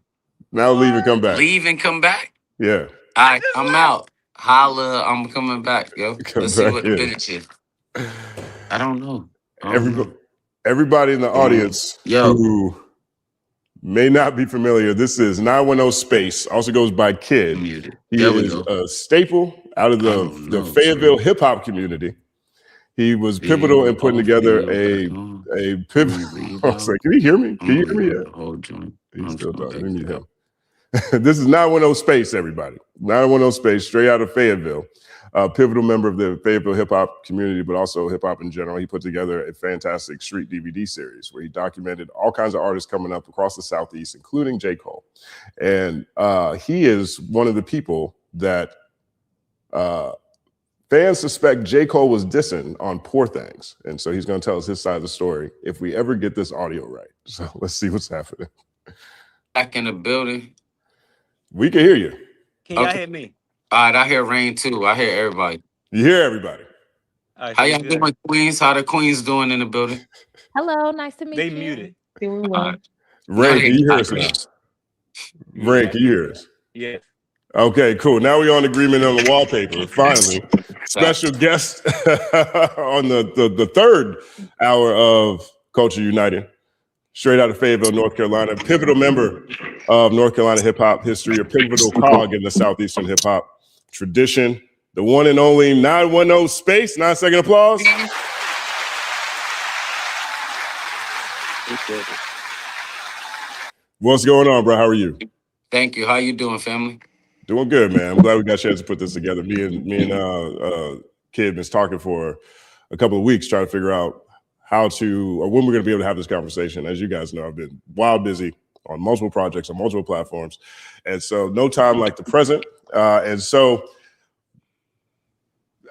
Now leave and come back. Leave and come back. Yeah. All right, I'm out. Holla, I'm coming back, yo. Come Let's see back what in. the business is. I don't know. Everybody in the audience who may not be familiar, this is 910 Space, also goes by Kid. Muted. He There we is go. a staple out of the Fayetteville hip hop community. He was pivotal in putting together a pivot. Can you hear me? Can you hear me yet? He's still talking. Let me mute him. This is 910 Space, everybody. 910 Space, straight out of Fayetteville. A pivotal member of the Fayetteville hip hop community, but also hip hop in general. He put together a fantastic street DVD series where he documented all kinds of artists coming up across the Southeast, including J.Cole. And he is one of the people that fans suspect J.Cole was dissing on Poor Things. And so he's going to tell us his side of the story if we ever get this audio right. So let's see what's happening. Back in the building. We can hear you. Can y'all hear me? All right, I hear Rain too. I hear everybody. You hear everybody. Right, how y'all doing, Queens? How the Queens doing in the building? Hello, nice to meet you. They muted. Doing well. Rain, can you hear us now? Rain, can you hear us? Yes. Okay, cool. Now we're on agreement on the wallpaper. Finally, special guest on the third hour of Culture United, straight out of Fayetteville, North Carolina, pivotal member of North Carolina hip hop history, a pivotal cog in the Southeastern hip hop tradition, the one and only 910 Space. 9-second applause. What's going on, bro? How are you? Thank you. How you doing, family? Doing good, man. I'm glad we got a chance to put this together. Me and Kid been talking for a couple of weeks trying to figure out how to, or when we're going to be able to have this conversation. As you guys know, I've been wild busy on multiple projects, on multiple platforms. And so no time like the present. And so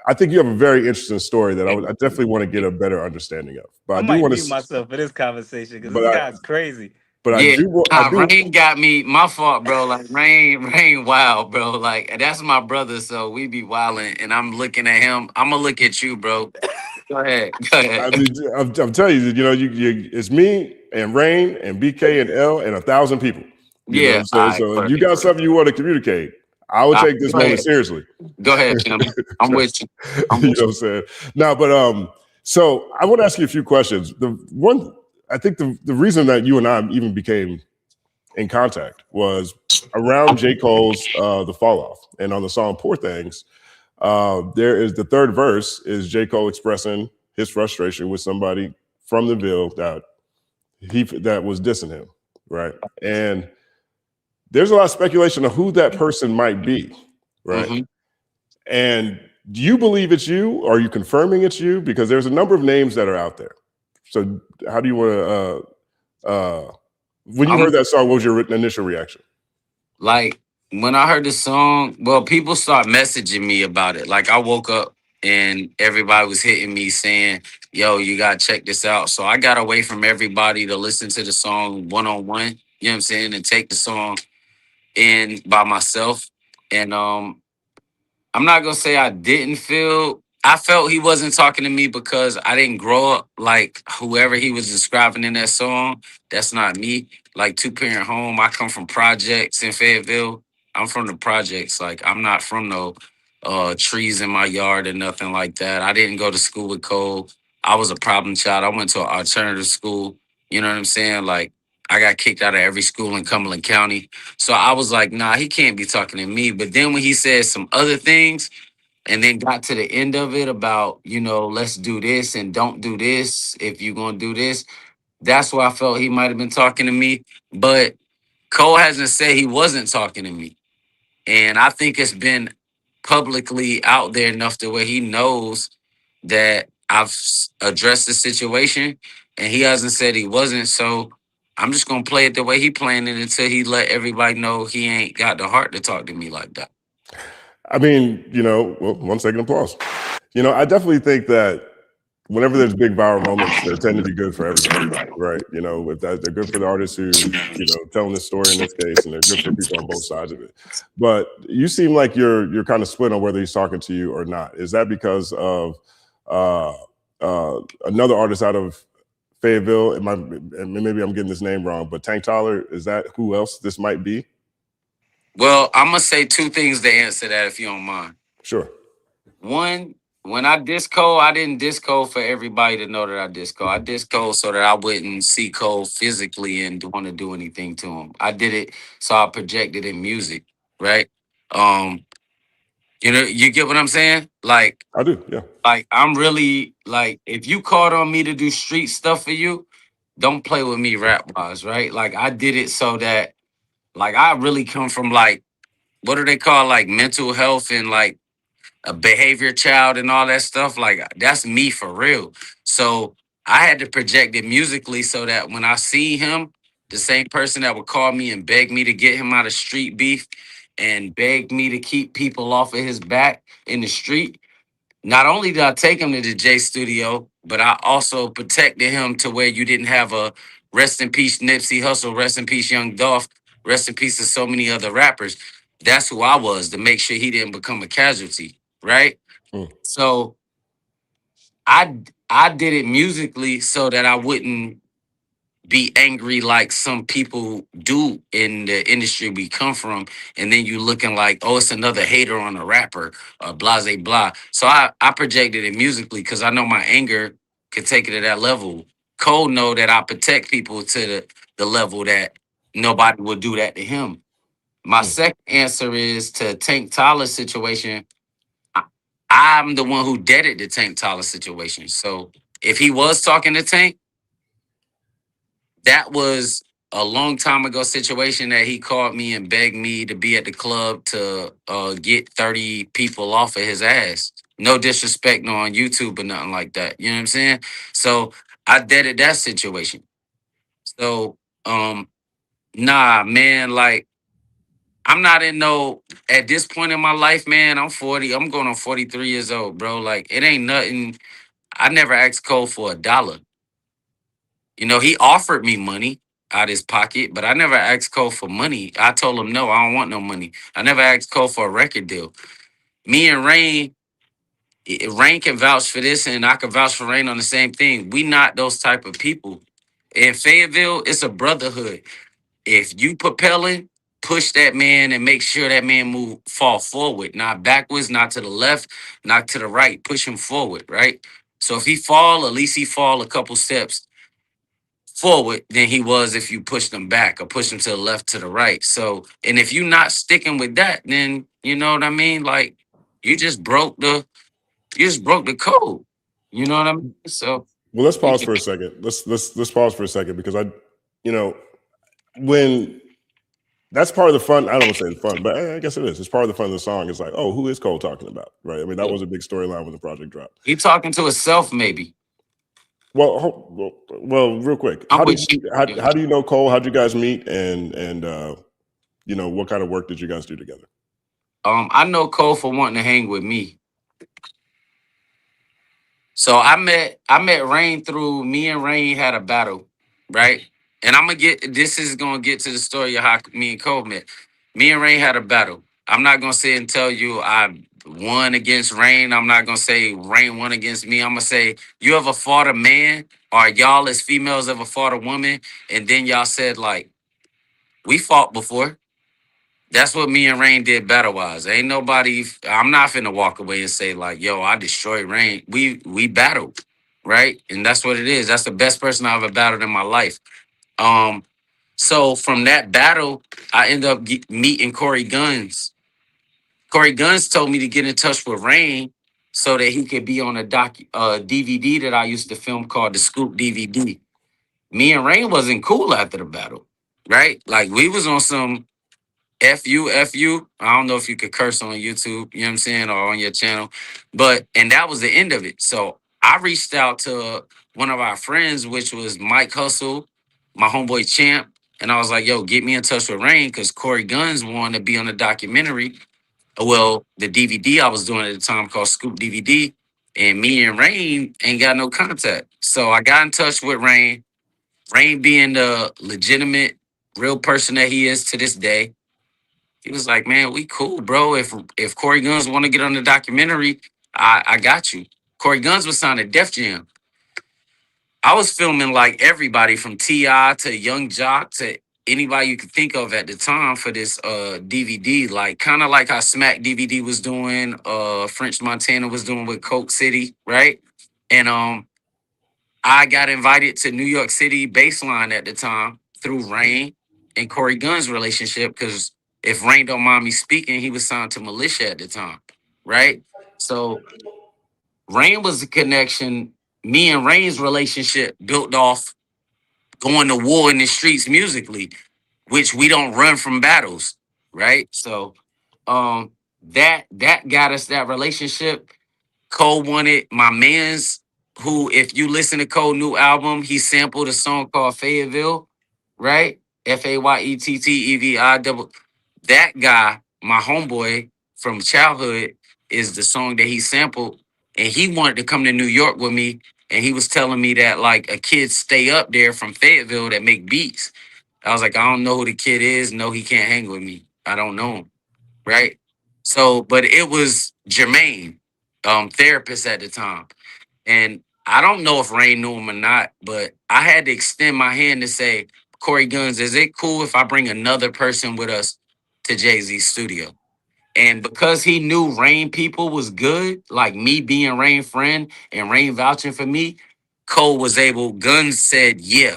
I think you have a very interesting story that I definitely want to get a better understanding of. But I might mute myself for this conversation because this guy's crazy. But yeah, I do. Rain got me. My fault, bro. Like Rain, wild, bro. Like that's my brother, so we be wilding, and I'm looking at him. I'm gonna look at you, bro. Go ahead. I mean, I'm telling you, it's me and Rain and BK and Elle and 1,000 people. You know, so if you got something you want to communicate, I would take this moment seriously. Go ahead, Tim. I'm with you. You know what I'm saying? No, but so I want to ask you a few questions. I think the reason that you and I even became in contact was around J. Cole's The Fall Off. And on the song Poor Things, there is the third verse is J. Cole expressing his frustration with somebody from the Ville that was dissing him, right? And there's a lot of speculation of who that person might be, right? Mm-hmm. And do you believe it's you? Or are you confirming it's you? Because there's a number of names that are out there. So how do you want to, when you heard that song, what was your initial reaction? Like when I heard the song, well, people start messaging me about it. Like I woke up and everybody was hitting me saying, yo, you got to check this out. So I got away from everybody to listen to the song one-on-one, you know what I'm saying? And take the song in by myself. And I'm not going to say I felt he wasn't talking to me because I didn't grow up like whoever he was describing in that song. That's not me. Like 2-parent home. I come from projects in Fayetteville. I'm from the projects. Like I'm not from no trees in my yard or nothing like that. I didn't go to school with Cole. I was a problem child. I went to an alternative school. You know what I'm saying? Like I got kicked out of every school in Cumberland County. So I was like, nah, he can't be talking to me. But then when he said some other things, and then got to the end of it about, you know, let's do this and don't do this if you're going to do this. That's why I felt he might have been talking to me. But Cole hasn't said he wasn't talking to me. And I think it's been publicly out there enough to where he knows that I've addressed the situation and he hasn't said he wasn't. So I'm just gonna play it the way he playing it until he let everybody know he ain't got the heart to talk to me like that. I mean, well, 1 second applause. I definitely think that whenever there's big viral moments, they tend to be good for everybody, right? If that, they're good for the artists who, telling this story in this case, and they're good for people on both sides of it. But you seem like you're kind of split on whether he's talking to you or not. Is that because of another artist out of Fayetteville? And maybe I'm getting this name wrong, but Tank Tyler, is that who else this might be? Well, I'm gonna say two things to answer that, if you don't mind. Sure. One, when I disco, I didn't disco for everybody to know that I disco. I disco so that I wouldn't see Cole physically and want to do anything to him. I did it so I projected in music, right? You get what I'm saying? Like, I do, yeah. Like, I'm really, like, if you called on me to do street stuff for you, don't play with me rap-wise, right? Like, I did it so that, like, I really come from, like, what do they call, like, mental health and, like, a behavior child and all that stuff. Like, that's me for real. So I had to project it musically so that when I see him, the same person that would call me and beg me to get him out of street beef and beg me to keep people off of his back in the street, not only did I take him to the J studio, but I also protected him to where you didn't have a rest in peace Nipsey Hussle, rest in peace Young Dolph, rest in peace to so many other rappers. That's who I was, to make sure he didn't become a casualty, right? So I did it musically so that I wouldn't be angry like some people do in the industry we come from, and then you looking like, oh, it's another hater on a rapper, or blase blah. So I projected it musically because I know my anger could take it to that level. Cole know that I protect people to the level that nobody would do that to him. My second answer is to Tank Tyler's situation. I'm the one who deaded the Tank Tyler situation. So if he was talking to Tank, that was a long time ago situation that he called me and begged me to be at the club to get 30 people off of his ass. No disrespect, no on YouTube or nothing like that. You know what I'm saying? So I deaded that situation. So nah, man, like, I'm not in no, at this point in my life, man, I'm 40. I'm going on 43 years old, bro. Like, it ain't nothing. I never asked Cole for $1. He offered me money out his pocket, but I never asked Cole for money. I told him, no, I don't want no money. I never asked Cole for a record deal. Me and Rain can vouch for this, and I can vouch for Rain on the same thing. We not those type of people. In Fayetteville, it's a brotherhood. If you propelling, push that man and make sure that man fall forward, not backwards, not to the left, not to the right. Push him forward, right? So if he fall, at least he fall a couple steps forward than he was if you pushed him back or pushed him to the left, to the right. So, and if you not sticking with that, then you know what I mean? Like, you just broke the code. You know what I mean? So, well, let's pause for a second. Let's pause for a second, because when that's part of the fun. I don't want to say the fun, but I guess it is. It's part of the fun of the song. It's like, oh, who is Cole talking about? Right. I mean, that was a big storyline when the project dropped. He talking to himself, maybe. Well, real quick. How do you know Cole? How'd you guys meet? And what kind of work did you guys do together? I know Cole for wanting to hang with me. So I met Rain through, me and Rain had a battle, right? And this is gonna get to the story of how me and Cole met. Me and Rain had a battle. I'm not gonna say and tell you I won against Rain. I'm not gonna say Rain won against me. I'm gonna say, you ever fought a man, or y'all as females ever fought a woman, and then y'all said, like, we fought before. That's what me and Rain did battle-wise. Ain't nobody, I'm not finna walk away and say, like, yo, I destroyed Rain. We battled, right? And that's what it is. That's the best person I ever battled in my life. So from that battle, I ended up meeting Corey Guns. Corey Guns told me to get in touch with Rain so that he could be on a DVD that I used to film called the Scoop DVD. Me and Rain wasn't cool after the battle, right? Like, we was on some F you. I don't know if you could curse on YouTube, you know what I'm saying, or on your channel. And that was the end of it. So I reached out to one of our friends, which was Mike Hustle, my homeboy Champ, and I was like, yo, get me in touch with Rain because Corey Guns wanted to be on the documentary. Well, the DVD I was doing at the time called Scoop DVD, and me and Rain ain't got no contact. So I got in touch with Rain. Rain being the legitimate, real person that he is to this day, he was like, man, we cool, bro. If Corey Guns want to get on the documentary, I got you. Corey Guns was signed at Def Jam. I was filming like everybody from T.I. to Young Jock to anybody you could think of at the time for this DVD. Like kind of like how Smack DVD was doing, French Montana was doing with Coke City, right? And I got invited to New York City Baseline at the time through Rain and Corey Guns' relationship because if Rain don't mind me speaking, he was signed to Militia at the time, right? So Rain was a connection. Me and Rain's relationship built off going to war in the streets musically, which we don't run from battles, right? So that got us that relationship. Cole wanted my man's who, if you listen to Cole's new album, he sampled a song called Fayetteville, right? Fayettevi. That guy, my homeboy from childhood, is the song that he sampled. And he wanted to come to New York with me. And he was telling me that like a kid stay up there from Fayetteville that make beats. I was like, I don't know who the kid is. No, he can't hang with me. I don't know him. Right. So, but it was Jermaine, therapist at the time. And I don't know if Rain knew him or not, but I had to extend my hand to say, Corey Guns, is it cool if I bring another person with us to Jay-Z's studio? And because he knew Rain people was good, like me being Rain friend and Rain vouching for me, Cole was able, Guns said, yeah,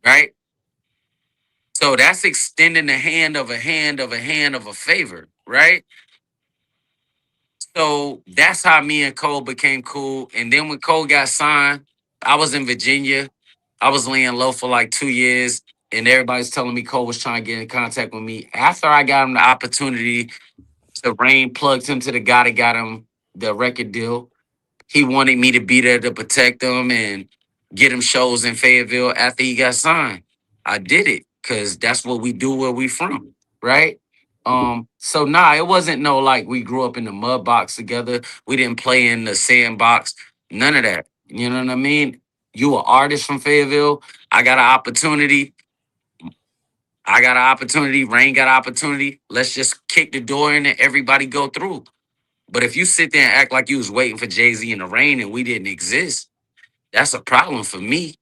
right? So that's extending the hand of a hand of a hand of a favor, right? So that's how me and Cole became cool. And then when Cole got signed, I was in Virginia. I was laying low for like 2 years. And everybody's telling me Cole was trying to get in contact with me. After I got him the opportunity to Rain plugged him to the guy that got him the record deal. He wanted me to be there to protect him and get him shows in Fayetteville after he got signed. I did it because that's what we do where we from, right? So nah, it wasn't no like we grew up in the mud box together. We didn't play in the sandbox. None of that. You know what I mean? You an artist from Fayetteville. I got an opportunity. Rain got an opportunity. Let's just kick the door in and everybody go through. But if you sit there and act like you was waiting for Jay-Z in the rain and we didn't exist, that's a problem for me.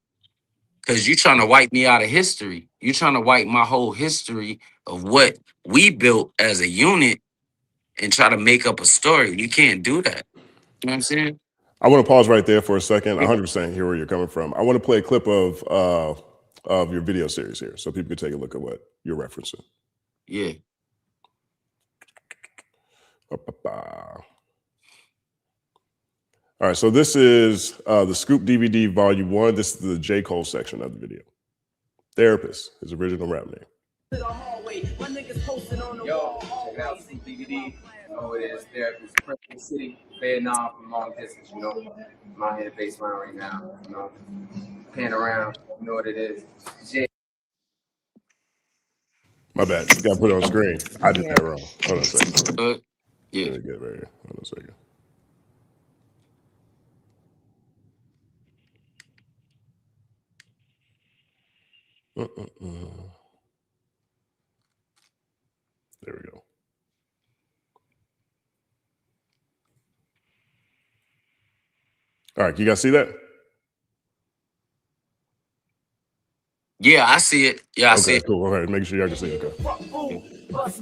Because you're trying to wipe me out of history. You're trying to wipe my whole history of what we built as a unit and try to make up a story. You can't do that. You know what I'm saying? I want to pause right there for a second. 100% hear where you're coming from. I want to play a clip of your video series here so people can take a look at what you're referencing. Yeah. All right, so this is the Scoop DVD Volume 1. This is the J.Cole section of the video. Therapist, his original rap name. Yo, check it out, Scoop DVD. Oh, it is Therapist, Preston City, Vietnam from long distance, you know. I'm out here at Baseline right now, you know. Pan around, you know what it is. My bad, you got to put it on screen. I did that wrong. Hold on a second. Yeah. Let me get it right here. Hold on a second. There we go. All right, you guys see that? Yeah, I see it. Yeah, I see it. Cool. All right, making sure y'all can see it. Okay. Yo, check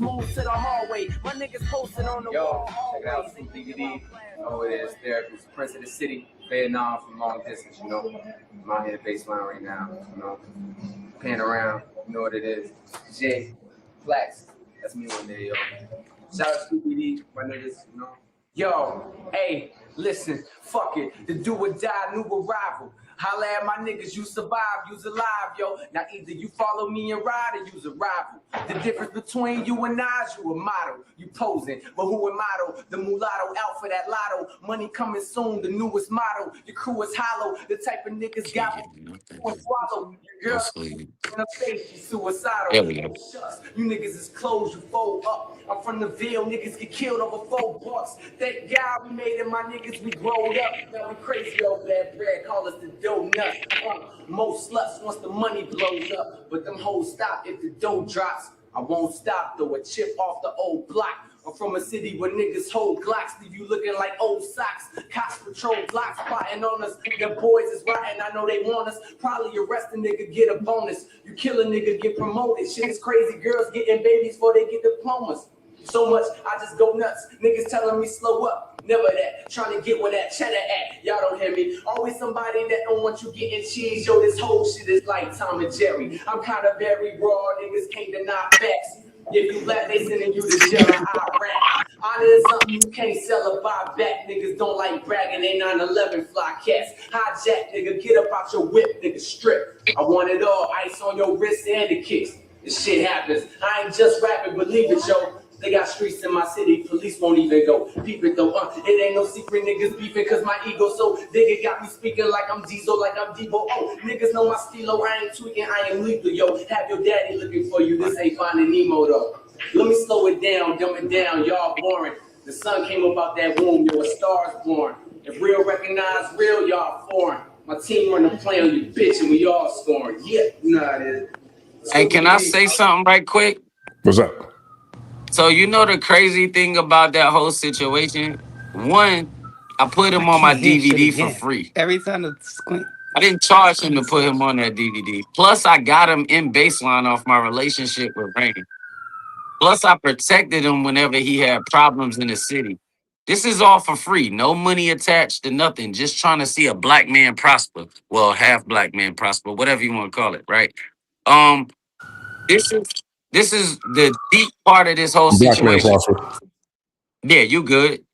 it out, Scoop DVD. Oh, it is Therapist, Preston City, Vietnam from long distance, you know. I'm out here at Baseline right now, you know. Pan around, you know what it is. J. Flex, that's me one day, yo. Shout out to Scoop DVD, my niggas, you know. Yo, hey, listen, fuck it. The do or die new arrival. Holla at my niggas, you survive, you's alive, yo. Now either you follow me and ride or you's a rival. The difference between you and I is you a model. You posing, but who am I? The mulatto out for that lotto. Money coming soon, the newest motto. Your crew is hollow. The type of niggas got swallow. Your girl in her face, she's suicidal. There we go. Shucks, you niggas is closed, you fold up. I'm from the Ville, niggas get killed over $4. Thank God we made it, my niggas, we growed up. Now we crazy over that bread, call us the dough nuts. Most sluts once the money blows up, but them hoes stop if the dough drops. I won't stop though, a chip off the old block. I'm from a city where niggas hold Glocks, leave you looking like old socks. Cops patrol blocks, plotting on us. The boys is rotten, I know they want us. Probably arrest a nigga, get a bonus. You kill a nigga, get promoted. Shit is crazy, girls getting babies before they get diplomas. So much, I just go nuts. Niggas telling me slow up, never that. Trying to get where that cheddar at. Y'all don't hear me. Always somebody that don't want you getting cheese. Yo, this whole shit is like Tom and Jerry. I'm kind of very raw, niggas can't deny facts. If you black, they sending you to jail in Iraq. Honor is something you can't sell or buy back. Niggas don't like bragging, they 9/11 fly cats. Hijack, nigga, get up out your whip, nigga, strip. I want it all, ice on your wrist and the kicks. This shit happens. I ain't just rapping, believe it, yo. They got streets in my city, police won't even go. Peep it though, it ain't no secret niggas beefing cause my ego so big it got me speaking like I'm Diesel, like I'm Debo. Oh, niggas know my stilo, I ain't tweaking, I am lethal, yo. Have your daddy looking for you, this ain't Finding Nemo though. Let me slow it down, dumb it down, y'all boring. The sun came up out that womb, yo, a star's born. If real recognize real, y'all foreign. My team run the play on you, bitch, and we all scoring. Yeah, you know how it is. Hey, can I say something right quick? What's up? So you know the crazy thing about that whole situation? One, I put him on my DVD for free. Every time the squint. I didn't charge him to put him on that DVD. Plus, I got him in baseline off my relationship with Rain. Plus, I protected him whenever he had problems in the city. This is all for free. No money attached to nothing. Just trying to see a black man prosper. Well, half black man prosper, whatever you want to call it, right? This is the deep part of this whole Black man situation. prosper. Yeah, you good.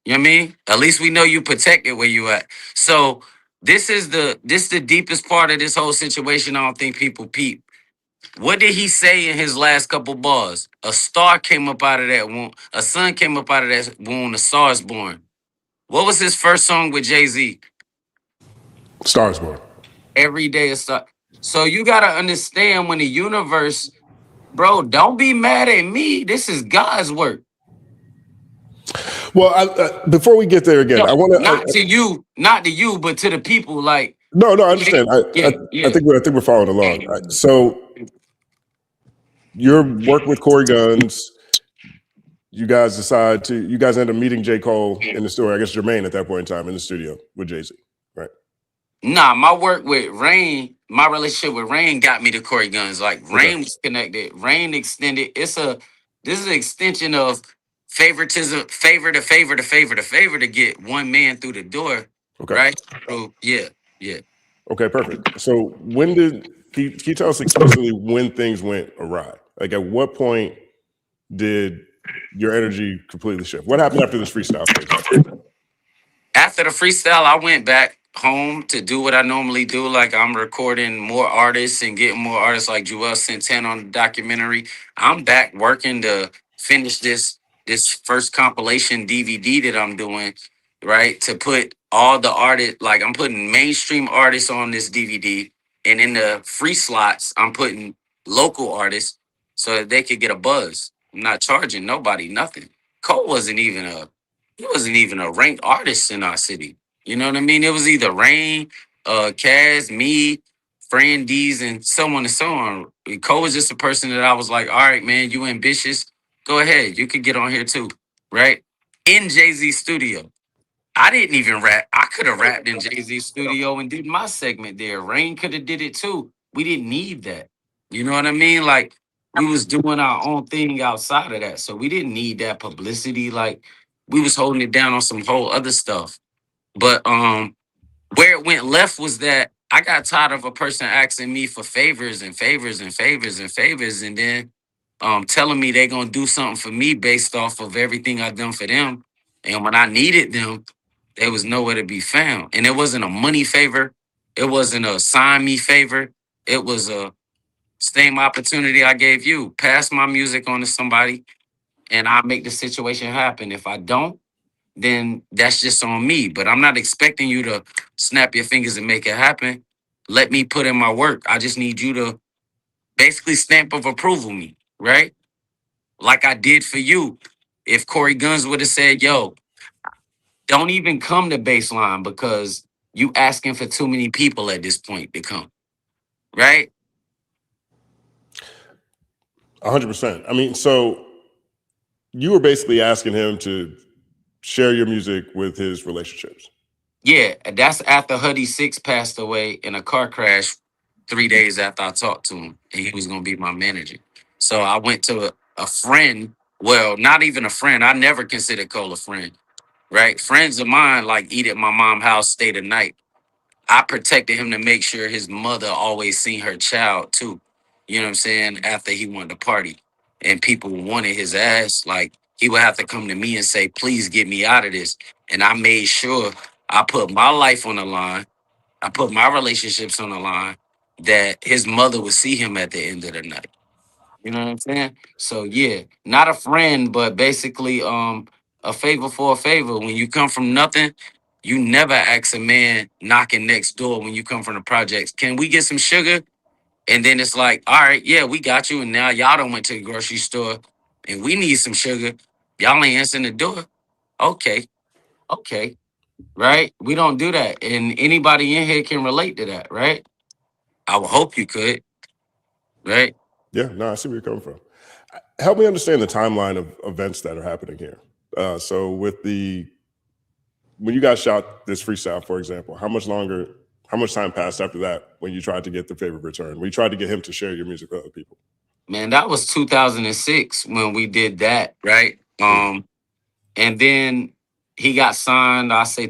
You know what I mean? At least we know you protected where you at. So this is the deepest part of this whole situation. I don't think people peep. What did he say in his last couple bars? A star came up out of that womb. A son came up out of that womb. A star is born. What was his first song with Jay-Z? Stars born. Every day a star. So you got to understand when the universe, bro, don't be mad at me. This is God's work. Well, before we get there again, No, I want to not to you, but to the people. Like, no, I understand. I think we're following along. So your work with CORGAN, you guys end up meeting J.Cole in the studio. I guess Jermaine at that point in time in the studio with Jay-Z, right? Nah, my work with Rain, my relationship with Rain got me to CORGAN. Like Rain was connected. Rain extended. This is an extension of favoritism, favor to get one man through the door. Okay. Right? So yeah. Okay, perfect. So can you tell us explicitly when things went awry? Like at what point did your energy completely shift? What happened after this freestyle stage? After the freestyle, I went back home to do what I normally do. Like I'm recording more artists and getting more artists like Joel Santana on the documentary. I'm back working to finish this first compilation DVD that I'm doing, right? To put all the artists, like I'm putting mainstream artists on this DVD. And in the free slots, I'm putting local artists so that they could get a buzz. I'm not charging nobody nothing. Cole wasn't even a ranked artist in our city. You know what I mean? It was either Rain, Kaz, me, Fran D's, and so on and so on. Cole was just a person that I was like, all right, man, you ambitious. Go ahead. You could get on here too, right? In Jay-Z's studio. I didn't even rap. I could have rapped in Jay-Z's studio and did my segment there. Rain could have did it too. We didn't need that. You know what I mean? Like, we was doing our own thing outside of that. So we didn't need that publicity. Like, we was holding it down on some whole other stuff. But where it went left was that I got tired of a person asking me for favors and then telling me they gonna do something for me based off of everything I done for them. And when I needed them, there was nowhere to be found. And it wasn't a money favor. It wasn't a sign me favor. It was a same opportunity I gave you. Pass my music on to somebody and I'll make the situation happen. If I don't, then that's just on me. But I'm not expecting you to snap your fingers and make it happen. Let me put in my work. I just need you to basically stamp of approval me, right? Like I did for you. If Corey Guns would have said, yo, don't even come to baseline because you asking for too many people at this point to come, right? 100%. I mean, so you were basically asking him to share your music with his relationships. Yeah, that's after Huddy Six passed away in a car crash 3 days after I talked to him, and he was gonna be my manager. So I went to a friend. Well, not even a friend. I never considered Cole a friend, right? Friends of mine like eat at my mom's house, stay the night. I protected him to make sure his mother always seen her child too. You know what I'm saying? After he wanted to party and people wanted his ass, like he would have to come to me and say, please get me out of this. And I made sure I put my life on the line. I put my relationships on the line that his mother would see him at the end of the night. You know what I'm saying? So yeah, not a friend, but basically a favor for a favor. When you come from nothing, you never ask a man knocking next door when you come from the projects. Can we get some sugar? And then it's like, all right, yeah, we got you. And now y'all done went to the grocery store and we need some sugar. Y'all ain't answering the door. Okay, okay, right? We don't do that. And anybody in here can relate to that, right? I would hope you could, right? Yeah, no, I see where you're coming from. Help me understand the timeline of events that are happening here. So when you guys shot this freestyle, for example, how much time passed after that when you tried to get the favor returned? When you tried to get him to share your music with other people? Man, that was 2006 when we did that, right? And then he got signed. I say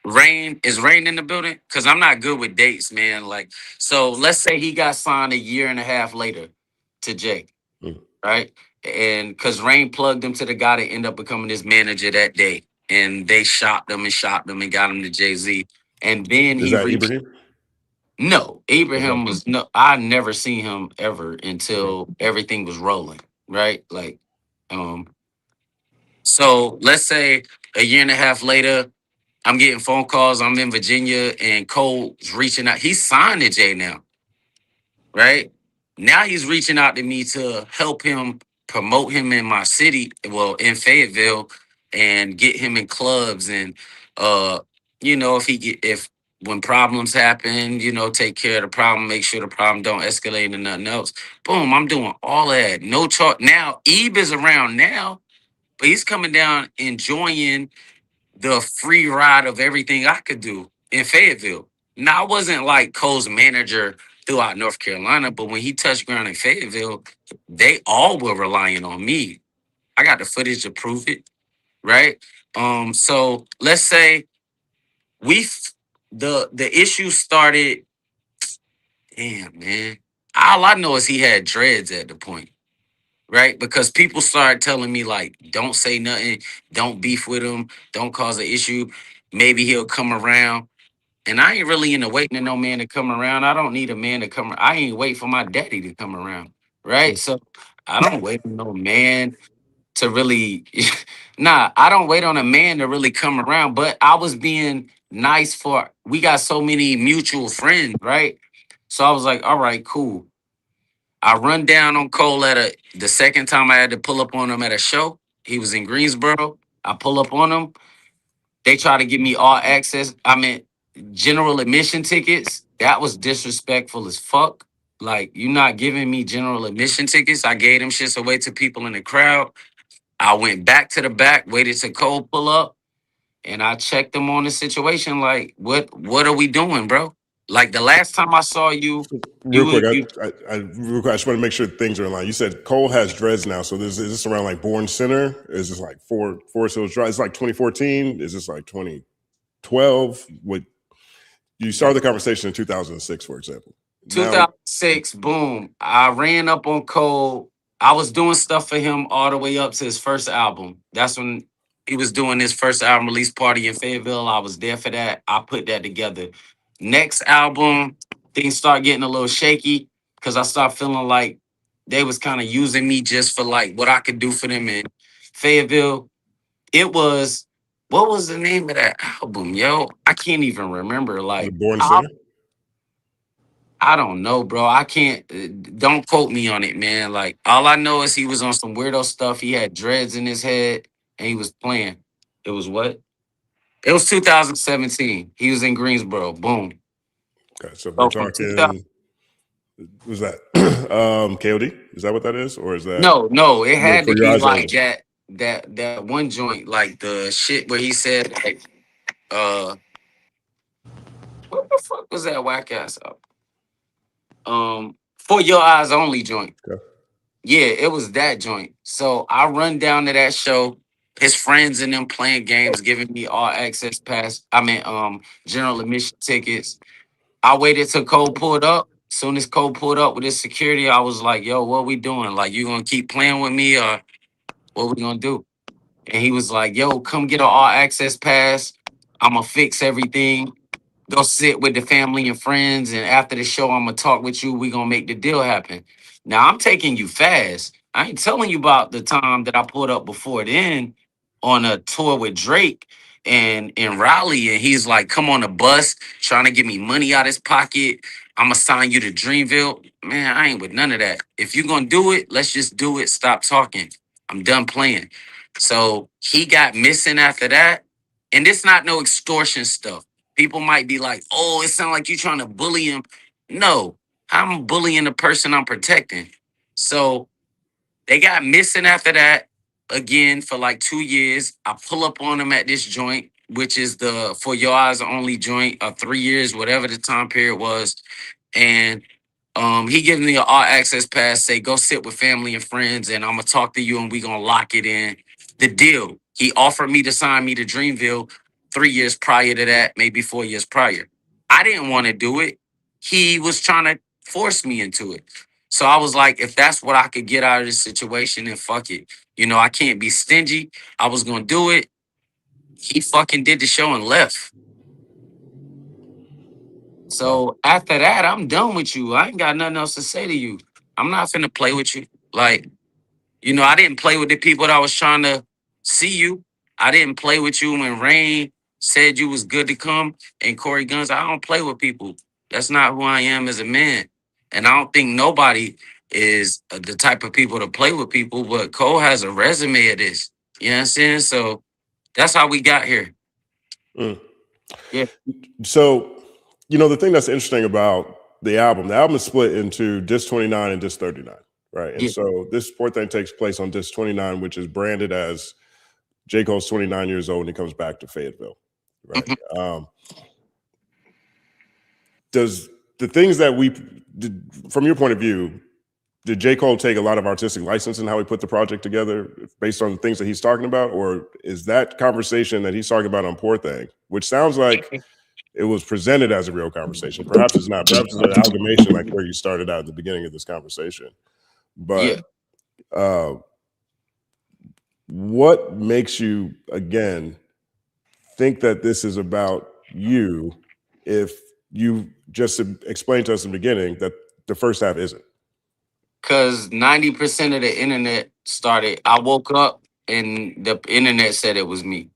Rain is Rain in the building? Because I'm not good with dates, man. Like, so let's say he got signed a year and a half later to Jake, right? And because Rain plugged him to the guy that ended up becoming his manager that day, and they shopped him and got him to Jay-Z. And then Is he that reached. Ibrahim? No, Abraham Okay. was no. I never seen him ever until everything was rolling, right? Like, so let's say a year and a half later, I'm getting phone calls. I'm in Virginia, and Cole's reaching out. He's signed to Jay now, right? Now he's reaching out to me to help him promote him in my city, well, in Fayetteville, and get him in clubs and if when problems happen, take care of the problem, make sure the problem don't escalate into nothing else. Boom, I'm doing all that. No talk. Now, Ebe is around now, but he's coming down enjoying the free ride of everything I could do in Fayetteville. Now, I wasn't like Cole's manager throughout North Carolina, but when he touched ground in Fayetteville, they all were relying on me. I got the footage to prove it, right? So let's say the issue started. Damn, man. All I know is he had dreads at the point, right? Because people started telling me like, don't say nothing, don't beef with him, don't cause an issue. Maybe he'll come around. And I ain't really into waiting to no man to come around. I don't need a man to come. I ain't wait for my daddy to come around, right? So I don't wait for no man to really. Nah, I don't wait on a man to really come around. But I was being nice for. We got so many mutual friends, right? So I was like, all right, cool. I run down on Cole the second time I had to pull up on him at a show. He was in Greensboro. I pull up on him. They try to give me all access. I mean, general admission tickets. That was disrespectful as fuck. Like, you not giving me general admission tickets. I gave them shits away to people in the crowd. I went back to the back, waited till Cole pull up, and I checked them on the situation. Like, what are we doing, bro? Like the last time I saw you, Real quick, real quick, I just want to make sure things are in line. You said Cole has dreads now, so is this around like Born Center? Is this like Forest Hills Drive? It's like 2014. Is this like 2012? What you started the conversation in 2006, for example. 2006, boom. I ran up on Cole. I was doing stuff for him all the way up to his first album. That's when he was doing his first album release party in Fayetteville. I was there for that. I put that together. Next album, things start getting a little shaky because I start feeling like they was kind of using me just for like what I could do for them in Fayetteville. It was, what was the name of that album, yo? I can't even remember. Like, Born Sinner. I don't know, bro. I can't. Don't quote me on it, man. Like, all I know is he was on some weirdo stuff. He had dreads in his head, and he was playing. It was what? It was 2017. He was in Greensboro. Boom. Okay, so So we're from talking. 2000 Was that KOD? Is that what that is, or is that No, it had For to Your be Eyes like Only? that one joint, like the shit where he said, like, what the fuck was that whack ass up? For Your Eyes Only joint. Okay. Yeah, it was that joint. So I run down to that show. His friends and them playing games, giving me all access pass. I mean, general admission tickets. I waited till Cole pulled up. Soon as Cole pulled up with his security, I was like, "Yo, what we doing? Like, you gonna keep playing with me, or what we gonna do?" And he was like, "Yo, come get an all access pass. I'ma fix everything. Go sit with the family and friends, and after the show, I'm gonna talk with you. We gonna make the deal happen." Now I'm taking you fast. I ain't telling you about the time that I pulled up before then on a tour with Drake and in Raleigh, and he's like, "Come on a bus, trying to get me money out his pocket. I'm gonna sign you to Dreamville." Man, I ain't with none of that. If you gonna do it, let's just do it. Stop talking. I'm done playing. So he got missing after that, and it's not no extortion stuff. People might be like, "Oh, it sounds like you trying to bully him." No, I'm bullying the person I'm protecting. So they got missing after that again for like 2 years. I pull up on them at this joint, which is the For Your Eyes Only joint, 3 years, whatever the time period was. And he gives me an all access pass, say go sit with family and friends, and I'm gonna talk to you and we gonna lock it in. The deal. He offered me to sign me to Dreamville 3 years prior to that, maybe 4 years prior. I didn't want to do it. He was trying to force me into it. So I was like, if that's what I could get out of this situation, then fuck it. You know, I can't be stingy. I was gonna do it. He fucking did the show and left. So after that, I'm done with you. I ain't got nothing else to say to you. I'm not finna play with you. Like, you know, I didn't play with the people that was trying to see you. I didn't play with you when Rain said you was good to come and Corey Guns. I don't play with people. That's not who I am as a man. And I don't think nobody is the type of people to play with people, but Cole has a resume of this. You know what I'm saying? So that's how we got here. Mm. Yeah. So, you know, the thing that's interesting about the album is split into disc 29 and disc 39, right? And Yeah. so this support thing takes place on disc 29, which is branded as J. Cole's 29 years old and he comes back to Fayetteville, right? Does the things that we did, from your point of view, did J. Cole take a lot of artistic license in how he put the project together based on the things that he's talking about? Or is that conversation that he's talking about on Poor Thing, which sounds like it was presented as a real conversation? Perhaps it's not. Perhaps it's an amalgamation like where you started out at the beginning of this conversation. But what makes you, again, think that this is about you if you just explained to us in the beginning that the first half isn't? Because 90% of the internet started, I woke up and the internet said it was me.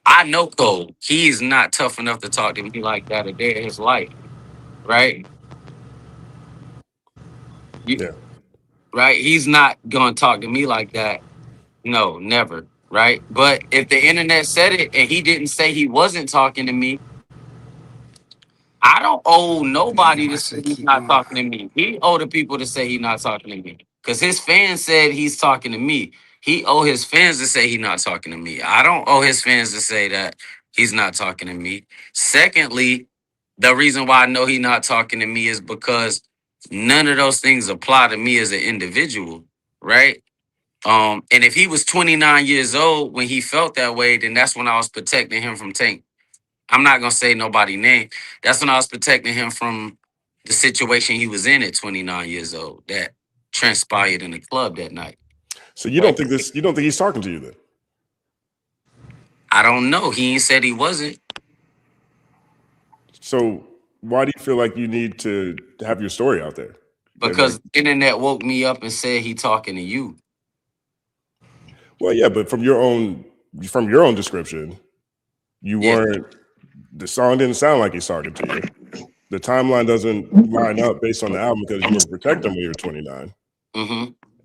I know Cole. He is not tough enough to talk to me like that a day of his life, right? Yeah. Right? He's not going to talk to me like that. No, never, right? But if the internet said it and he didn't say he wasn't talking to me, I don't owe nobody to say he's not talking to me. He owe the people to say he's not talking to me. Because his fans said he's talking to me. He owe his fans to say he's not talking to me. I don't owe his fans to say that he's not talking to me. Secondly, the reason why I know he's not talking to me is because none of those things apply to me as an individual, right? And if he was 29 years old when he felt that way, then that's when I was protecting him from Tank. I'm not gonna say nobody's name. That's when I was protecting him from the situation he was in at 29 years old that transpired in the club that night. So you don't think he's talking to you then? I don't know. He ain't said he wasn't. So why do you feel like you need to have your story out there? Because the internet woke me up and said he talking to you. Well, yeah, but from your own description, you weren't. The song didn't sound like he's talking to you. The timeline doesn't line up based on the album because you were protecting when you were 29,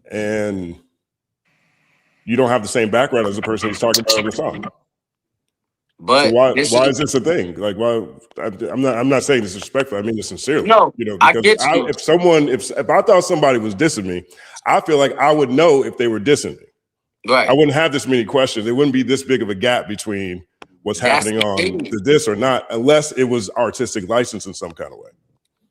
and you don't have the same background as the person he's talking about in the song. But so why is this a thing? Like, why? I'm not saying this disrespectful. I mean this sincerely. No, because I get you. If I thought somebody was dissing me, I feel like I would know if they were dissing me. Right. I wouldn't have this many questions. There wouldn't be this big of a gap between what's happening on the diss or not, unless it was artistic license in some kind of way.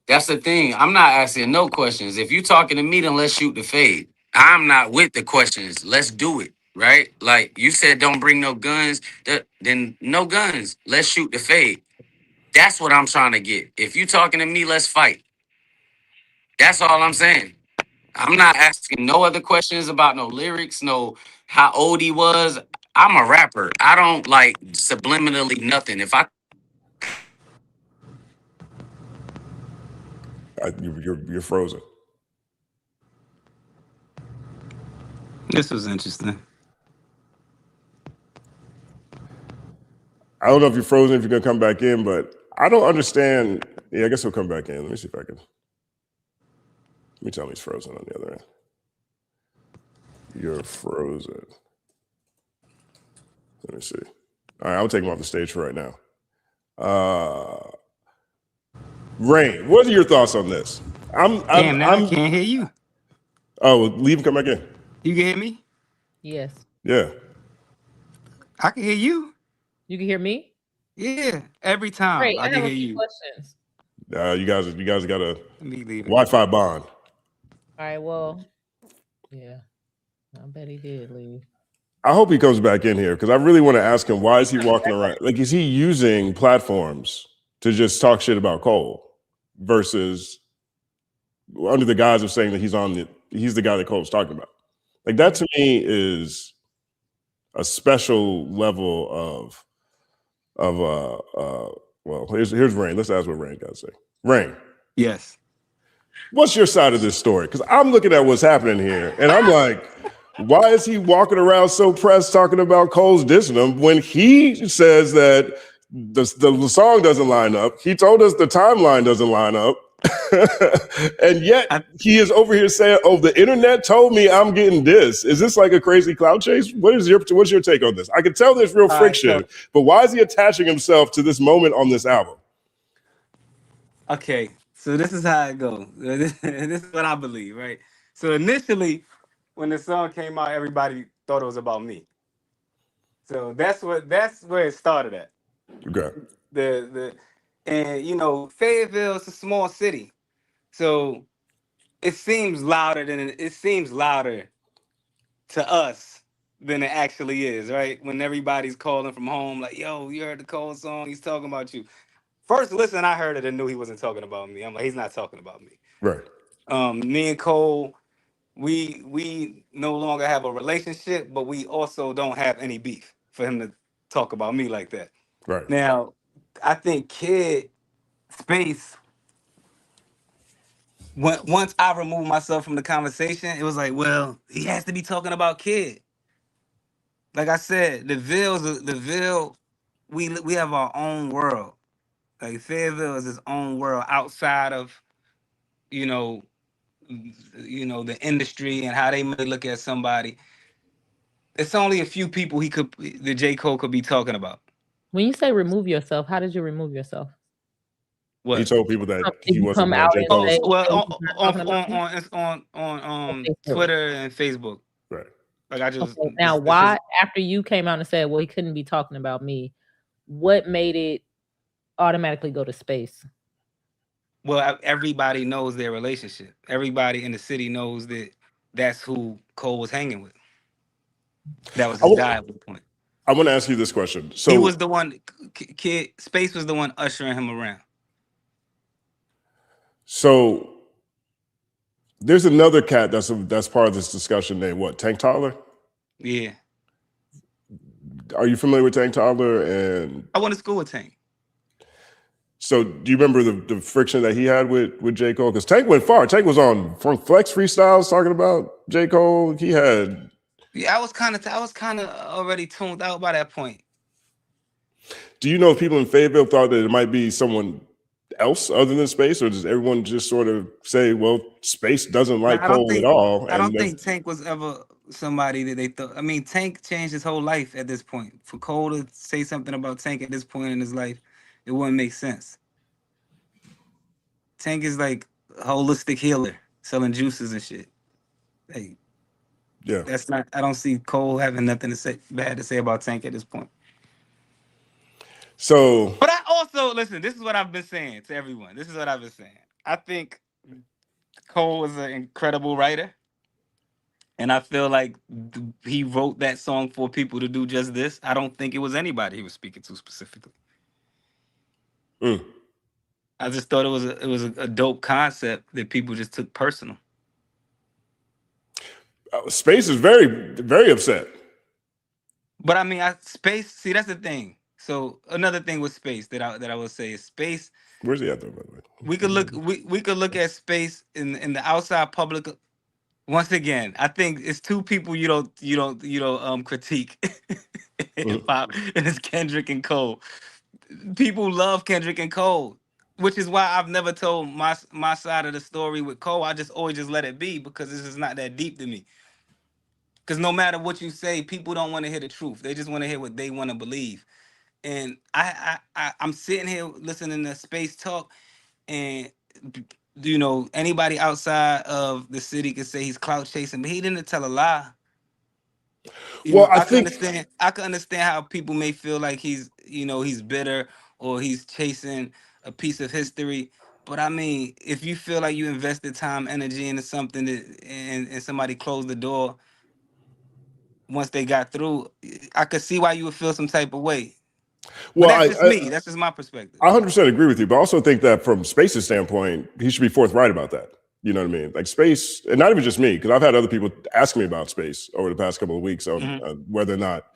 That's the thing. I'm not asking no questions. If you talking to me, then let's shoot the fade. I'm not with the questions. Let's do it. Right? Like you said, don't bring no guns. Then no guns. Let's shoot the fade. That's what I'm trying to get. If you talking to me, let's fight. That's all I'm saying. I'm not asking no other questions about no lyrics, no how old he was. I'm a rapper. I don't like subliminally nothing. If you're frozen. This was interesting. I don't know if you're frozen, if you're gonna come back in, but I don't understand. Yeah, I guess he'll come back in. Let me see if I can. Let me tell him he's frozen on the other end. You're frozen. Let me see. All right, I'll take him off the stage for right now. Rain, what are your thoughts on this? I can't hear you. Oh, well, leave and come back in. You can hear me? Yes. Yeah. I can hear you. You can hear me? Yeah. Every time Great. I can have hear a few you. questions. You guys got a Me leaving. Wi-Fi bond. All right, well, yeah. I bet he did leave. I hope he comes back in here because I really want to ask him, why is he walking around? Like, is he using platforms to just talk shit about Cole versus under the guise of saying that he's the guy that Cole's talking about? Like, that to me is a special level well, here's Rain. Let's ask what Rain got to say. Rain. Yes. What's your side of this story? Because I'm looking at what's happening here, and I'm like, why is he walking around so pressed talking about Cole's dissing him when he says that the song doesn't line up? He told us the timeline doesn't line up. And yet he is over here saying, oh, the internet told me I'm getting this. Is this like a crazy clout chase? What's your take on this? I can tell there's real friction, but why is he attaching himself to this moment on this album? Okay, so this is how it goes. This is what I believe, right? So initially, when the song came out, everybody thought it was about me. So that's where it started at. Okay. And you know, Fayetteville is a small city, so it seems louder to us than it actually is, right? When everybody's calling from home, like, "Yo, you heard the Cole song? He's talking about you." First listen, I heard it and knew he wasn't talking about me. I'm like, he's not talking about me. Right. Me and Cole, we no longer have a relationship, but we also don't have any beef for him to talk about me like that. Right. Now, I think Kid Space, once I removed myself from the conversation, it was like, well, he has to be talking about Kid. Like I said, the Ville, we have our own world. Like Fayetteville is its own world outside of, you know, the industry and how they may look at somebody. It's only a few people the j.cole could be talking about. When you say remove yourself, how did you remove yourself? What? He told people that Did he you wasn't come on out j.cole. and say, on Twitter and Facebook. Right. Like I just now why after you came out and said, well, he couldn't be talking about me, what made it automatically go to space? Well, everybody knows their relationship. Everybody in the city knows that that's who Cole was hanging with. That was his guy at one point. I want to ask you this question. So he was the one, Kid Space was the one ushering him around. So there's another cat that's part of this discussion named what? Tank Toddler? Yeah. Are you familiar with Tank Toddler? And I went to school with Tank. So do you remember the friction that he had with J. Cole? Because Tank went far. Tank was on Funk Flex freestyles talking about J. Cole. He had. Yeah, I was kind of already tuned out by that point. Do you know if people in Fayetteville thought that it might be someone else other than Space, or does everyone just sort of say, well, Space doesn't like Cole at all? I don't think Tank was ever somebody that they thought. I mean, Tank changed his whole life at this point. For Cole to say something about Tank at this point in his life, it wouldn't make sense. Tank is like a holistic healer, selling juices and shit. Like, yeah, that's not. I don't see Cole having nothing bad to say about Tank at this point. So, but I also listen. This is what I've been saying to everyone. This is what I've been saying. I think Cole is an incredible writer, and I feel like he wrote that song for people to do just this. I don't think it was anybody he was speaking to specifically. I just thought it was a dope concept that people just took personal. Space is very, very upset. But I mean, Space. See, that's the thing. So another thing with Space that I would say is Space. Where's he at though, by the way? We could look at Space in the outside public. Once again, I think it's two people you don't critique hip hop, and it's Kendrick and Cole. People love Kendrick and Cole, which is why I've never told my side of the story with Cole. I just always just let it be because this is not that deep to me. Because no matter what you say, people don't want to hear the truth. They just want to hear what they want to believe. And I'm sitting here listening to Space talk, and anybody outside of the city could say he's clout chasing, but he didn't tell a lie. I can understand how people may feel like he's bitter or he's chasing a piece of history. But I mean, if you feel like you invested time, energy into something and somebody closed the door once they got through, I could see why you would feel some type of way. Well, that's just me. That's just my perspective. I 100% agree with you, but I also think that from Space's standpoint, he should be forthright about that. You know what I mean? Like Space, and not even just me, because I've had other people ask me about Space over the past couple of weeks on whether or not,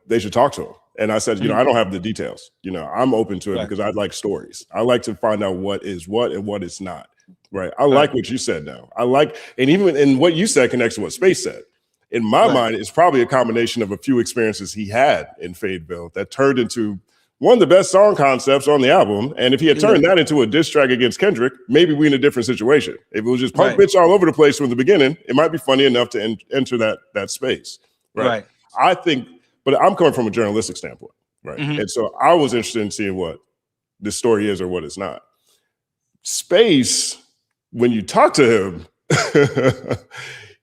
they should talk to him. And I said, I don't have the details. I'm open to it because I like stories. I like to find out what is what and what is not. Right. I like what you said now. And even in what you said connects to what Space said. In my mind, it's probably a combination of a few experiences he had in Fayetteville that turned into one of the best song concepts on the album. And if he had turned that into a diss track against Kendrick, maybe we're in a different situation. If it was just punk bitch all over the place from the beginning, it might be funny enough to enter that space. Right. I think, but I'm coming from a journalistic standpoint. Right. And so I was interested in seeing what this story is or what it's not. Space, when you talk to him,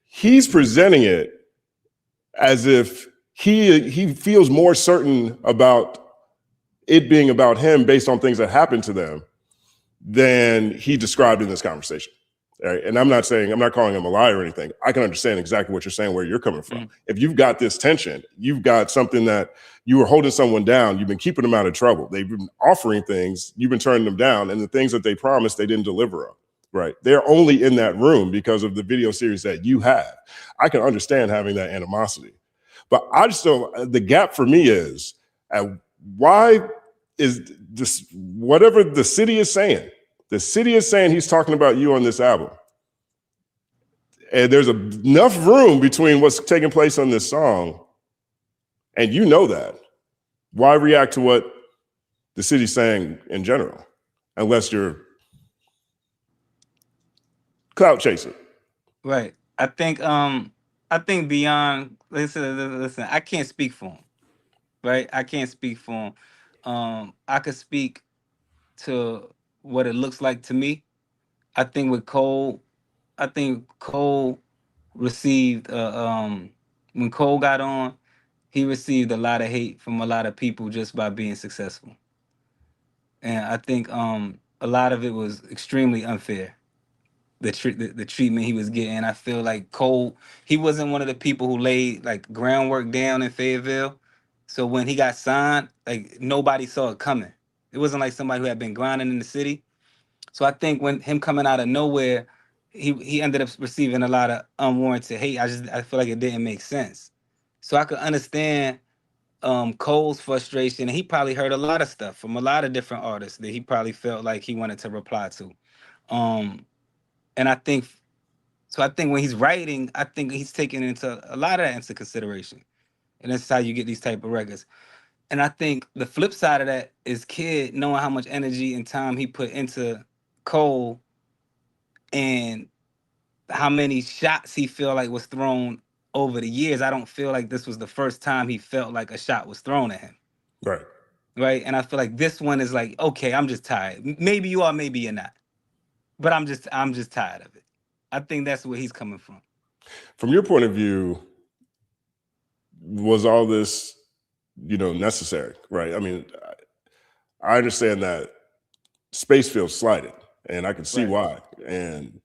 he's presenting it as if he feels more certain about it being about him based on things that happened to them than he described in this conversation. Right? And I'm not calling him a liar or anything. I can understand exactly what you're saying, where you're coming from. If you've got this tension, you've got something that you were holding someone down, you've been keeping them out of trouble. They've been offering things, you've been turning them down, and the things that they promised, they didn't deliver on. Right. They're only in that room because of the video series that you have. I can understand having that animosity. But I just don't, the gap for me is why is this, whatever the city is saying he's talking about you on this album. And there's enough room between what's taking place on this song, and you know that. Why react to what the city's saying in general, unless you're clout chasing? Right. I think beyond listen, I can't speak for him. Right? I can't speak for him. I could speak to what it looks like to me. I think with Cole, received when Cole got on, he received a lot of hate from a lot of people just by being successful. And I think a lot of it was extremely unfair. The treatment he was getting. I feel like Cole, he wasn't one of the people who laid like groundwork down in Fayetteville. So when he got signed, like nobody saw it coming. It wasn't like somebody who had been grinding in the city. So I think when him coming out of nowhere, he ended up receiving a lot of unwarranted hate. I feel like it didn't make sense. So I could understand Cole's frustration. And he probably heard a lot of stuff from a lot of different artists that he probably felt like he wanted to reply to. And I think so. I think when he's writing, I think he's taking into a lot of that into consideration, and that's how you get these type of records. And I think the flip side of that is Kid knowing how much energy and time he put into Cole, and how many shots he feel like was thrown over the years. I don't feel like this was the first time he felt like a shot was thrown at him. Right. Right. And I feel like this one is like, okay, I'm just tired. Maybe you are, maybe you're not. But I'm just tired of it. I think that's where he's coming from. From your point of view, was all this, necessary, right? I mean, I understand that space feels slighted, and I can see why. And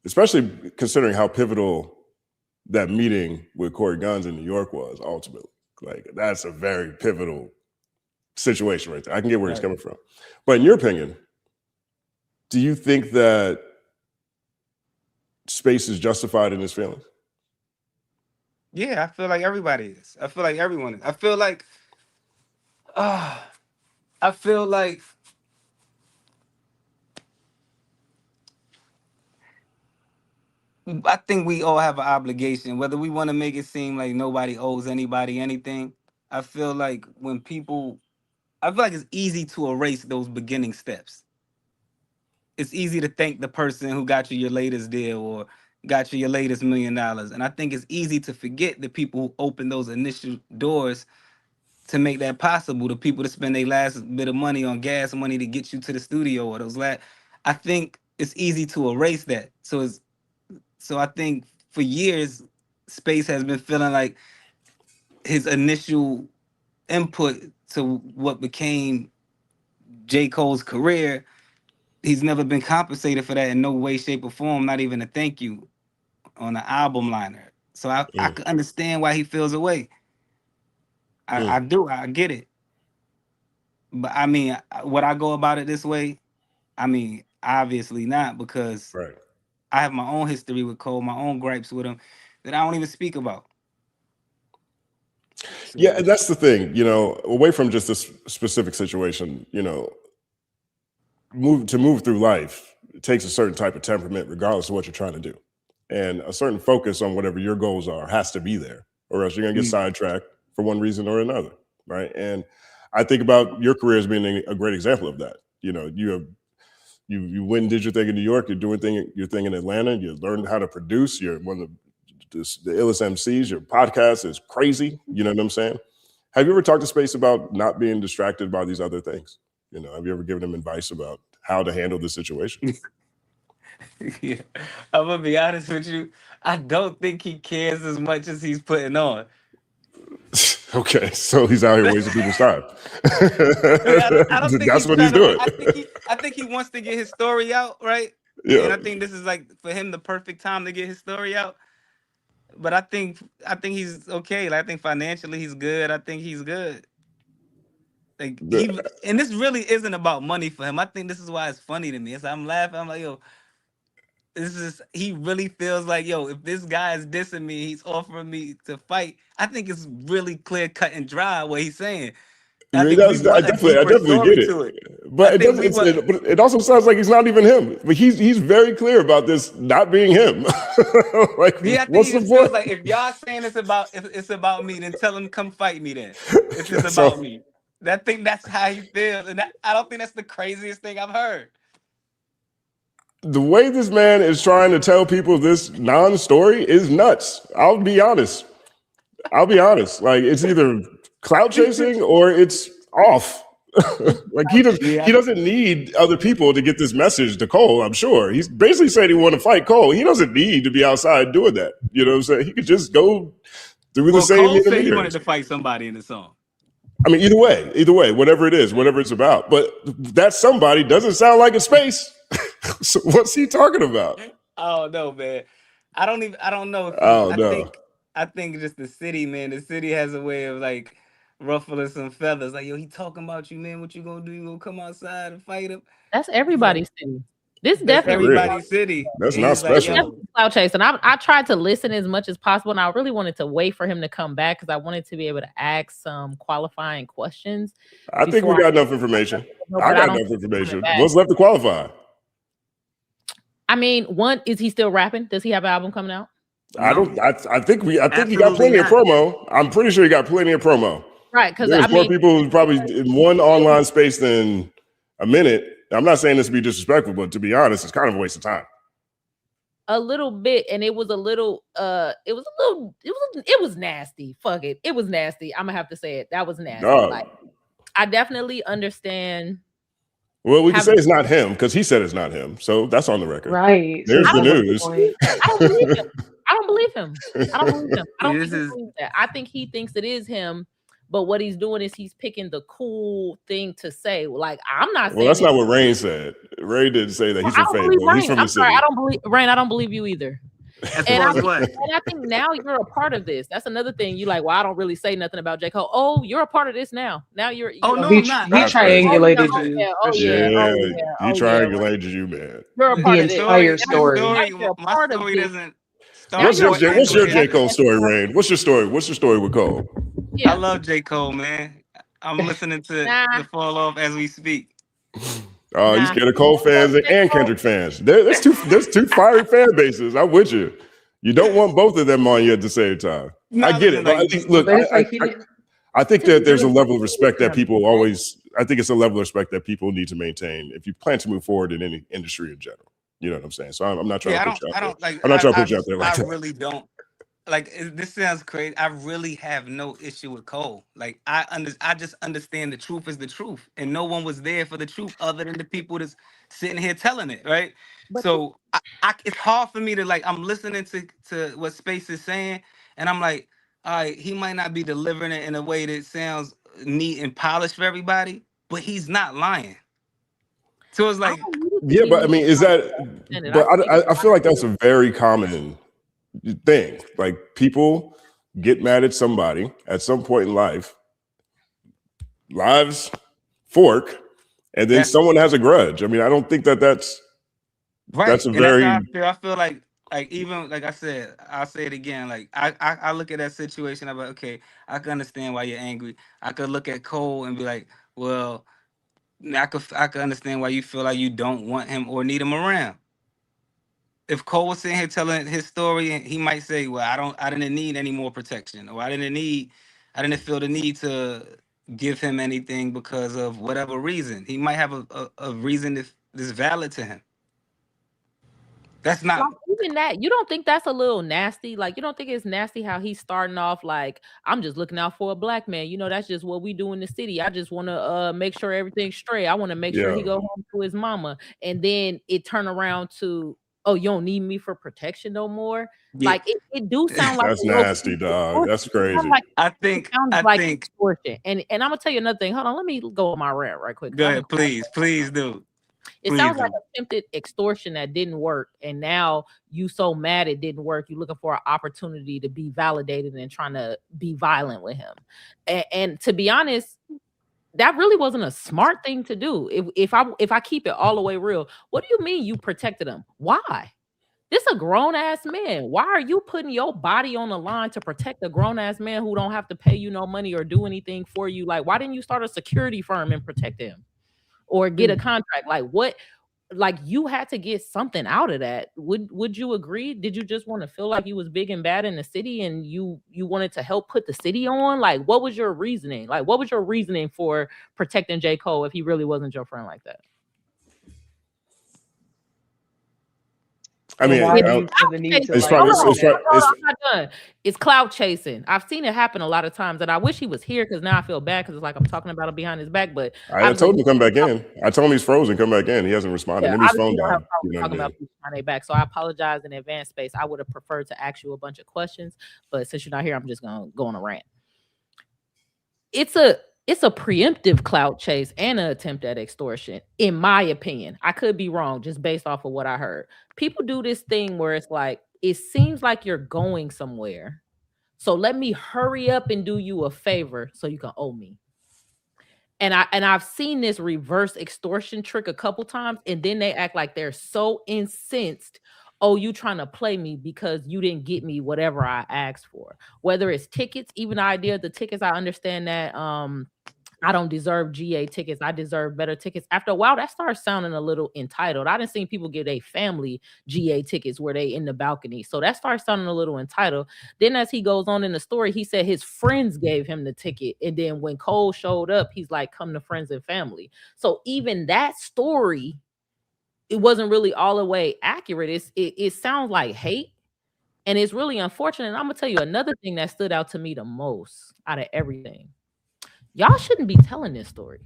especially considering how pivotal that meeting with Corey Guns in New York was ultimately. Like, that's a very pivotal situation right there. I can get where he's coming from. But in your opinion, do you think that space is justified in his feelings? Yeah, I feel like everybody is. I feel like everyone is. I feel like I think we all have an obligation, whether we want to make it seem like nobody owes anybody anything. I feel like it's easy to erase those beginning steps. It's easy to thank the person who got you your latest deal or got you your latest $1 million. And I think it's easy to forget the people who opened those initial doors to make that possible, the people that spend their last bit of money on gas money to get you to the studio or those last. I think it's easy to erase that. So I think for years, Space has been feeling like his initial input to what became J.Cole's career, he's never been compensated for that in no way, shape, or form, not even a thank you on an album liner. So I can understand why he feels away. I do. I get it. But I mean, would I go about it this way? I mean, obviously not, because I have my own history with Cole, my own gripes with him that I don't even speak about. So, yeah, and that's the thing, away from just this specific situation, move through life, it takes a certain type of temperament, regardless of what you're trying to do. And a certain focus on whatever your goals are has to be there, or else you're going to get sidetracked for one reason or another, right? And I think about your career as being a great example of that. You went and did your thing in New York, you're doing your thing in Atlanta, you learned how to produce, you're one of the illest MCs, your podcast is crazy, you know what I'm saying? Have you ever talked to Space about not being distracted by these other things? Have you ever given him advice about how to handle the situation? Yeah, I'm gonna be honest with you. I don't think he cares as much as he's putting on. Okay, so he's out here wasting people's time. I don't think that's what he's doing. I think he wants to get his story out, right? Yeah. And I think this is like for him the perfect time to get his story out. But I think he's okay. Like, I think financially he's good. I think he's good. Like, and this really isn't about money for him. I think this is why it's funny to me. As I'm laughing, I'm like, yo, he really feels like, yo, if this guy is dissing me, he's offering me to fight. I think it's really clear, cut and dry what he's saying. I definitely get it. But it also sounds like he's not even him. But he's very clear about this not being him. Like, yeah, I think what's the point? Like, if y'all saying it's about me, then tell him come fight me then. If it's about me. I think that's how he feels. And I don't think that's the craziest thing I've heard. The way this man is trying to tell people this non-story is nuts. I'll be honest. Like, it's either clout chasing or it's off. Like, he doesn't need other people to get this message to Cole, I'm sure. He's basically saying he want to fight Cole. He doesn't need to be outside doing that. You know what I'm saying? He could just go through the same. Cole said he wanted to fight somebody in the song. I mean, either way, whatever it is, whatever it's about. But that somebody doesn't sound like a Space. So what's he talking about? I don't know, man. I don't know. I think just the city, man. The city has a way of like ruffling some feathers. Like, yo, he talking about you, man. What you gonna do? You gonna come outside and fight him? That's everybody's city. This That's definitely everybody's city. That's And not he's like, special. yo, cloud chase, and I tried to listen as much as possible, and I really wanted to wait for him to come back because I wanted to be able to ask some qualifying questions. I think we got enough information. I got enough information. What's left to qualify? I mean, one, is he still rapping? Does he have an album coming out? I don't. I think he got Absolutely plenty of not. promo. I'm pretty sure he got plenty of promo. Right, because There's I more mean, people who probably in one online space than a minute. I'm not saying this to be disrespectful, but to be honest, it's kind of a waste of time. a little bit, and it was nasty. Fuck it, it was nasty. I'm gonna have to say it. That was nasty. Dog. Like, I definitely understand. Well, we can say it's not him because he said it's not him, so that's on the record. Right. There's So the what's news. point? I don't believe him. I don't believe him. I don't believe him. I don't This think he is- believes that. I think he thinks it is him, but what he's doing is he's picking the cool thing to say. Like, I'm not saying. Well, that's not what Rain said. Ray didn't say that. He's I from don't believe Fayetteville. He's Rain. from I'm the sorry. city. I don't believe Rain. I don't believe you either. as And far I, as what? and I think now you're a part of this. That's another thing. You like, well, I don't really say nothing about J. Cole. Oh, you're a part of this now. Now you're. Oh, you know, no, He, I'm not. he That's triangulated oh, you. yeah, for oh, sure. yeah, Yeah, oh, yeah, he oh, yeah. triangulated you, man. You're a part The of this. entire My story. story, You're a my part of story this. doesn't start. What's you're your a part of J. it. Cole story, Rain? What's your story? What's your story with Cole? Yeah. I love J. Cole, man. I'm listening to Nah. the fall off as we speak. Oh, you Nah. scared of Cole fans and Kendrick fans. There's two fiery fan bases. I'm with you. You don't want both of them on you at the same time. No, I get listen, it. like, Look, But it's like he didn't. I think that there's a level of respect that people always. I think it's a level of respect that people need to maintain if you plan to move forward in any industry in general. You know what I'm saying? So I'm not trying yeah, to put you out I there. don't like. I'm not trying to put you out there like I that. really don't. Like, this sounds crazy. I really have no issue with Cole. Like, I just understand the truth is the truth, and no one was there for the truth other than the people that's sitting here telling it, right? But So it's hard for me to, like, I'm listening to what Space is saying, and I'm like, all right, he might not be delivering it in a way that sounds neat and polished for everybody, but he's not lying. So it's like, Yeah, but I mean, is that? But I feel like that's a very common thing. Like, people get mad at somebody at some point in life, lives fork, and then Yeah. someone has a grudge. I mean, I don't think that's right. That's a And very. that's how I feel like even like I said, I'll say it again. Like, I look at that situation. I'm like, okay, I can understand why you're angry. I could look at Cole and be like, well, I could understand why you feel like you don't want him or need him around. If Cole was sitting here telling his story, he might say, well, I didn't need any more protection, or I didn't feel the need to give him anything because of whatever reason. He might have a reason that's valid to him. That's not. Like, even that, you don't think that's a little nasty? Like, you don't think it's nasty how he's starting off like, I'm just looking out for a black man. You know, that's just what we do in the city. I just want to make sure everything's straight. I want to make sure he Yeah. go home to his mama. And then it turn around to, oh, you don't need me for protection no more. Yeah. Like, it do sound like That's a little- nasty, dog. That's it sounds crazy. like- I it think sounds I like think. extortion. And I'm gonna tell you another thing. Hold on, let me go on my rant right quick. Go ahead, please do. It Please sounds like do. attempted extortion that didn't work, and now you so mad it didn't work. You're looking for an opportunity to be validated and trying to be violent with him. And to be honest, that really wasn't a smart thing to do. If I keep it all the way real, what do you mean you protected him? Why? This a grown ass man. Why are you putting your body on the line to protect a grown ass man who don't have to pay you no money or do anything for you? Like, why didn't you start a security firm and protect him? Or get a contract? Like, what? Like, you had to get something out of that. Would you agree? Did you just want to feel like you was big and bad in the city and you wanted to help put the city on? Like, what was your reasoning? Like, what was your reasoning for protecting J. Cole if he really wasn't your friend like that? I mean, Why do you feel the need to it's like? probably- do it's that? probably- Hold on, I'm not done. It's cloud chasing. I've seen it happen a lot of times, and I wish he was here because now I feel bad because it's like I'm talking about him behind his back. But I told him to come back in. I told him he's frozen. Come back in. He hasn't responded. Maybe his obviously phone you don't have died. a problem You know what I talking mean? about people behind their back. So I apologize in advance, Space. I would have preferred to ask you a bunch of questions, but since you're not here, I'm just gonna go on a rant. It's a preemptive clout chase and an attempt at extortion, in my opinion. I could be wrong, just based off of what I heard. People do this thing where it's like, it seems like you're going somewhere, so let me hurry up and do you a favor so you can owe me. And I've seen this reverse extortion trick a couple times, and then they act like they're so incensed. Oh, you trying to play me because you didn't get me whatever I asked for. Whether it's tickets, even the idea of the tickets, I understand that. I don't deserve GA tickets. I deserve better tickets. After a while, that starts sounding a little entitled. I didn't see people give their family GA tickets where they in the balcony. So that starts sounding a little entitled. Then as he goes on in the story, he said his friends gave him the ticket. And then when Cole showed up, he's like, come to friends and family. So even that story, it wasn't really all the way accurate. It sounds like hate. And it's really unfortunate. And I'm going to tell you another thing that stood out to me the most out of everything. Y'all shouldn't be telling this story.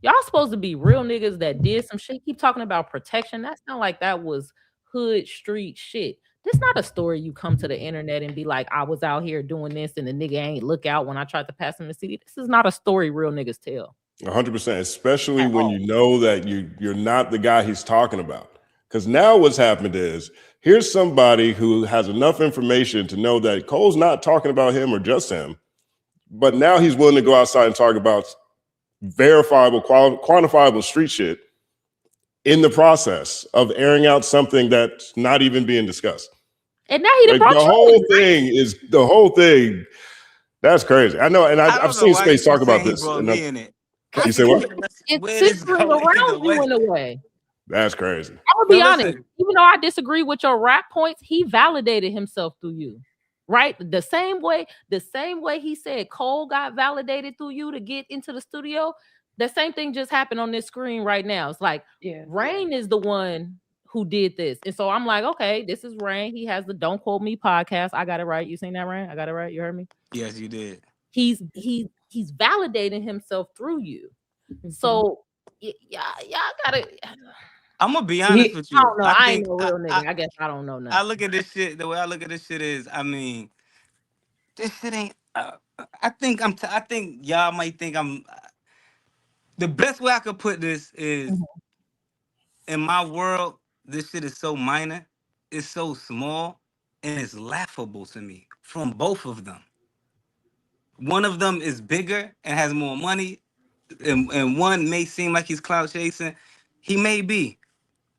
Y'all supposed to be real niggas that did some shit. Keep talking about protection. That sound like that was hood street shit. This not a story you come to the internet and be like, I was out here doing this and the nigga ain't look out when I tried to pass him the CD. This is not a story real niggas tell. 100%, especially when you know that you're not the guy he's talking about. Because now what's happened is here's somebody who has enough information to know that Cole's not talking about him or just him. But now he's willing to go outside and talk about verifiable, quantifiable street shit in the process of airing out something that's not even being discussed. And now he like the whole thing. That's crazy. I know, and I've seen Space talk about this. You say what? It's centering around you in a way. That's crazy. I'm gonna be honest. Even though I disagree with your rap points, he validated himself through you. Right? The same way he said Cole got validated through you to get into the studio. The same thing just happened on this screen right now. It's like Rain is the one who did this. And so I'm like, okay, this is Rain. He has the Don't Quote Me podcast. I got it right. You seen that, Rain? I got it right. You heard me? Yes, you did. He's validating himself through you. So y'all gotta. I'm gonna be honest with you. I don't know. I ain't no real nigga. I guess I don't know nothing. I look at this shit. The way I look at this shit is, I mean, this shit ain't. I think y'all might think I'm. The best way I could put this is, in my world, this shit is so minor, it's so small, and it's laughable to me from both of them. One of them is bigger and has more money, and one may seem like he's clout chasing. He may be.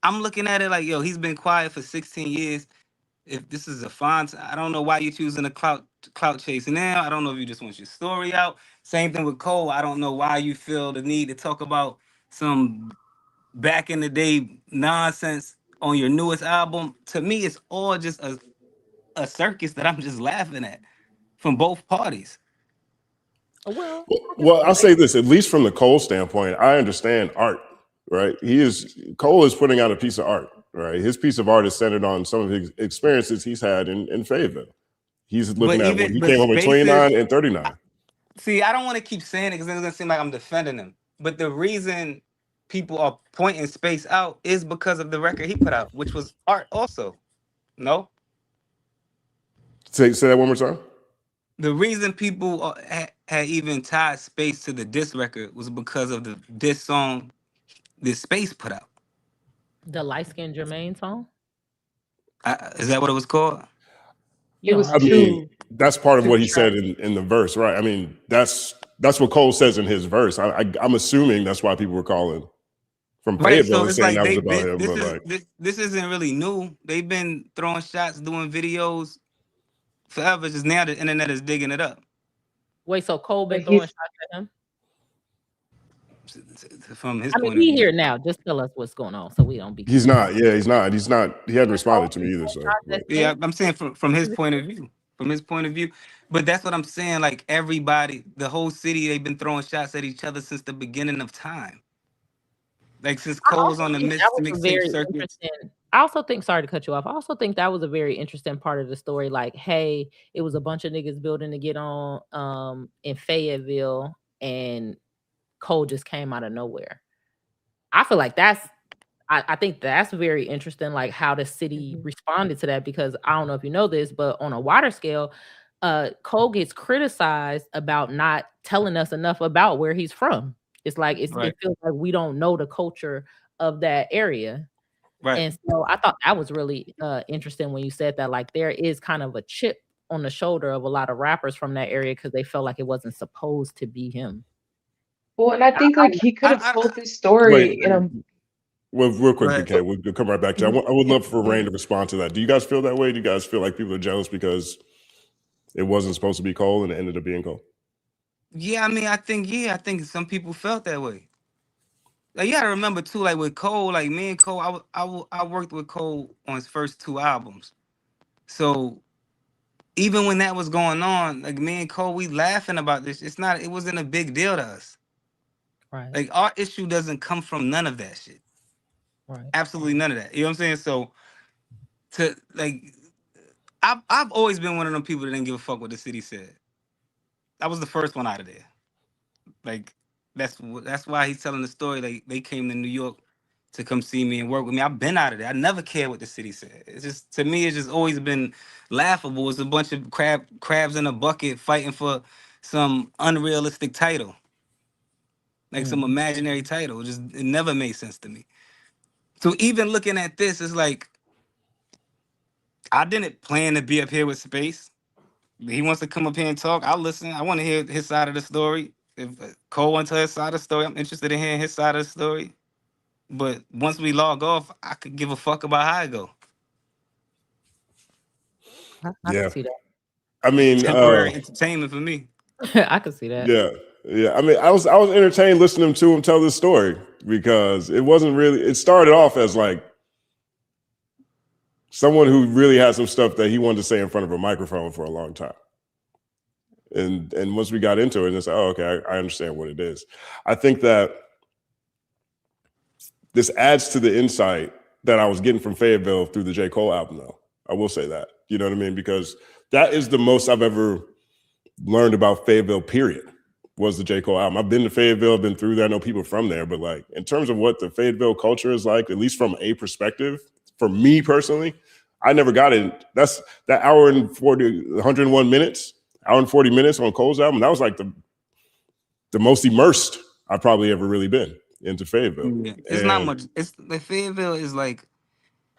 I'm looking at it like, yo, he's been quiet for 16 years. If this is a font, I don't know why you're choosing a clout chasing now. I don't know if you just want your story out. Same thing with Cole. I don't know why you feel the need to talk about some back in the day nonsense on your newest album. To me, it's all just a circus that I'm just laughing at from both parties. Well, I'll say this, at least from the Cole standpoint, I understand art. Right, Cole is putting out a piece of art. Right, his piece of art is centered on some of his experiences he's had in Fayetteville. He's looking at when he came home at 29 and 39. See, I don't want to keep saying it because it's gonna seem like I'm defending him. But the reason people are pointing Space out is because of the record he put out, which was art also. No. Say that one more time. The reason people had even tied Space to the diss record was because of the diss song this Space put out. The light-skinned Jermaine song? Is that what it was called? I mean, that's part of what he said in the verse, right? I mean, that's what Cole says in his verse. I'm assuming that's why people were calling from Fayetteville and saying that was about him. This isn't really new. They've been throwing shots, doing videos forever. Just now the internet is digging it up. Wait, so Cole been throwing shots at him? From his point of view. We here now. Just tell us what's going on so we don't be. He's not. Yeah, he's not. He's not. He hadn't responded to me either. So yeah, I'm saying from his point of view. From his point of view. But that's what I'm saying. Like everybody, the whole city, they've been throwing shots at each other since the beginning of time. Like since Cole was on the mixtape circuit. I also think, sorry to cut you off. I also think that was a very interesting part of the story. Like, hey, it was a bunch of niggas building to get on in Fayetteville, and Cole just came out of nowhere. I feel like I think that's very interesting, like how the city responded to that, because I don't know if you know this, but on a wider scale, Cole gets criticized about not telling us enough about where he's from. It's like it feels like we don't know the culture of that area. Right. And so I thought that was really interesting when you said that, like there is kind of a chip on the shoulder of a lot of rappers from that area because they felt like it wasn't supposed to be him. Well, and I think like he could have told this story Wait, in a well, real quick, ahead. BK, we'll come right back to you. I would love for Rain to respond to that. Do you guys feel that way? Do you guys feel like people are jealous because it wasn't supposed to be Cole and it ended up being Cole? Yeah, I mean, I think some people felt that way. Like you gotta remember too, like with Cole, like me and Cole, I worked with Cole on his first 2 albums. So even when that was going on, like me and Cole, we laughing about this. It wasn't a big deal to us. Right. Like our issue doesn't come from none of that shit. Right. Absolutely none of that. You know what I'm saying? So to like, I've always been one of them people that didn't give a fuck what the city said. I was the first one out of there. Like that's why he's telling the story. Like they came to New York to come see me and work with me. I've been out of there. I never cared what the city said. It's just, to me, it's just always been laughable. It's a bunch of crabs in a bucket fighting for some unrealistic title, like some imaginary title. It never made sense to me. So even looking at this, it's like I didn't plan to be up here with Space. He wants to come up here and talk. I'll listen. I want to hear his side of the story. If Cole wants to hear his side of the story, I'm interested in hearing his side of the story. But once we log off, I could give a fuck about how I go. I Yeah. can see that. I mean, Temporary entertainment for me. I can see that. Yeah. I mean, I was entertained listening to him tell this story because it wasn't really. It started off as like someone who really had some stuff that he wanted to say in front of a microphone for a long time. And once we got into it, it's like, oh, okay, I understand what it is. I think that this adds to the insight that I was getting from Fayetteville through the j.cole album, though. I will say that. You know what I mean? Because that is the most I've ever learned about Fayetteville, period, was the j.cole album. I've been to Fayetteville, been through there. I know people from there. But like in terms of what the Fayetteville culture is like, at least from a perspective, for me personally, I never got it. That's that hour and 101 minutes, hour and 40 minutes on Cole's album. That was like the most immersed I've probably ever really been into Fayetteville. Yeah. It's not much. It's like Fayetteville is like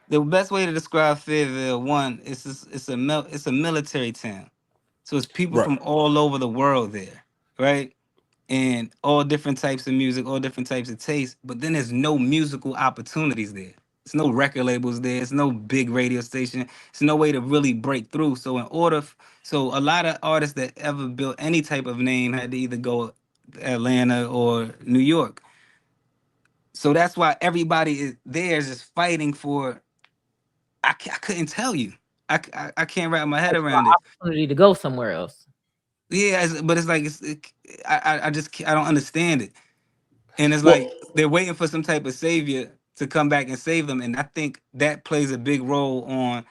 the best way to describe Fayetteville. One, it's a military town, so it's people from all over the world there, right? And all different types of music, all different types of tastes. But then there's no musical opportunities there. There's no record labels there. It's no big radio station. It's no way to really break through. So so a lot of artists that ever built any type of name had to either go Atlanta or New York. So that's why everybody there is just fighting for. I couldn't tell you. I can't wrap my head around it. Opportunity to go somewhere else. Yeah, but it's like I don't understand it, and it's like they're waiting for some type of savior to come back and save them, and I think that plays a big role on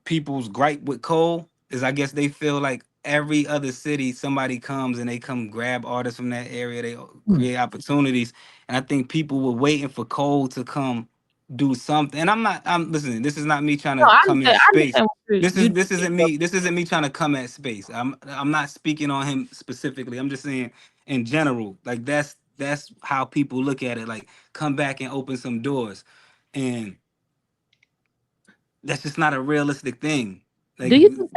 people's gripe with Cole. Is I guess they feel like every other city somebody comes and they come grab artists from that area, they create opportunities, and I think people were waiting for Cole to come do something. And I'm listening. This is not me trying to come in space. This isn't me trying to come at space. I'm not speaking on him specifically. I'm just saying in general. Like that's how people look at it. Like come back and open some doors, and that's just not a realistic thing. Like, do you think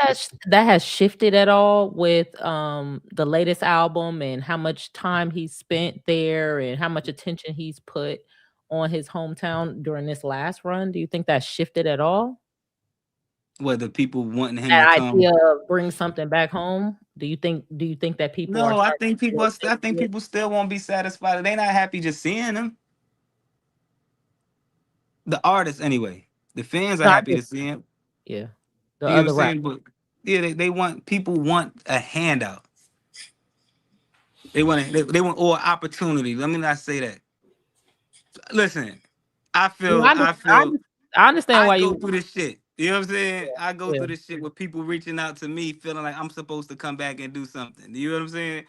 that has shifted at all with the latest album and how much time he's spent there and how much attention he's put on his hometown during this last run? Do you think that shifted at all? Whether people wanting him that to come, idea of bring something back home? Do you think that people No, I think people still won't be satisfied. They not happy just seeing him. The artists anyway. The fans are happy to see him. Yeah. You know what I'm saying? But yeah, people want a handout. They want or opportunity. Let me not say that. Listen, I understand why you go through this shit. You know what I'm saying? Yeah, I go through this shit with people reaching out to me, feeling like I'm supposed to come back and do something. You know what I'm saying?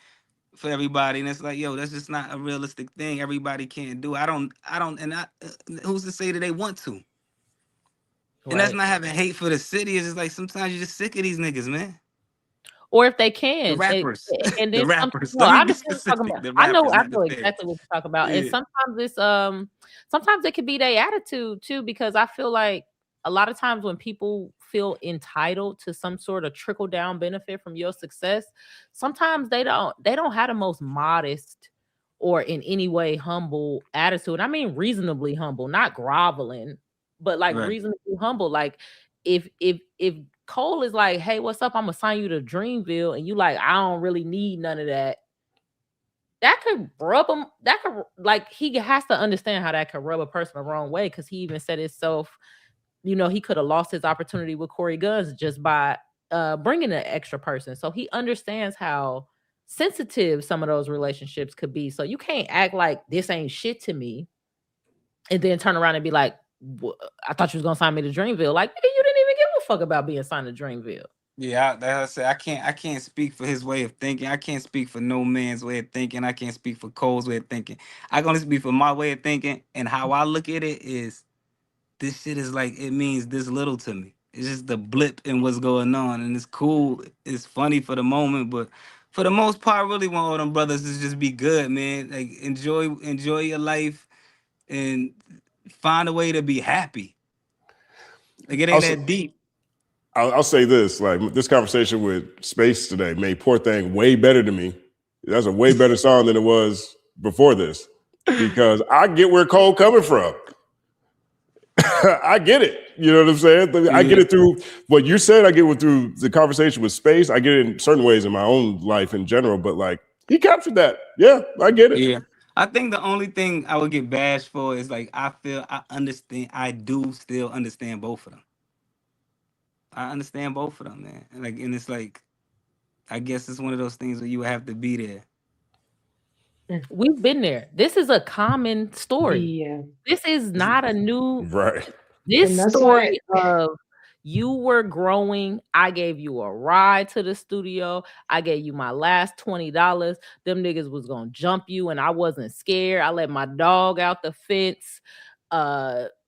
For everybody, and it's like, yo, that's just not a realistic thing. Everybody can't do. Who's to say that they want to? Right. And that's not having hate for the city. It's just like sometimes you're just sick of these niggas, man. Or if they can, the rappers, and the rappers. I know exactly what you're talking about. Yeah. And sometimes it could be their attitude too, because I feel like a lot of times when people feel entitled to some sort of trickle down benefit from your success, sometimes they don't have the most modest or in any way humble attitude. I mean reasonably humble, not groveling, but like Right. reasonably humble. Like if Cole is like, hey, what's up? I'm gonna sign you to Dreamville, and you like, I don't really need none of that. That could rub him. That could, like, he has to understand how that could rub a person the wrong way, because he even said himself, you know, he could have lost his opportunity with Corey Guns just by bringing an extra person. So he understands how sensitive some of those relationships could be. So you can't act like this ain't shit to me, and then turn around and be like, I thought you was gonna sign me to Dreamville. Like, nigga, you didn't even give a fuck about being signed to Dreamville. Yeah, I say I can't speak for his way of thinking. I can't speak for no man's way of thinking. I can't speak for Cole's way of thinking. I can only speak for my way of thinking, and how I look at it is, this shit is like, it means this little to me. It's just the blip in what's going on, and it's cool. It's funny for the moment, but for the most part, I really want all them brothers to just be good, man. Like enjoy your life and find a way to be happy. Like it ain't Also, that deep. I'll say this, like this conversation with Space today made Poor Thing way better to me. That's a way better song than it was before this, because I get where Cole coming from. I get it. You know what I'm saying? I get it through what you said. I get it through the conversation with Space. I get it in certain ways in my own life in general, but like he captured that. Yeah, I get it. Yeah. I think the only thing I would get bashed for is like, I do still understand both of them. I understand both of them, man. And it's like, I guess it's one of those things where you have to be there. We've been there. This is a common story. Yeah. This is not a new right. This And that's story of you were growing. I gave you a ride to the studio. I gave you my last $20. Them niggas was gonna jump you, and I wasn't scared. I let my dog out the fence.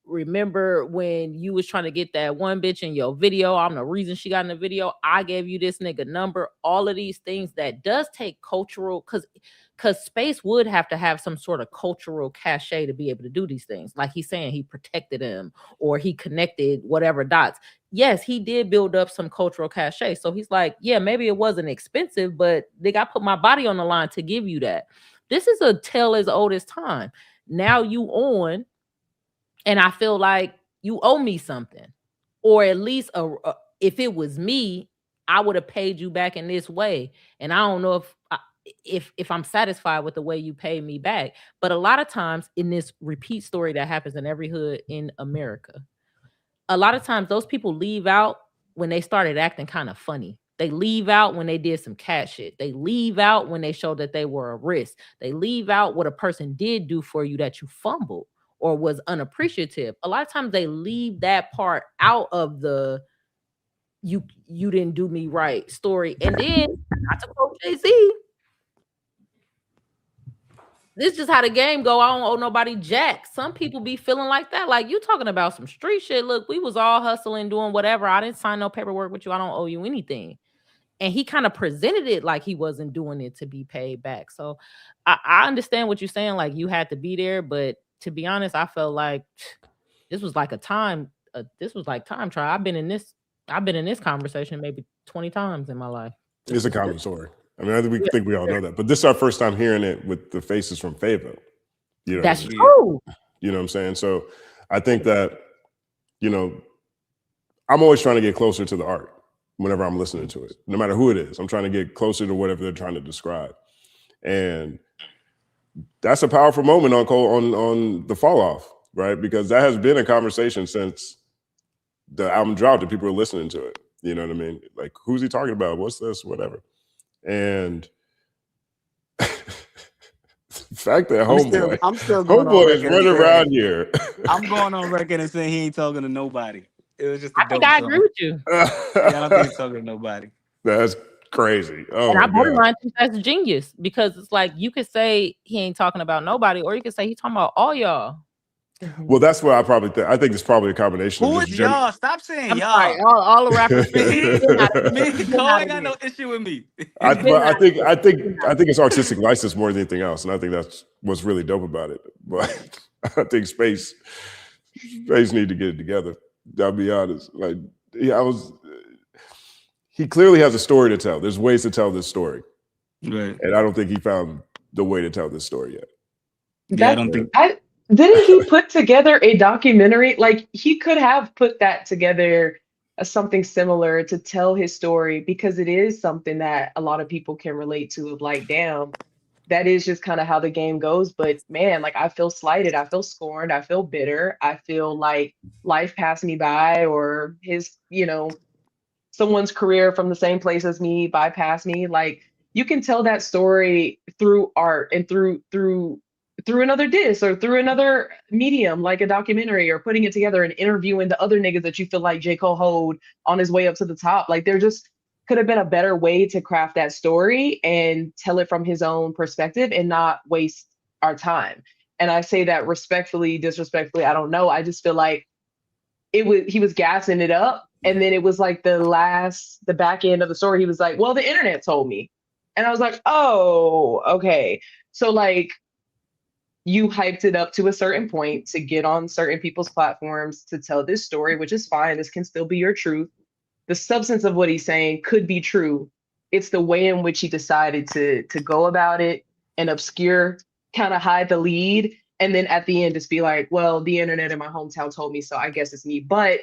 Remember when you was trying to get that one bitch in your video? I'm the reason she got in the video. I gave you this nigga number. All of these things that does take cultural, because Space would have to have some sort of cultural cachet to be able to do these things. Like he's saying, he protected him or he connected whatever dots. Yes, he did build up some cultural cachet. So he's like, yeah, maybe it wasn't expensive, but they got put my body on the line to give you that. This is a tale as old as time. Now you on, and I feel like you owe me something, or at least if it was me, I would have paid you back in this way. And I don't know if I'm satisfied with the way you pay me back. But a lot of times in this repeat story that happens in every hood in America, a lot of times those people leave out when they started acting kind of funny. They leave out when they did some cat shit. They leave out when they showed that they were a risk. They leave out what a person did do for you that you fumbled or was unappreciative. A lot of times they leave that part out of the you didn't do me right story. And then, not to quote Jay-Z, this is just how the game go. I don't owe nobody jack. Some people be feeling like that. Like, you talking about some street shit. Look, we was all hustling, doing whatever. I didn't sign no paperwork with you. I don't owe you anything. And he kind of presented it like he wasn't doing it to be paid back. So I understand what you're saying. Like, you had to be there. But to be honest, I felt like this was like time trial. I've been in this conversation maybe 20 times in my life. It's a common story. I mean, I think we all know that. But this is our first time hearing it with the faces from Fayetteville. You know, that's true. You know what I'm saying? So I think that, you know, I'm always trying to get closer to the art whenever I'm listening to it, no matter who it is. I'm trying to get closer to whatever they're trying to describe. And that's a powerful moment on the fall off, right? Because that has been a conversation since the album dropped and people are listening to it. You know what I mean? Like, who's he talking about? What's this? Whatever. And the fact that homeboy is running around here. I'm going on record and saying he ain't talking to nobody. It was just. I think I agree with you. Yeah, I don't think he's talking to nobody. That's crazy. Oh, and I borderline think that's genius, because it's like you could say he ain't talking about nobody, or you could say he's talking about all y'all. Well, that's what I probably think. I think it's probably a combination. Who of is y'all? Stop saying y'all. Sorry, all the rappers. Cole ain't got no issue with me. I think it's artistic license more than anything else, and I think that's what's really dope about it. But I think Space need to get it together. I'll be honest. Like, he clearly has a story to tell. There's ways to tell this story. Right. And I don't think he found the way to tell this story yet. Yeah, I don't think. Didn't he put together a documentary? Like, he could have put that together as something similar to tell his story, because it is something that a lot of people can relate to, of like, damn, that is just kind of how the game goes. But man, like, I feel slighted, I feel scorned, I feel bitter, I feel like life passed me by, or his, someone's career from the same place as me bypassed me. Like, you can tell that story through art and through another disc or through another medium, like a documentary, or putting it together and interviewing the other niggas that you feel like j.cole hold on his way up to the top. Like, there just could have been a better way to craft that story and tell it from his own perspective and not waste our time. And I say that respectfully, disrespectfully, I don't know. I just feel like he was gassing it up. And then it was like the back end of the story. He was like, well, the internet told me. And I was like, oh, okay. So like, you hyped it up to a certain point to get on certain people's platforms to tell this story, which is fine. This can still be your truth. The substance of what he's saying could be true. It's the way in which he decided to go about it and obscure, kind of hide the lead. And then at the end, just be like, well, the internet in my hometown told me, so I guess it's me. But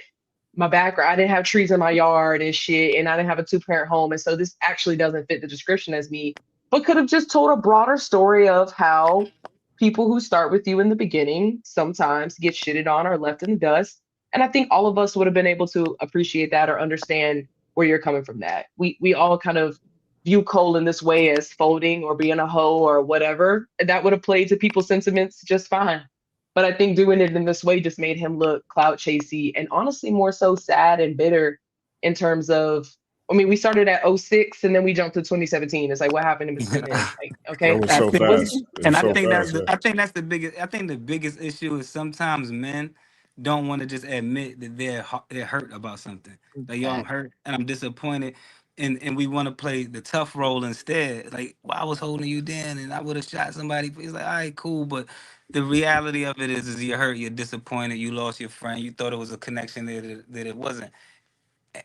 my background, I didn't have trees in my yard and shit, and I didn't have a 2-parent home. And so this actually doesn't fit the description as me, but could have just told a broader story of how people who start with you in the beginning sometimes get shitted on or left in the dust. And I think all of us would have been able to appreciate that or understand where you're coming from that. We all kind of view Cole in this way as folding or being a hoe or whatever. And that would have played to people's sentiments just fine. But I think doing it in this way just made him look clout chasey and honestly more so sad and bitter in terms of, I mean, we started at 06 and then we jumped to 2017. It's like, what happened in between then? Like, okay. That was so fast. And I So think fast, I think that's the biggest. I think the biggest issue is sometimes men don't want to just admit that they're hurt about something. Like, yo, I'm hurt and I'm disappointed, and we want to play the tough role instead. Like, well, I was holding you down and I would have shot somebody. It's like, all right, cool, but the reality of it is you're hurt, you're disappointed, you lost your friend, you thought it was a connection that it wasn't,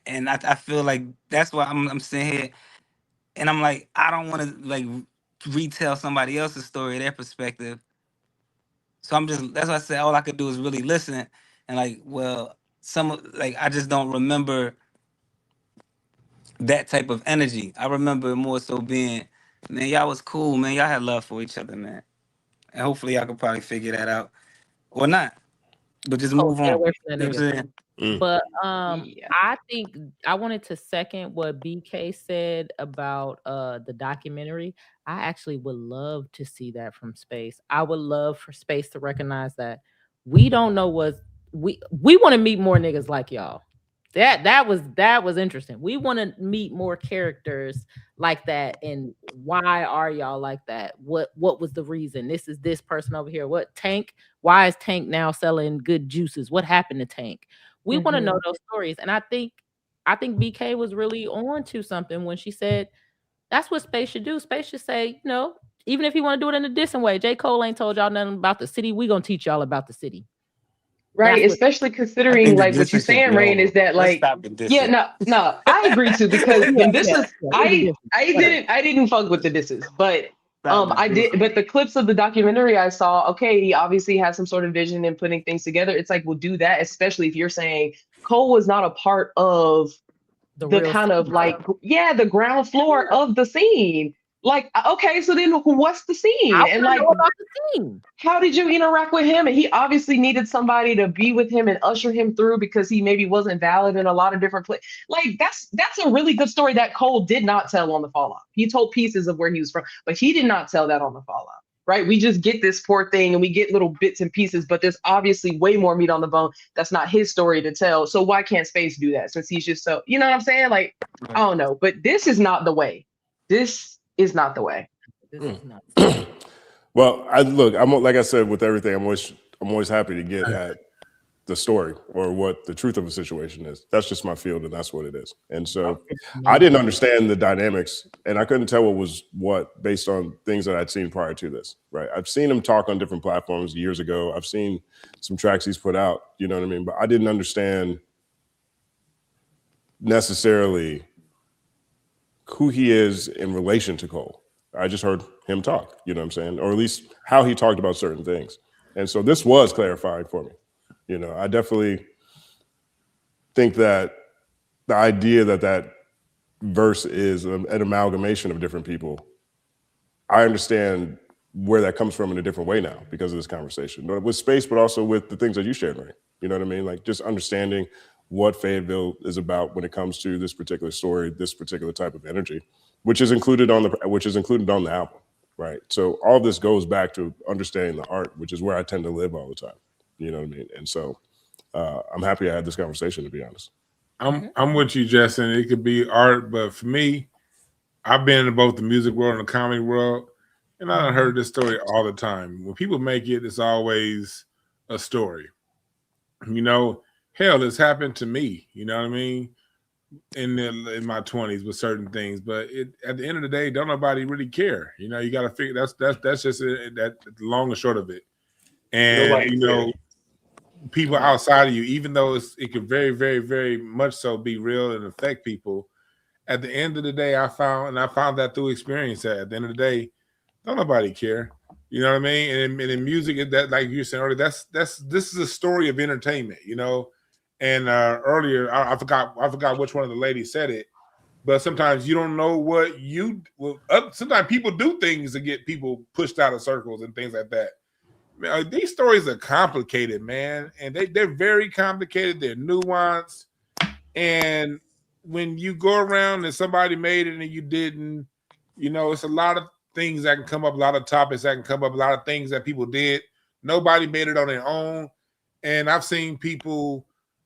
and I feel like that's why I'm sitting here, and I'm like, I don't want to like retell somebody else's story, their perspective. So that's why I said all I could do is really listen. And like, well, I just don't remember that type of energy. I remember more so being, man, y'all was cool, man. Y'all had love for each other, man. And hopefully y'all could probably figure that out. Or not. But just move stay on. away from that You know what I'm nigga. saying? But I think I wanted to second what BK said about the documentary. I actually would love to see that from space. I would love for space to recognize that we don't know what we want to meet more niggas like y'all. That was interesting. We want to meet more characters like that, and why are y'all like that? What was the reason? This is this person over here. What Tank? Why is Tank now selling good juices? What happened to Tank? We want to know those stories, and I think BK was really on to something when she said that's what Space should do. Space should say, even if you want to do it in a different way, j.cole ain't told y'all nothing about the city. We gonna teach y'all about the city. Right, especially considering like what you're saying, Rain, is that like, yeah, no, I agree too, because the disses, I didn't fuck with the disses, but I did, but the clips of the documentary I saw, okay, he obviously has some sort of vision in putting things together. It's like, we'll do that, especially if you're saying Cole was not a part of the kind of like, the ground floor of the scene. Like, okay, so then what's the scene? And like, about the scene. How did you interact with him? And he obviously needed somebody to be with him and usher him through because he maybe wasn't valid in a lot of different places. Like, that's a really good story that Cole did not tell on the Fall Out. He told pieces of where he was from, but he did not tell that on the Fall Out. Right? We just get this poor thing and we get little bits and pieces, but there's obviously way more meat on the bone. That's not his story to tell. So why can't Space do that? Since he's just so, you know what I'm saying? Like, I don't know, but this is not the way. This is not the way. Well, I'm like I said with everything, I'm always happy to get at the story or what the truth of a situation is. That's just my field, and that's what it is. And so I didn't understand the dynamics, and I couldn't tell what was what based on things that I'd seen prior to this. Right? I've seen him talk on different platforms years ago. I've seen some tracks he's put out. You know what I mean? But I didn't understand necessarily who he is in relation to Cole. I just heard him talk, you know what I'm saying? Or at least how he talked about certain things. And so this was clarifying for me. You know, I definitely think that the idea that that verse is an amalgamation of different people, I understand where that comes from in a different way now because of this conversation. With space, but also with the things that you shared, right? You know what I mean? Like just understanding what Fayetteville is about when it comes to this particular story, this particular type of energy, which is included on the album, right? So all of this goes back to understanding the art, which is where I tend to live all the time. You know what I mean? And so I'm happy I had this conversation, to be honest. I'm with you, Justin. It could be art, but for me, I've been in both the music world and the comedy world, and I done heard this story all the time. When people make it, it's always a story. You know, hell, it's happened to me. You know what I mean? In my 20s with certain things, but at the end of the day, don't nobody really care. You know, you got to figure that's just that long and short of it. And Nobody you know, people outside of you, even though it could very, very, very much so be real and affect people. At the end of the day, I found that through experience that at the end of the day, don't nobody care. You know what I mean? And in music, that like you said earlier, this is a story of entertainment. You know. And earlier, I forgot which one of the ladies said it, but sometimes you don't know what sometimes people do things to get people pushed out of circles and things like that. Man, these stories are complicated, man, and they're very complicated. They're nuanced, and when you go around and somebody made it and you didn't, you know, it's a lot of things that can come up, a lot of topics that can come up, a lot of things that people did. Nobody made it on their own, and I've seen people,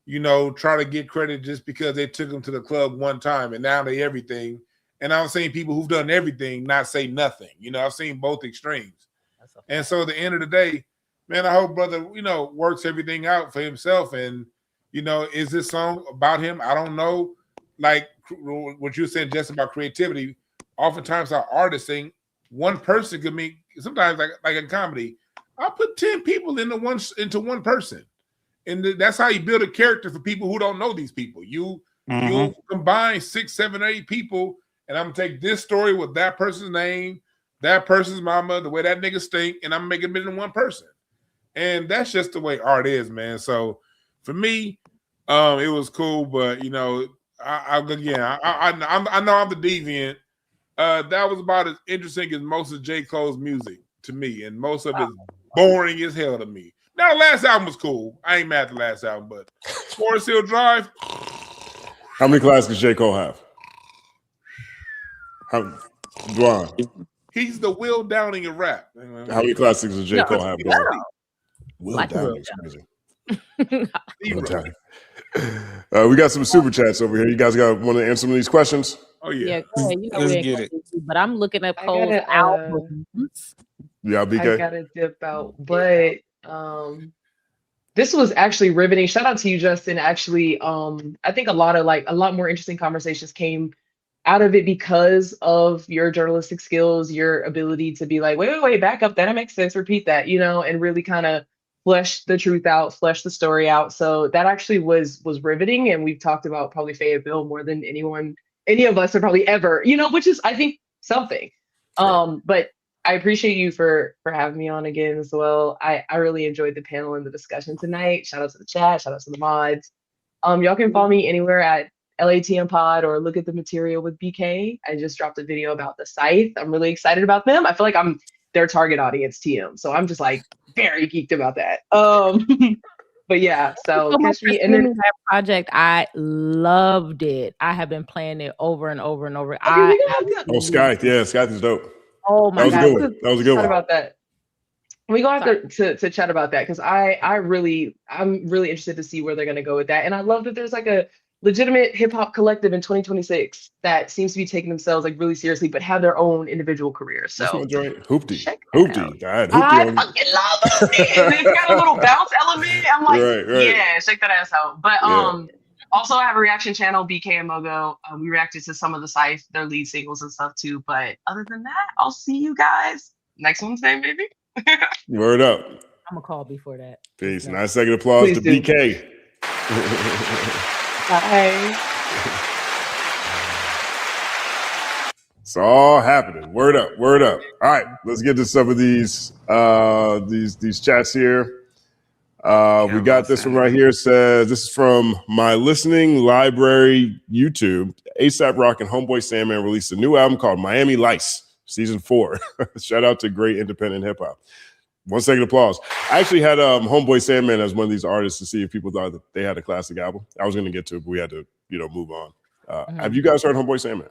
you know, try to get credit just because they took them to the club one time and now they everything. And I've seen people who've done everything not say nothing. You know, I've seen both extremes. And so at the end of the day, man, I hope brother, you know, works everything out for himself. And, you know, is this song about him? I don't know. Like what you said just about creativity, oftentimes our artists sing, one person could make, sometimes like in comedy, I'll put 10 people into one person. And that's how you build a character for people who don't know these people. You'll combine 6, 7, 8 people, and I'm gonna take this story with that person's name, that person's mama, the way that nigga stink, and I'm making it into one person. And that's just the way art is, man. So for me, it was cool, but you know, I know I'm the deviant. That was about as interesting as most of J.Cole's music to me, and most of it's boring as hell to me. Now, the last album was cool. I ain't mad at the last album, but Forest Hill Drive. How many classics does J.Cole have? Dwann. He's the Will Downing of rap. How many classics does J.Cole have? Will Downing is crazy. We got some super chats over here. You guys want to answer some of these questions? Oh yeah, go ahead. You know let's we get it. but I'm looking up Cole's albums. Yeah, BK. I gotta dip out, but this was actually riveting. Shout out to you, Justin. Actually, I think a lot more interesting conversations came out of it because of your journalistic skills, your ability to be like, wait, back up, that makes sense, repeat that, you know, and really kind of flesh the truth out, flesh the story out. So that actually was riveting, and we've talked about probably Fayetteville more than any of us are probably ever, you know, which is I think something. But I appreciate you for having me on again as well. I really enjoyed the panel and the discussion tonight. Shout out to the chat, shout out to the mods. Y'all can follow me anywhere at LATM Pod or look at the material with BK. I just dropped a video about the Scythe. I'm really excited about them. I feel like I'm their target audience, TM. So I'm just like very geeked about that. But yeah, so catch me in that project. I loved it. I have been playing it over and over and over. Scythe, yeah, Scythe is dope. Oh my God, that was a good one. About that. We gonna have to chat about that because I'm really interested to see where they're gonna go with that. And I love that there's like a legitimate hip hop collective in 2026 that seems to be taking themselves like really seriously, but have their own individual careers. So Hoopty. I fucking love Hoopty. And it's got a little bounce element. I'm like, yeah, shake that ass out. But also I have a reaction channel, BK and Mogo. We reacted to some of the Scythe, their lead singles and stuff too. But other than that, I'll see you guys next Wednesday, maybe. Word up. I'm gonna call before that. Peace. 9-second applause to BK. Bye. It's all happening. Word up, word up. All right, let's get to some of these chats here. We got this one right here. It says, this is from my listening library YouTube. ASAP Rock and Homeboy Sandman released a new album called Miami Lice, Season 4. Shout out to great independent hip hop. 1 second applause. I actually had Homeboy Sandman as one of these artists to see if people thought that they had a classic album. I was going to get to it, but we had to, move on. Have you guys heard Homeboy Sandman?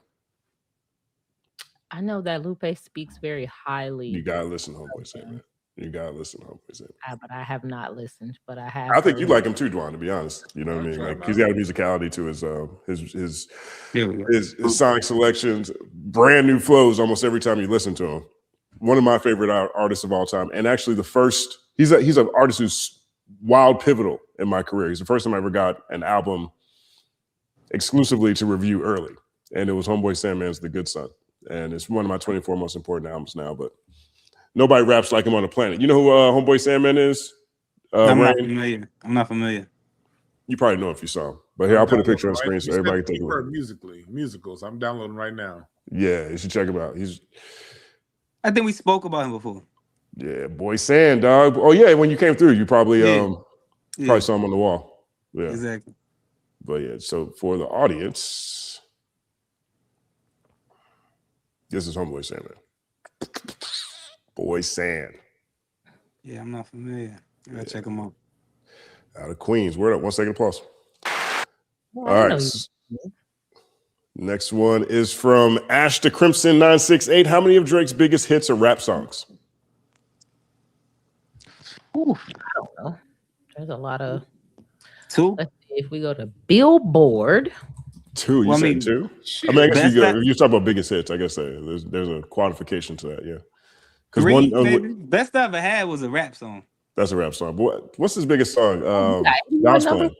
I know that Lupe speaks very highly. You gotta listen to Homeboy Sandman. You gotta listen to Homeboy Sandman. But I have not listened. But I have. I think you like him too, Dwann. To be honest, you know what I mean. Like he's got a musicality to his sonic selections, brand new flows almost every time you listen to him. One of my favorite artists of all time, and actually the first. He's an artist who's wild pivotal in my career. He's the first time I ever got an album exclusively to review early, and it was Homeboy Sandman's "The Good Son." And it's one of my 24 most important albums now, but nobody raps like him on the planet. You know who Homeboy Sandman is? I'm not familiar. I'm not familiar. You probably know if you saw him. But here, I'll put a picture on the screen so everybody can take a look. Musicals. I'm downloading right now. Yeah, you should check him out. I think we spoke about him before. Yeah, Boy Sand, dog. Oh, yeah, when you came through, you probably probably saw him on the wall. Yeah. Exactly. But yeah, so for the audience... This is Homeboy Sandman. Boy Sand. Yeah, I'm not familiar. I gotta check him out. Out of Queens. Word up. 1 second applause. All right. Next one is from Ash the Crimson 968. How many of Drake's biggest hits are rap songs? Ooh, I don't know. There's a lot of 2. Let's see if we go to Billboard. 2, you said 2? I mean, I guess if you talk about biggest hits, I guess there's a quantification to that, yeah. Because 3, best I ever had was a rap song. That's a rap song. But what's his biggest song? God's Plan.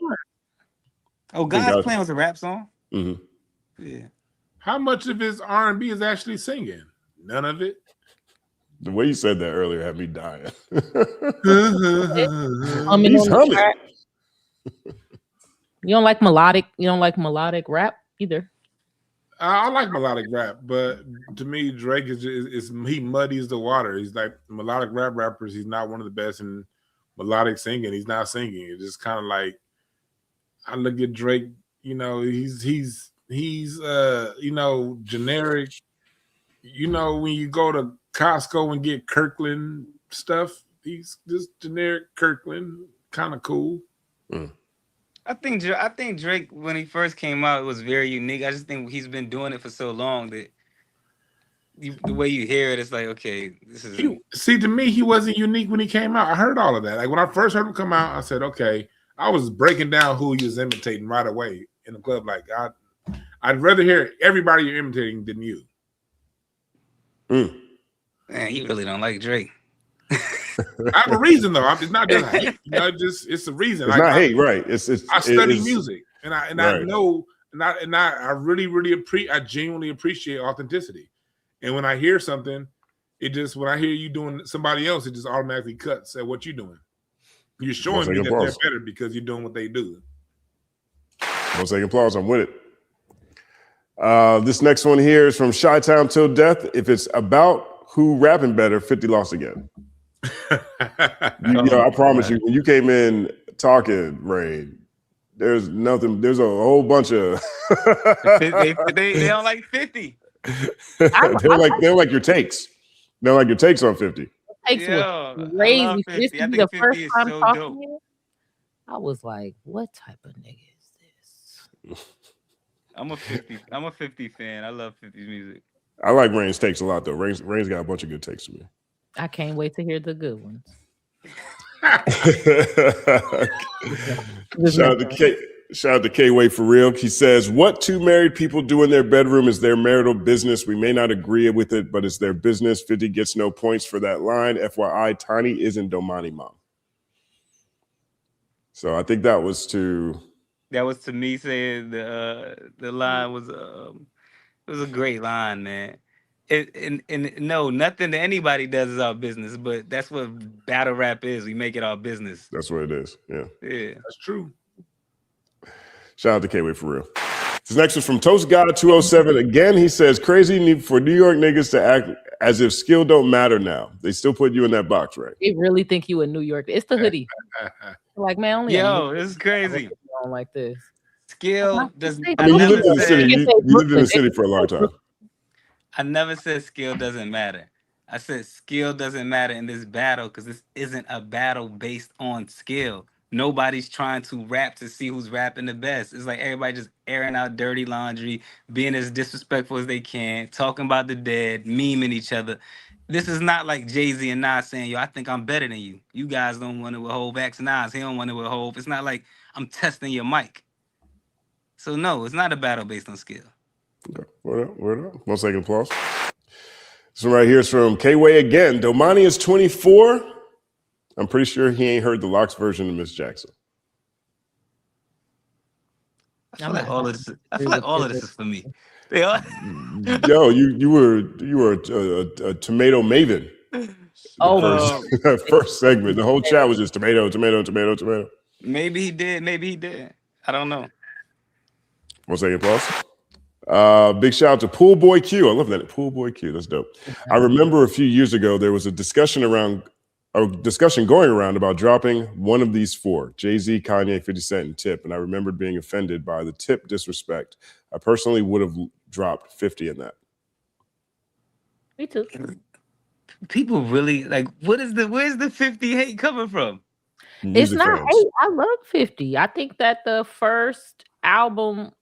Oh, God's Plan was a rap song? Mm-hmm. Yeah. How much of his R&B is actually singing? None of it. The way you said that earlier had me dying. He's humming. You don't like melodic rap either. I like melodic rap, but to me, Drake is he muddies the water. He's like melodic rap rappers. He's not one of the best in melodic singing. He's not singing. It's just kind of like I look at Drake. He's generic. When you go to Costco and get Kirkland stuff, he's just generic Kirkland, kind of cool. I think Drake, when he first came out, was very unique. I just think he's been doing it for so long that the way you hear it, it's like, okay, this is. See, to me, he wasn't unique when he came out. I heard all of that. Like when I first heard him come out, I said, okay. I was breaking down who he was imitating right away in the club. Like I'd rather hear everybody you're imitating than you. Man, you really don't like Drake. I have a reason though. It's not just hate. It's a reason. It's not hate, right? I study music, and I know, and I really I genuinely appreciate authenticity. And when I hear something, when I hear you doing somebody else, it just automatically cuts at what you're doing. You're showing me that they're better because you're doing what they do. 1 second applause. I'm with it. This next one here is from Chi-Town Till Death. If it's about who rapping better, 50 lost again. I promise you, when you came in talking, Rain, there's nothing. There's a whole bunch of. they don't like 50. they don't like your takes. They don't like your takes on 50. Takes was crazy. 50 the first time talking to you, I was like, "What type of nigga is this?" I'm a 50 fan. I love 50's music. I like Rain's takes a lot though. Rain's got a bunch of good takes to me. I can't wait to hear the good ones. Shout out to K-Way for real. He says, what two married people do in their bedroom is their marital business. We may not agree with it, but it's their business. 50 gets no points for that line. FYI, Tiny isn't Domani mom. So I think that was to me saying the line was it was a great line, man. And no, nothing that anybody does is our business, but that's what battle rap is. We make it our business. That's what it is. Yeah. Yeah. That's true. Shout out to K-Way for real. This next is from Toast God 207. Again, he says, crazy for New York niggas to act as if skill don't matter now. They still put you in that box, right? They really think you in New York. It's the hoodie. Like, man, only Yo, this is crazy. on like this. Skill does. I mean, you lived in the city. You lived in the city for a long time. I never said skill doesn't matter. I said skill doesn't matter in this battle because this isn't a battle based on skill. Nobody's trying to rap to see who's rapping the best. It's like everybody just airing out dirty laundry, being as disrespectful as they can, talking about the dead, memeing each other. This is not like Jay-Z and Nas saying, yo, I think I'm better than you. You guys don't want it with Hov. X Nas, he don't want it with Hov. It's not like I'm testing your mic. So no, it's not a battle based on skill. Okay. Word up. 1 second applause. This one right here is from K-Way again. Domani is 24. I'm pretty sure he ain't heard the Locks version of Miss Jackson. I feel like all of this is for me. They are. Yo, you were a tomato maven. First segment. The whole chat was just tomato. Maybe he did. Maybe he didn't. I don't know. 1 second applause. Big shout out to Pool Boy Q. I love that. Pool Boy Q. That's dope. I remember a few years ago there was a discussion going around about dropping one of these four: Jay-Z, Kanye, 50 Cent, and Tip. And I remembered being offended by the Tip disrespect. I personally would have dropped 50 in that. Me too. People really like. Where's the 50 hate coming from? It's not hate. I love 50. I think that the first album,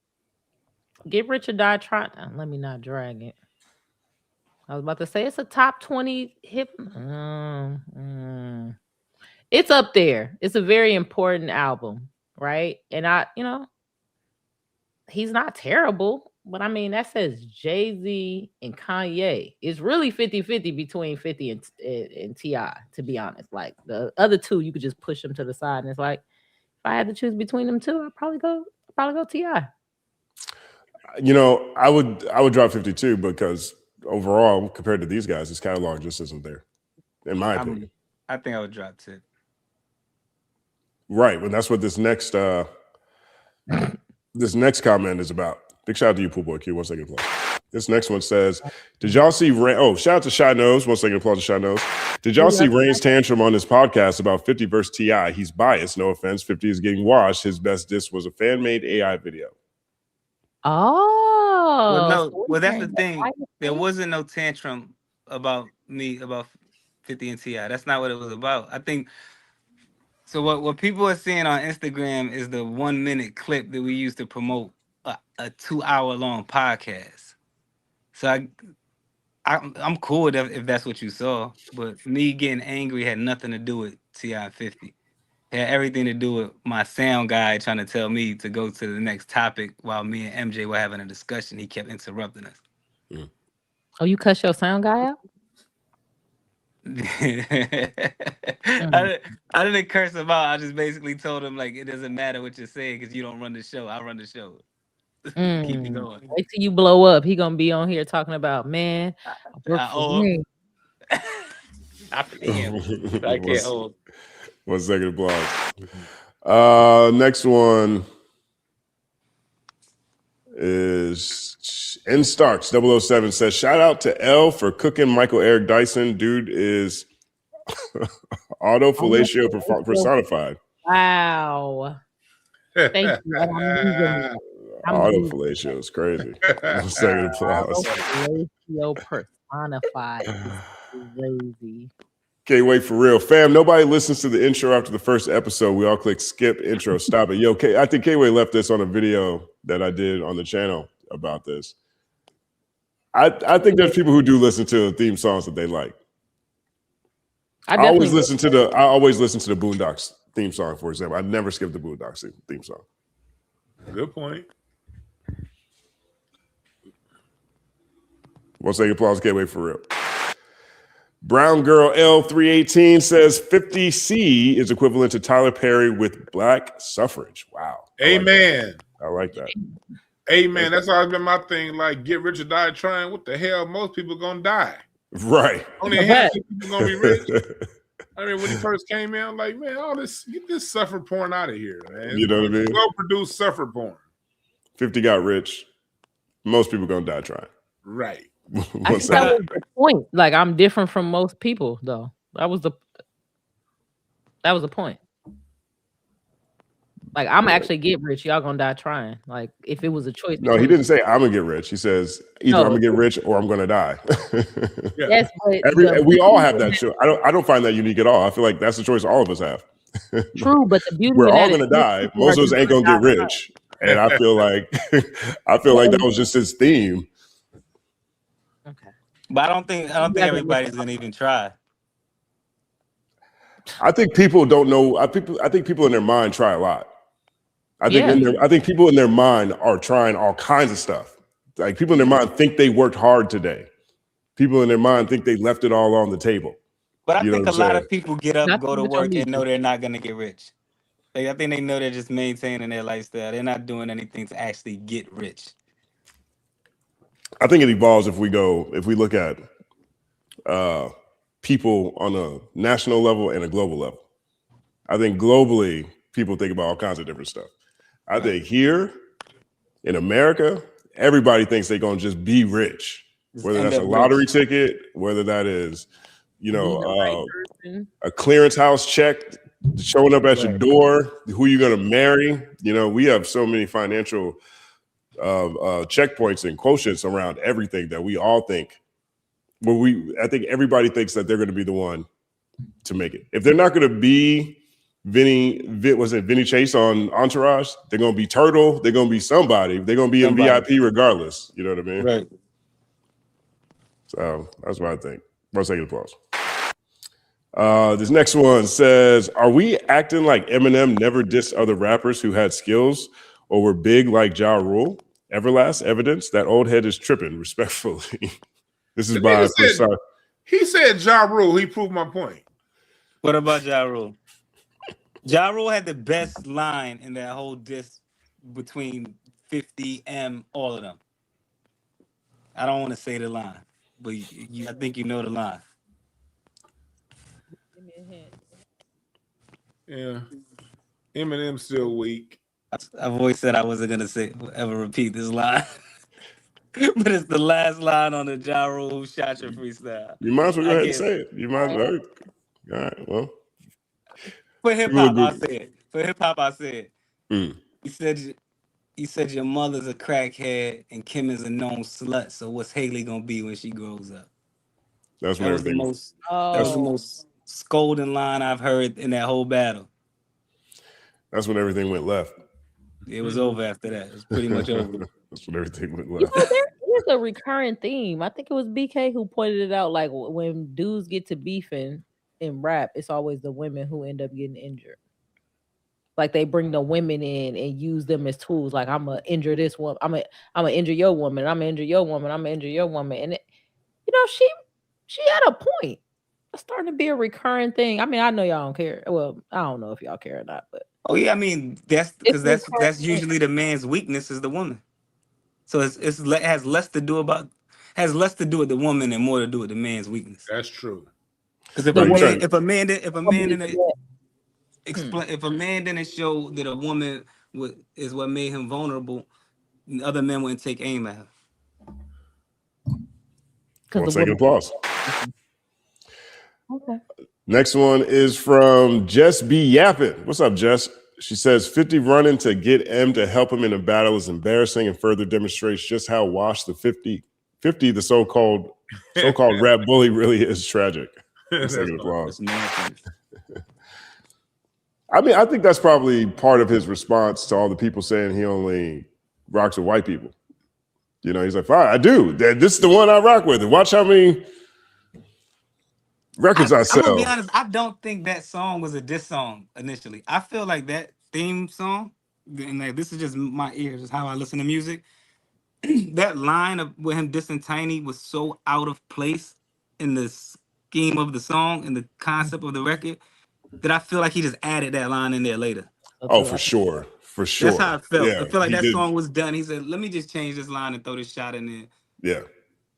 Get Rich or Die Trying. Let me not drag it. I was about to say it's a top 20 hip. It's up there. It's a very important album, right? And he's not terrible, but I mean, that says Jay-Z and Kanye. It's really 50-50 between 50 and T.I., to be honest. Like the other two, you could just push them to the side. And it's like, if I had to choose between them two, I'd probably go T.I. I would drop 52 because overall, compared to these guys, his catalog just isn't there, in my opinion. I think I would drop Tip. Right, and that's what this next comment is about. Big shout out to you, Pool Boy Q. 1 second applause. This next one says, did y'all see Rain? Oh, shout out to Shy Nose. 1 second applause to Shy Nose. Did y'all see Rain's tantrum on his podcast about 50 versus T.I.? He's biased, no offense. 50 is getting washed. His best diss was a fan-made AI video. Oh. Well, that's the thing. There wasn't no tantrum about 50 and T.I. That's not what it was about. I think so. What people are seeing on Instagram is the 1 minute clip that we used to promote a 2 hour long podcast. So I'm cool if that's what you saw, but me getting angry had nothing to do with T.I. 50. It had everything to do with my sound guy trying to tell me to go to the next topic while me and MJ were having a discussion. He kept interrupting us. Oh, you cuss your sound guy out? I didn't curse him out. I just basically told him, like, it doesn't matter what you're saying because you don't run the show. I run the show. Keep it going. Wait till you blow up. He gonna be on here talking about, man. I can't hold. 1 second applause. Next one is N Starks 007 says, shout out to Elle for cooking Michael Eric Dyson. Dude is auto fellatio personified. Wow. Thank you. Auto fellatio is crazy. 1 second applause. Fellatio personified is crazy. Can't wait for real. Fam, nobody listens to the intro after the first episode. We all click skip intro, stop it. Yo, I think K-Way left this on a video that I did on the channel about this. I think there's people who do listen to theme songs that they like. I always listen to the Boondocks theme song, for example. I never skip the Boondocks theme song. Good point. 1 second applause. Can't wait for real. Brown Girl L318 says 50C is equivalent to Tyler Perry with black suffrage. Wow. Amen. I like that. Amen. That's always been my thing. Like, get rich or die trying. What the hell? Most people gonna die. Right. Only a handful of people gonna be rich. I mean, when he first came in, I'm like, man, get this suffer porn out of here, man. You know what I mean? Well-produced suffer porn. 50 got rich. Most people gonna die trying. Right. I think that was the point. Like, I'm different from most people, though. That was the point. Like, I'm actually get rich. Y'all gonna die trying. Like, if it was a choice. No, he didn't say I'm gonna get rich. He says either I'm gonna get rich or I'm gonna die. Yes, but we all have that choice. I don't find that unique at all. I feel like that's the choice all of us have. True, but the beauty we're of all that gonna is die. Most of us ain't gonna get rich. And I feel like that was just his theme. Okay. But I don't think everybody's gonna even try. I think people don't know. I think people in their mind try a lot. I think people in their mind are trying all kinds of stuff. Like people in their mind think they worked hard today. People in their mind think they left it all on the table. But I think a lot of people get up, go to work, and know they're not gonna get rich. Like, I think they know they're just maintaining their lifestyle. They're not doing anything to actually get rich. I think it evolves if we look at people on a national level and a global level. I think globally, people think about all kinds of different stuff. I think here in America, everybody thinks they're going to just be rich, whether that's a lottery ticket, whether that is, a clearance house check showing up at your door, who you're going to marry. We have so many financial checkpoints and quotients around everything that we all think. I think everybody thinks that they're going to be the one to make it. If they're not going to be Vinny Chase on Entourage, they're going to be Turtle. They're going to be somebody. They're going to be in VIP regardless. You know what I mean? Right. So that's what I think. 1 second applause. This next one says, are we acting like Eminem never dissed other rappers who had skills or were big like Ja Rule? Everlast evidence that old head is tripping, respectfully. This is by he said Ja Rule. He proved my point. What about Ja Rule? Ja Rule had the best line in that whole diss between 50, M, all of them. I don't want to say the line, but I think you know the line. Yeah. Eminem's still weak. I've always said I wasn't going to ever repeat this line. But it's the last line on the Ja Rule Who Shot Your freestyle. You might as well go ahead and say it. You might as well. All right, well. For hip hop, I'll say it. For hip hop, I said. He said your mother's a crackhead and Kim is a known slut. So what's Haley gonna be when she grows up? That was the most scolding line I've heard in that whole battle. That's when everything went left. It was over after that. It was pretty much over. That's when everything went left. There is a recurring theme. I think it was BK who pointed it out. Like when dudes get to beefing in rap, it's always the women who end up getting injured. Like they bring the women in and use them as tools. Like I'm gonna injure this one. I'm gonna injure your woman. I'm gonna injure your woman. I'm gonna injure your woman. And she had a point. It's starting to be a recurring thing. I mean, I know y'all don't care. Well, I don't know if y'all care or not, but oh yeah, I mean that's because that's usually the man's weakness is the woman. So it has less to do with the woman and more to do with the man's weakness. That's true. Because if a man didn't show that a woman is what made him vulnerable, other men wouldn't take aim at her. 1 second applause. Okay. Next one is from Jess B. Yappin. What's up, Jess? She says 50 running to get M to help him in a battle is embarrassing and further demonstrates just how washed the 50, the so-called rap bully really is tragic. 1 second applause. I mean, I think that's probably part of his response to all the people saying he only rocks with white people. He's like, fine, I do. This is the one I rock with. And watch how many records I sell. I'm gonna be honest, I don't think that song was a diss song initially. I feel like that theme song, and like this is just my ears, just how I listen to music. That line with him dissing Tiny was so out of place in the scheme of the song and the concept of the record that I feel like he just added that line in there later. Oh, for sure. For sure. That's how I felt. Yeah, I feel like that song was done. He said, let me just change this line and throw this shot in there. Yeah.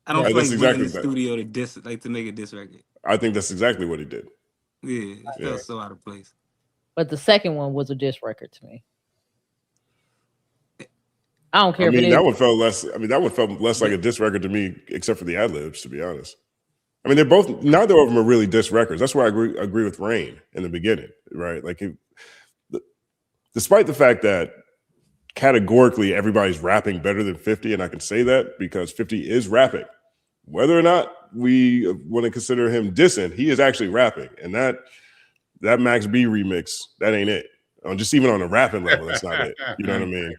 I don't feel like he went in the studio to diss, like to make a diss record. I think that's exactly what he did. Yeah, it felt so out of place. But the second one was a diss record to me. I don't care I mean, if it that is. one felt less. I mean, that one felt less like a diss record to me, except for the ad libs, to be honest. I mean, they're both. Neither of them are really diss records. That's why I agree with Rain in the beginning, right? Like, despite the fact that categorically everybody's rapping better than 50, and I can say that because 50 is rapping. Whether or not we want to consider him dissing, he is actually rapping, and that Max B remix, that ain't it. Just even on a rapping level, that's not it. You know what I mean?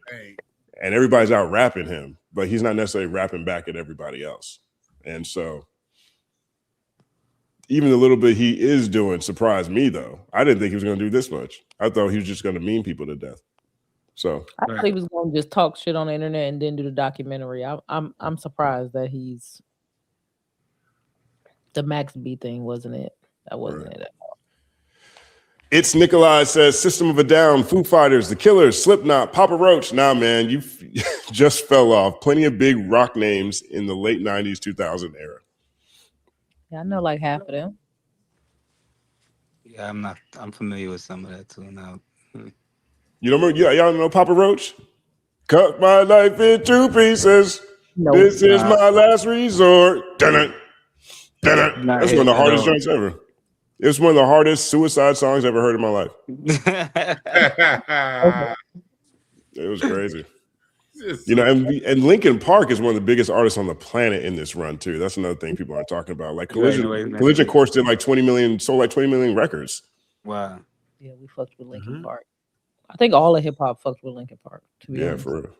And everybody's out rapping him, but he's not necessarily rapping back at everybody else. And so even the little bit he is doing surprised me, though. I didn't think he was going to do this much. I thought he was just going to mean people to death. So I thought he was going to just talk shit on the internet and then do the documentary. I'm surprised that he's the Max B thing wasn't it. That wasn't it at all. It's Nikolai says System of a Down, Foo Fighters, The Killers, Slipknot, Papa Roach. Nah, man, you just fell off. Plenty of big rock names in the late 90s, 2000 era. Yeah, I know like half of them. Yeah, I'm familiar with some of that too now. You don't remember? Y'all know Papa Roach? Cut my life in 2 pieces. No, this is my last resort. Dun-dun, dun-dun. That's one of the hardest joints ever. It was one of the hardest suicide songs I ever heard in my life. It was crazy. You know, and Linkin Park is one of the biggest artists on the planet in this run too. That's another thing people aren't talking about. Like Collision Course did like 20 million, sold like 20 million records. Wow. Yeah, we fucked with Linkin Park. I think all of hip hop fucked with Linkin Park. To be honest. For real.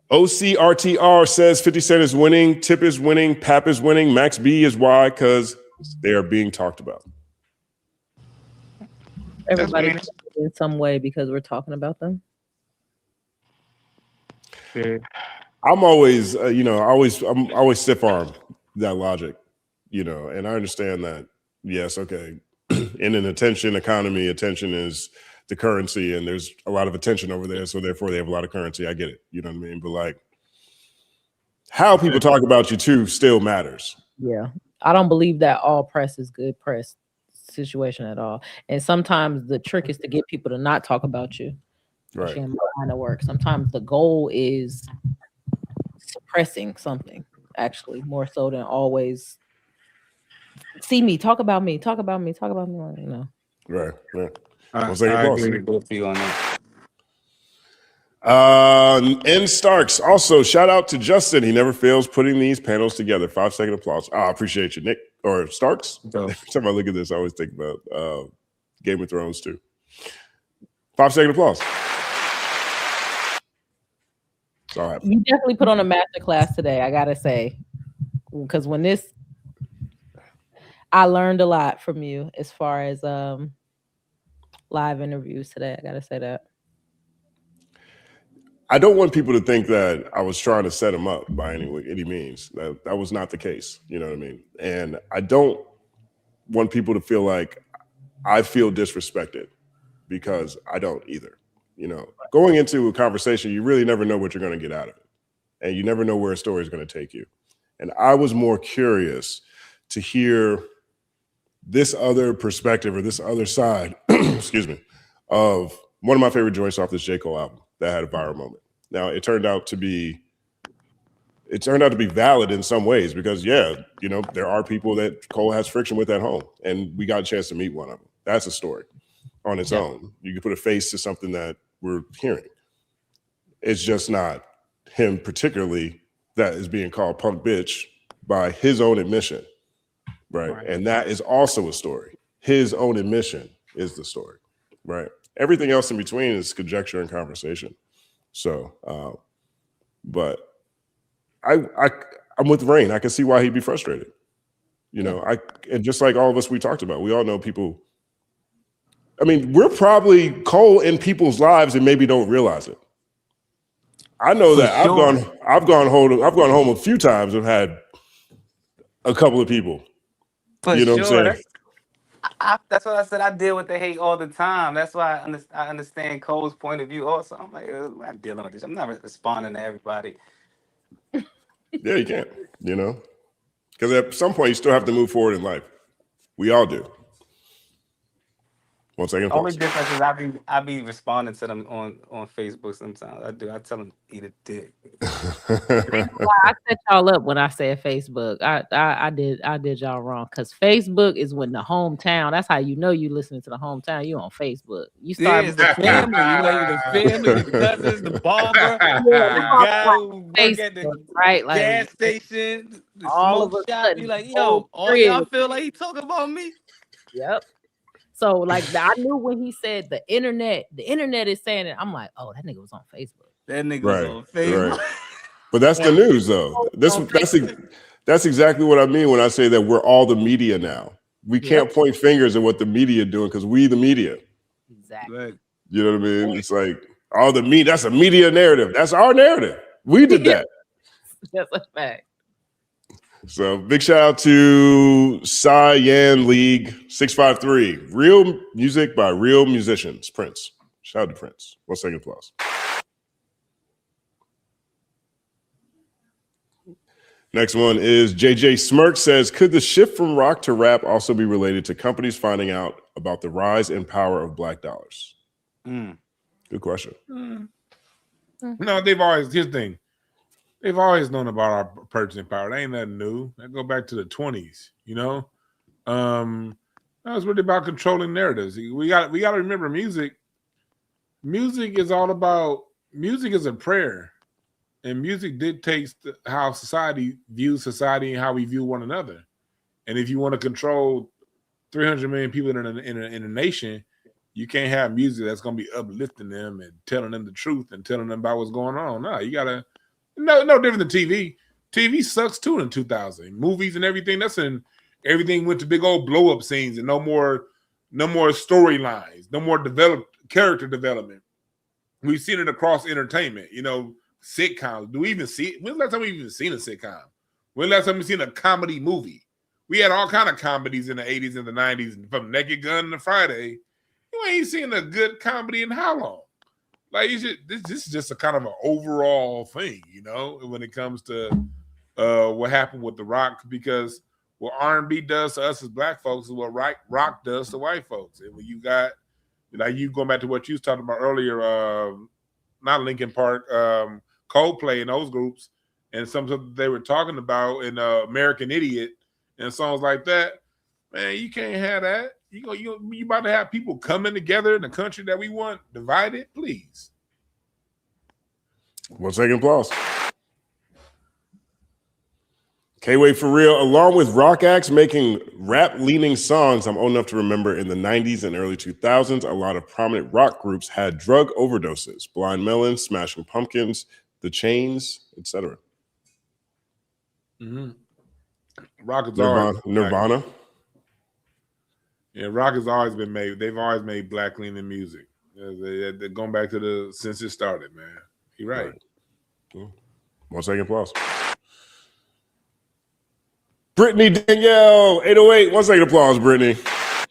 OCRTR says 50 Cent is winning, Tip is winning, Pap is winning, Max B is why? Because they are being talked about. Everybody in some way because we're talking about them. I'm always, I'm always stiff arm that logic, and I understand that. Yes, okay. In an attention economy, attention is the currency, and there's a lot of attention over there, so therefore they have a lot of currency. I get it, you know what I mean? But like, how people talk about you too still matters. Yeah, I don't believe that all press is good press situation at all. And sometimes the trick is to get people to not talk about you. Right. In my line of work. Sometimes the goal is suppressing something, actually, more so than always see me, talk about me. Right. I agree with both of you on that. N Starks also shout out to Justin. He never fails putting these panels together. 5-second applause. I appreciate you, Nick or Starks. Every time I look at this, I always think about Game of Thrones too. 5-second applause. All right. You definitely put on a master class today, I gotta say, because I learned a lot from you as far as live interviews today. I gotta say that. I don't want people to think that I was trying to set him up by any means. That was not the case. You know what I mean? And I don't want people to feel like I feel disrespected, because I don't either. Going into a conversation, you really never know what you're going to get out of it. And you never know where a story is going to take you. And I was more curious to hear this other perspective or this other side, excuse me, of one of my favorite joints off this j.cole album that had a viral moment. Now, it turned out to be valid in some ways because, there are people that Cole has friction with at home, and we got a chance to meet one of them. That's a story on its own. You can put a face to something that we're hearing. It's just not him particularly that is being called punk bitch by his own admission, right? And that is also a story. His own admission is the story, right? Everything else in between is conjecture and conversation. So, but I'm with Rain. I can see why he'd be frustrated. And just like all of us we talked about, we all know people. I mean, we're probably Cole in people's lives and maybe don't realize it. I know that I've gone home a few times and had a couple of people. For you know what I'm saying? That's what I said. I deal with the hate all the time. That's why I understand Cole's point of view also. I'm like, I'm dealing with this. I'm not responding to everybody. Yeah, you can't, because at some point you still have to move forward in life. We all do. 1 second. Only Pause. difference is I be responding to them on Facebook sometimes. I do. I tell them eat a dick. I set y'all up when I said Facebook. I did y'all wrong because Facebook is when the hometown. That's how you know you listening to the hometown. You on Facebook. You start Yeah, it's the family. You know, the family, the cousins, the barber, the guy who work at the right, like gas station, the all smoke of a shop. sudden, You like, whole yo, all grid. y'all feel like he talking about me? Yep. So like I knew when he said the internet is saying it. I'm like, oh, that nigga was on Facebook. That nigga was on Facebook. Right. But that's the news, though. That's exactly what I mean when I say that we're all the media now. We can't point fingers at what the media doing because we the media. Exactly. You know what I mean? It's like all the media. That's a media narrative. That's our narrative. We did that. That's a fact. So big shout out to Cyan League 653. Real music by real musicians. Prince. Shout out to Prince. 1 second applause. Next one is JJ Smirk says, could the shift from rock to rap also be related to companies finding out about the rise and power of black dollars? Good question. No, they've always, here's the thing. They've always known about our purchasing power. That ain't nothing new. That go back to the 20s, you know? That was really about controlling narratives. We got to remember music is all about, music is a prayer. And music dictates how society views society and how we view one another. And if you want to control 300 million people in a nation, you can't have music that's going to be uplifting them and telling them the truth and telling them about what's going on. No, you got to, no different than TV. TV sucks too in 2000. Movies and everything, everything went to big old blow up scenes and no more storylines, no more developed character development. We've seen it across entertainment, you know, sitcoms. Do we even see it? When's the last time we've even seen a sitcom? When's the last time we've seen a comedy movie? We had all kind of comedies in the 80s and the 90s, from Naked Gun to Friday. You ain't seen a good comedy in how long? Like, this is just a kind of an overall thing, you know, when it comes to what happened with The Rock, because what R&B does to us as black folks is what rock does to white folks. And when you got, like, you going back to what you was talking about earlier, not Linkin Park, Coldplay and those groups, and something they were talking about in American Idiot and songs like that, man, you can't have that. You about to have people coming together in the country that we want divided, please. 1 second applause. K-Way for real, along with rock acts making rap-leaning songs, I'm old enough to remember in the 90s and early 2000s, a lot of prominent rock groups had drug overdoses. Blind Melon, Smashing Pumpkins, The Chains, etc. Rock is Nirvana. Yeah, rock has always been made. They've always made black leaning music. They're going back to since it started, man. You're right. 1 second applause. Brittany Danielle, 808. 1 second applause, Brittany.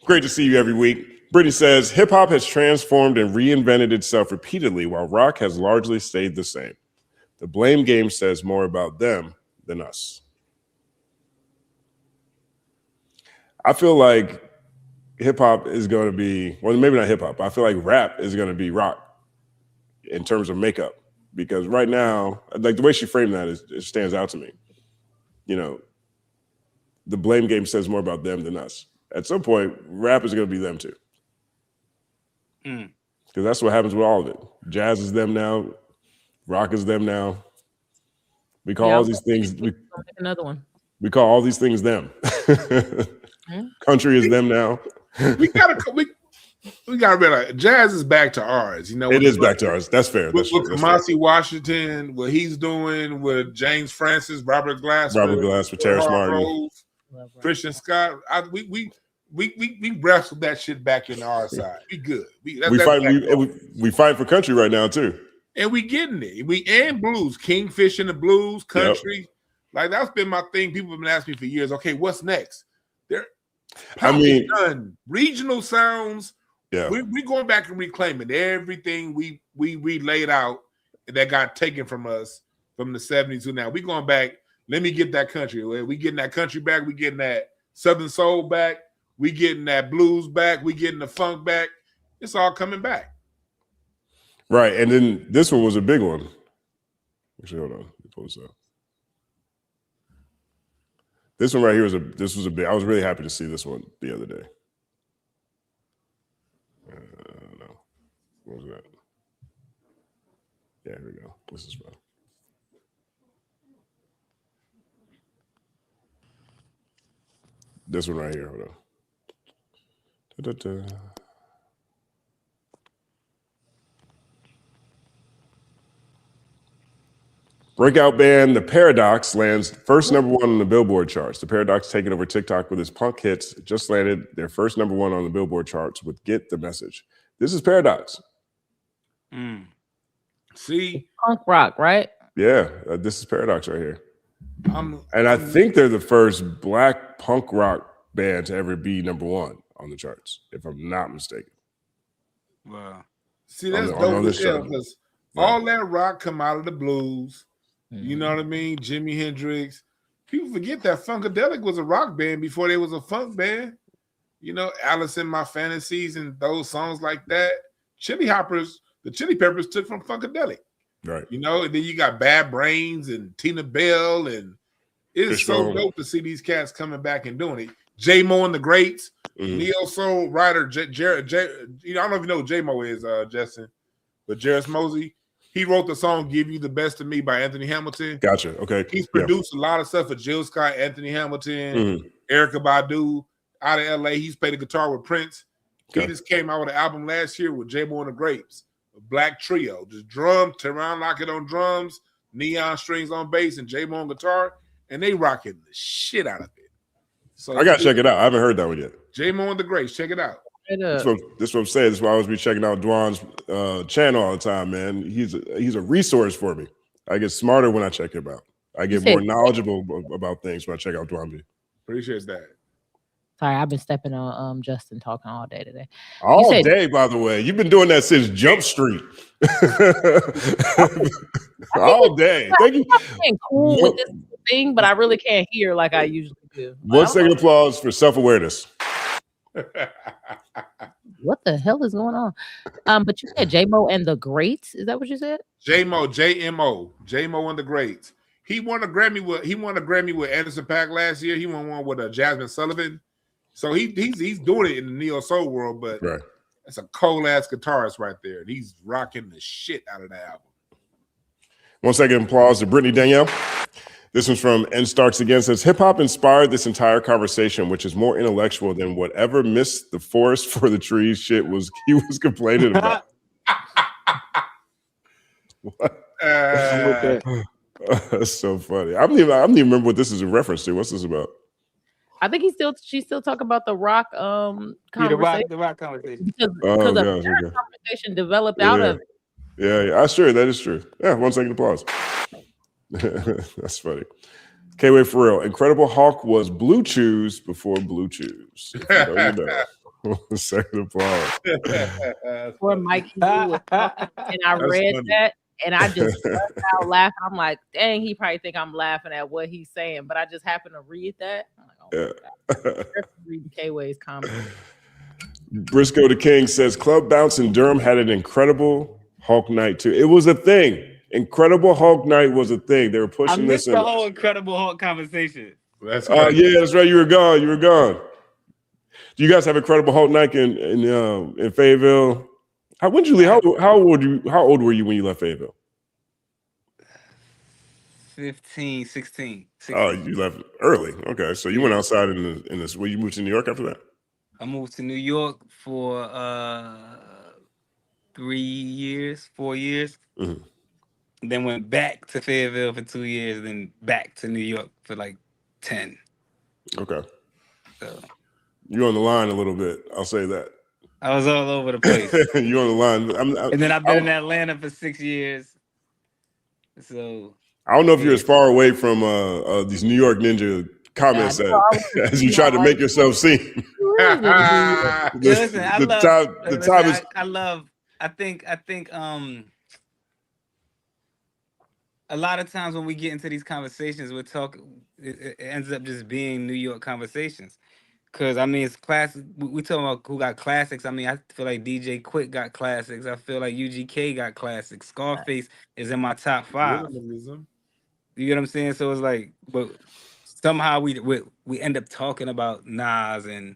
Great to see you every week. Brittany says, hip hop has transformed and reinvented itself repeatedly while rock has largely stayed the same. The blame game says more about them than us. I feel like hip hop is going to be, well, maybe not hip hop. I feel like rap is going to be rock in terms of makeup, because right now, like the way she framed that, it stands out to me. You know, the blame game says more about them than us. At some point, rap is going to be them too. Because that's what happens with all of it. Jazz is them now. Rock is them now. We call all these things. Another one. We call all these things them. Country is them now. we gotta realize jazz is back to ours. You know, it is back to ours. That's fair. With Kamasi Washington, what he's doing with James Francis, Robert Glasper, Terrace Martin, Christian Scott. We wrestled that shit back in our side. We good. We fight for country right now too, and we getting it. And blues, Kingfish in the blues, country. Yep. Like that's been my thing. People have been asking me for years. Okay, what's next? Done. Regional sounds. Yeah, we going back and reclaiming everything we laid out that got taken from us from the 70s to now. We going back. Let me get that country. We getting that country back. We getting that Southern soul back. We getting that blues back. We getting the funk back. It's all coming back. Right, and then this one was a big one. Actually, hold on. Let me pull this up. This one right here was a big. I was really happy to see this one the other day. No, what was that? Yeah, here we go. This is fun. This one right here. Hold on. Da-da-da. Breakout band The Paradox lands first #1 on the Billboard charts. The Paradox, taking over TikTok with its punk hits, just landed their first #1 on the Billboard charts with Get the Message. This is Paradox. See? Punk rock, right? Yeah, this is Paradox right here. I think they're the first black punk rock band to ever be #1 on the charts, if I'm not mistaken. Wow. See, that's dope as hell because all that rock come out of the blues. You know what I mean? Jimi Hendrix. People forget that Funkadelic was a rock band before they was a funk band. You know, Alice in My Fantasies and those songs like that. The Chili Peppers took from Funkadelic. Right. You know, and then you got Bad Brains and Tina Bell, and it's so dope to see these cats coming back and doing it. J-Mo and the Greats, neo soul writer Jared. You know, I don't know if you know who J-Mo is, Justin, but Jarris Mosey. He wrote the song "Give You the Best of Me" by Anthony Hamilton. Gotcha. Okay. He's produced a lot of stuff for Jill Scott, Anthony Hamilton, Erykah Badu out of LA. He's played the guitar with Prince. He just came out with an album last year with J-Mo and the Grapes, a black trio. Just drum, turn around, lock it on drums, neon strings on bass, and J-Mo on guitar, and they rocking the shit out of it. So I gotta check it out. I haven't heard that one yet. J-Mo and the Grapes, check it out. That's what I'm saying. That's why I always be checking out Dwann's channel all the time, man. He's a resource for me. I get smarter when I check him out. I get more knowledgeable about things when I check out DwannB. Appreciate that. Sorry, I've been stepping on Justin talking all day today. All day, by the way. You've been doing that since Jump Street. All day. Thank you. I'm getting cool with this thing, but I really can't hear like I usually do. 1 second applause for self-awareness. What the hell is going on? But you said J-Mo and the Greats. Is that what you said? J-Mo, J-M-O, J-Mo and the Greats. He won a Grammy with Anderson .Paak last year. He won one with Jasmine Sullivan. So he's doing it in the neo soul world, but that's a cold ass guitarist right there. And he's rocking the shit out of the album. 1 second applause to Brittany Danielle. This one's from N Starks again. Says hip hop inspired this entire conversation, which is more intellectual than whatever missed the forest for the trees shit he was complaining about. What? That's so funny. I don't even remember what this is in reference to. What's this about? I think she's still talking about the rock conversation. The rock conversation. Because the conversation developed out of it. Yeah, sure, that is true. Yeah, 1 second applause. That's funny. K-Way for real. Incredible Hulk was Blue Chews before Blue Chews. You know. 1 second applause. Before Mike was talking, and I read that, and I just burst out laughing. I'm like, dang, he probably think I'm laughing at what he's saying, but I just happened to read that. I'm like, oh my God. Reading K-Way's comments. Briscoe the King says Club Bounce in Durham had an incredible Hulk night too. It was a thing. Incredible Hulk night was a thing. They were pushing this. I missed the whole Incredible Hulk conversation. That's yeah, that's right. You were gone. Do you guys have Incredible Hulk night in Fayetteville? When did you leave? How old were you when you left Fayetteville? 15, 16. Oh, you left early. Okay, so you went outside in this. Well, you moved to New York after that? I moved to New York for 4 years. Mm-hmm. Then went back to Fayetteville for 2 years, then back to New York for like 10. Okay. So you're on the line a little bit. I'll say that. I was all over the place. You're on the line. And then I've been in Atlanta for 6 years. So I don't know if you're as far away from these New York Ninja comments as you try to make yourself seem. Listen, I think a lot of times when we get into these conversations, it ends up just being New York conversations. Cause I mean, it's classic. We talking about who got classics. I mean, I feel like DJ Quick got classics. I feel like UGK got classics. Scarface is in my top 5. Minimalism. You get what I'm saying? So it's like, but somehow we end up talking about Nas and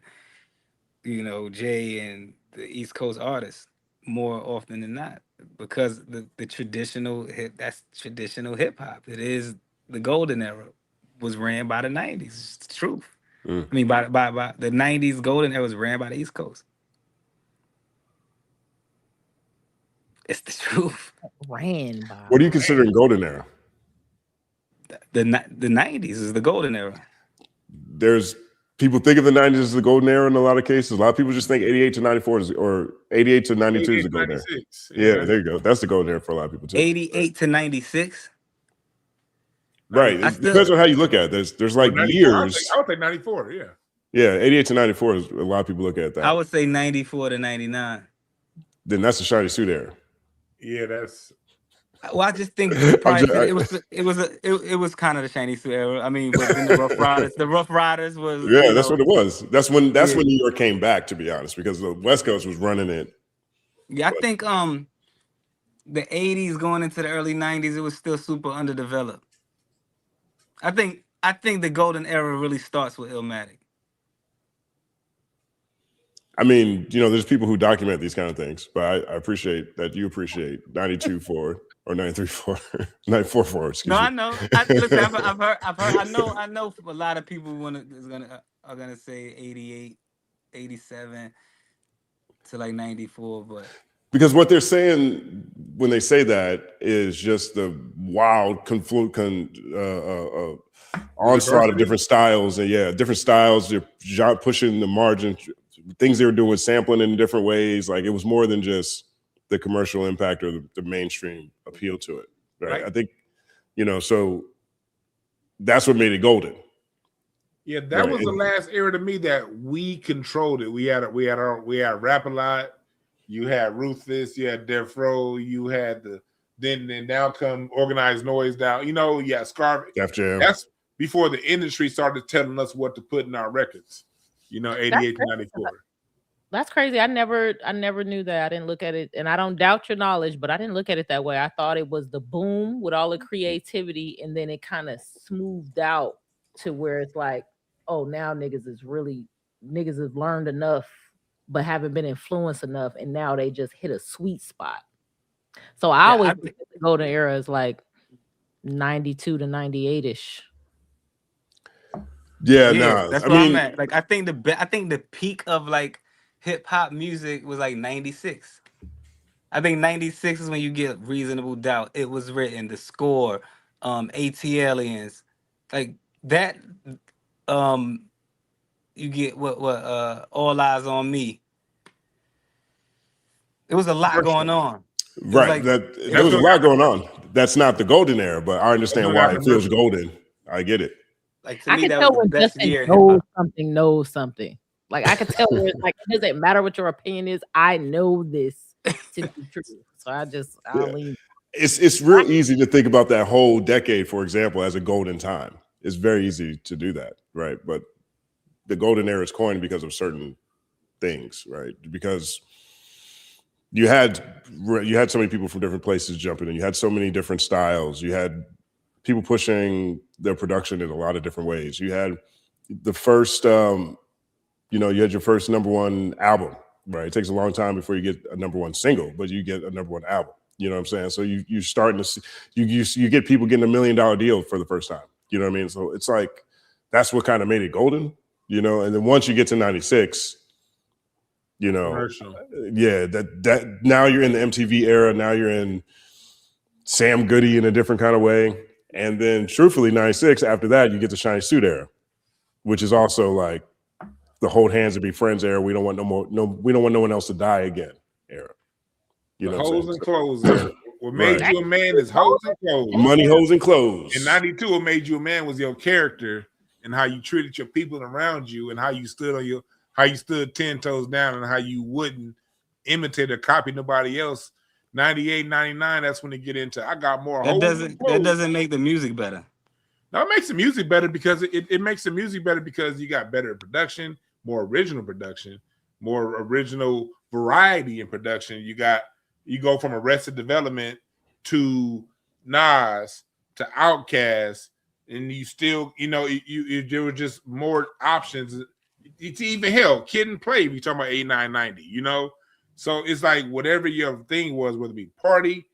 Jay and the East Coast artists more often than not, because the traditional traditional hip hop. It is the golden era was ran by the 90s. It's the truth. I mean, by the 90s golden era was ran by the East Coast. It's the truth. Ran by. What do you consider golden era? The 90s is the golden era. There's people think of the 90s as the golden era in a lot of cases. A lot of people just think 88 to 94 or 88 to 92 is the golden era. Yeah, there you go. That's the golden era for a lot of people too. 88 to 96. Right. It depends on how you look at it. There's like years. I would say 94, yeah. Yeah, 88 to 94 is a lot of people look at that. I would say 94 to 99. Then that's the shiny suit era. Yeah, that's. Well, I just think it was kind of the shiny suit era. I mean, but then the Rough Riders was. Yeah, that's what it was. That's when New York came back, to be honest, because the West Coast was running it. Yeah, I think the 80s going into the early 90s, it was still super underdeveloped. I think the golden era really starts with Illmatic. I mean, there's people who document these kind of things, but I appreciate that you appreciate 92 for or 93 for 94 for. Excuse me. No, I know. Listen, I've heard. I know. A lot of people are gonna say 88, 87 to like 94, but because what they're saying when they say that is just the wild onslaught of different styles, and different styles. They're pushing the margin. Things they were doing, sampling in different ways. Like it was more than just the commercial impact or the mainstream appeal to it. Right? I think, so that's what made it golden. Yeah, that was the last era to me that we controlled it. We had Rap a Lot. You had Ruthless. You had Death Row. You had then now come Organized Noise down. Scarf. Def Jam. That's before the industry started telling us what to put in our records. 88 to 94. That's crazy. I never knew that. I didn't look at it, and I don't doubt your knowledge, but I didn't look at it that way. I thought it was the boom with all the creativity, and then it kind of smoothed out to where it's like, oh, now niggas have learned enough, but haven't been influenced enough, and now they just hit a sweet spot. So I always think the golden era is like 92 to 98-ish. Yeah, that's where I'm at. Like I think the peak of like hip hop music was like 96. I think 96 is when you get Reasonable Doubt. It was written, the score, ATLiens, like that. You get what All Eyes on Me. It was a lot going on. Right, there was a lot going on. That's not the golden era, but I understand why it feels golden. I get it. Like to I me, can that tell was the when best Justin year. knows something. Like I can tell where it's like it doesn't matter what your opinion is. I know this to be true, so I'll lean. It's real easy to think about that whole decade, for example, as a golden time. It's very easy to do that, right? But the golden era is coined because of certain things, right? Because you had so many people from different places jumping in. You had so many different styles. You had people pushing their production in a lot of different ways. You had the first, you had your first #1 album, right? It takes a long time before you get a #1 single, but you get a #1 album. You know what I'm saying? So you're starting to see, you get people getting $1 million deal for the first time. You know what I mean? So it's like, that's what kind of made it golden, and then once you get to 96, that now you're in the MTV era. Now you're in Sam Goody in a different kind of way. And then truthfully, 96, after that, you get the shiny suit era, which is also like the hold hands and be friends era. We don't want we don't want no one else to die again era. Hoes and clothes era. What made you a man is hoes and clothes. Money, hoes, and clothes. In 92, what made you a man was your character and how you treated your people around you and how you stood 10 toes down and how you wouldn't imitate or copy nobody else. 98, 99, that's when they get into I got more hoes. That doesn't make the music better. No, it makes the music better because it makes the music better because you got better production, more original production, more original variety in production. You go from Arrested Development to Nas to Outkast, and you still, there were just more options. It's even hell, Kid and Play. We talking about 89, 90, So it's like whatever your thing was, whether it be party,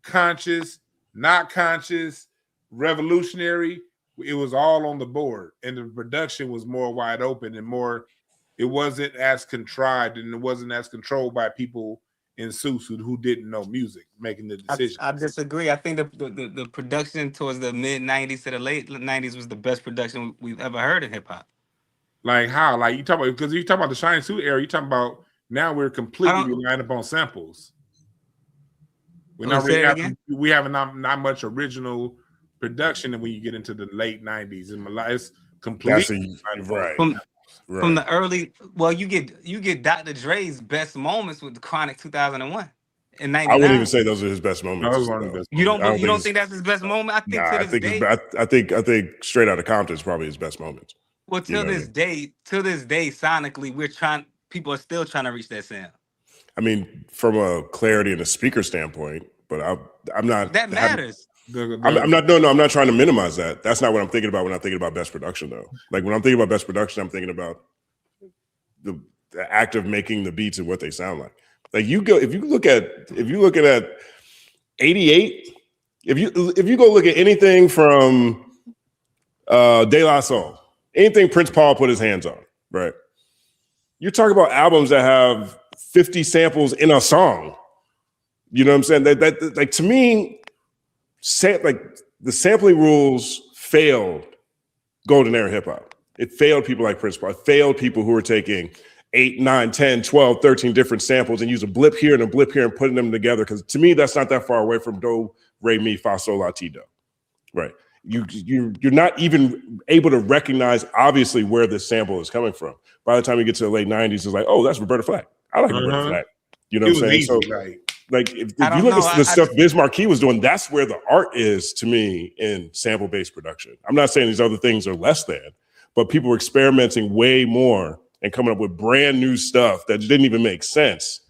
conscious, not conscious, revolutionary, it was all on the board, and the production was more wide open and more. It wasn't as contrived, and it wasn't as controlled by people in suits who didn't know music making the decision. I disagree. I think the production towards the mid 90s to the late 90s was the best production we've ever heard in hip hop. Like how? Like you talk about, because you talk about the Shine Suit era, you talking about now we're completely relying upon samples. We're not really we have not much original production, and when you get into the late 90s, and it's completely right. From the early, well, you get Dr. Dre's best moments with the Chronic 2001 in 99. I wouldn't even say those are his best moments. You don't think that's his best moment? I think Straight Outta Compton is probably his best moments. Well, till this day, sonically, people are still trying to reach that sound. I mean, from a clarity and a speaker standpoint, but I'm not. That matters. I'm not trying to minimize that. That's not what I'm thinking about when I'm thinking about best production, though. Like when I'm thinking about best production, I'm thinking about the act of making the beats and what they sound like. Like if you look at 88, if you go look at anything from De La Soul, anything Prince Paul put his hands on, right? You're talking about albums that have 50 samples in a song. You know what I'm saying? That like to me, the sampling rules failed golden era hip hop. It failed people like Prince Paul. It failed people who were taking 8, 9, 10, 12, 13 different samples and use a blip here and a blip here and putting them together. Because to me, that's not that far away from do, re, mi, fa, sol, la, ti, do. Right. You're not even able to recognize obviously where this sample is coming from. By the time you get to the late 90s, it's like, oh, that's Roberta Flack. I like Roberta Flack. You know what I'm saying? So like if you look at the stuff Biz Markie was doing, that's where the art is to me in sample-based production. I'm not saying these other things are less than, but people were experimenting way more and coming up with brand new stuff that didn't even make sense.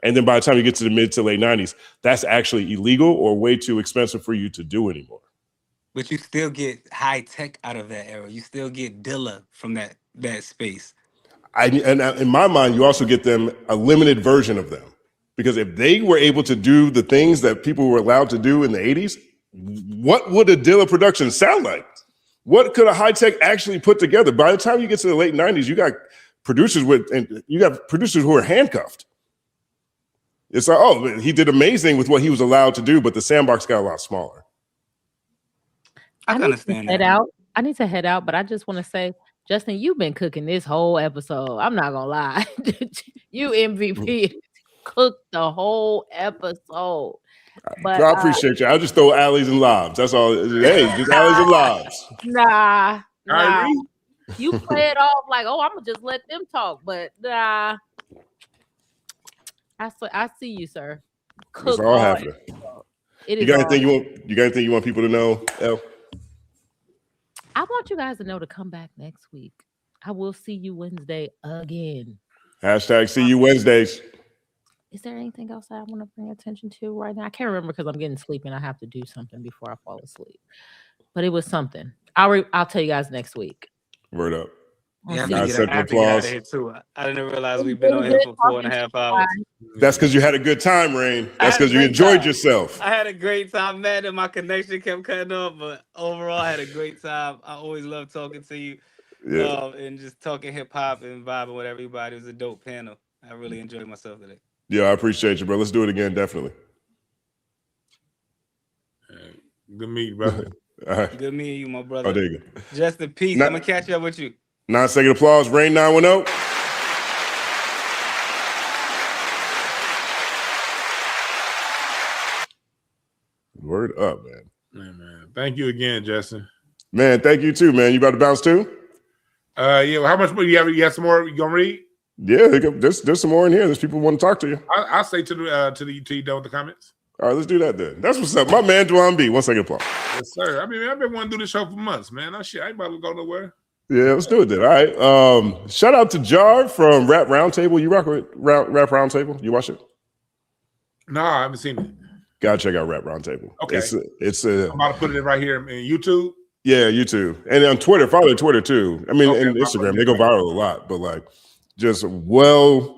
And then by the time you get to the mid to late 90s, that's actually illegal or way too expensive for you to do anymore. But you still get high tech out of that era. You still get Dilla from that space. And in my mind, you also get them a limited version of them. Because if they were able to do the things that people were allowed to do in the 80s, what would a Dilla production sound like? What could a high tech actually put together? By the time you get to the late 90s, you got producers who are handcuffed. It's like, oh, he did amazing with what he was allowed to do, but the sandbox got a lot smaller. I can understand that. I need to head out, but I just want to say, Justin, you've been cooking this whole episode. I'm not gonna lie. You MVP. Cooked the whole episode. But I appreciate you. I'll just throw alleys and lobs. That's all. Hey, just alleys and lobs. Nah. You play it off like, oh, I'm gonna just let them talk, but nah. I see you, sir. Cook it's all happening. You got anything you want people to know, Elle? I want you guys to know to come back next week. I will see you Wednesday again. # see you Wednesdays. Is there anything else I want to bring attention to right now? I can't remember because I'm getting sleepy and I have to do something before I fall asleep. But it was something. I'll tell you guys next week. Word up. Yeah, I have to get out of here too. I didn't realize we've been on here for 4.5 hours. That's because you had a good time, Rain. That's because you enjoyed yourself. I had a great time, man, and my connection kept cutting off, but overall, I had a great time. I always love talking to you and just talking hip hop and vibing with everybody. It was a dope panel. I really enjoyed myself today. Yeah, I appreciate you, bro. Let's do it again, definitely. Good meeting, brother. All right. Good meeting you, my brother. Oh, there you go. Just in peace. I'm going to catch up with you. 9-second applause. Rain 910. Word up, man. Man. Thank you again, Justin. Man, thank you too, man. You about to bounce too? Yeah. How much more you have? You got some more? You gonna read? Yeah, there's some more in here. There's people who want to talk to you. I'll say to you done with the comments. All right, let's do that then. That's what's up. My man, DwannB. 1 second applause. Yes, sir. I mean, I've been wanting to do this show for months, man. I ain't about to go nowhere. Yeah, let's do it then. All right. Shout out to Jar from Rap Roundtable. You rock with Rap Roundtable? You watch it? No, I haven't seen it. Gotta check out Rap Roundtable. Okay. It's I'm about to put it right here in YouTube. Yeah, YouTube. And on Twitter, follow Twitter too. I mean, Okay, and Instagram, they go viral a lot, but like just well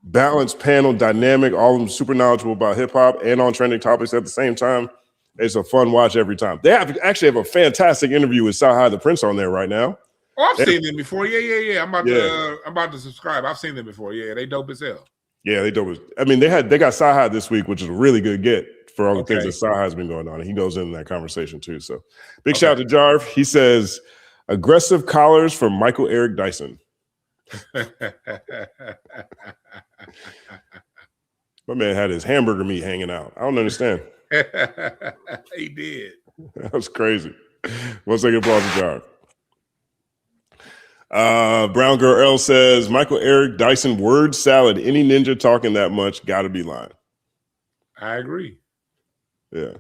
balanced panel, dynamic, all of them super knowledgeable about hip hop and on trending topics at the same time. It's a fun watch every time. They actually have a fantastic interview with Sahai the Prince on there right now. Oh, I've seen them before. Yeah. I'm about to subscribe. I've seen them before. Yeah, they dope as hell. Yeah, they dope. I mean, they got Sahai this week, which is a really good get for all the things that Sahai has been going on. And he goes into that conversation too. So big shout out to Jarv. He says, aggressive collars from Michael Eric Dyson. My man had his hamburger meat hanging out. I don't understand. He did. That was crazy. 1 second applause to Jarv. Brown Girl L says, Michael Eric Dyson word salad. Any ninja talking that much gotta be lying. I agree. Yeah.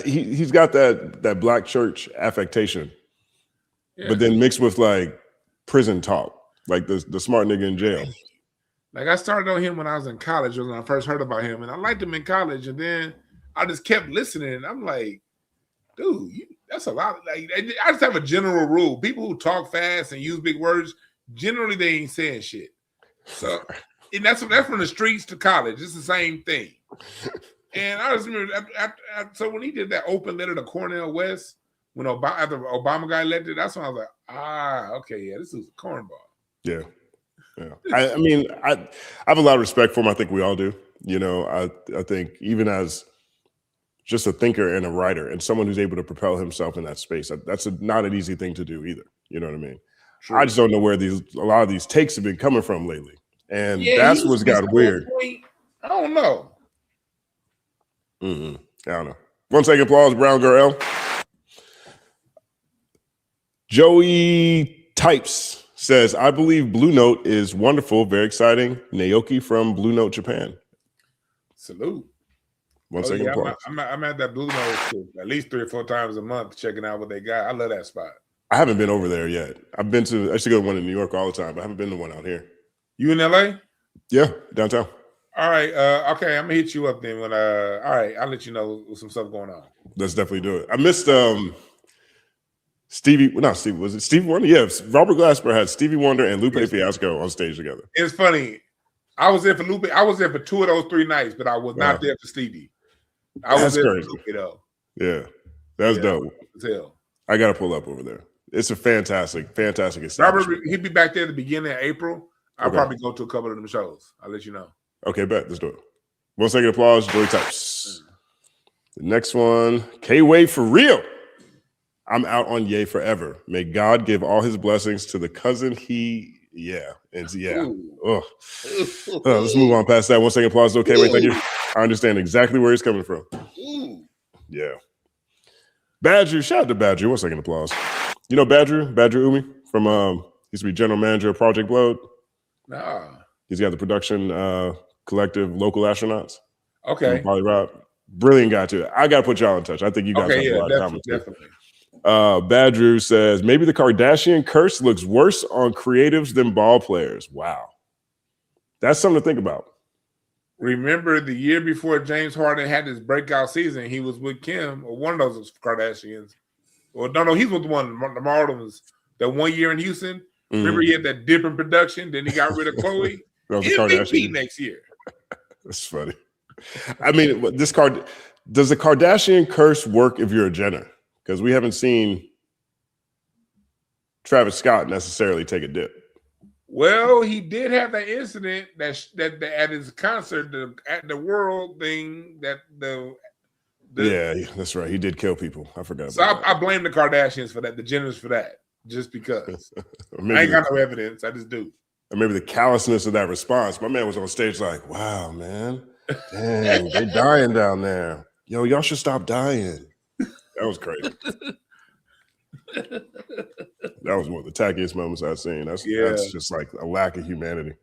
He's got that black church affectation, but then mixed with like prison talk, like the smart nigga in jail. Like I started on him when I was in college, when I first heard about him, and I liked him in college, and then I just kept listening, and I'm like, dude, that's a lot. Like I just have a general rule: people who talk fast and use big words, generally they ain't saying shit. So, and that's from the streets to college. It's the same thing. And I just remember, so when he did that open letter to Cornel West, when after Obama got elected, that's when I was like, okay, yeah, this is a cornball. Yeah. I mean, I have a lot of respect for him. I think we all do. You know, I think even as just a thinker and a writer and someone who's able to propel himself in that space, that's not an easy thing to do either. You know what I mean? True. I just don't know where a lot of these takes have been coming from lately. And that's what's got weird. I don't know. I don't know. 1 second applause, Brown Girl L. Joey Types says, I believe Blue Note is wonderful, very exciting. Naoki from Blue Note, Japan. Salute. 1 second applause. I'm at that Blue Note at least 3 or 4 times a month checking out what they got. I love that spot. I haven't been over there yet. I used to go to one in New York all the time, but I haven't been to one out here. You in LA? Yeah, downtown. All right. Okay, I'm gonna hit you up then. All right, I'll let you know some stuff going on. Let's definitely do it. I missed Stevie Wonder? Yeah, Robert Glasper had Stevie Wonder and Lupe Fiasco on stage together. It's funny. I was there for Lupe. I was there for 2 of those 3 nights, but I was not there for Stevie. I was there for Lupe though. Yeah, that's dope. I gotta pull up over there. It's a fantastic establishment. Robert, he'd be back there at the beginning of April. I'll probably go to a couple of them shows. I'll let you know. Okay, bet. Let's do it. 1 second applause, Joey Types. The next one, K-Way for real. I'm out on Ye forever. May God give all his blessings to the cousin let's move on past that. 1 second applause. Okay, wait, thank you. I understand exactly where he's coming from. Yeah. Badger, shout out to Badger. 1 second applause. You know Badger Umi from used to be general manager of Project Blood. Nah. He's got the production collective, Local Astronauts. Okay. Molly Rob. Brilliant guy too. I gotta put y'all in touch. I think you guys have a lot of comments. Definitely. Badger says, maybe the Kardashian curse looks worse on creatives than ball players. Wow. That's something to think about. Remember the year before James Harden had his breakout season, he was with Kim, or one of those Kardashians. Well, no, he was the one, the Marlins, that 1 year in Houston. Remember he had that dip in production, then he got rid of Chloe. That was MVP next year. That's funny. I mean, does the Kardashian curse work if you're a Jenner? Because we haven't seen Travis Scott necessarily take a dip. Well, he did have that incident that at his concert, at the World thing, yeah, that's right. He did kill people. I forgot. So I blame the Kardashians for that, the Jenners for that, just because. I ain't got no evidence. I just do. Or maybe the callousness of that response. My man was on stage like, wow, man. Dang, they dying down there. Yo, y'all should stop dying. That was crazy. That was one of the tackiest moments I've seen. That's just like a lack of humanity.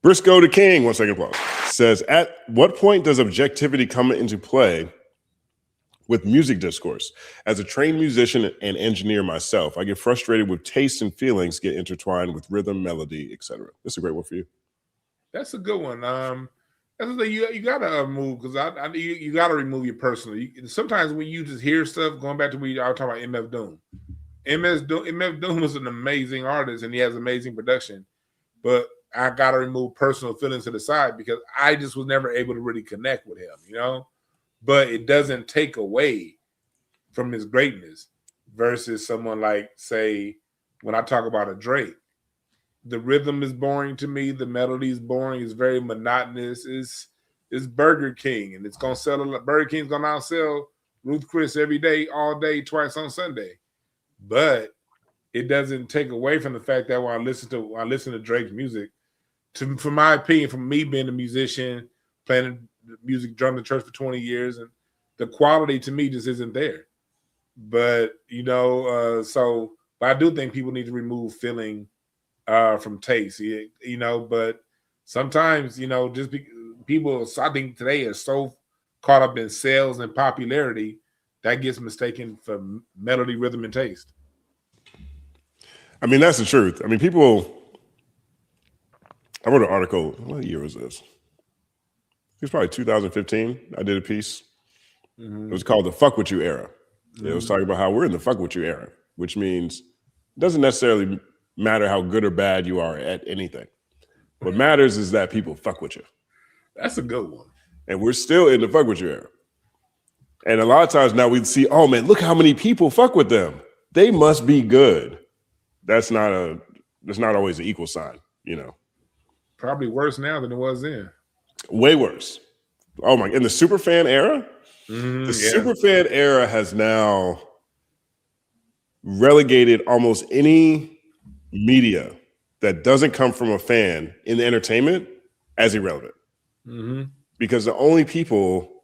Briscoe the King, 1 second applause, says, at what point does objectivity come into play with music discourse. As a trained musician and engineer myself, I get frustrated with tastes and feelings get intertwined with rhythm, melody, etc. That's a great one for you. That's a good one. That's the thing, you gotta move because you gotta remove your personal. Sometimes when you just hear stuff, going back to what I was talking about MF Doom. MF Doom is an amazing artist and he has amazing production, but I gotta remove personal feelings to the side because I just was never able to really connect with him, you know. But it doesn't take away from his greatness versus someone like, say, when I talk about a Drake, the rhythm is boring to me. The melody is boring. It's very monotonous. It's Burger King, and it's gonna sell a lot. Burger King's gonna outsell Ruth Chris every day, all day, twice on Sunday. But it doesn't take away from the fact that when I listen to Drake's music, from my opinion, from me being a musician, playing music, drum in church for 20 years, and the quality to me just isn't there. But but I do think people need to remove feeling from taste, you know. But sometimes, people, I think today are so caught up in sales and popularity that gets mistaken for melody, rhythm, and taste. I mean, that's the truth. I mean, I wrote an article. What year was this? It was probably 2015. I did a piece. It was called the Fuck With You Era. It was talking about how we're in the fuck with you era, which means it doesn't necessarily matter how good or bad you are at anything. What matters is that people fuck with you. That's a good one. And we're still in the fuck with you era. And a lot of times now we see, oh man, look how many people fuck with them. They must be good. That's not always an equal sign, you know. Probably worse now than it was then. Way worse. Oh my, in the superfan era? The superfan era has now relegated almost any media that doesn't come from a fan in the entertainment as irrelevant. Because the only people,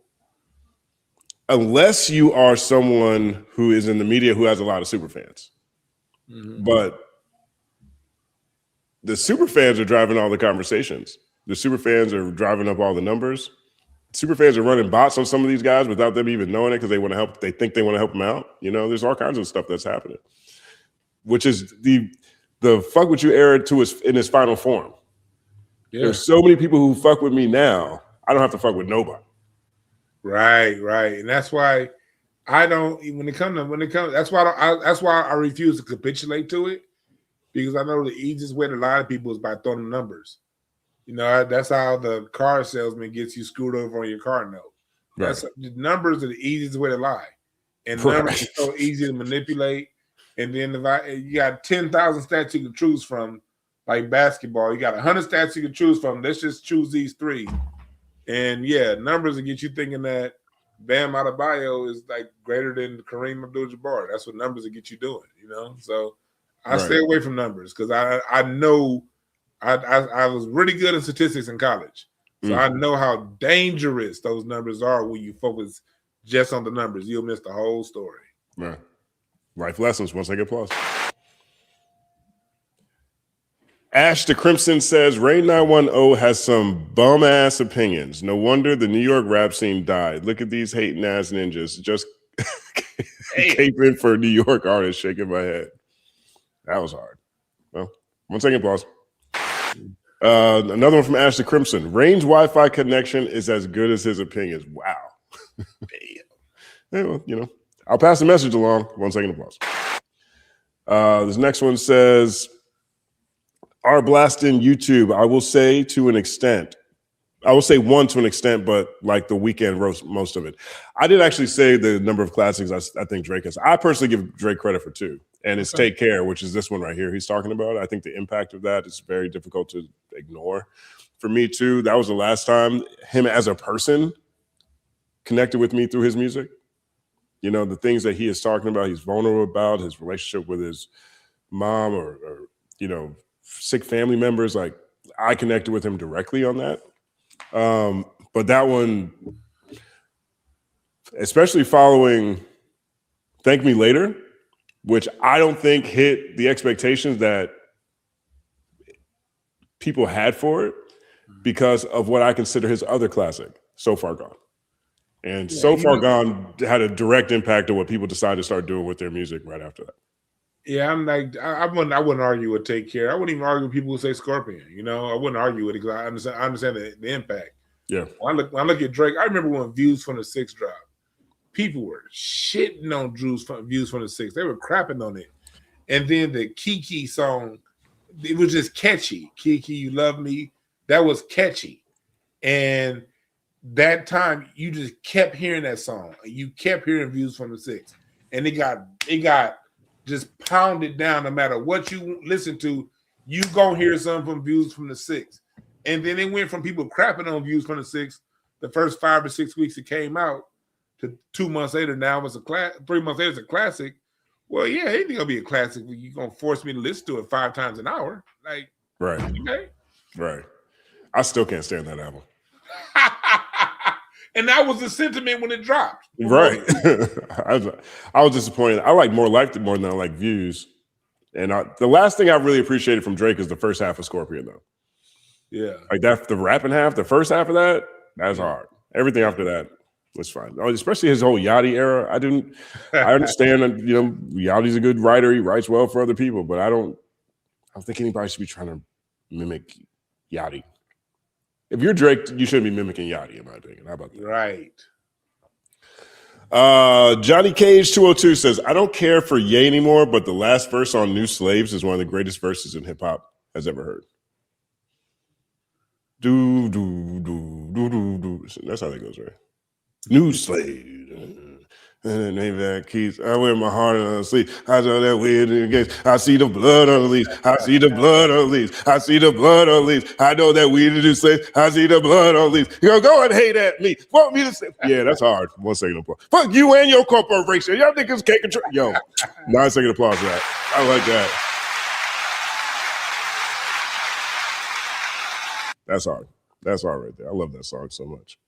unless you are someone who is in the media who has a lot of super fans, but the super fans are driving all the conversations. The super fans are driving up all the numbers. Super fans are running bots on some of these guys without them even knowing it because they want to help. They think they want to help them out. You know, there's all kinds of stuff that's happening, which is the fuck with you era in its final form. Yeah. There's so many people who fuck with me now. I don't have to fuck with nobody. Right, and that's why I don't. That's why I refuse to capitulate to it, because I know the easiest way to lie to people is by throwing them numbers. You know, that's how the car salesman gets you screwed over on your car note. Right. The numbers are the easiest way to lie, and numbers are so easy to manipulate. And then you got 10,000 stats you can choose from, like basketball, you got 100 stats you can choose from. Let's just choose these 3. And yeah, numbers will get you thinking that Bam Adebayo is like greater than Kareem Abdul-Jabbar. That's what numbers will get you doing, you know. So I stay away from numbers because I know I was really good in statistics in college. So I know how dangerous those numbers are when you focus just on the numbers. You'll miss the whole story. Right. Life lessons once I get plus. Ash the Crimson says, Ray 910 has some bum ass opinions. No wonder the New York rap scene died. Look at these hating ass ninjas just caping for New York artists, shaking my head. That was hard. Well, 1 second, pause. Another one from Ash the Crimson. Rain's Wi-Fi connection is as good as his opinions. Wow. Yeah, well, you know, I'll pass the message along. 1 second, pause. This next one says, our blast in YouTube, I will say to an extent. I will say one to an extent, but like the weekend roast most of it. I did actually say the number of classics I think Drake has. I personally give Drake credit for 2. And it's Take Care, which is this one right here he's talking about. I think the impact of that is very difficult to ignore. For me, too, that was the last time him as a person connected with me through his music. You know, the things that he is talking about, he's vulnerable about, his relationship with his mom or you know, sick family members. Like, I connected with him directly on that. But that one, especially following Thank Me Later, which I don't think hit the expectations that people had for it because of what I consider his other classic, So Far Gone. And So Far Gone had a direct impact on what people decided to start doing with their music right after that. Yeah, I'm like, I wouldn't argue with Take Care. I wouldn't even argue with people who say Scorpion. You know, I wouldn't argue with it because I understand the impact. Yeah. When I look at Drake, I remember when Views from the Six dropped. People were shitting on Views from the Six. They were crapping on it. And then the Kiki song, it was just catchy. Kiki, You Love Me. That was catchy. And that time you just kept hearing that song. You kept hearing Views from the Six. And it got just pounded down. No matter what you listen to, you go hear something from Views from the Six. And then it went from people crapping on Views from the Six the first 5 or 6 weeks it came out to 2 months later. Now it's a 3 months later it's a classic. Well, yeah, anything gonna be a classic. You're gonna force me to listen to it 5 times an hour. Like, right. Okay. Right. I still can't stand that album. And that was the sentiment when it dropped. Right. I was disappointed. I like More Life more than I like Views. And the last thing I really appreciated from Drake is the first half of Scorpion, though. Yeah. Like that, the rapping half, the first half of that, that's hard. Everything after that was fine. Especially his whole Yachty era. I understand that, you know, Yachty's a good writer. He writes well for other people, but I don't think anybody should be trying to mimic Yachty. If you're Drake, you shouldn't be mimicking Yachty, in my opinion. How about that? Right. Johnny Cage 202 says, I don't care for Ye anymore, but the last verse on New Slaves is one of the greatest verses in hip hop has ever heard. Do, do, do, do, do, do. That's how that goes, right? New Slaves. And name that keys. I wear my heart on the sleeve. I saw that weird in the gates. I see the blood on the leaves. I see the blood on the leaves. I see the blood on the leaves. I know that we do slaves. I see the blood on the leaves. You go and hate at me. Want me to say? Yeah, that's hard. 1 second applause. Fuck you and your corporation. Y'all think it's cake control? Yo, 9 second applause for that. I like that. That's hard. That's hard right there. I love that song so much.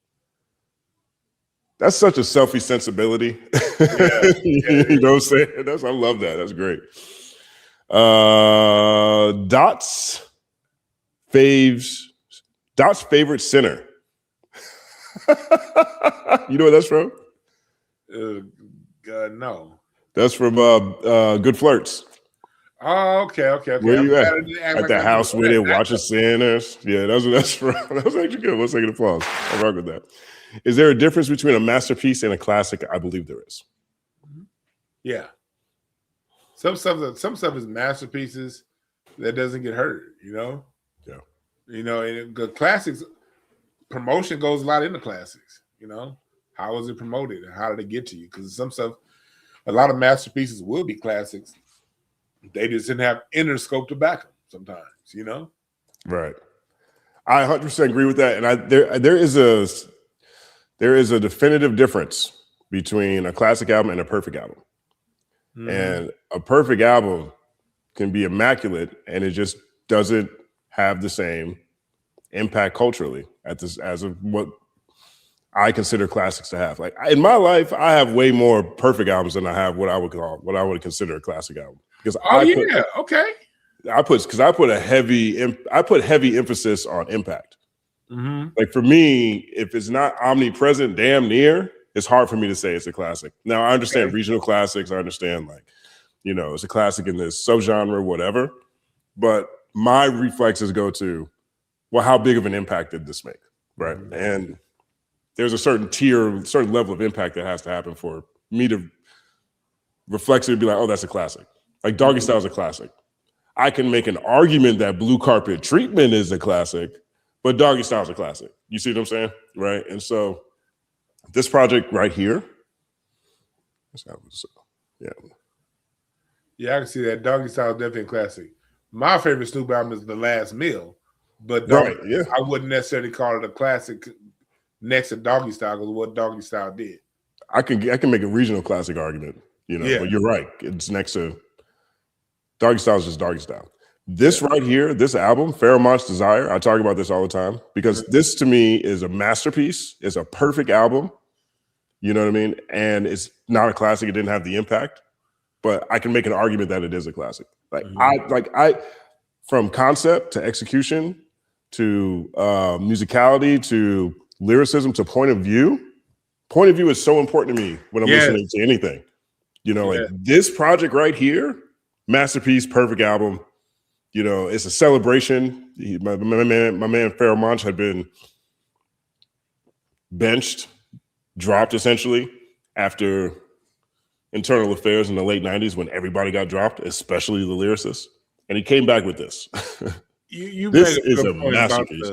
That's such a selfie sensibility. Yeah. You know what I'm saying? I love that. That's great. Dot's favorite sinner. You know where that's from? No. That's from Good Flirts. Oh, okay. Where you at the house with it, watching sinners. Yeah, that's what that's from. That was actually good. 1 second applause. I'll rock with that. Is there a difference between a masterpiece and a classic? I believe there is. Yeah. Some stuff is masterpieces that doesn't get heard, you know? Yeah. You know, and the classics, promotion goes a lot into classics, you know? How is it promoted and how did it get to you? Because some stuff, a lot of masterpieces will be classics. They just didn't have Interscope to back them sometimes, you know? Right. I 100% agree with that. And there is a definitive difference between a classic album and a perfect album. Mm-hmm. And a perfect album can be immaculate and it just doesn't have the same impact culturally as of what I consider classics to have. Like in my life, I have way more perfect albums than I have what I would consider a classic album. Because I put heavy emphasis on impact. Mm-hmm. Like for me, if it's not omnipresent, damn near, it's hard for me to say it's a classic. Now I understand regional classics. I understand it's a classic in this subgenre, whatever. But my reflexes go to, well, how big of an impact did this make, right? Mm-hmm. And there's a certain level of impact that has to happen for me to reflexively be like, oh, that's a classic. Like Doggy Style is a classic. I can make an argument that Blue Carpet Treatment is a classic, but Doggy Style is a classic. You see what I'm saying? Right? And so this project right here, yeah, I can see that. Doggy Style is definitely a classic. My favorite Snoop album is The Last Meal, but I wouldn't necessarily call it a classic next to Doggy Style because what Doggy Style did. I can make a regional classic argument, but you're right. It's next to Doggy Style is just Doggy Style. This right here, this album, Pharaoh's Desire, I talk about this all the time because this to me is a masterpiece. It's a perfect album. You know what I mean? And it's not a classic. It didn't have the impact, but I can make an argument that it is a classic. I from concept to execution to musicality to lyricism to point of view, point of view is so important to me when I'm Yes. listening to anything. You know, Yeah. like this project right here, masterpiece, perfect album. You know, it's a celebration. My man Pharoah Monch had been benched, dropped essentially after internal affairs in the late 90s when everybody got dropped, especially the lyricists. And he came back with this. You This made a is good a point about masterpiece.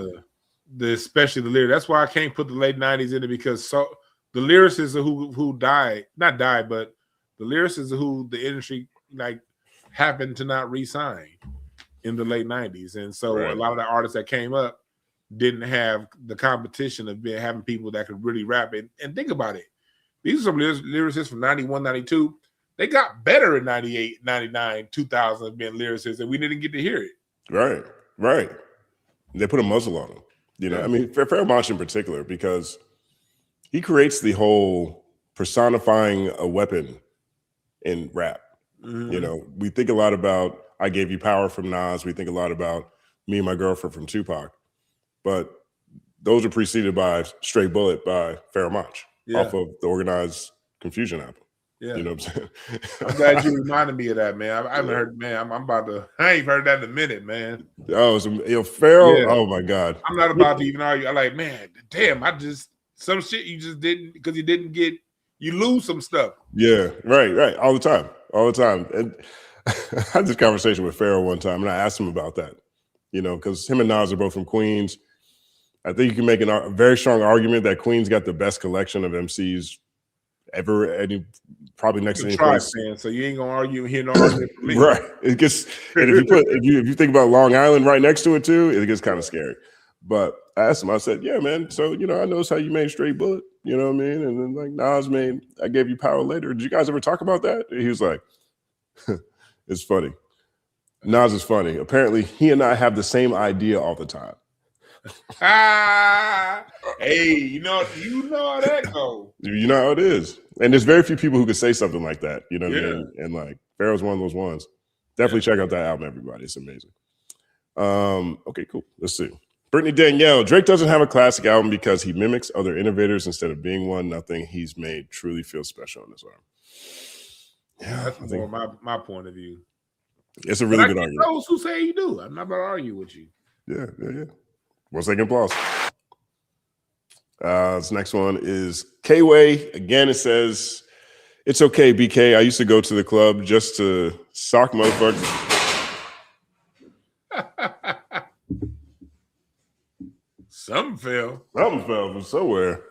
the especially the lyrics. That's why I can't put the late 90s in it, because so the lyricists are who died, not died, but the lyricists are who the industry like happened to not re-sign in the late 90s. And so Right. a lot of the artists that came up didn't have the competition of having people that could really rap it. And think about it. These are some lyricists from 91, 92. They got better in 98, 99, 2000 of being lyricists, and we didn't get to hear it. Right, right. They put a muzzle on him. You know, Yeah. I mean, Pharoah Monch in particular, because he creates the whole personifying a weapon in rap. Mhm. You know, we think a lot about I Gave You Power from Nas. We think a lot about Me and My Girlfriend from Tupac. But those are preceded by Straight Bullet by Pharoah Monch off of the Organized Confusion album. Yeah. You know what I'm saying? I'm glad you reminded me of that, man. I haven't heard, man. I'm about to. I ain't heard that in a minute, man. Oh, Pharoah. Yeah. Oh my God. I'm not about to even argue. I'm like, man, damn. Some shit you just didn't, because you didn't get. You lose some stuff. Yeah, right. All the time. And I had this conversation with Pharoah one time, and I asked him about that. You know, because him and Nas are both from Queens. I think you can make a very strong argument that Queens got the best collection of MCs ever, probably next to any place. Man, so you ain't gonna argue here, no argument for me. Right. It gets, and if you think about Long Island right next to it too, it gets kind of scary. But I asked him, I said, yeah, man. So, you know, I noticed how you made Straight Bullet, you know what I mean? And then like Nas made I Gave You Power later. Did you guys ever talk about that? And he was like, it's funny. Nas is funny. Apparently, he and I have the same idea all the time. Hey, you know how that goes. You know how it is. And there's very few people who could say something like that. You know what I Yeah. mean? And like Pharoah's one of those ones. Definitely check out that album, everybody. It's amazing. Okay, cool. Let's see. Brittany Danielle. Drake doesn't have a classic album because he mimics other innovators instead of being one. Nothing he's made truly feels special on this album. Yeah, That's more my point of view. It's a really good I argument. those who say you do. I'm not about to argue with you. Yeah. 1 second applause. This next one is K-Way. Again, it says, it's okay, BK. I used to go to the club just to sock motherfuckers. Something fell. Something fell from somewhere.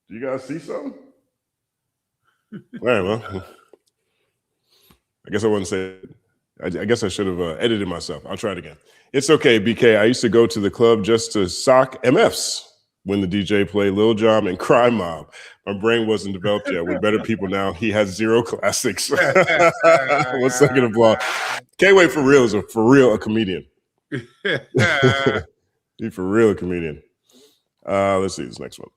Do you guys see something? All right, well, I guess I wouldn't say it. I guess I should have edited myself. I'll try it again. It's okay, BK. I used to go to the club just to sock MFs when the DJ played Lil Jon and Crime Mob. My brain wasn't developed yet. With better people now, he has 0 classics. 1 second applause. K-Way for real is a comedian. He for real a comedian. Let's see this next one.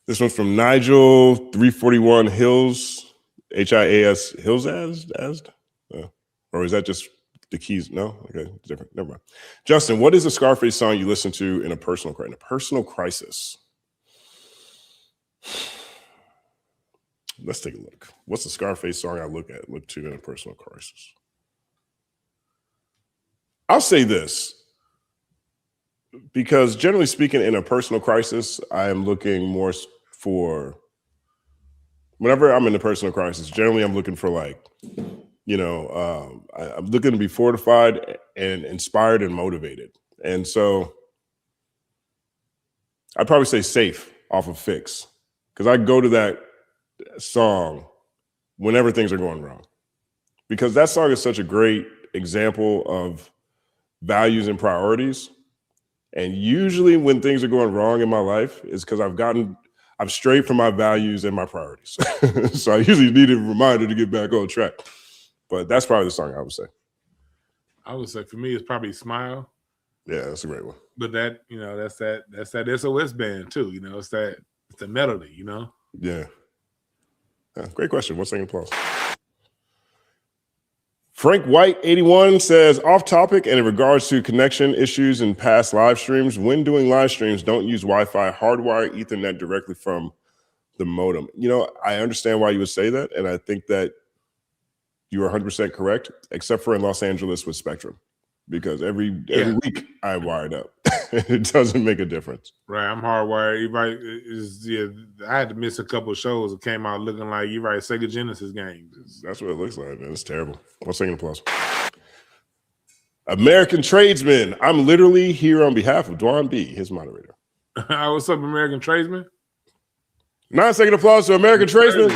This one's from Nigel 341 Hills, Hias Hills as? Or is that just the keys? No? Okay, different. Never mind. Justin, what is a Scarface song you listen to in a personal crisis? Let's take a look. What's the Scarface song I look to in a personal crisis? I'll say this, because generally speaking, in a personal crisis, I am looking more for, whenever I'm in a personal crisis, generally I'm looking for like, I'm looking to be fortified and inspired and motivated. And so I'd probably say Safe off of Fix, because I go to that song whenever things are going wrong, because that song is such a great example of values and priorities. And usually when things are going wrong in my life is because I've strayed from my values and my priorities. So I usually need a reminder to get back on track. But that's probably the song I would say. I would say for me, it's probably Smile. Yeah, that's a great one. But that, that's that SOS band too. It's the melody, Yeah. Great question. 1 second applause. Frank White 81 says, off topic and in regards to connection issues in past live streams, when doing live streams, don't use Wi-Fi, hardwire Ethernet directly from the modem. You know, I understand why you would say that, and I think that you are 100% correct, except for in Los Angeles with Spectrum, because every week I wired up. It doesn't make a difference. Right, I'm hardwired. I had to miss a couple of shows. It came out looking like Sega Genesis games. That's what it looks like, man. It's terrible. 1 second applause. American Tradesman. I'm literally here on behalf of DwannB, his moderator. What's up, American Tradesman? 9 second applause to American Tradesman.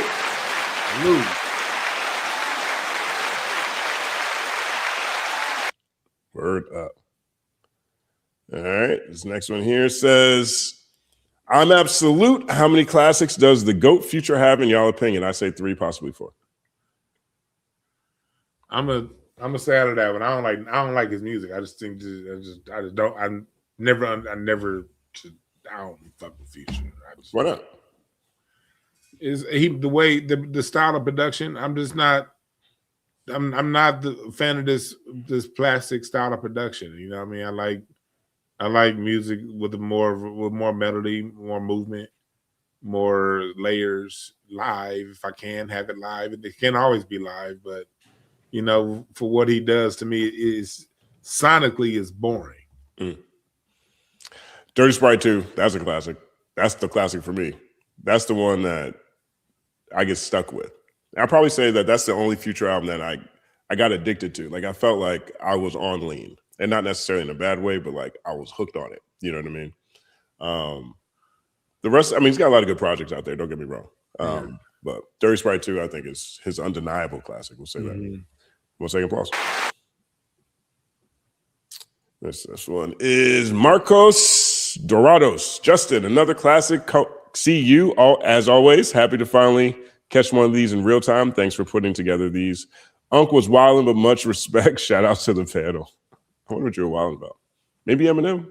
Word up. All right, this next one here says, I'm absolute. How many classics does the GOAT Future have in y'all opinion? I say 3, possibly 4. I'm a say out of that one. I don't like his music. I just think I don't fuck with Future. Why not? Is he the way the style of production? I'm just not. I'm not the fan of this plastic style of production. You know what I mean? I like music with more melody, more movement, more layers, live. If I can have it live, it can't always be live, but you know, for what he does to me, is sonically is boring. Dirty Sprite 2, that's a classic. That's the classic for me. That's the one that I get stuck with. I'll probably say that that's the only Future album that I got addicted to. Like, I felt like I was on lean. And not necessarily in a bad way, but like I was hooked on it. You know what I mean? The rest, I mean, he's got a lot of good projects out there. Don't get me wrong. But Dirty Sprite 2, I think, is his undeniable classic. We'll say that. 1 second applause. This one is Marcos Dorados. Justin, another classic. See you all as always. Happy to finally catch one of these in real time. Thanks for putting together these. Unc was wilding, but much respect. Shout out to the panel. I wonder what you're wilding about. Maybe Eminem?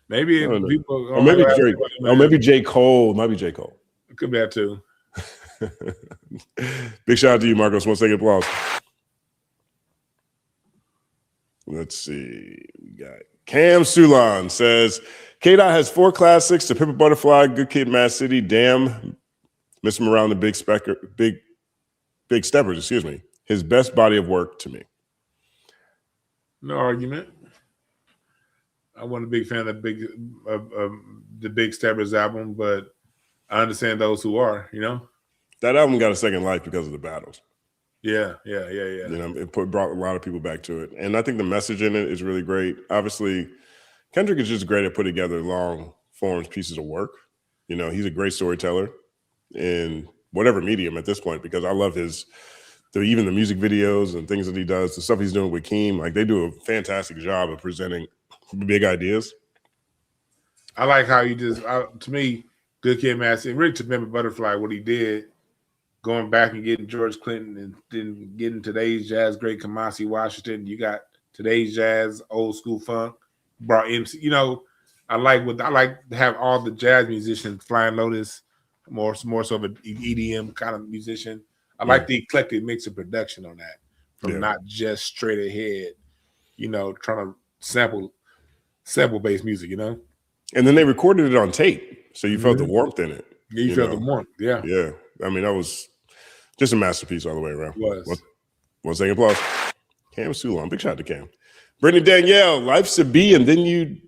Maybe people. Or maybe Drake. Or maybe j.cole. Might be j.cole. It could be that too. Big shout out to you, Marcos. 1 second applause. Let's see. We got Cam Sulan says, K-Dot has 4 classics: To Pimp a Butterfly, Good Kid, Mad City, Damn, Miss Him Around the Big Steppers, excuse me. His best body of work to me. No argument. I wasn't a big fan of the Big Steppers album, but I understand those who are, you know? That album got a second life because of the battles. Yeah. You know, it brought a lot of people back to it. And I think the message in it is really great. Obviously, Kendrick is just great at putting together long form pieces of work. You know, he's a great storyteller in whatever medium at this point, because I love even the music videos and things that he does, the stuff he's doing with Keem. Like, they do a fantastic job of presenting big ideas. I like how to me, Good Kid, Mad City, really To Pimp a Butterfly, what he did, going back and getting George Clinton and then getting today's jazz great Kamasi Washington. You got today's jazz, old school funk, brought MC. You know, I like to have all the jazz musicians, Flying Lotus, more so of an EDM kind of musician. I like the eclectic mix of production on that, from not just straight ahead, you know, trying to sample based music, you know. And then they recorded it on tape, so you felt the warmth in it. Yeah, you felt the warmth. Yeah. I mean, that was just a masterpiece all the way around. It was. 1 second applause. Cam Sulan, big shout out to Cam. Brittany Danielle, life's a B and then you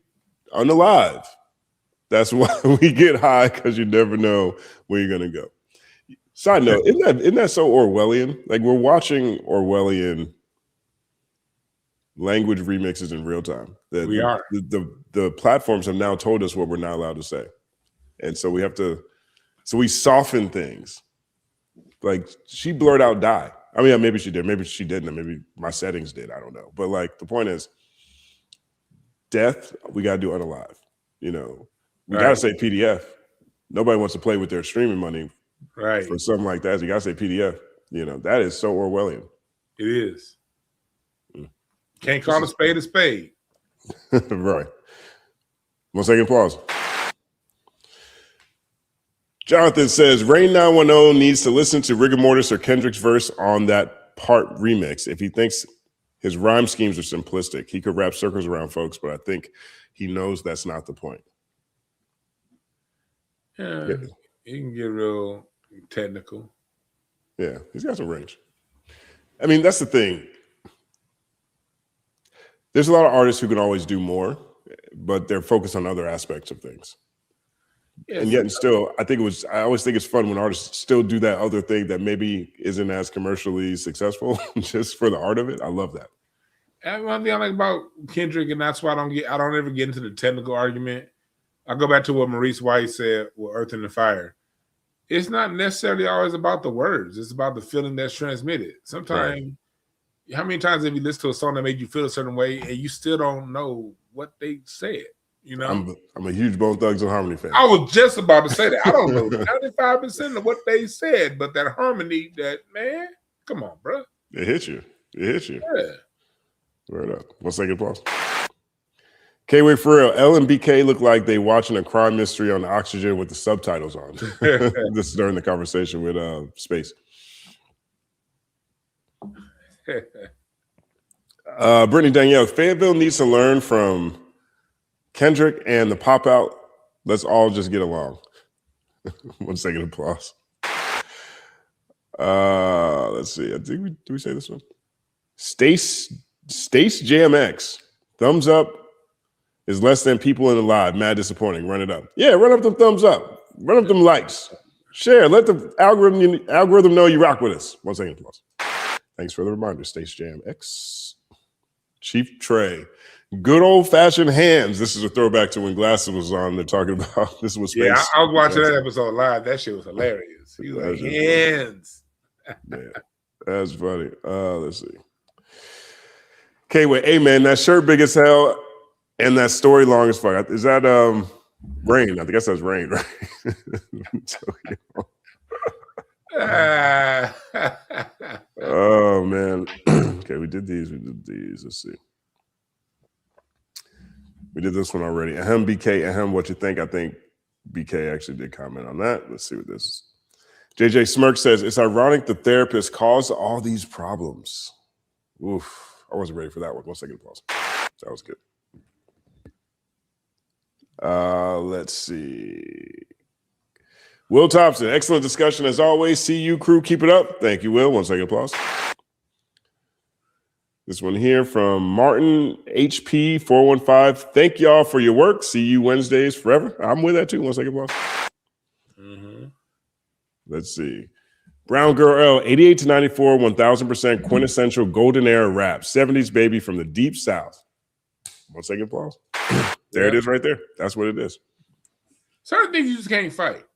unalive. That's why we get high, because you never know where you're gonna go. Side note, isn't that so Orwellian? Like, we're watching Orwellian language remixes in real time. We are. The platforms have now told us what we're not allowed to say. And so we soften things. Like, she blurred out die. I mean, maybe she did, maybe she didn't, maybe my settings did, I don't know. But like, the point is, death, we gotta do unalive. You know, we gotta say PDF. Nobody wants to play with their streaming money for something like that. So you gotta say PDF. You know, that is so Orwellian. It is. Can't call a spade a spade. Right. 1 second applause. Jonathan says, Rain 910 needs to listen to Rigor Mortis or Kendrick's verse on that part remix. If he thinks his rhyme schemes are simplistic, he could wrap circles around folks, but I think he knows that's not the point. Yeah, he can get real technical. Yeah, he's got some range. I mean, that's the thing. There's a lot of artists who can always do more, but they're focused on other aspects of things. Yeah, and yet still, I always think it's fun when artists still do that other thing that maybe isn't as commercially successful just for the art of it. I love that. And one thing I like about Kendrick, and that's why I don't ever get into the technical argument. I go back to what Maurice White said with Earth and the Fire. It's not necessarily always about the words. It's about the feeling that's transmitted. Sometimes, how many times have you listened to a song that made you feel a certain way and you still don't know what they said? You know, I'm a huge Bone Thugs and Harmony fan. I was just about to say that. I don't know 95% of what they said, but that harmony, that man, come on, bro. It hits you. It hits you. Yeah. Right up. 1 second applause. K-Way for real. Elle and BK look like they watching a crime mystery on Oxygen with the subtitles on. This is during the conversation with Space. Brittany Danielle, Fayetteville needs to learn from Kendrick and the Pop Out. Let's all just get along. 1 second applause. Let's see. I think do we say this one? Stace JMX. Thumbs up is less than people in the live. Mad disappointing. Run it up. Yeah, run up them thumbs up. Run up them likes. Share. Let the algorithm know you rock with us. 1 second applause. Thanks for the reminder, Stace JMX. Chief Trey. Good old-fashioned hands. This is a throwback to when Glasses was on. They're talking about this was Space. Yeah, I was watching that episode live. That shit was hilarious. He was like, hands. Yeah, that's funny. Let's see. Okay, wait, hey man, that shirt big as hell and that story long as fuck. Is that Rain? I think that says Rain, right? Oh man. Okay, we did these. Let's see. We did this one already. Ahem, BK, ahem, what you think? I think BK actually did comment on that. Let's see what this is. JJ Smirk says, it's ironic the therapist caused all these problems. Oof, I wasn't ready for that one. 1 second applause. That was good. Let's see. Will Thompson, excellent discussion as always. See you, crew. Keep it up. Thank you, Will. 1 second applause. This one here from Martin HP 415. Thank y'all for your work. See you Wednesdays forever. I'm with that too. 1 second applause. Let's see. Brown Girl L, 88 to 94, 1000% quintessential golden era rap. 70s baby from the deep south. 1 second applause. There it is right there. That's what it is. Certain things you just can't fight.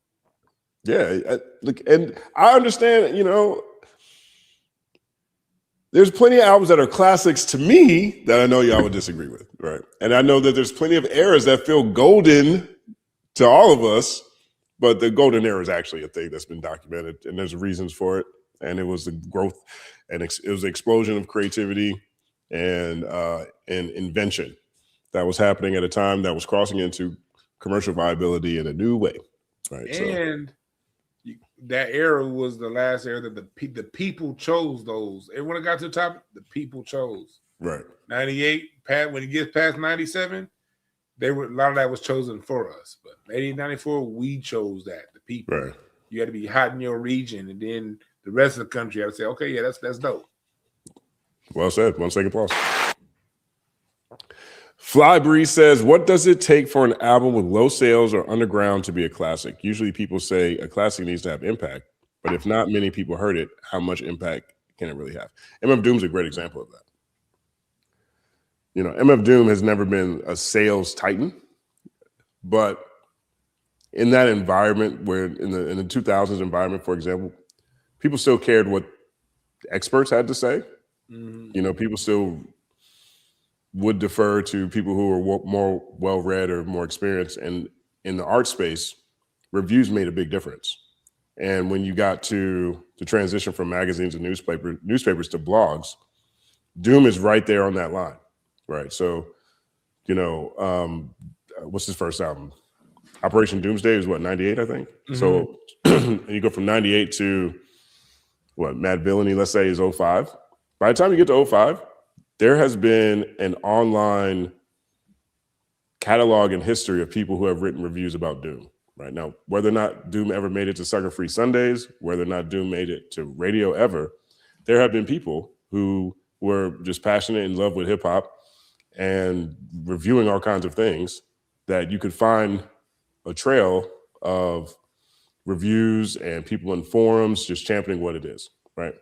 Yeah. Look, and I understand, you know, there's plenty of albums that are classics to me that I know y'all would disagree with, right? And I know that there's plenty of eras that feel golden to all of us, but the golden era is actually a thing that's been documented, and there's reasons for it. And it was the growth, and it was the explosion of creativity and invention that was happening at a time that was crossing into commercial viability in a new way, right? And that era was the last era that the people chose those. And when it got to the top, the people chose. Right. 98, when it gets past 97, a lot of that was chosen for us. But 88, 94, we chose that, the people. Right. You had to be hot in your region, and then the rest of the country had to say, okay, yeah, that's dope. Well said. 1 second applause. Fly Breeze says, what does it take for an album with low sales or underground to be a classic? Usually people say a classic needs to have impact, but if not many people heard it, how much impact can it really have? MF Doom's a great example of that. You know, MF Doom has never been a sales titan, but in that environment where in the 2000s environment, for example, people still cared what experts had to say. You know, people still would defer to people who were more well-read or more experienced. And in the art space, reviews made a big difference. And when you got to the transition from magazines and newspapers to blogs, Doom is right there on that line, right? So, you know, what's his first album? Operation Doomsday is what, 98, I think? So you go from 98 to Mad Villainy, let's say, is 05. By the time you get to 05, there has been an online catalog and history of people who have written reviews about Doom. Right now, whether or not Doom ever made it to Sucker Free Sundays, whether or not Doom made it to radio ever, there have been people who were just passionate in love with hip hop and reviewing all kinds of things that you could find a trail of reviews and people in forums just championing what it is, right?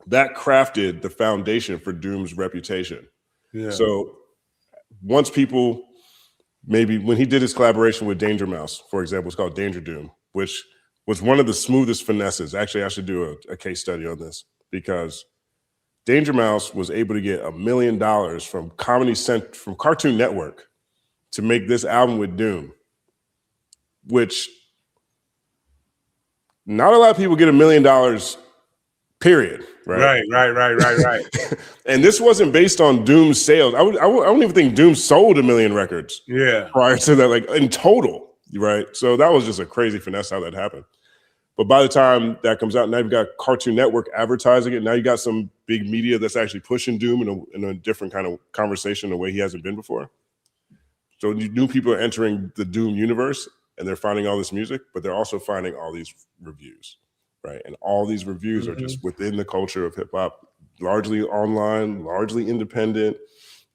That crafted the foundation for Doom's reputation. Yeah. So once people, maybe when he did his collaboration with Danger Mouse, for example, it's called Danger Doom, which was one of the smoothest finesses. Actually, I should do a case study on this because Danger Mouse was able to get $1 million from from Cartoon Network to make this album with Doom, which not a lot of people get $1 million, period. Right. And this wasn't based on Doom's sales. I don't even think Doom sold 1 million records. Yeah. Prior to that, like in total, right? So that was just a crazy finesse how that happened. But by the time that comes out, now you've got Cartoon Network advertising it. Now you got some big media that's actually pushing Doom in a different kind of conversation, the way he hasn't been before. So new people are entering the Doom universe and they're finding all this music, but they're also finding all these reviews, right? And all these reviews are just within the culture of hip hop, largely online, largely independent.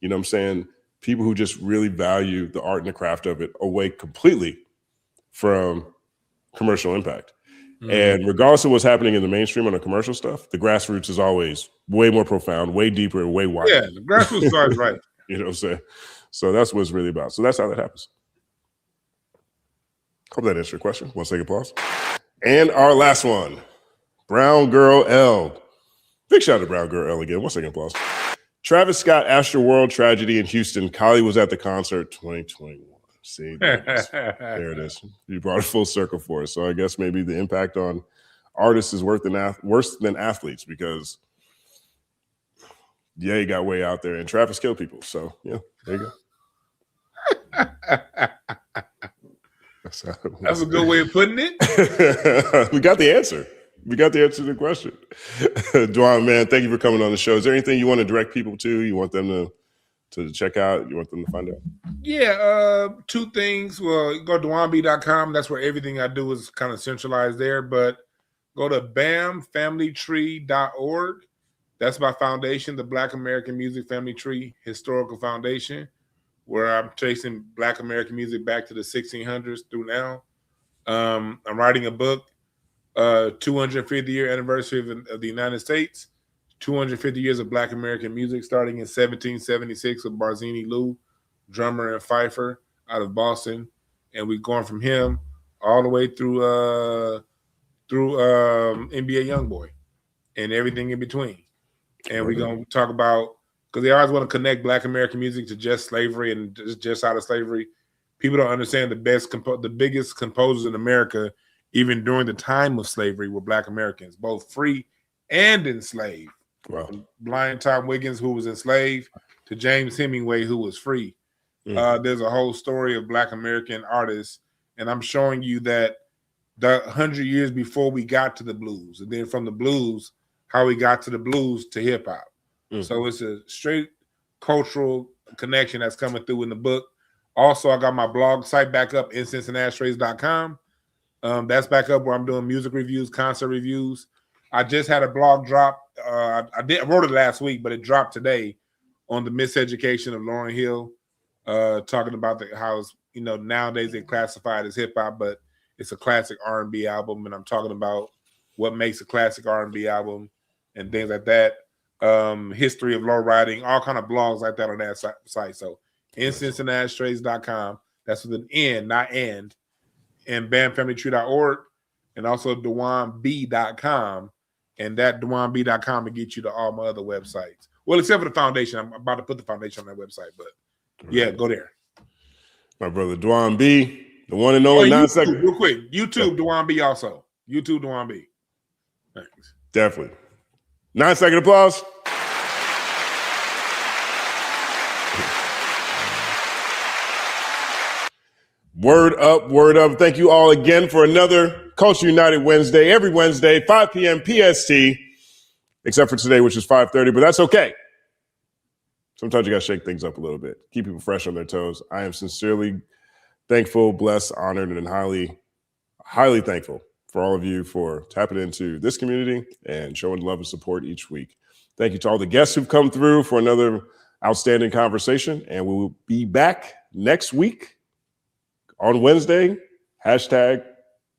You know what I'm saying? People who just really value the art and the craft of it away completely from commercial impact. And regardless of what's happening in the mainstream on the commercial stuff, the grassroots is always way more profound, way deeper, way wider. Yeah, the grassroots starts right. You know what I'm saying? So that's what it's really about. So that's how that happens. Hope that answers your question. 1 second pause. And our last one, Brown Girl Elle. Big shout out to Brown Girl Elle again. 1 second pause. Travis Scott Astroworld tragedy in Houston. Kylie was at the concert 2021. See, there it is. You brought it full circle for us. So I guess maybe the impact on artists is worse than athletes because he got way out there and Travis killed people. So yeah, there you go. That's a good way of putting it. We got the answer. We got the answer to the question. Dwann, man, thank you for coming on the show. Is there anything you want to direct people to? You want them to check out? You want them to find out? Yeah, 2 things. Well, go to DwannB.com. That's where everything I do is kind of centralized there. But go to bamfamilytree.org. That's my foundation, the Black American Music Family Tree Historical Foundation, where I'm tracing Black American music back to the 1600s through now. I'm writing a book, 250 year anniversary of the United States. 250 years of Black American music, starting in 1776 with Barzini Lou, drummer and fifer out of Boston, and we're going from him all the way through NBA YoungBoy and everything in between. And we're gonna talk about, because they always want to connect Black American music to just slavery and just out of slavery. People don't understand the biggest composers in America, even during the time of slavery, were Black Americans, both free and enslaved. Wow. From Blind Tom Wiggins, who was enslaved, to James Hemingway, who was free. There's a whole story of Black American artists, and I'm showing you that the 100 years before we got to the blues, and then from the blues, how we got to the blues to hip hop. So it's a straight cultural connection that's coming through in the book. Also, I got my blog site back up, incenseandashtrays.com. That's back up where I'm doing music reviews, concert reviews. I just had a blog drop. I wrote it last week, but it dropped today on the miseducation of Lauryn Hill, talking about how it's, nowadays they classify it as hip hop, but it's a classic R&B album, and I'm talking about what makes a classic R&B album and things like that. History of low riding, all kind of blogs like that on that site. So incenseandashtrays.com. That's with an N, not and bamfamilytree.org, and also DwannB.com. And that DwannB.com will get you to all my other websites. Well, except for the foundation. I'm about to put the foundation on that website, but yeah, go there. My brother DwannB, the one and only 9 second. Real quick, YouTube DwannB also. YouTube DwannB. Thanks. Definitely. 9 second applause. Word up, word up. Thank you all again for another Culture United Wednesday, every Wednesday, 5 p.m. PST, except for today, which is 5:30, but that's okay. Sometimes you got to shake things up a little bit, keep people fresh on their toes. I am sincerely thankful, blessed, honored, and highly, highly thankful for all of you for tapping into this community and showing love and support each week. Thank you to all the guests who've come through for another outstanding conversation, and we will be back next week on Wednesday. Hashtag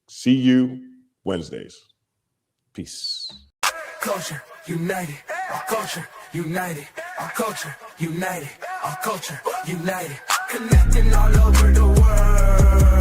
see you Wednesdays. Peace. Culture united, our culture united, our culture united, our culture united, connecting all over the world.